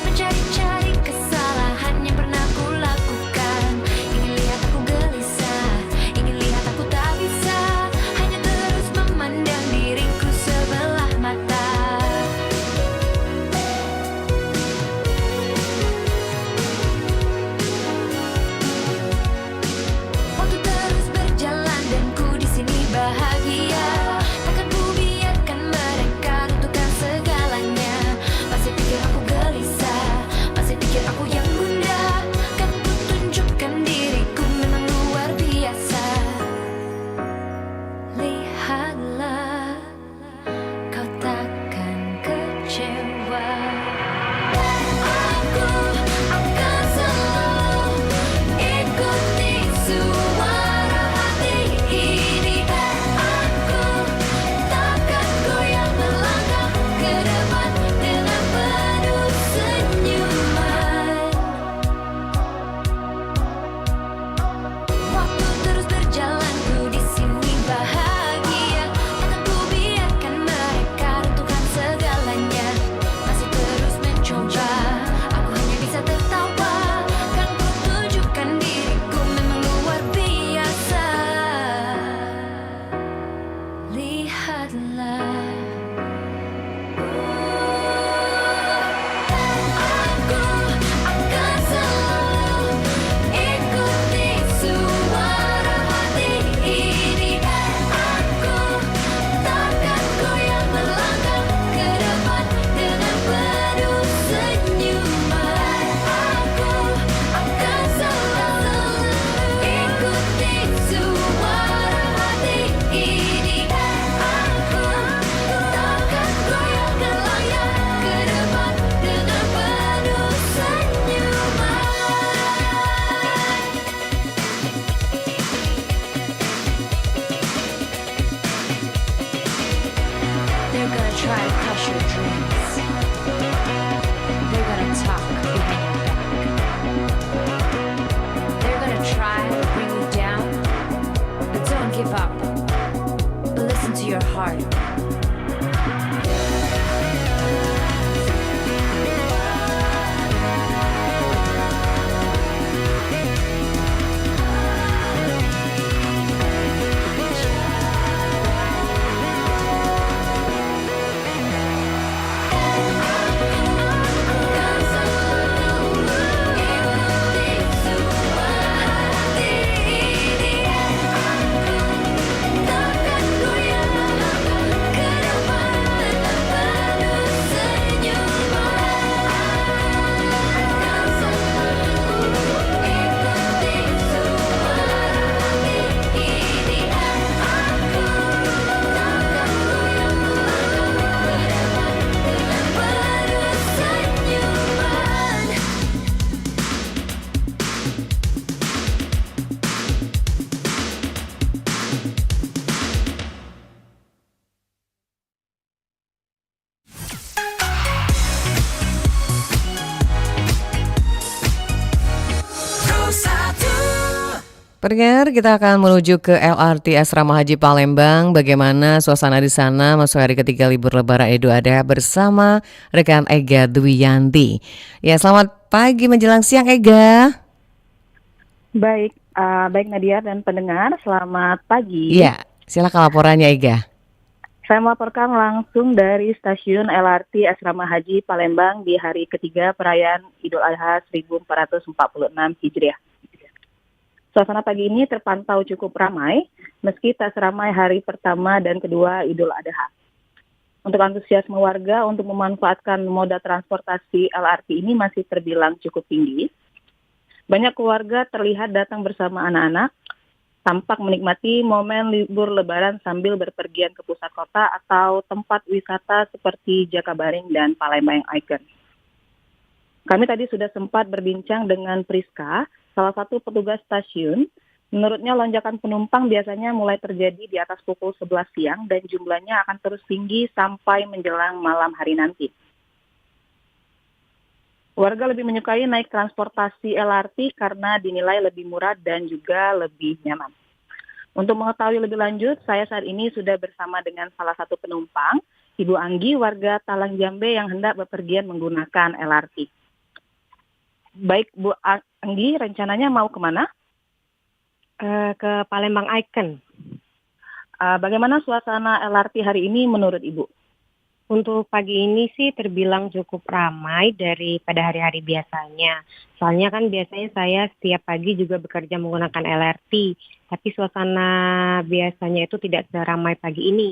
mencari-cari kesalahan yang pernah ku lakukan. Ingin lihat aku gelisah, ingin lihat aku tak bisa, hanya terus memandang Pendengar, kita akan menuju ke LRT Asrama Haji Palembang. Bagaimana suasana di sana masuk hari ketiga libur Lebaran Idul Adha bersama rekan Ega Dwiyanti. Ya, selamat pagi menjelang siang Ega. Baik Nadia dan pendengar, selamat pagi. Iya, silakan laporannya Ega. Saya melaporkan langsung dari stasiun LRT Asrama Haji Palembang di hari ketiga perayaan Idul Adha 1446 Hijriah. Suasana pagi ini terpantau cukup ramai, meski tak seramai hari pertama dan kedua Idul Adha. Untuk antusiasme warga untuk memanfaatkan moda transportasi LRT ini masih terbilang cukup tinggi. Banyak keluarga terlihat datang bersama anak-anak, tampak menikmati momen libur Lebaran sambil berpergian ke pusat kota atau tempat wisata seperti Jakabaring dan Palembang Icon. Kami tadi sudah sempat berbincang dengan Priska, salah satu petugas stasiun. Menurutnya lonjakan penumpang biasanya mulai terjadi di atas pukul 11 siang dan jumlahnya akan terus tinggi sampai menjelang malam hari nanti. Warga lebih menyukai naik transportasi LRT karena dinilai lebih murah dan juga lebih nyaman. Untuk mengetahui lebih lanjut, saya saat ini sudah bersama dengan salah satu penumpang, Ibu Anggi, warga Talang Jambe yang hendak bepergian menggunakan LRT. Baik Bu Anggi, rencananya mau kemana? Ke Palembang Icon. Bagaimana suasana LRT hari ini menurut Ibu? Untuk pagi ini sih terbilang cukup ramai daripada hari-hari biasanya. Soalnya kan biasanya saya setiap pagi juga bekerja menggunakan LRT. Tapi suasana biasanya itu tidak seramai pagi ini.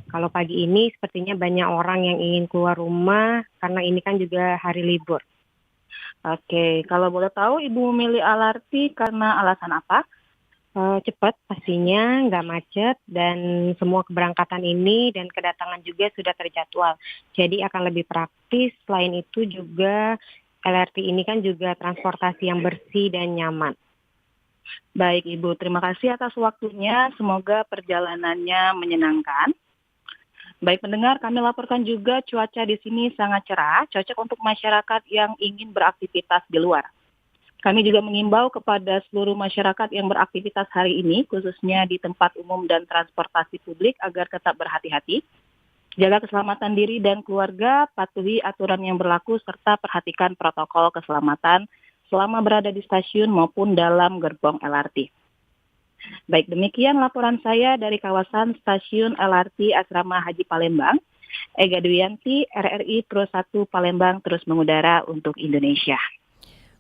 Kalau pagi ini sepertinya banyak orang yang ingin keluar rumah karena ini kan juga hari libur. Oke, kalau boleh tahu Ibu memilih LRT karena alasan apa? Cepat pastinya, nggak macet, dan semua keberangkatan ini dan kedatangan juga sudah terjadwal. Jadi akan lebih praktis. Selain itu juga LRT ini kan juga transportasi yang bersih dan nyaman. Baik Ibu, terima kasih atas waktunya. Semoga perjalanannya menyenangkan. Baik pendengar, kami laporkan juga cuaca di sini sangat cerah, cocok untuk masyarakat yang ingin beraktivitas di luar. Kami juga mengimbau kepada seluruh masyarakat yang beraktivitas hari ini, khususnya di tempat umum dan transportasi publik, agar tetap berhati-hati. Jaga keselamatan diri dan keluarga, patuhi aturan yang berlaku, serta perhatikan protokol keselamatan selama berada di stasiun maupun dalam gerbong LRT. Baik, demikian laporan saya dari kawasan stasiun LRT Asrama Haji Palembang. Ega Dwiyanti, RRI Pro 1 Palembang terus mengudara untuk Indonesia.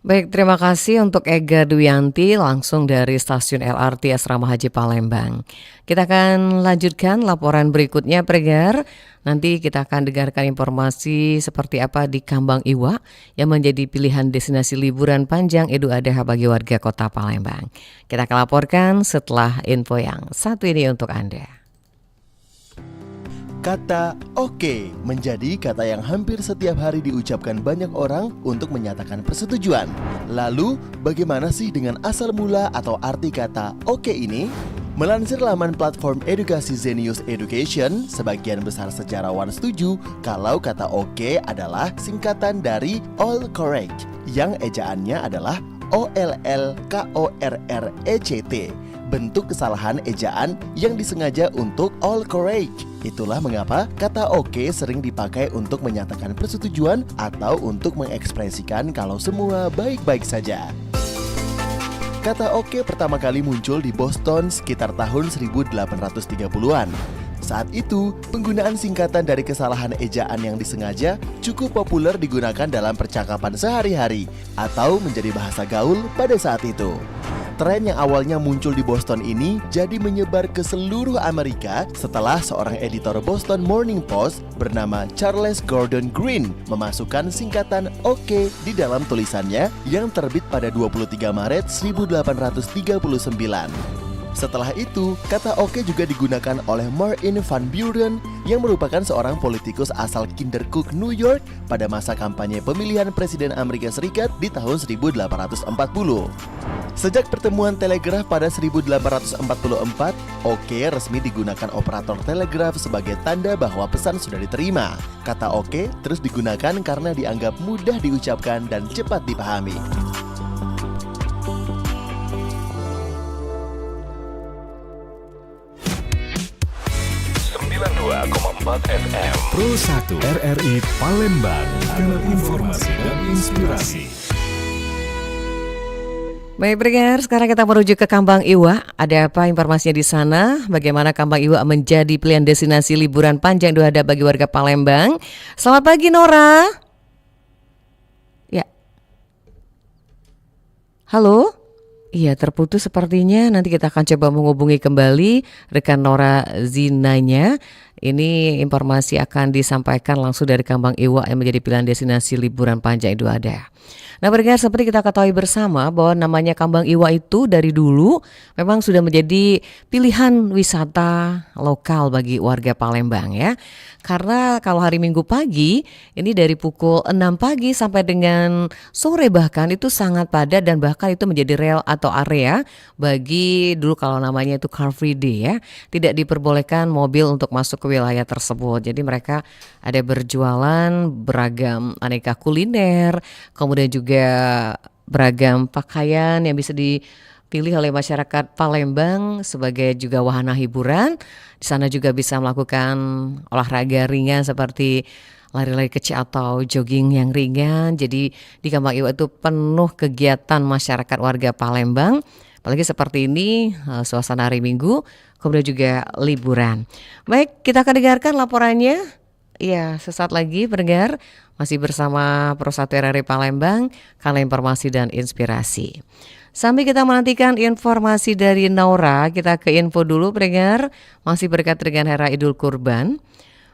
Baik, terima kasih untuk Ega Dwiyanti langsung dari stasiun LRT Asrama Haji Palembang. Kita akan lanjutkan laporan berikutnya, Pregar. Nanti kita akan dengarkan informasi seperti apa di Kambang Iwa yang menjadi pilihan destinasi liburan panjang Idul Adha bagi warga kota Palembang. Kita akan laporkan setelah info yang satu ini untuk Anda. Kata oke menjadi kata yang hampir setiap hari diucapkan banyak orang untuk menyatakan persetujuan. Lalu, bagaimana sih dengan asal mula atau arti kata oke ini? Melansir laman platform edukasi Zenius Education, sebagian besar sejarawan setuju kalau kata oke adalah singkatan dari all correct, yang ejaannya adalah OLLKORRECT. Bentuk kesalahan ejaan yang disengaja untuk all correct. Itulah mengapa kata oke sering dipakai untuk menyatakan persetujuan atau untuk mengekspresikan kalau semua baik-baik saja. Kata oke pertama kali muncul di Boston sekitar tahun 1830-an. Saat itu, penggunaan singkatan dari kesalahan ejaan yang disengaja cukup populer digunakan dalam percakapan sehari-hari atau menjadi bahasa gaul pada saat itu. Tren yang awalnya muncul di Boston ini jadi menyebar ke seluruh Amerika setelah seorang editor Boston Morning Post bernama Charles Gordon Green memasukkan singkatan oke di dalam tulisannya yang terbit pada 23 Maret 1839. Setelah itu, kata oke juga digunakan oleh Martin Van Buren yang merupakan seorang politikus asal Kinderhook, New York pada masa kampanye pemilihan Presiden Amerika Serikat di tahun 1840. Sejak pertemuan telegraf pada 1844, oke resmi digunakan operator telegraf sebagai tanda bahwa pesan sudah diterima. Kata oke terus digunakan karena dianggap mudah diucapkan dan cepat dipahami. FM. Pro 1 RRI Palembang, kanal informasi dan inspirasi. Baik pendengar, sekarang kita menuju ke Kambang Iwa. Ada apa informasinya di sana? Bagaimana Kambang Iwa menjadi pilihan destinasi liburan panjang Idul Adha bagi warga Palembang? Selamat pagi Nora. Ya. Halo? Iya, terputus sepertinya. Nanti kita akan coba menghubungi kembali rekan Nora Zinanya. Ini informasi akan disampaikan langsung dari Kambang Iwa yang menjadi pilihan destinasi liburan panjang Idul Adha. Nah pendengar, seperti kita ketahui bersama bahwa namanya Kambang Iwa itu dari dulu memang sudah menjadi pilihan wisata lokal bagi warga Palembang ya. Karena kalau hari Minggu pagi ini dari pukul 6 pagi sampai dengan sore bahkan itu sangat padat dan bahkan itu menjadi rel atau area bagi dulu kalau namanya itu Car Free Day ya. Tidak diperbolehkan mobil untuk masuk ke wilayah tersebut. Jadi mereka ada berjualan beragam aneka kuliner, kemudian juga beragam pakaian yang bisa dipilih oleh masyarakat Palembang sebagai juga wahana hiburan. Di sana juga bisa melakukan olahraga ringan seperti lari-lari kecil atau jogging yang ringan. Jadi di Kambang Iwa itu penuh kegiatan masyarakat warga Palembang. Apalagi seperti ini suasana hari Minggu, kemudian juga liburan. Baik, kita akan dengarkan laporannya. Iya, sesaat lagi pendengar masih bersama Pro 1 RRI Palembang, kanal informasi dan inspirasi. Sambil kita menantikan informasi dari Naura, kita ke info dulu pendengar, masih berkaitan dengan Hari Idul Kurban.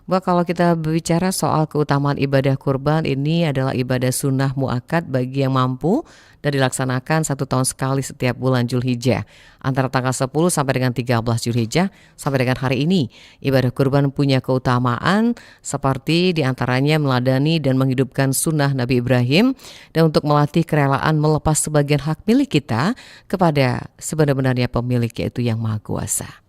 Bahwa kalau kita berbicara soal keutamaan ibadah kurban, ini adalah ibadah sunnah muakkad bagi yang mampu dan dilaksanakan 1 tahun sekali setiap bulan Zulhijjah antara tanggal 10 sampai dengan 13 Zulhijjah sampai dengan hari ini. Ibadah kurban punya keutamaan seperti diantaranya meladani dan menghidupkan sunnah Nabi Ibrahim dan untuk melatih kerelaan melepas sebagian hak milik kita kepada sebenarnya pemilik yaitu Yang Maha Kuasa.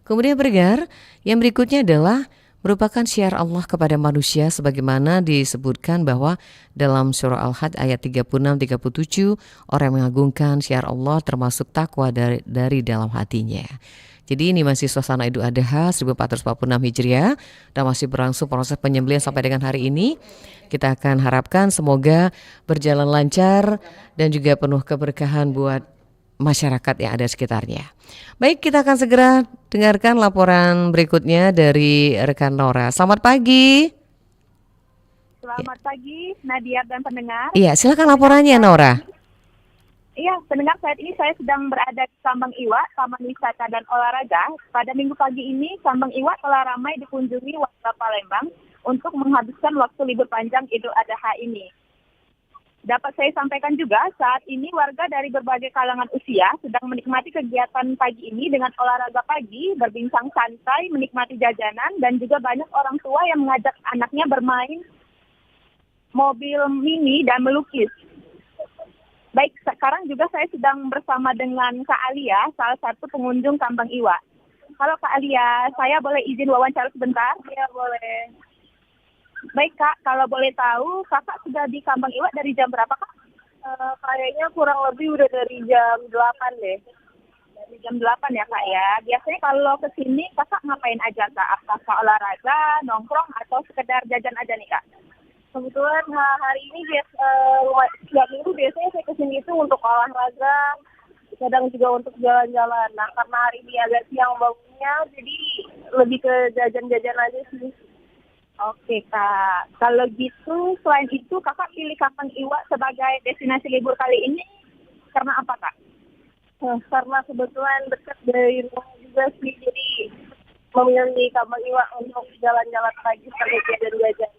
Kemudian pendengar, yang berikutnya adalah merupakan syiar Allah kepada manusia sebagaimana disebutkan bahwa dalam surah Al-Had ayat 36-37 orang yang mengagungkan syiar Allah termasuk takwa dari dalam hatinya. Jadi ini masih suasana Idul Adha 1446 Hijriah dan masih berlangsung proses penyembelihan sampai dengan hari ini. Kita akan harapkan semoga berjalan lancar dan juga penuh keberkahan buat masyarakat yang ada sekitarnya. Baik, kita akan segera dengarkan laporan berikutnya dari rekan Nora. Selamat pagi. Selamat pagi Nadia dan pendengar. Iya, silakan laporannya Nora. Iya, pendengar, saat ini saya sedang berada di Kambang Iwa, Taman Wisata dan Olahraga. Pada minggu pagi ini, Kambang Iwa telah ramai dikunjungi warga Palembang untuk menghabiskan waktu libur panjang Idul Adha ini. Dapat saya sampaikan juga, saat ini warga dari berbagai kalangan usia sedang menikmati kegiatan pagi ini dengan olahraga pagi, berbincang santai, menikmati jajanan, dan juga banyak orang tua yang mengajak anaknya bermain mobil mini dan melukis. Baik, sekarang juga saya sedang bersama dengan Kak Alia, salah satu pengunjung Kambang Iwa. Halo Kak Alia, saya boleh izin wawancara sebentar? Ya, boleh. Baik Kak, kalau boleh tahu, Kakak sudah di Kambang Iwa dari jam berapa Kak? Kayaknya kurang lebih udah dari jam 8 deh. Dari jam 8 ya Kak ya. Biasanya kalau ke sini Kakak ngapain aja Kak? Apakah olahraga, nongkrong, atau sekedar jajan aja nih Kak? Kebetulan hari ini setiap minggu biasanya saya ke sini itu untuk olahraga, kadang juga untuk jalan-jalan. Nah, karena hari ini agak siang bangunnya, jadi lebih ke jajan-jajan aja sih. Oke Kak, kalau gitu selain itu Kakak pilih Kambang Iwa sebagai destinasi libur kali ini karena apa Kak? Karena kebetulan dekat dari rumah juga sih, jadi memilih Kambang Iwa untuk jalan-jalan pagi sebagai jajan-jajan.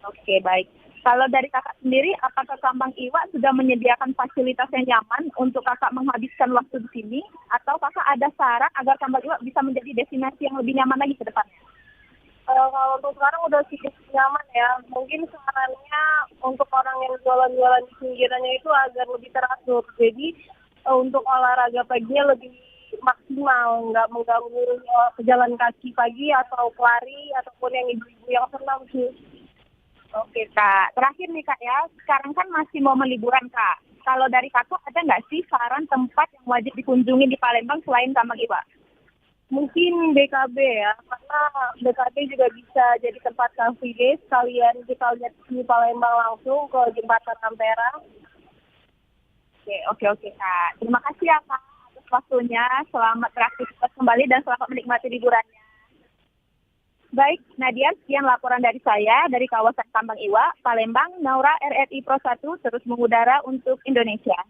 Oke, baik. Kalau dari Kakak sendiri, apakah Kambang Iwa sudah menyediakan fasilitas yang nyaman untuk Kakak menghabiskan waktu di sini? Atau Kakak ada saran agar Kambang Iwa bisa menjadi destinasi yang lebih nyaman lagi ke depannya? Kalau untuk sekarang udah sedikit nyaman ya. Mungkin sarannya untuk orang yang jualan-jualan di pinggirannya itu agar lebih teratur. Jadi untuk olahraga paginya lebih maksimal, nggak mengganggu pejalan kaki pagi atau pelari ataupun yang ibu-ibu yang senam sih. Oke Kak, terakhir nih Kak ya, sekarang kan masih momen liburan Kak. Kalau dari Kakak ada nggak sih saran tempat yang wajib dikunjungi di Palembang selain Kambang Iwa? Mungkin BKB ya, karena BKB juga bisa jadi tempat car free day, sekalian kita lihat di Palembang langsung ke Jembatan Ampera. Oke Kak. Terima kasih ya Kak atas waktunya. Selamat beraktivitas kembali dan selamat menikmati liburannya. Baik, Nadia, sekian laporan dari saya dari kawasan Tambang Iwa, Palembang. Naura RRI Pro 1 terus mengudara untuk Indonesia.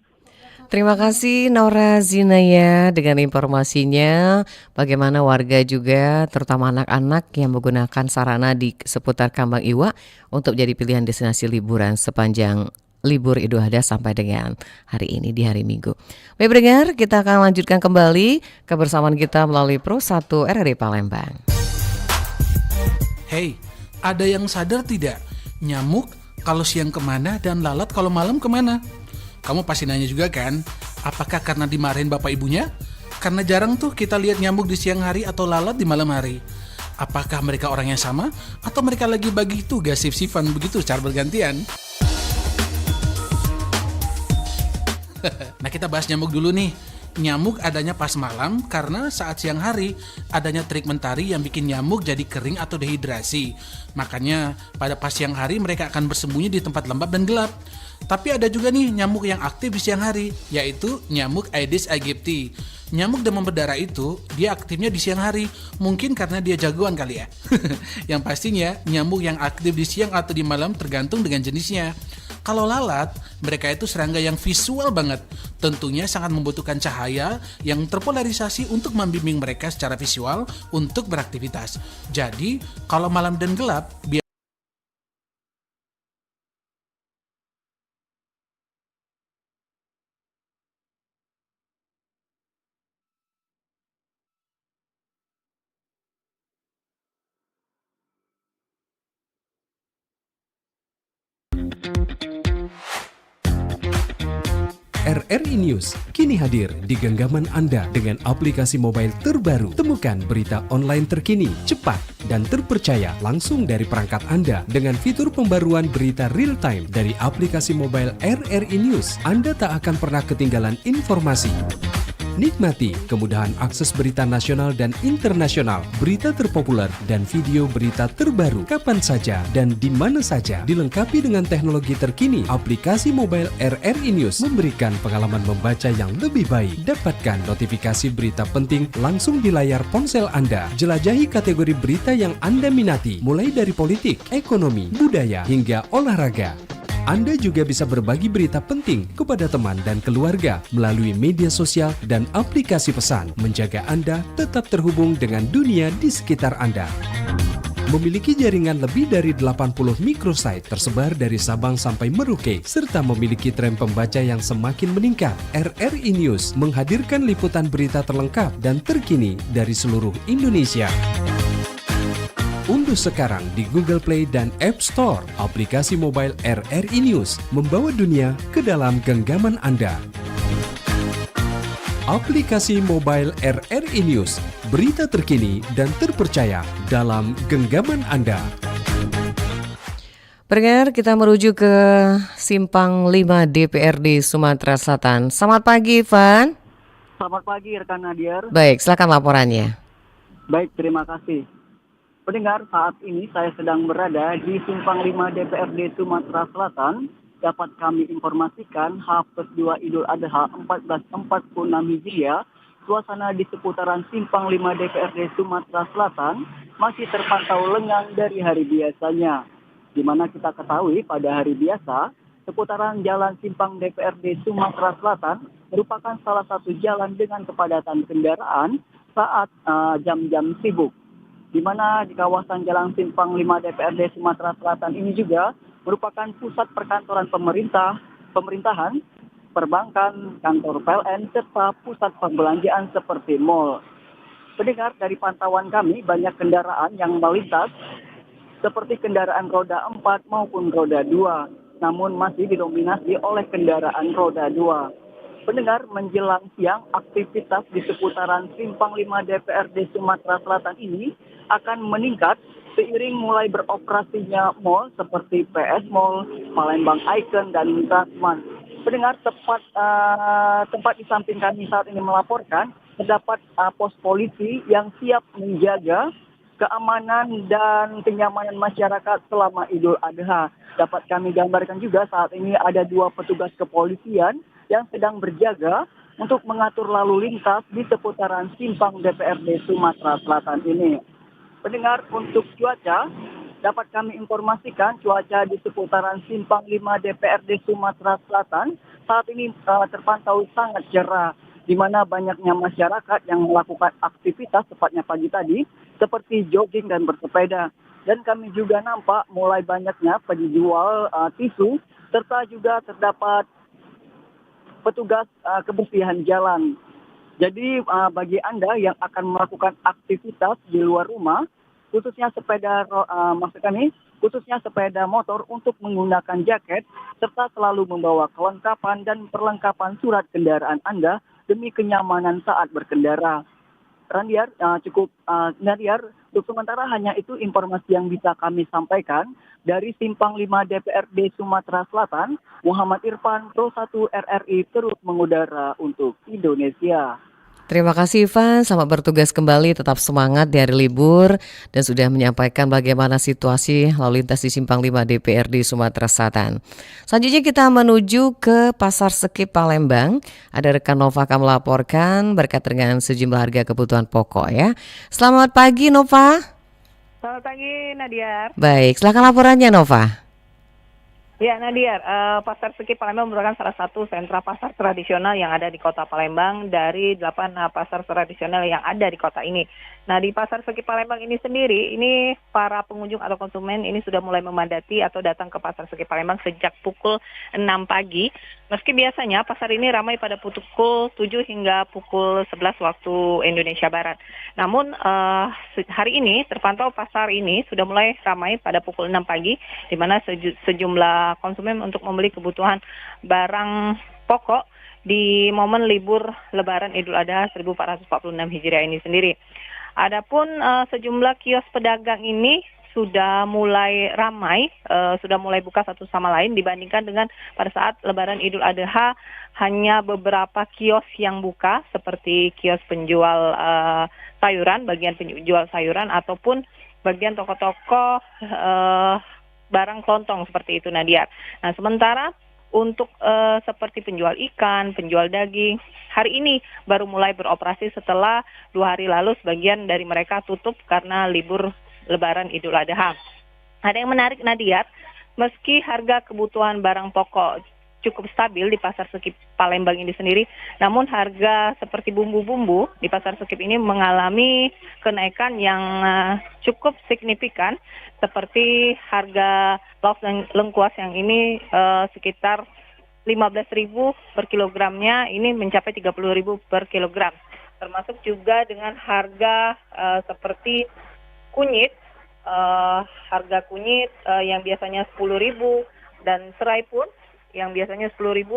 Terima kasih Naura Zinaya dengan informasinya. Bagaimana warga juga terutama anak-anak yang menggunakan sarana di seputar Kambang Iwa untuk jadi pilihan destinasi liburan sepanjang libur Idul Adha sampai dengan hari ini di hari Minggu. Baik pendengar, kita akan lanjutkan kembali kebersamaan kita melalui Pro 1 RRI Palembang. Hei, ada yang sadar tidak? Nyamuk kalau siang kemana dan lalat kalau malam kemana? Kamu pasti nanya juga kan? Apakah karena dimarahin bapak ibunya? Karena jarang tuh kita lihat nyamuk di siang hari atau lalat di malam hari. Apakah mereka orang yang sama? Atau mereka lagi bagi tugas shift-shiftan begitu secara bergantian? Nah kita bahas nyamuk dulu nih. Nyamuk adanya pas malam karena saat siang hari adanya terik mentari yang bikin nyamuk jadi kering atau dehidrasi. Makanya pada pas siang hari mereka akan bersembunyi di tempat lembab dan gelap. Tapi ada juga nih nyamuk yang aktif di siang hari, yaitu nyamuk Aedes aegypti. Nyamuk demam berdarah itu dia aktifnya di siang hari, mungkin karena dia jagoan kali ya. Yang pastinya nyamuk yang aktif di siang atau di malam tergantung dengan jenisnya. Kalau lalat, mereka itu serangga yang visual banget. Tentunya sangat membutuhkan cahaya yang terpolarisasi untuk membimbing mereka secara visual untuk beraktivitas. Jadi, kalau malam dan gelap, RRI News kini hadir di genggaman Anda dengan aplikasi mobile terbaru. Temukan berita online terkini, cepat, dan terpercaya langsung dari perangkat Anda dengan fitur pembaruan berita real time dari aplikasi mobile RRI News. Anda tak akan pernah ketinggalan informasi. Nikmati kemudahan akses berita nasional dan internasional, berita terpopuler, dan video berita terbaru kapan saja dan di mana saja. Dilengkapi dengan teknologi terkini, aplikasi mobile RRI News memberikan pengalaman membaca yang lebih baik. Dapatkan notifikasi berita penting langsung di layar ponsel Anda. Jelajahi kategori berita yang Anda minati, mulai dari politik, ekonomi, budaya, hingga olahraga. Anda juga bisa berbagi berita penting kepada teman dan keluarga melalui media sosial dan aplikasi pesan, menjaga Anda tetap terhubung dengan dunia di sekitar Anda. Memiliki jaringan lebih dari 80 microsite tersebar dari Sabang sampai Merauke, serta memiliki tren pembaca yang semakin meningkat. RRI News menghadirkan liputan berita terlengkap dan terkini dari seluruh Indonesia. Unduh sekarang di Google Play dan App Store aplikasi mobile RRI News, membawa dunia ke dalam genggaman Anda. Aplikasi mobile RRI News, berita terkini dan terpercaya dalam genggaman Anda. Pendengar, kita merujuk ke Simpang 5 DPRD Sumatera Selatan. Selamat pagi, Van. Selamat pagi, rekan Nadia. Baik, silakan laporannya. Baik, terima kasih. Pendengar, saat ini saya sedang berada di Simpang 5 DPRD Sumatera Selatan. Dapat kami informasikan H+2 Idul Adha 1446 Hijriah, suasana di seputaran Simpang 5 DPRD Sumatera Selatan masih terpantau lengang dari hari biasanya. Di mana kita ketahui pada hari biasa, seputaran jalan Simpang DPRD Sumatera Selatan merupakan salah satu jalan dengan kepadatan kendaraan saat jam-jam sibuk. Di mana di kawasan Jalan Simpang 5 DPRD Sumatera Selatan ini juga merupakan pusat perkantoran pemerintahan, perbankan, kantor PLN, serta pusat perbelanjaan seperti mal. Pendengar, dari pantauan kami banyak kendaraan yang melintas seperti kendaraan roda 4 maupun roda 2, namun masih didominasi oleh kendaraan roda 2. Pendengar, menjelang siang, aktivitas di seputaran Simpang 5 DPRD Sumatera Selatan ini akan meningkat seiring mulai beroperasinya mal seperti PS Mall, Palembang Icon, dan Transmart. Pendengar, tempat di samping kami saat ini melaporkan, terdapat pos polisi yang siap menjaga keamanan dan kenyamanan masyarakat selama Idul Adha. Dapat kami gambarkan juga saat ini ada 2 petugas kepolisian yang sedang berjaga untuk mengatur lalu lintas di seputaran simpang DPRD Sumatera Selatan ini. Pendengar, untuk cuaca, dapat kami informasikan cuaca di seputaran simpang 5 DPRD Sumatera Selatan saat ini terpantau sangat cerah, di mana banyaknya masyarakat yang melakukan aktivitas tepatnya pagi tadi, seperti jogging dan bersepeda. Dan kami juga nampak mulai banyaknya penjual tisu, serta juga terdapat petugas kebersihan jalan. Jadi bagi Anda yang akan melakukan aktivitas di luar rumah, khususnya sepeda motor, untuk menggunakan jaket serta selalu membawa kelengkapan dan perlengkapan surat kendaraan Anda demi kenyamanan saat berkendara. Nadia, untuk sementara hanya itu informasi yang bisa kami sampaikan dari Simpang 5 DPRD Sumatera Selatan. Muhammad Irfan, Pro 1 RRI terus mengudara untuk Indonesia. Terima kasih Ivan, selamat bertugas kembali, tetap semangat di hari libur dan sudah menyampaikan bagaimana situasi lalu lintas di Simpang 5 DPRD Sumatera Selatan. Selanjutnya kita menuju ke Pasar Sekip Palembang. Ada rekan Nova akan melaporkan berkaitan dengan sejumlah harga kebutuhan pokok ya. Selamat pagi Nova. Selamat pagi Nadia. Baik, silakan laporannya Nova. Ya Nadia, Pasar Sekip Palembang merupakan salah satu sentra pasar tradisional yang ada di kota Palembang dari 8 pasar tradisional yang ada di kota ini. Nah, di Pasar Sekip Palembang ini sendiri, ini para pengunjung atau konsumen ini sudah mulai memadati atau datang ke Pasar Sekip Palembang sejak pukul 6 pagi. Meski biasanya pasar ini ramai pada pukul 7 hingga pukul 11 waktu Indonesia Barat. Namun hari ini terpantau pasar ini sudah mulai ramai pada pukul 6 pagi, di mana sejumlah konsumen untuk membeli kebutuhan barang pokok di momen libur Lebaran Idul Adha 1446 Hijriah ini sendiri. Adapun sejumlah kios pedagang ini sudah mulai ramai, sudah mulai buka satu sama lain dibandingkan dengan pada saat Lebaran Idul Adha hanya beberapa kios yang buka seperti kios penjual sayuran, bagian penjual sayuran ataupun bagian toko-toko barang kelontong seperti itu Nadia. Nah, sementara untuk seperti penjual ikan, penjual daging, hari ini baru mulai beroperasi setelah 2 hari lalu sebagian dari mereka tutup karena libur Lebaran Idul Adha. Ada yang menarik Nadia, meski harga kebutuhan barang pokok cukup stabil di Pasar Sekip Palembang ini sendiri, namun harga seperti bumbu-bumbu di Pasar Sekip ini mengalami kenaikan yang cukup signifikan, seperti harga lauk dan lengkuas yang ini sekitar 15.000 per kilogramnya, ini mencapai 30.000 per kilogram. Termasuk juga dengan harga seperti kunyit, harga kunyit yang biasanya 10.000 dan serai pun yang biasanya 10.000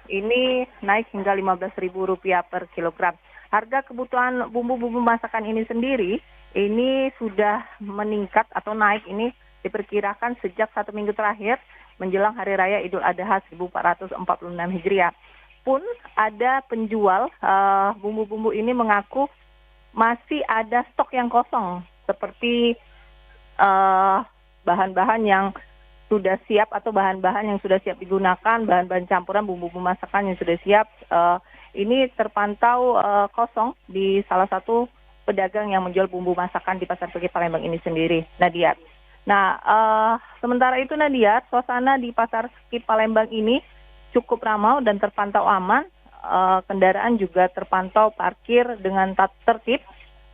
ini naik hingga 15.000 rupiah per kilogram. Harga kebutuhan bumbu-bumbu masakan ini sendiri ini sudah meningkat atau naik ini diperkirakan sejak 1 minggu terakhir menjelang Hari Raya Idul Adha 1446 Hijriah. Pun ada penjual bumbu-bumbu ini mengaku masih ada stok yang kosong seperti bahan-bahan yang sudah siap atau bahan-bahan yang sudah siap digunakan, bahan-bahan campuran bumbu-bumbu masakan yang sudah siap, ini terpantau kosong di salah satu pedagang yang menjual bumbu masakan di Pasar Sekip Palembang ini sendiri, Nadia. Nah, sementara itu Nadia, suasana di Pasar Sekip Palembang ini cukup ramai dan terpantau aman, kendaraan juga terpantau parkir dengan tertib,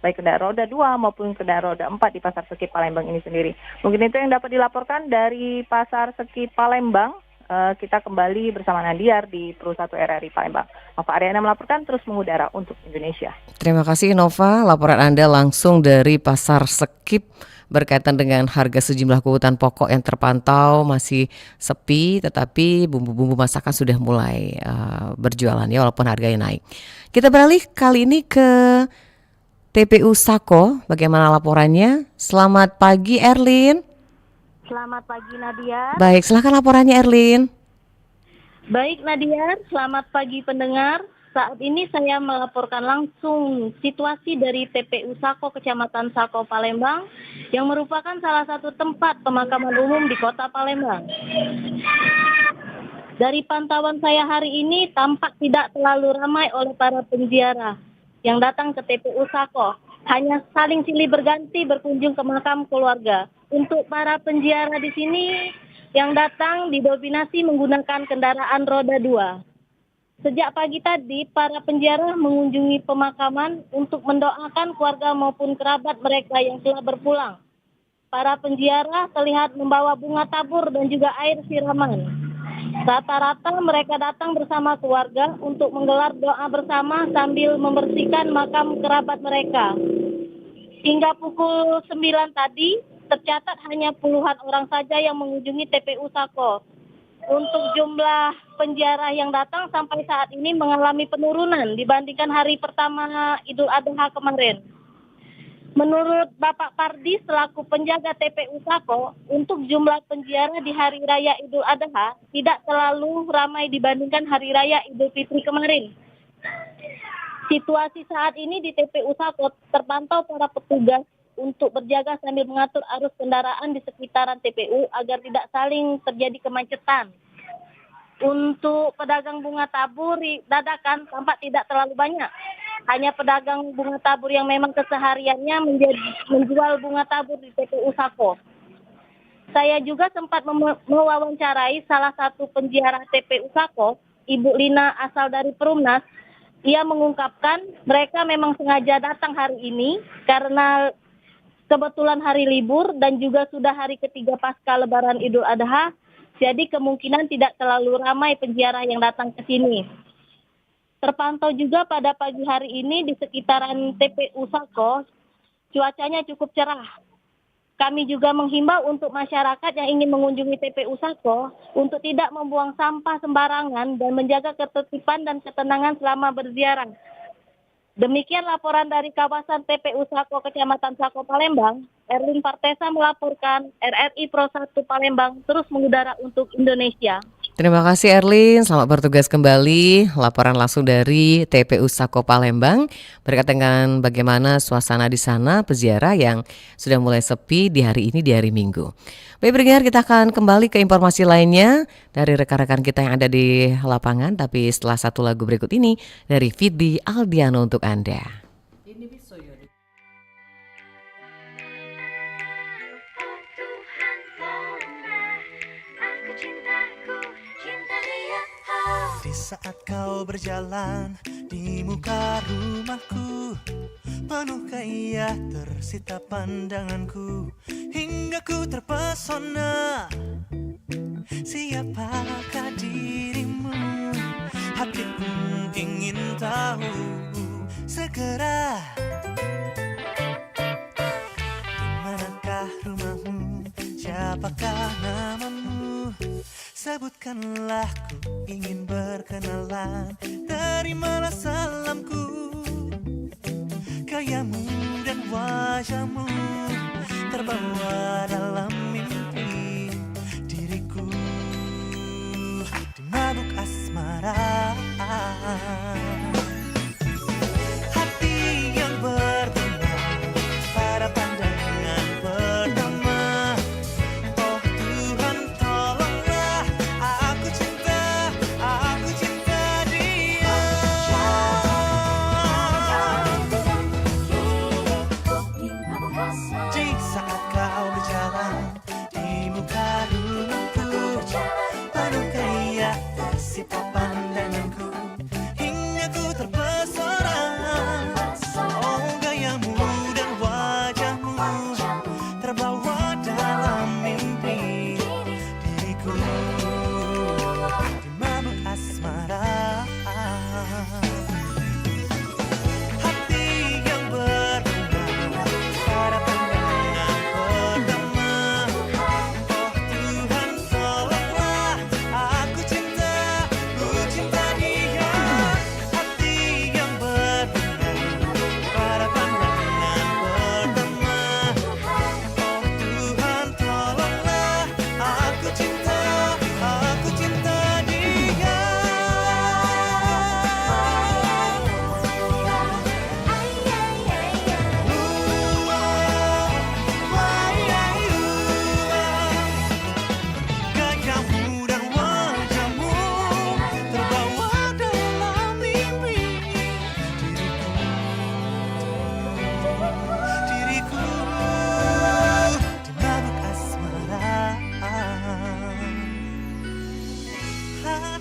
baik kendaraan roda 2 maupun kendaraan roda 4 di Pasar Sekip Palembang ini sendiri. Mungkin itu yang dapat dilaporkan dari Pasar Sekip Palembang. Kita kembali bersama Nadiar di Pro 1 RRI Palembang. Nova Ariana melaporkan, terus mengudara untuk Indonesia. Terima kasih Nova, laporan Anda langsung dari Pasar Sekip berkaitan dengan harga sejumlah kebutuhan pokok yang terpantau masih sepi, tetapi bumbu-bumbu masakan sudah mulai berjualan ya, walaupun harganya naik. Kita beralih kali ini ke TPU Sako, bagaimana laporannya? Selamat pagi Erlin. Selamat pagi Nadia. Baik, silakan laporannya Erlin. Baik Nadia, selamat pagi pendengar. Saat ini saya melaporkan langsung situasi dari TPU Sako, Kecamatan Sako, Palembang, yang merupakan salah satu tempat pemakaman umum di Kota Palembang. Dari pantauan saya hari ini, tampak tidak terlalu ramai oleh para penziarah yang datang ke TPU Sako. Hanya saling silih berganti berkunjung ke makam keluarga. Untuk para penziarah di sini yang datang didominasi menggunakan kendaraan roda 2. Sejak pagi tadi, para penziarah mengunjungi pemakaman untuk mendoakan keluarga maupun kerabat mereka yang telah berpulang. Para penziarah terlihat membawa bunga tabur dan juga air siraman. Rata-rata mereka datang bersama keluarga untuk menggelar doa bersama sambil membersihkan makam kerabat mereka. Hingga pukul 9 tadi, tercatat hanya puluhan orang saja yang mengunjungi TPU Sako. Untuk jumlah penziarah yang datang sampai saat ini mengalami penurunan dibandingkan hari pertama Idul Adha kemarin. Menurut Bapak Pardi selaku penjaga TPU Sako, untuk jumlah penziarah di Hari Raya Idul Adha tidak terlalu ramai dibandingkan Hari Raya Idul Fitri kemarin. Situasi saat ini di TPU Sako terpantau para petugas untuk berjaga sambil mengatur arus kendaraan di sekitaran TPU agar tidak saling terjadi kemacetan. Untuk pedagang bunga tabur dadakan tampak tidak terlalu banyak. Hanya pedagang bunga tabur yang memang kesehariannya menjual bunga tabur di TPU Sako. Saya juga sempat mewawancarai salah satu penziarah TPU Sako, Ibu Lina asal dari Perumnas. Ia mengungkapkan mereka memang sengaja datang hari ini karena kebetulan hari libur dan juga sudah hari ketiga pasca Lebaran Idul Adha, jadi kemungkinan tidak terlalu ramai penziarah yang datang ke sini. Terpantau juga pada pagi hari ini di sekitaran TPU Sako, cuacanya cukup cerah. Kami juga menghimbau untuk masyarakat yang ingin mengunjungi TPU Sako untuk tidak membuang sampah sembarangan dan menjaga ketertiban dan ketenangan selama berziarah. Demikian laporan dari kawasan TPU Sako, Kecamatan Sako, Palembang. Erlin Partesa melaporkan, RRI Pro 1 Palembang terus mengudara untuk Indonesia. Terima kasih Erlin, selamat bertugas kembali. Laporan langsung dari TPU Sako Palembang berkaitan dengan bagaimana suasana di sana peziarah yang sudah mulai sepi di hari ini, di hari Minggu. Baik pendengar, kita akan kembali ke informasi lainnya dari rekan-rekan kita yang ada di lapangan, tapi setelah satu lagu berikut ini dari Fidi Aldiano untuk Anda. Di saat kau berjalan di muka rumahku, penuhkah ia tersita pandanganku, hingga ku terpesona. Siapakah dirimu? Hati pun ingin tahu segera. Di manakah rumahmu? Siapakah namamu? Sebutkanlah, ku ingin berkenalan. Terimalah salamku. Gayamu dan wajahmu terbawa dalam mimpi diriku, di mabuk asmara. Hati yang bertenang pada pandangan pertama. Oh Tuhan, tolonglah, aku cinta dia. Di saat kau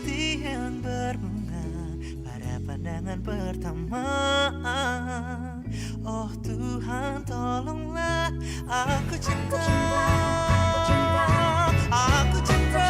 hati yang berbunga pada pandangan pertama. Oh Tuhan, tolonglah aku cinta. Aku cinta.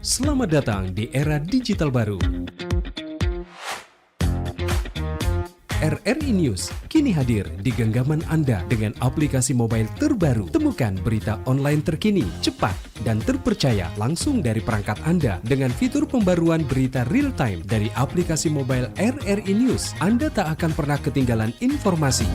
Selamat datang di era digital baru. RRI News kini hadir di genggaman Anda dengan aplikasi mobile terbaru. Temukan berita online terkini, cepat, dan terpercaya langsung dari perangkat Anda dengan fitur pembaruan berita real time dari aplikasi mobile RRI News. Anda tak akan pernah ketinggalan informasi.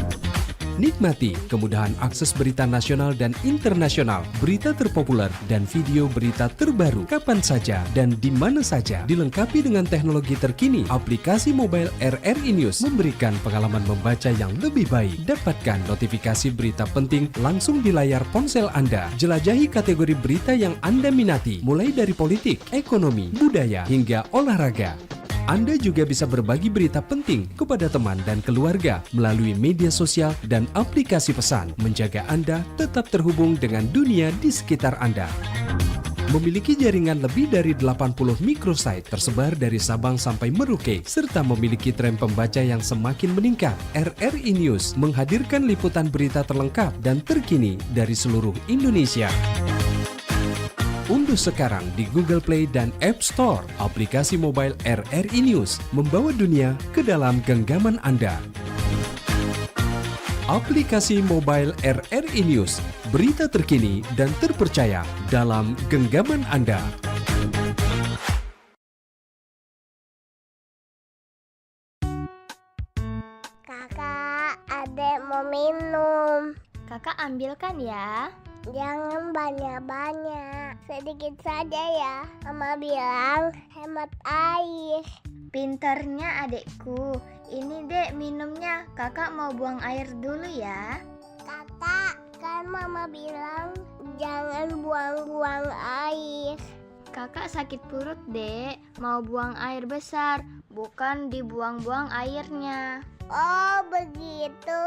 Nikmati kemudahan akses berita nasional dan internasional, berita terpopuler, dan video berita terbaru kapan saja dan di mana saja. Dilengkapi dengan teknologi terkini, aplikasi mobile RRI News memberikan pengalaman membaca yang lebih baik. Dapatkan notifikasi berita penting langsung di layar ponsel Anda. Jelajahi kategori berita yang Anda minati, mulai dari politik, ekonomi, budaya, hingga olahraga. Anda juga bisa berbagi berita penting kepada teman dan keluarga melalui media sosial dan aplikasi pesan, menjaga Anda tetap terhubung dengan dunia di sekitar Anda. Memiliki jaringan lebih dari 80 microsite tersebar dari Sabang sampai Merauke, serta memiliki tren pembaca yang semakin meningkat. RRI News menghadirkan liputan berita terlengkap dan terkini dari seluruh Indonesia. Unduh sekarang di Google Play dan App Store aplikasi mobile RRI News, membawa dunia ke dalam genggaman Anda. Aplikasi mobile RRI News, berita terkini dan terpercaya dalam genggaman Anda. Kakak, adek mau minum. Kakak ambilkan ya. Jangan banyak-banyak, sedikit saja ya. Mama bilang hemat air. Pinternya adekku. Ini dek minumnya. Kakak mau buang air dulu ya. Kakak, kan mama bilang jangan buang-buang air. Kakak sakit perut dek. Mau buang air besar, bukan dibuang-buang airnya. Oh begitu.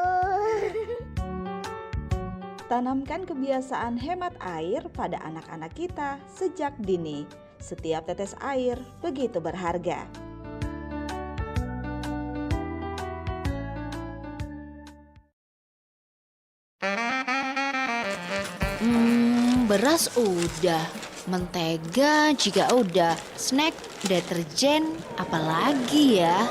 Tanamkan kebiasaan hemat air pada anak-anak kita sejak dini. Setiap tetes air begitu berharga. Beras udah, mentega juga udah, snack, deterjen, apalagi ya?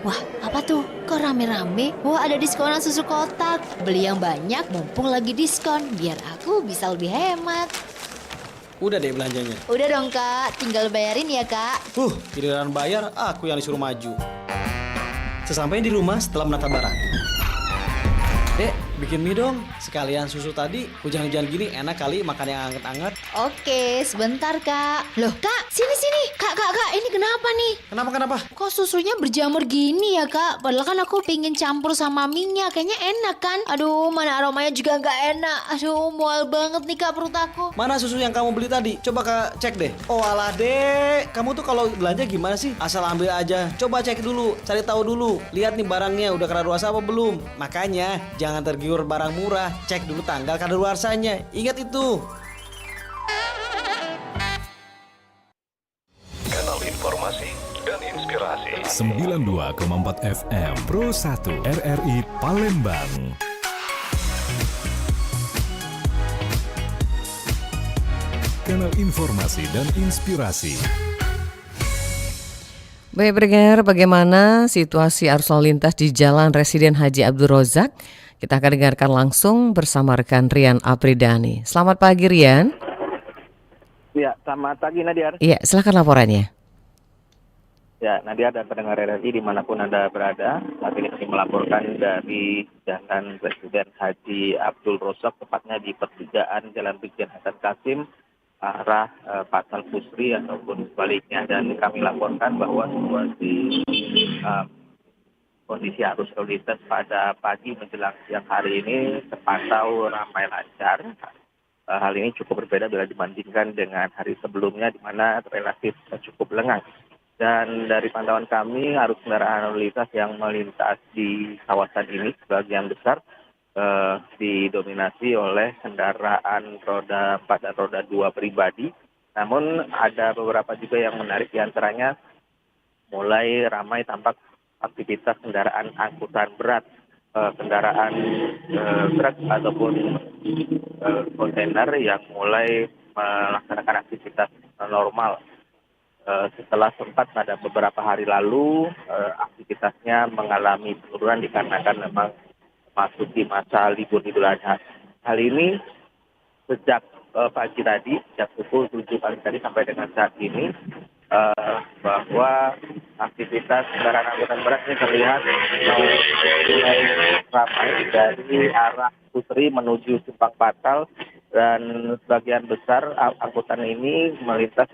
Wah, apa tuh? Kok rame-rame? Wah, ada diskonan susu kotak. Beli yang banyak mumpung lagi diskon, biar aku bisa lebih hemat. Udah deh belanjanya. Udah dong kak, tinggal bayarin ya kak. Giliran bayar, aku yang disuruh maju. Sesampainya di rumah setelah menata barang. Dek, bikin mie dong. Sekalian susu tadi, hujan-hujan gini enak kali makan yang anget-anget. Oke, sebentar kak. Loh kak, sini. Kak, ini kenapa nih? Kenapa? Kok susunya berjamur gini ya kak? Padahal kan aku pingin campur sama minyak, kayaknya enak kan? Aduh, mana aromanya juga gak enak. Aduh, mual banget nih kak perut aku. Mana susu yang kamu beli tadi? Coba kak cek deh. Oh alah dek, kamu tuh kalau belanja gimana sih? Asal ambil aja. Coba cek dulu, cari tahu dulu. Lihat nih barangnya udah kadaluarsa apa belum. Makanya jangan tergiur barang murah. Cek dulu tanggal kadaluarsanya. Ingat itu. Kanal informasi dan inspirasi 92,4 FM Pro 1 RRI Palembang. Kanal informasi dan inspirasi. Baik pendengar, bagaimana situasi arus lalu lintas di Jalan Residen Haji Abdul Rozak? Kita akan dengarkan langsung bersama rekan Rian Apridani. Selamat pagi Rian. Ya, selamat pagi Nadiar. Iya, silakan laporannya. Ya, Nadiar dan pendengar RRI dimanapun Anda berada, saat ini kami melaporkan dari Jalan Presiden Haji Abdul Rozak, tepatnya di pertigaan Jalan Brigjen Hasan Kasim, arah Pasar Pusri ataupun sebaliknya. Dan kami laporkan bahwa situasi kondisi arus lalu lintas pada pagi menjelang siang hari ini terpantau ramai lancar. Hal ini cukup berbeda bila dibandingkan dengan hari sebelumnya di mana relatif cukup lengang. Dan dari pantauan kami, arus kendaraan lalu lintas yang melintas di kawasan ini sebagian besar didominasi oleh kendaraan roda 4 dan roda 2 pribadi. Namun ada beberapa juga yang menarik, diantaranya mulai ramai tampak aktivitas kendaraan angkutan berat, kendaraan truk ataupun kontainer yang mulai melaksanakan aktivitas normal. Setelah sempat pada beberapa hari lalu aktivitasnya mengalami penurunan dikarenakan memang masuki masa libur Idul Adha. Hal ini sejak pagi tadi, sejak pukul 7 pagi tadi sampai dengan saat ini, bahwa aktivitas kendaraan angkutan berat ini terlihat mulai ramai dari arah Pusri menuju Simpang Patal, dan sebagian besar angkutan ini melintas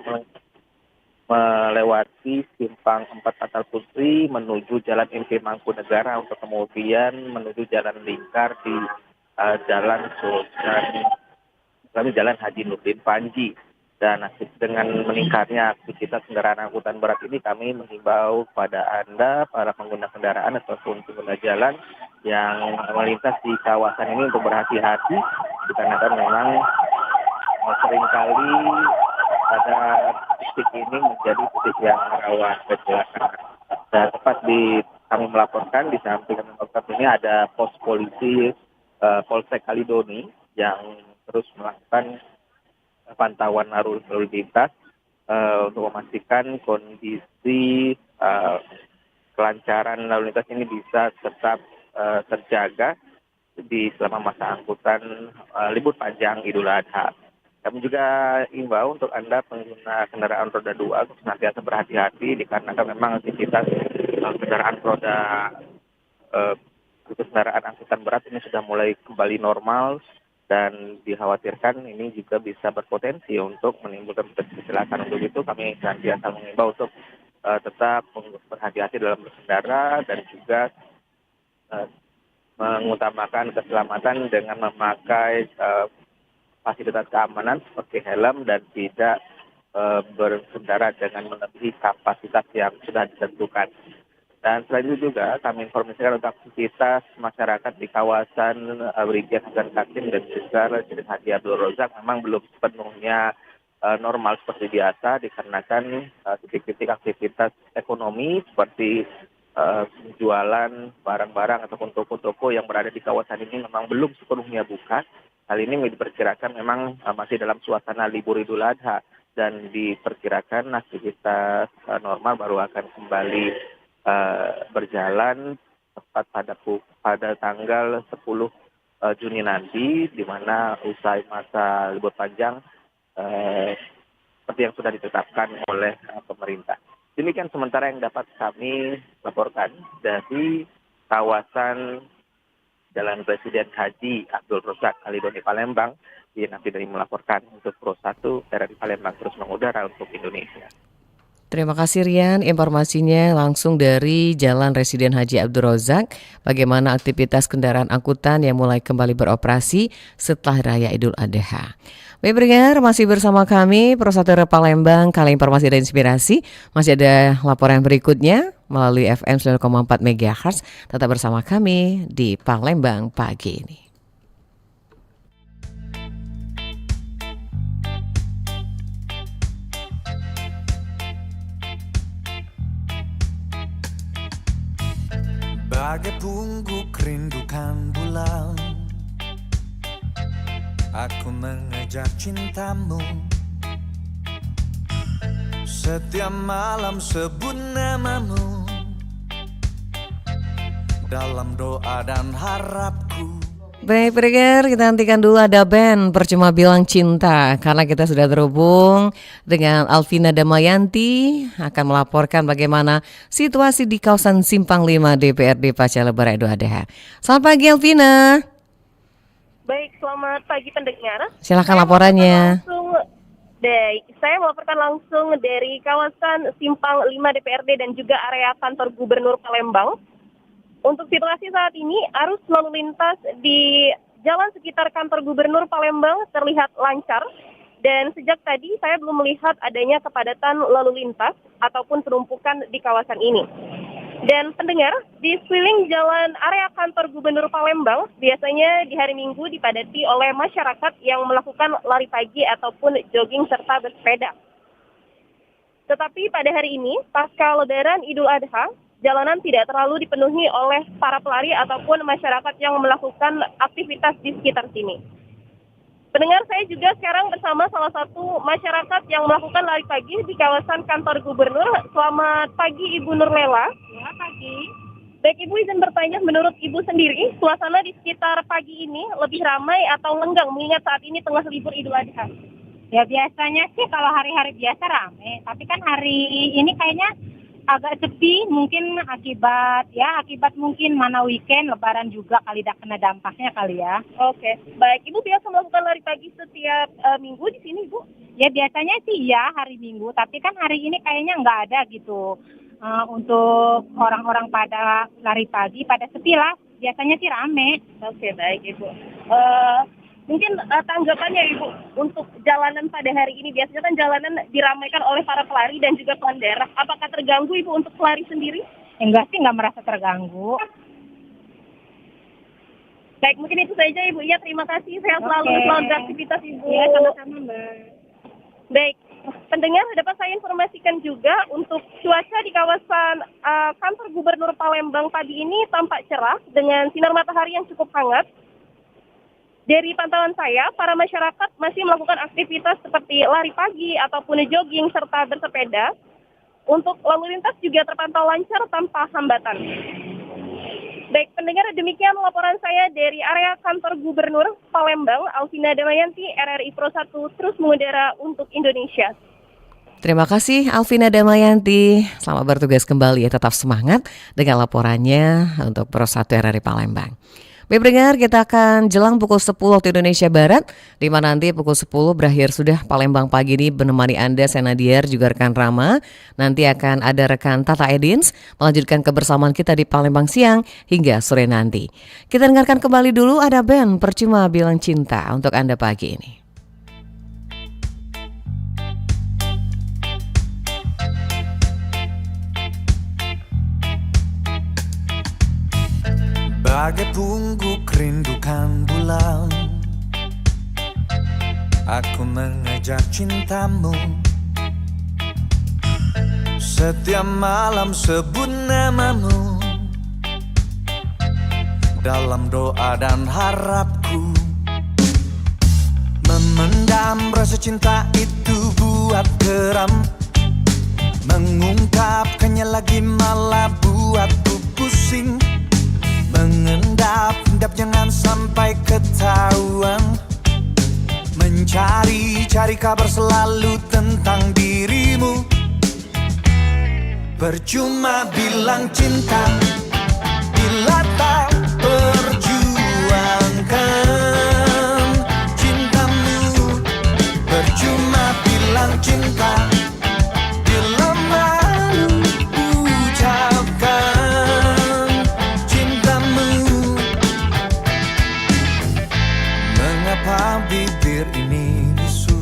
melewati Simpang 4 Patal Pusri menuju Jalan MP Mangkunegara untuk kemudian menuju Jalan Lingkar di Jalan Haji Nurdin Panji. Dan dengan meningkatnya aktivitas kendaraan angkutan berat ini, kami menghimbau kepada Anda, para pengguna kendaraan ataupun pengguna jalan yang melintas di kawasan ini untuk berhati-hati, dikarenakan memang seringkali pada titik ini menjadi titik yang rawan kecelakaan. Dan tepat kami melaporkan di samping tempat ini ada pos polisi Polsek Kalidoni yang terus melakukan pantauan arus lalu lintas untuk memastikan kondisi kelancaran lalu lintas ini bisa tetap terjaga selama masa angkutan libur panjang Idul Adha. Kami juga imbau untuk Anda pengguna kendaraan roda 2 untuk senantiasa berhati-hati dikarenakan memang aktivitas kendaraan kendaraan angkutan berat ini sudah mulai kembali normal, dan dikhawatirkan ini juga bisa berpotensi untuk menimbulkan kecelakaan. Untuk itu kami senantiasa mengimbau untuk tetap berhati-hati dalam berkendara dan juga mengutamakan keselamatan dengan memakai fasilitas keamanan seperti helm dan tidak berkendara dengan melebihi kapasitas yang sudah ditentukan. Dan selain itu juga kami informasikan untuk aktivitas masyarakat di kawasan Brigjen Hasan Kasim dan juga Presiden Haji Abdul Rozak memang belum sepenuhnya normal seperti biasa, dikarenakan titik-titik aktivitas ekonomi seperti penjualan barang-barang ataupun toko-toko yang berada di kawasan ini memang belum sepenuhnya buka. Hal ini diperkirakan memang masih dalam suasana libur Idul Adha, dan diperkirakan aktivitas normal baru akan kembali berjalan tepat pada tanggal 10 Juni nanti, di mana usai masa libur panjang seperti yang sudah ditetapkan oleh pemerintah. Demikian sementara yang dapat kami laporkan dari kawasan Jalan Presiden Haji Abdul Rozak Kalidoni Palembang. Nanti dari melaporkan untuk Pro 1 RRI Palembang terus mengudara untuk Indonesia. Terima kasih Rian, informasinya langsung dari Jalan Residen Haji Abdul Rozak. Bagaimana aktivitas kendaraan angkutan yang mulai kembali beroperasi setelah Raya Idul Adha. Baik pendengar, masih bersama kami Pro 1 RRI Palembang, kali informasi dan inspirasi. Masih ada laporan berikutnya melalui FM 9,4 MHz. Tetap bersama kami di Palembang pagi ini. Bagai pungguk rindukan bulan, aku mengejar cintamu. Setiap malam sebut namamu dalam doa dan harapku. Baik pendengar, kita hentikan dulu ada band Percuma Bilang Cinta karena kita sudah terhubung dengan Alvina Damayanti akan melaporkan bagaimana situasi di kawasan Simpang 5 DPRD pasca Lebaran Idul Adha. Selamat pagi Alvina. Baik, selamat pagi pendengar. Silakan laporannya. Saya melaporkan langsung dari kawasan Simpang 5 DPRD dan juga area kantor Gubernur Palembang. Untuk situasi saat ini, arus lalu lintas di jalan sekitar kantor Gubernur Palembang terlihat lancar. Dan sejak tadi saya belum melihat adanya kepadatan lalu lintas ataupun penumpukan di kawasan ini. Dan pendengar, di sekeliling jalan area kantor Gubernur Palembang, biasanya di hari Minggu dipadati oleh masyarakat yang melakukan lari pagi ataupun jogging serta bersepeda. Tetapi pada hari ini, pasca Lebaran Idul Adha, jalanan tidak terlalu dipenuhi oleh para pelari ataupun masyarakat yang melakukan aktivitas di sekitar sini. Pendengar, saya juga sekarang bersama salah satu masyarakat yang melakukan lari pagi di kawasan kantor Gubernur. Selamat pagi Ibu Nurlela. Selamat pagi. Baik Ibu, izin bertanya, menurut Ibu sendiri, suasana di sekitar pagi ini lebih ramai atau lenggang mengingat saat ini tengah libur Idul Adha? Ya biasanya sih kalau hari-hari biasa ramai, tapi kan hari ini kayaknya agak sepi, mungkin akibat mungkin mana weekend, Lebaran juga kali kena dampaknya kali ya. Oke, baik. Ibu biasa melakukan lari pagi setiap minggu di sini, Bu? Ya biasanya sih ya hari Minggu, tapi kan hari ini kayaknya nggak ada gitu. Untuk orang-orang pada lari pagi, pada sepi lah. Biasanya sih rame. Oke, baik Ibu. Mungkin tanggapannya Ibu untuk jalanan pada hari ini, biasanya kan jalanan diramaikan oleh para pelari dan juga pengendara. Apakah terganggu Ibu untuk pelari sendiri? Enggak sih, nggak merasa terganggu. Baik, mungkin itu saja Ibu. Ya, terima kasih. Sehat selalu, selamat beraktivitas Ibu. Ya, sama-sama Mbak. Baik, pendengar, dapat saya informasikan juga untuk cuaca di kawasan kantor Gubernur Palembang pagi ini tampak cerah dengan sinar matahari yang cukup hangat. Dari pantauan saya, para masyarakat masih melakukan aktivitas seperti lari pagi ataupun jogging serta bersepeda. Untuk lalu lintas juga terpantau lancar tanpa hambatan. Baik, pendengar, demikian laporan saya dari area kantor Gubernur Palembang. Alvina Damayanti, RRI Pro 1, terus mengudara untuk Indonesia. Terima kasih Alvina Damayanti. Selamat bertugas kembali ya, tetap semangat dengan laporannya untuk Pro 1 RRI Palembang. Baik pendengar, kita akan jelang pukul 10 waktu Indonesia Barat, di mana nanti pukul 10 berakhir sudah Palembang pagi ini menemani Anda, saya Nadiar, juga rekan Rama. Nanti akan ada rekan Tata Edins melanjutkan kebersamaan kita di Palembang siang hingga sore nanti. Kita dengarkan kembali dulu ada band Percuma Bilang Cinta untuk Anda pagi ini. Bagai pungguk rindukan bulan, aku mengejar cintamu. Setiap malam sebut namamu dalam doa dan harapku. Memendam rasa cinta itu buat geram, mengungkapkannya lagi malah buatku pusing. Mengendap-endap jangan sampai ketahuan, mencari-cari kabar selalu tentang dirimu. Percuma bilang cinta bila tak perjuangkan cintamu. Percuma bilang cinta bila malu ucapkan cintamu. Mengapa bibir ini bisu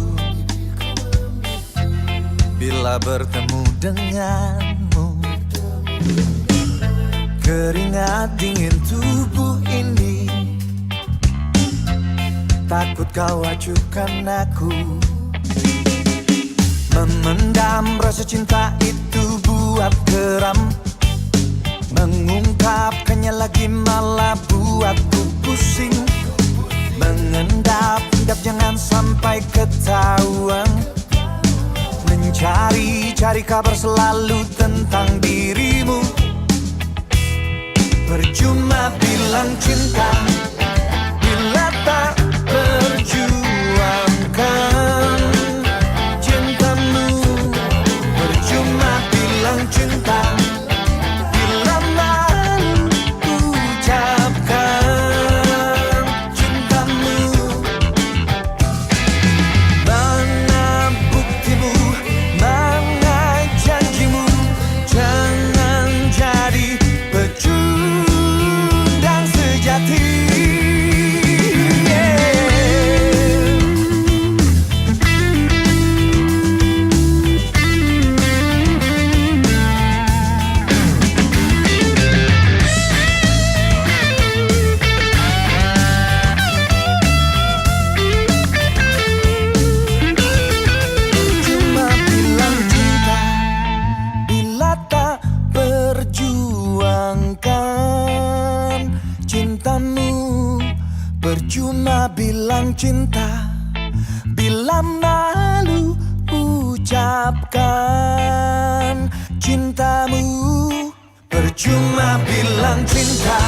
bila bertemu denganmu? Keringat dingin tubuh ini, takut kau acuhkan aku. Memendam rasa cinta itu buat geram, mengungkapkannya lagi malah buatku pusing. Mengendap-endap jangan sampai ketahuan, mencari-cari kabar selalu tentang dirimu. Percuma bilang cinta cinta bila malu ucapkan cintamu. Percuma bilang cinta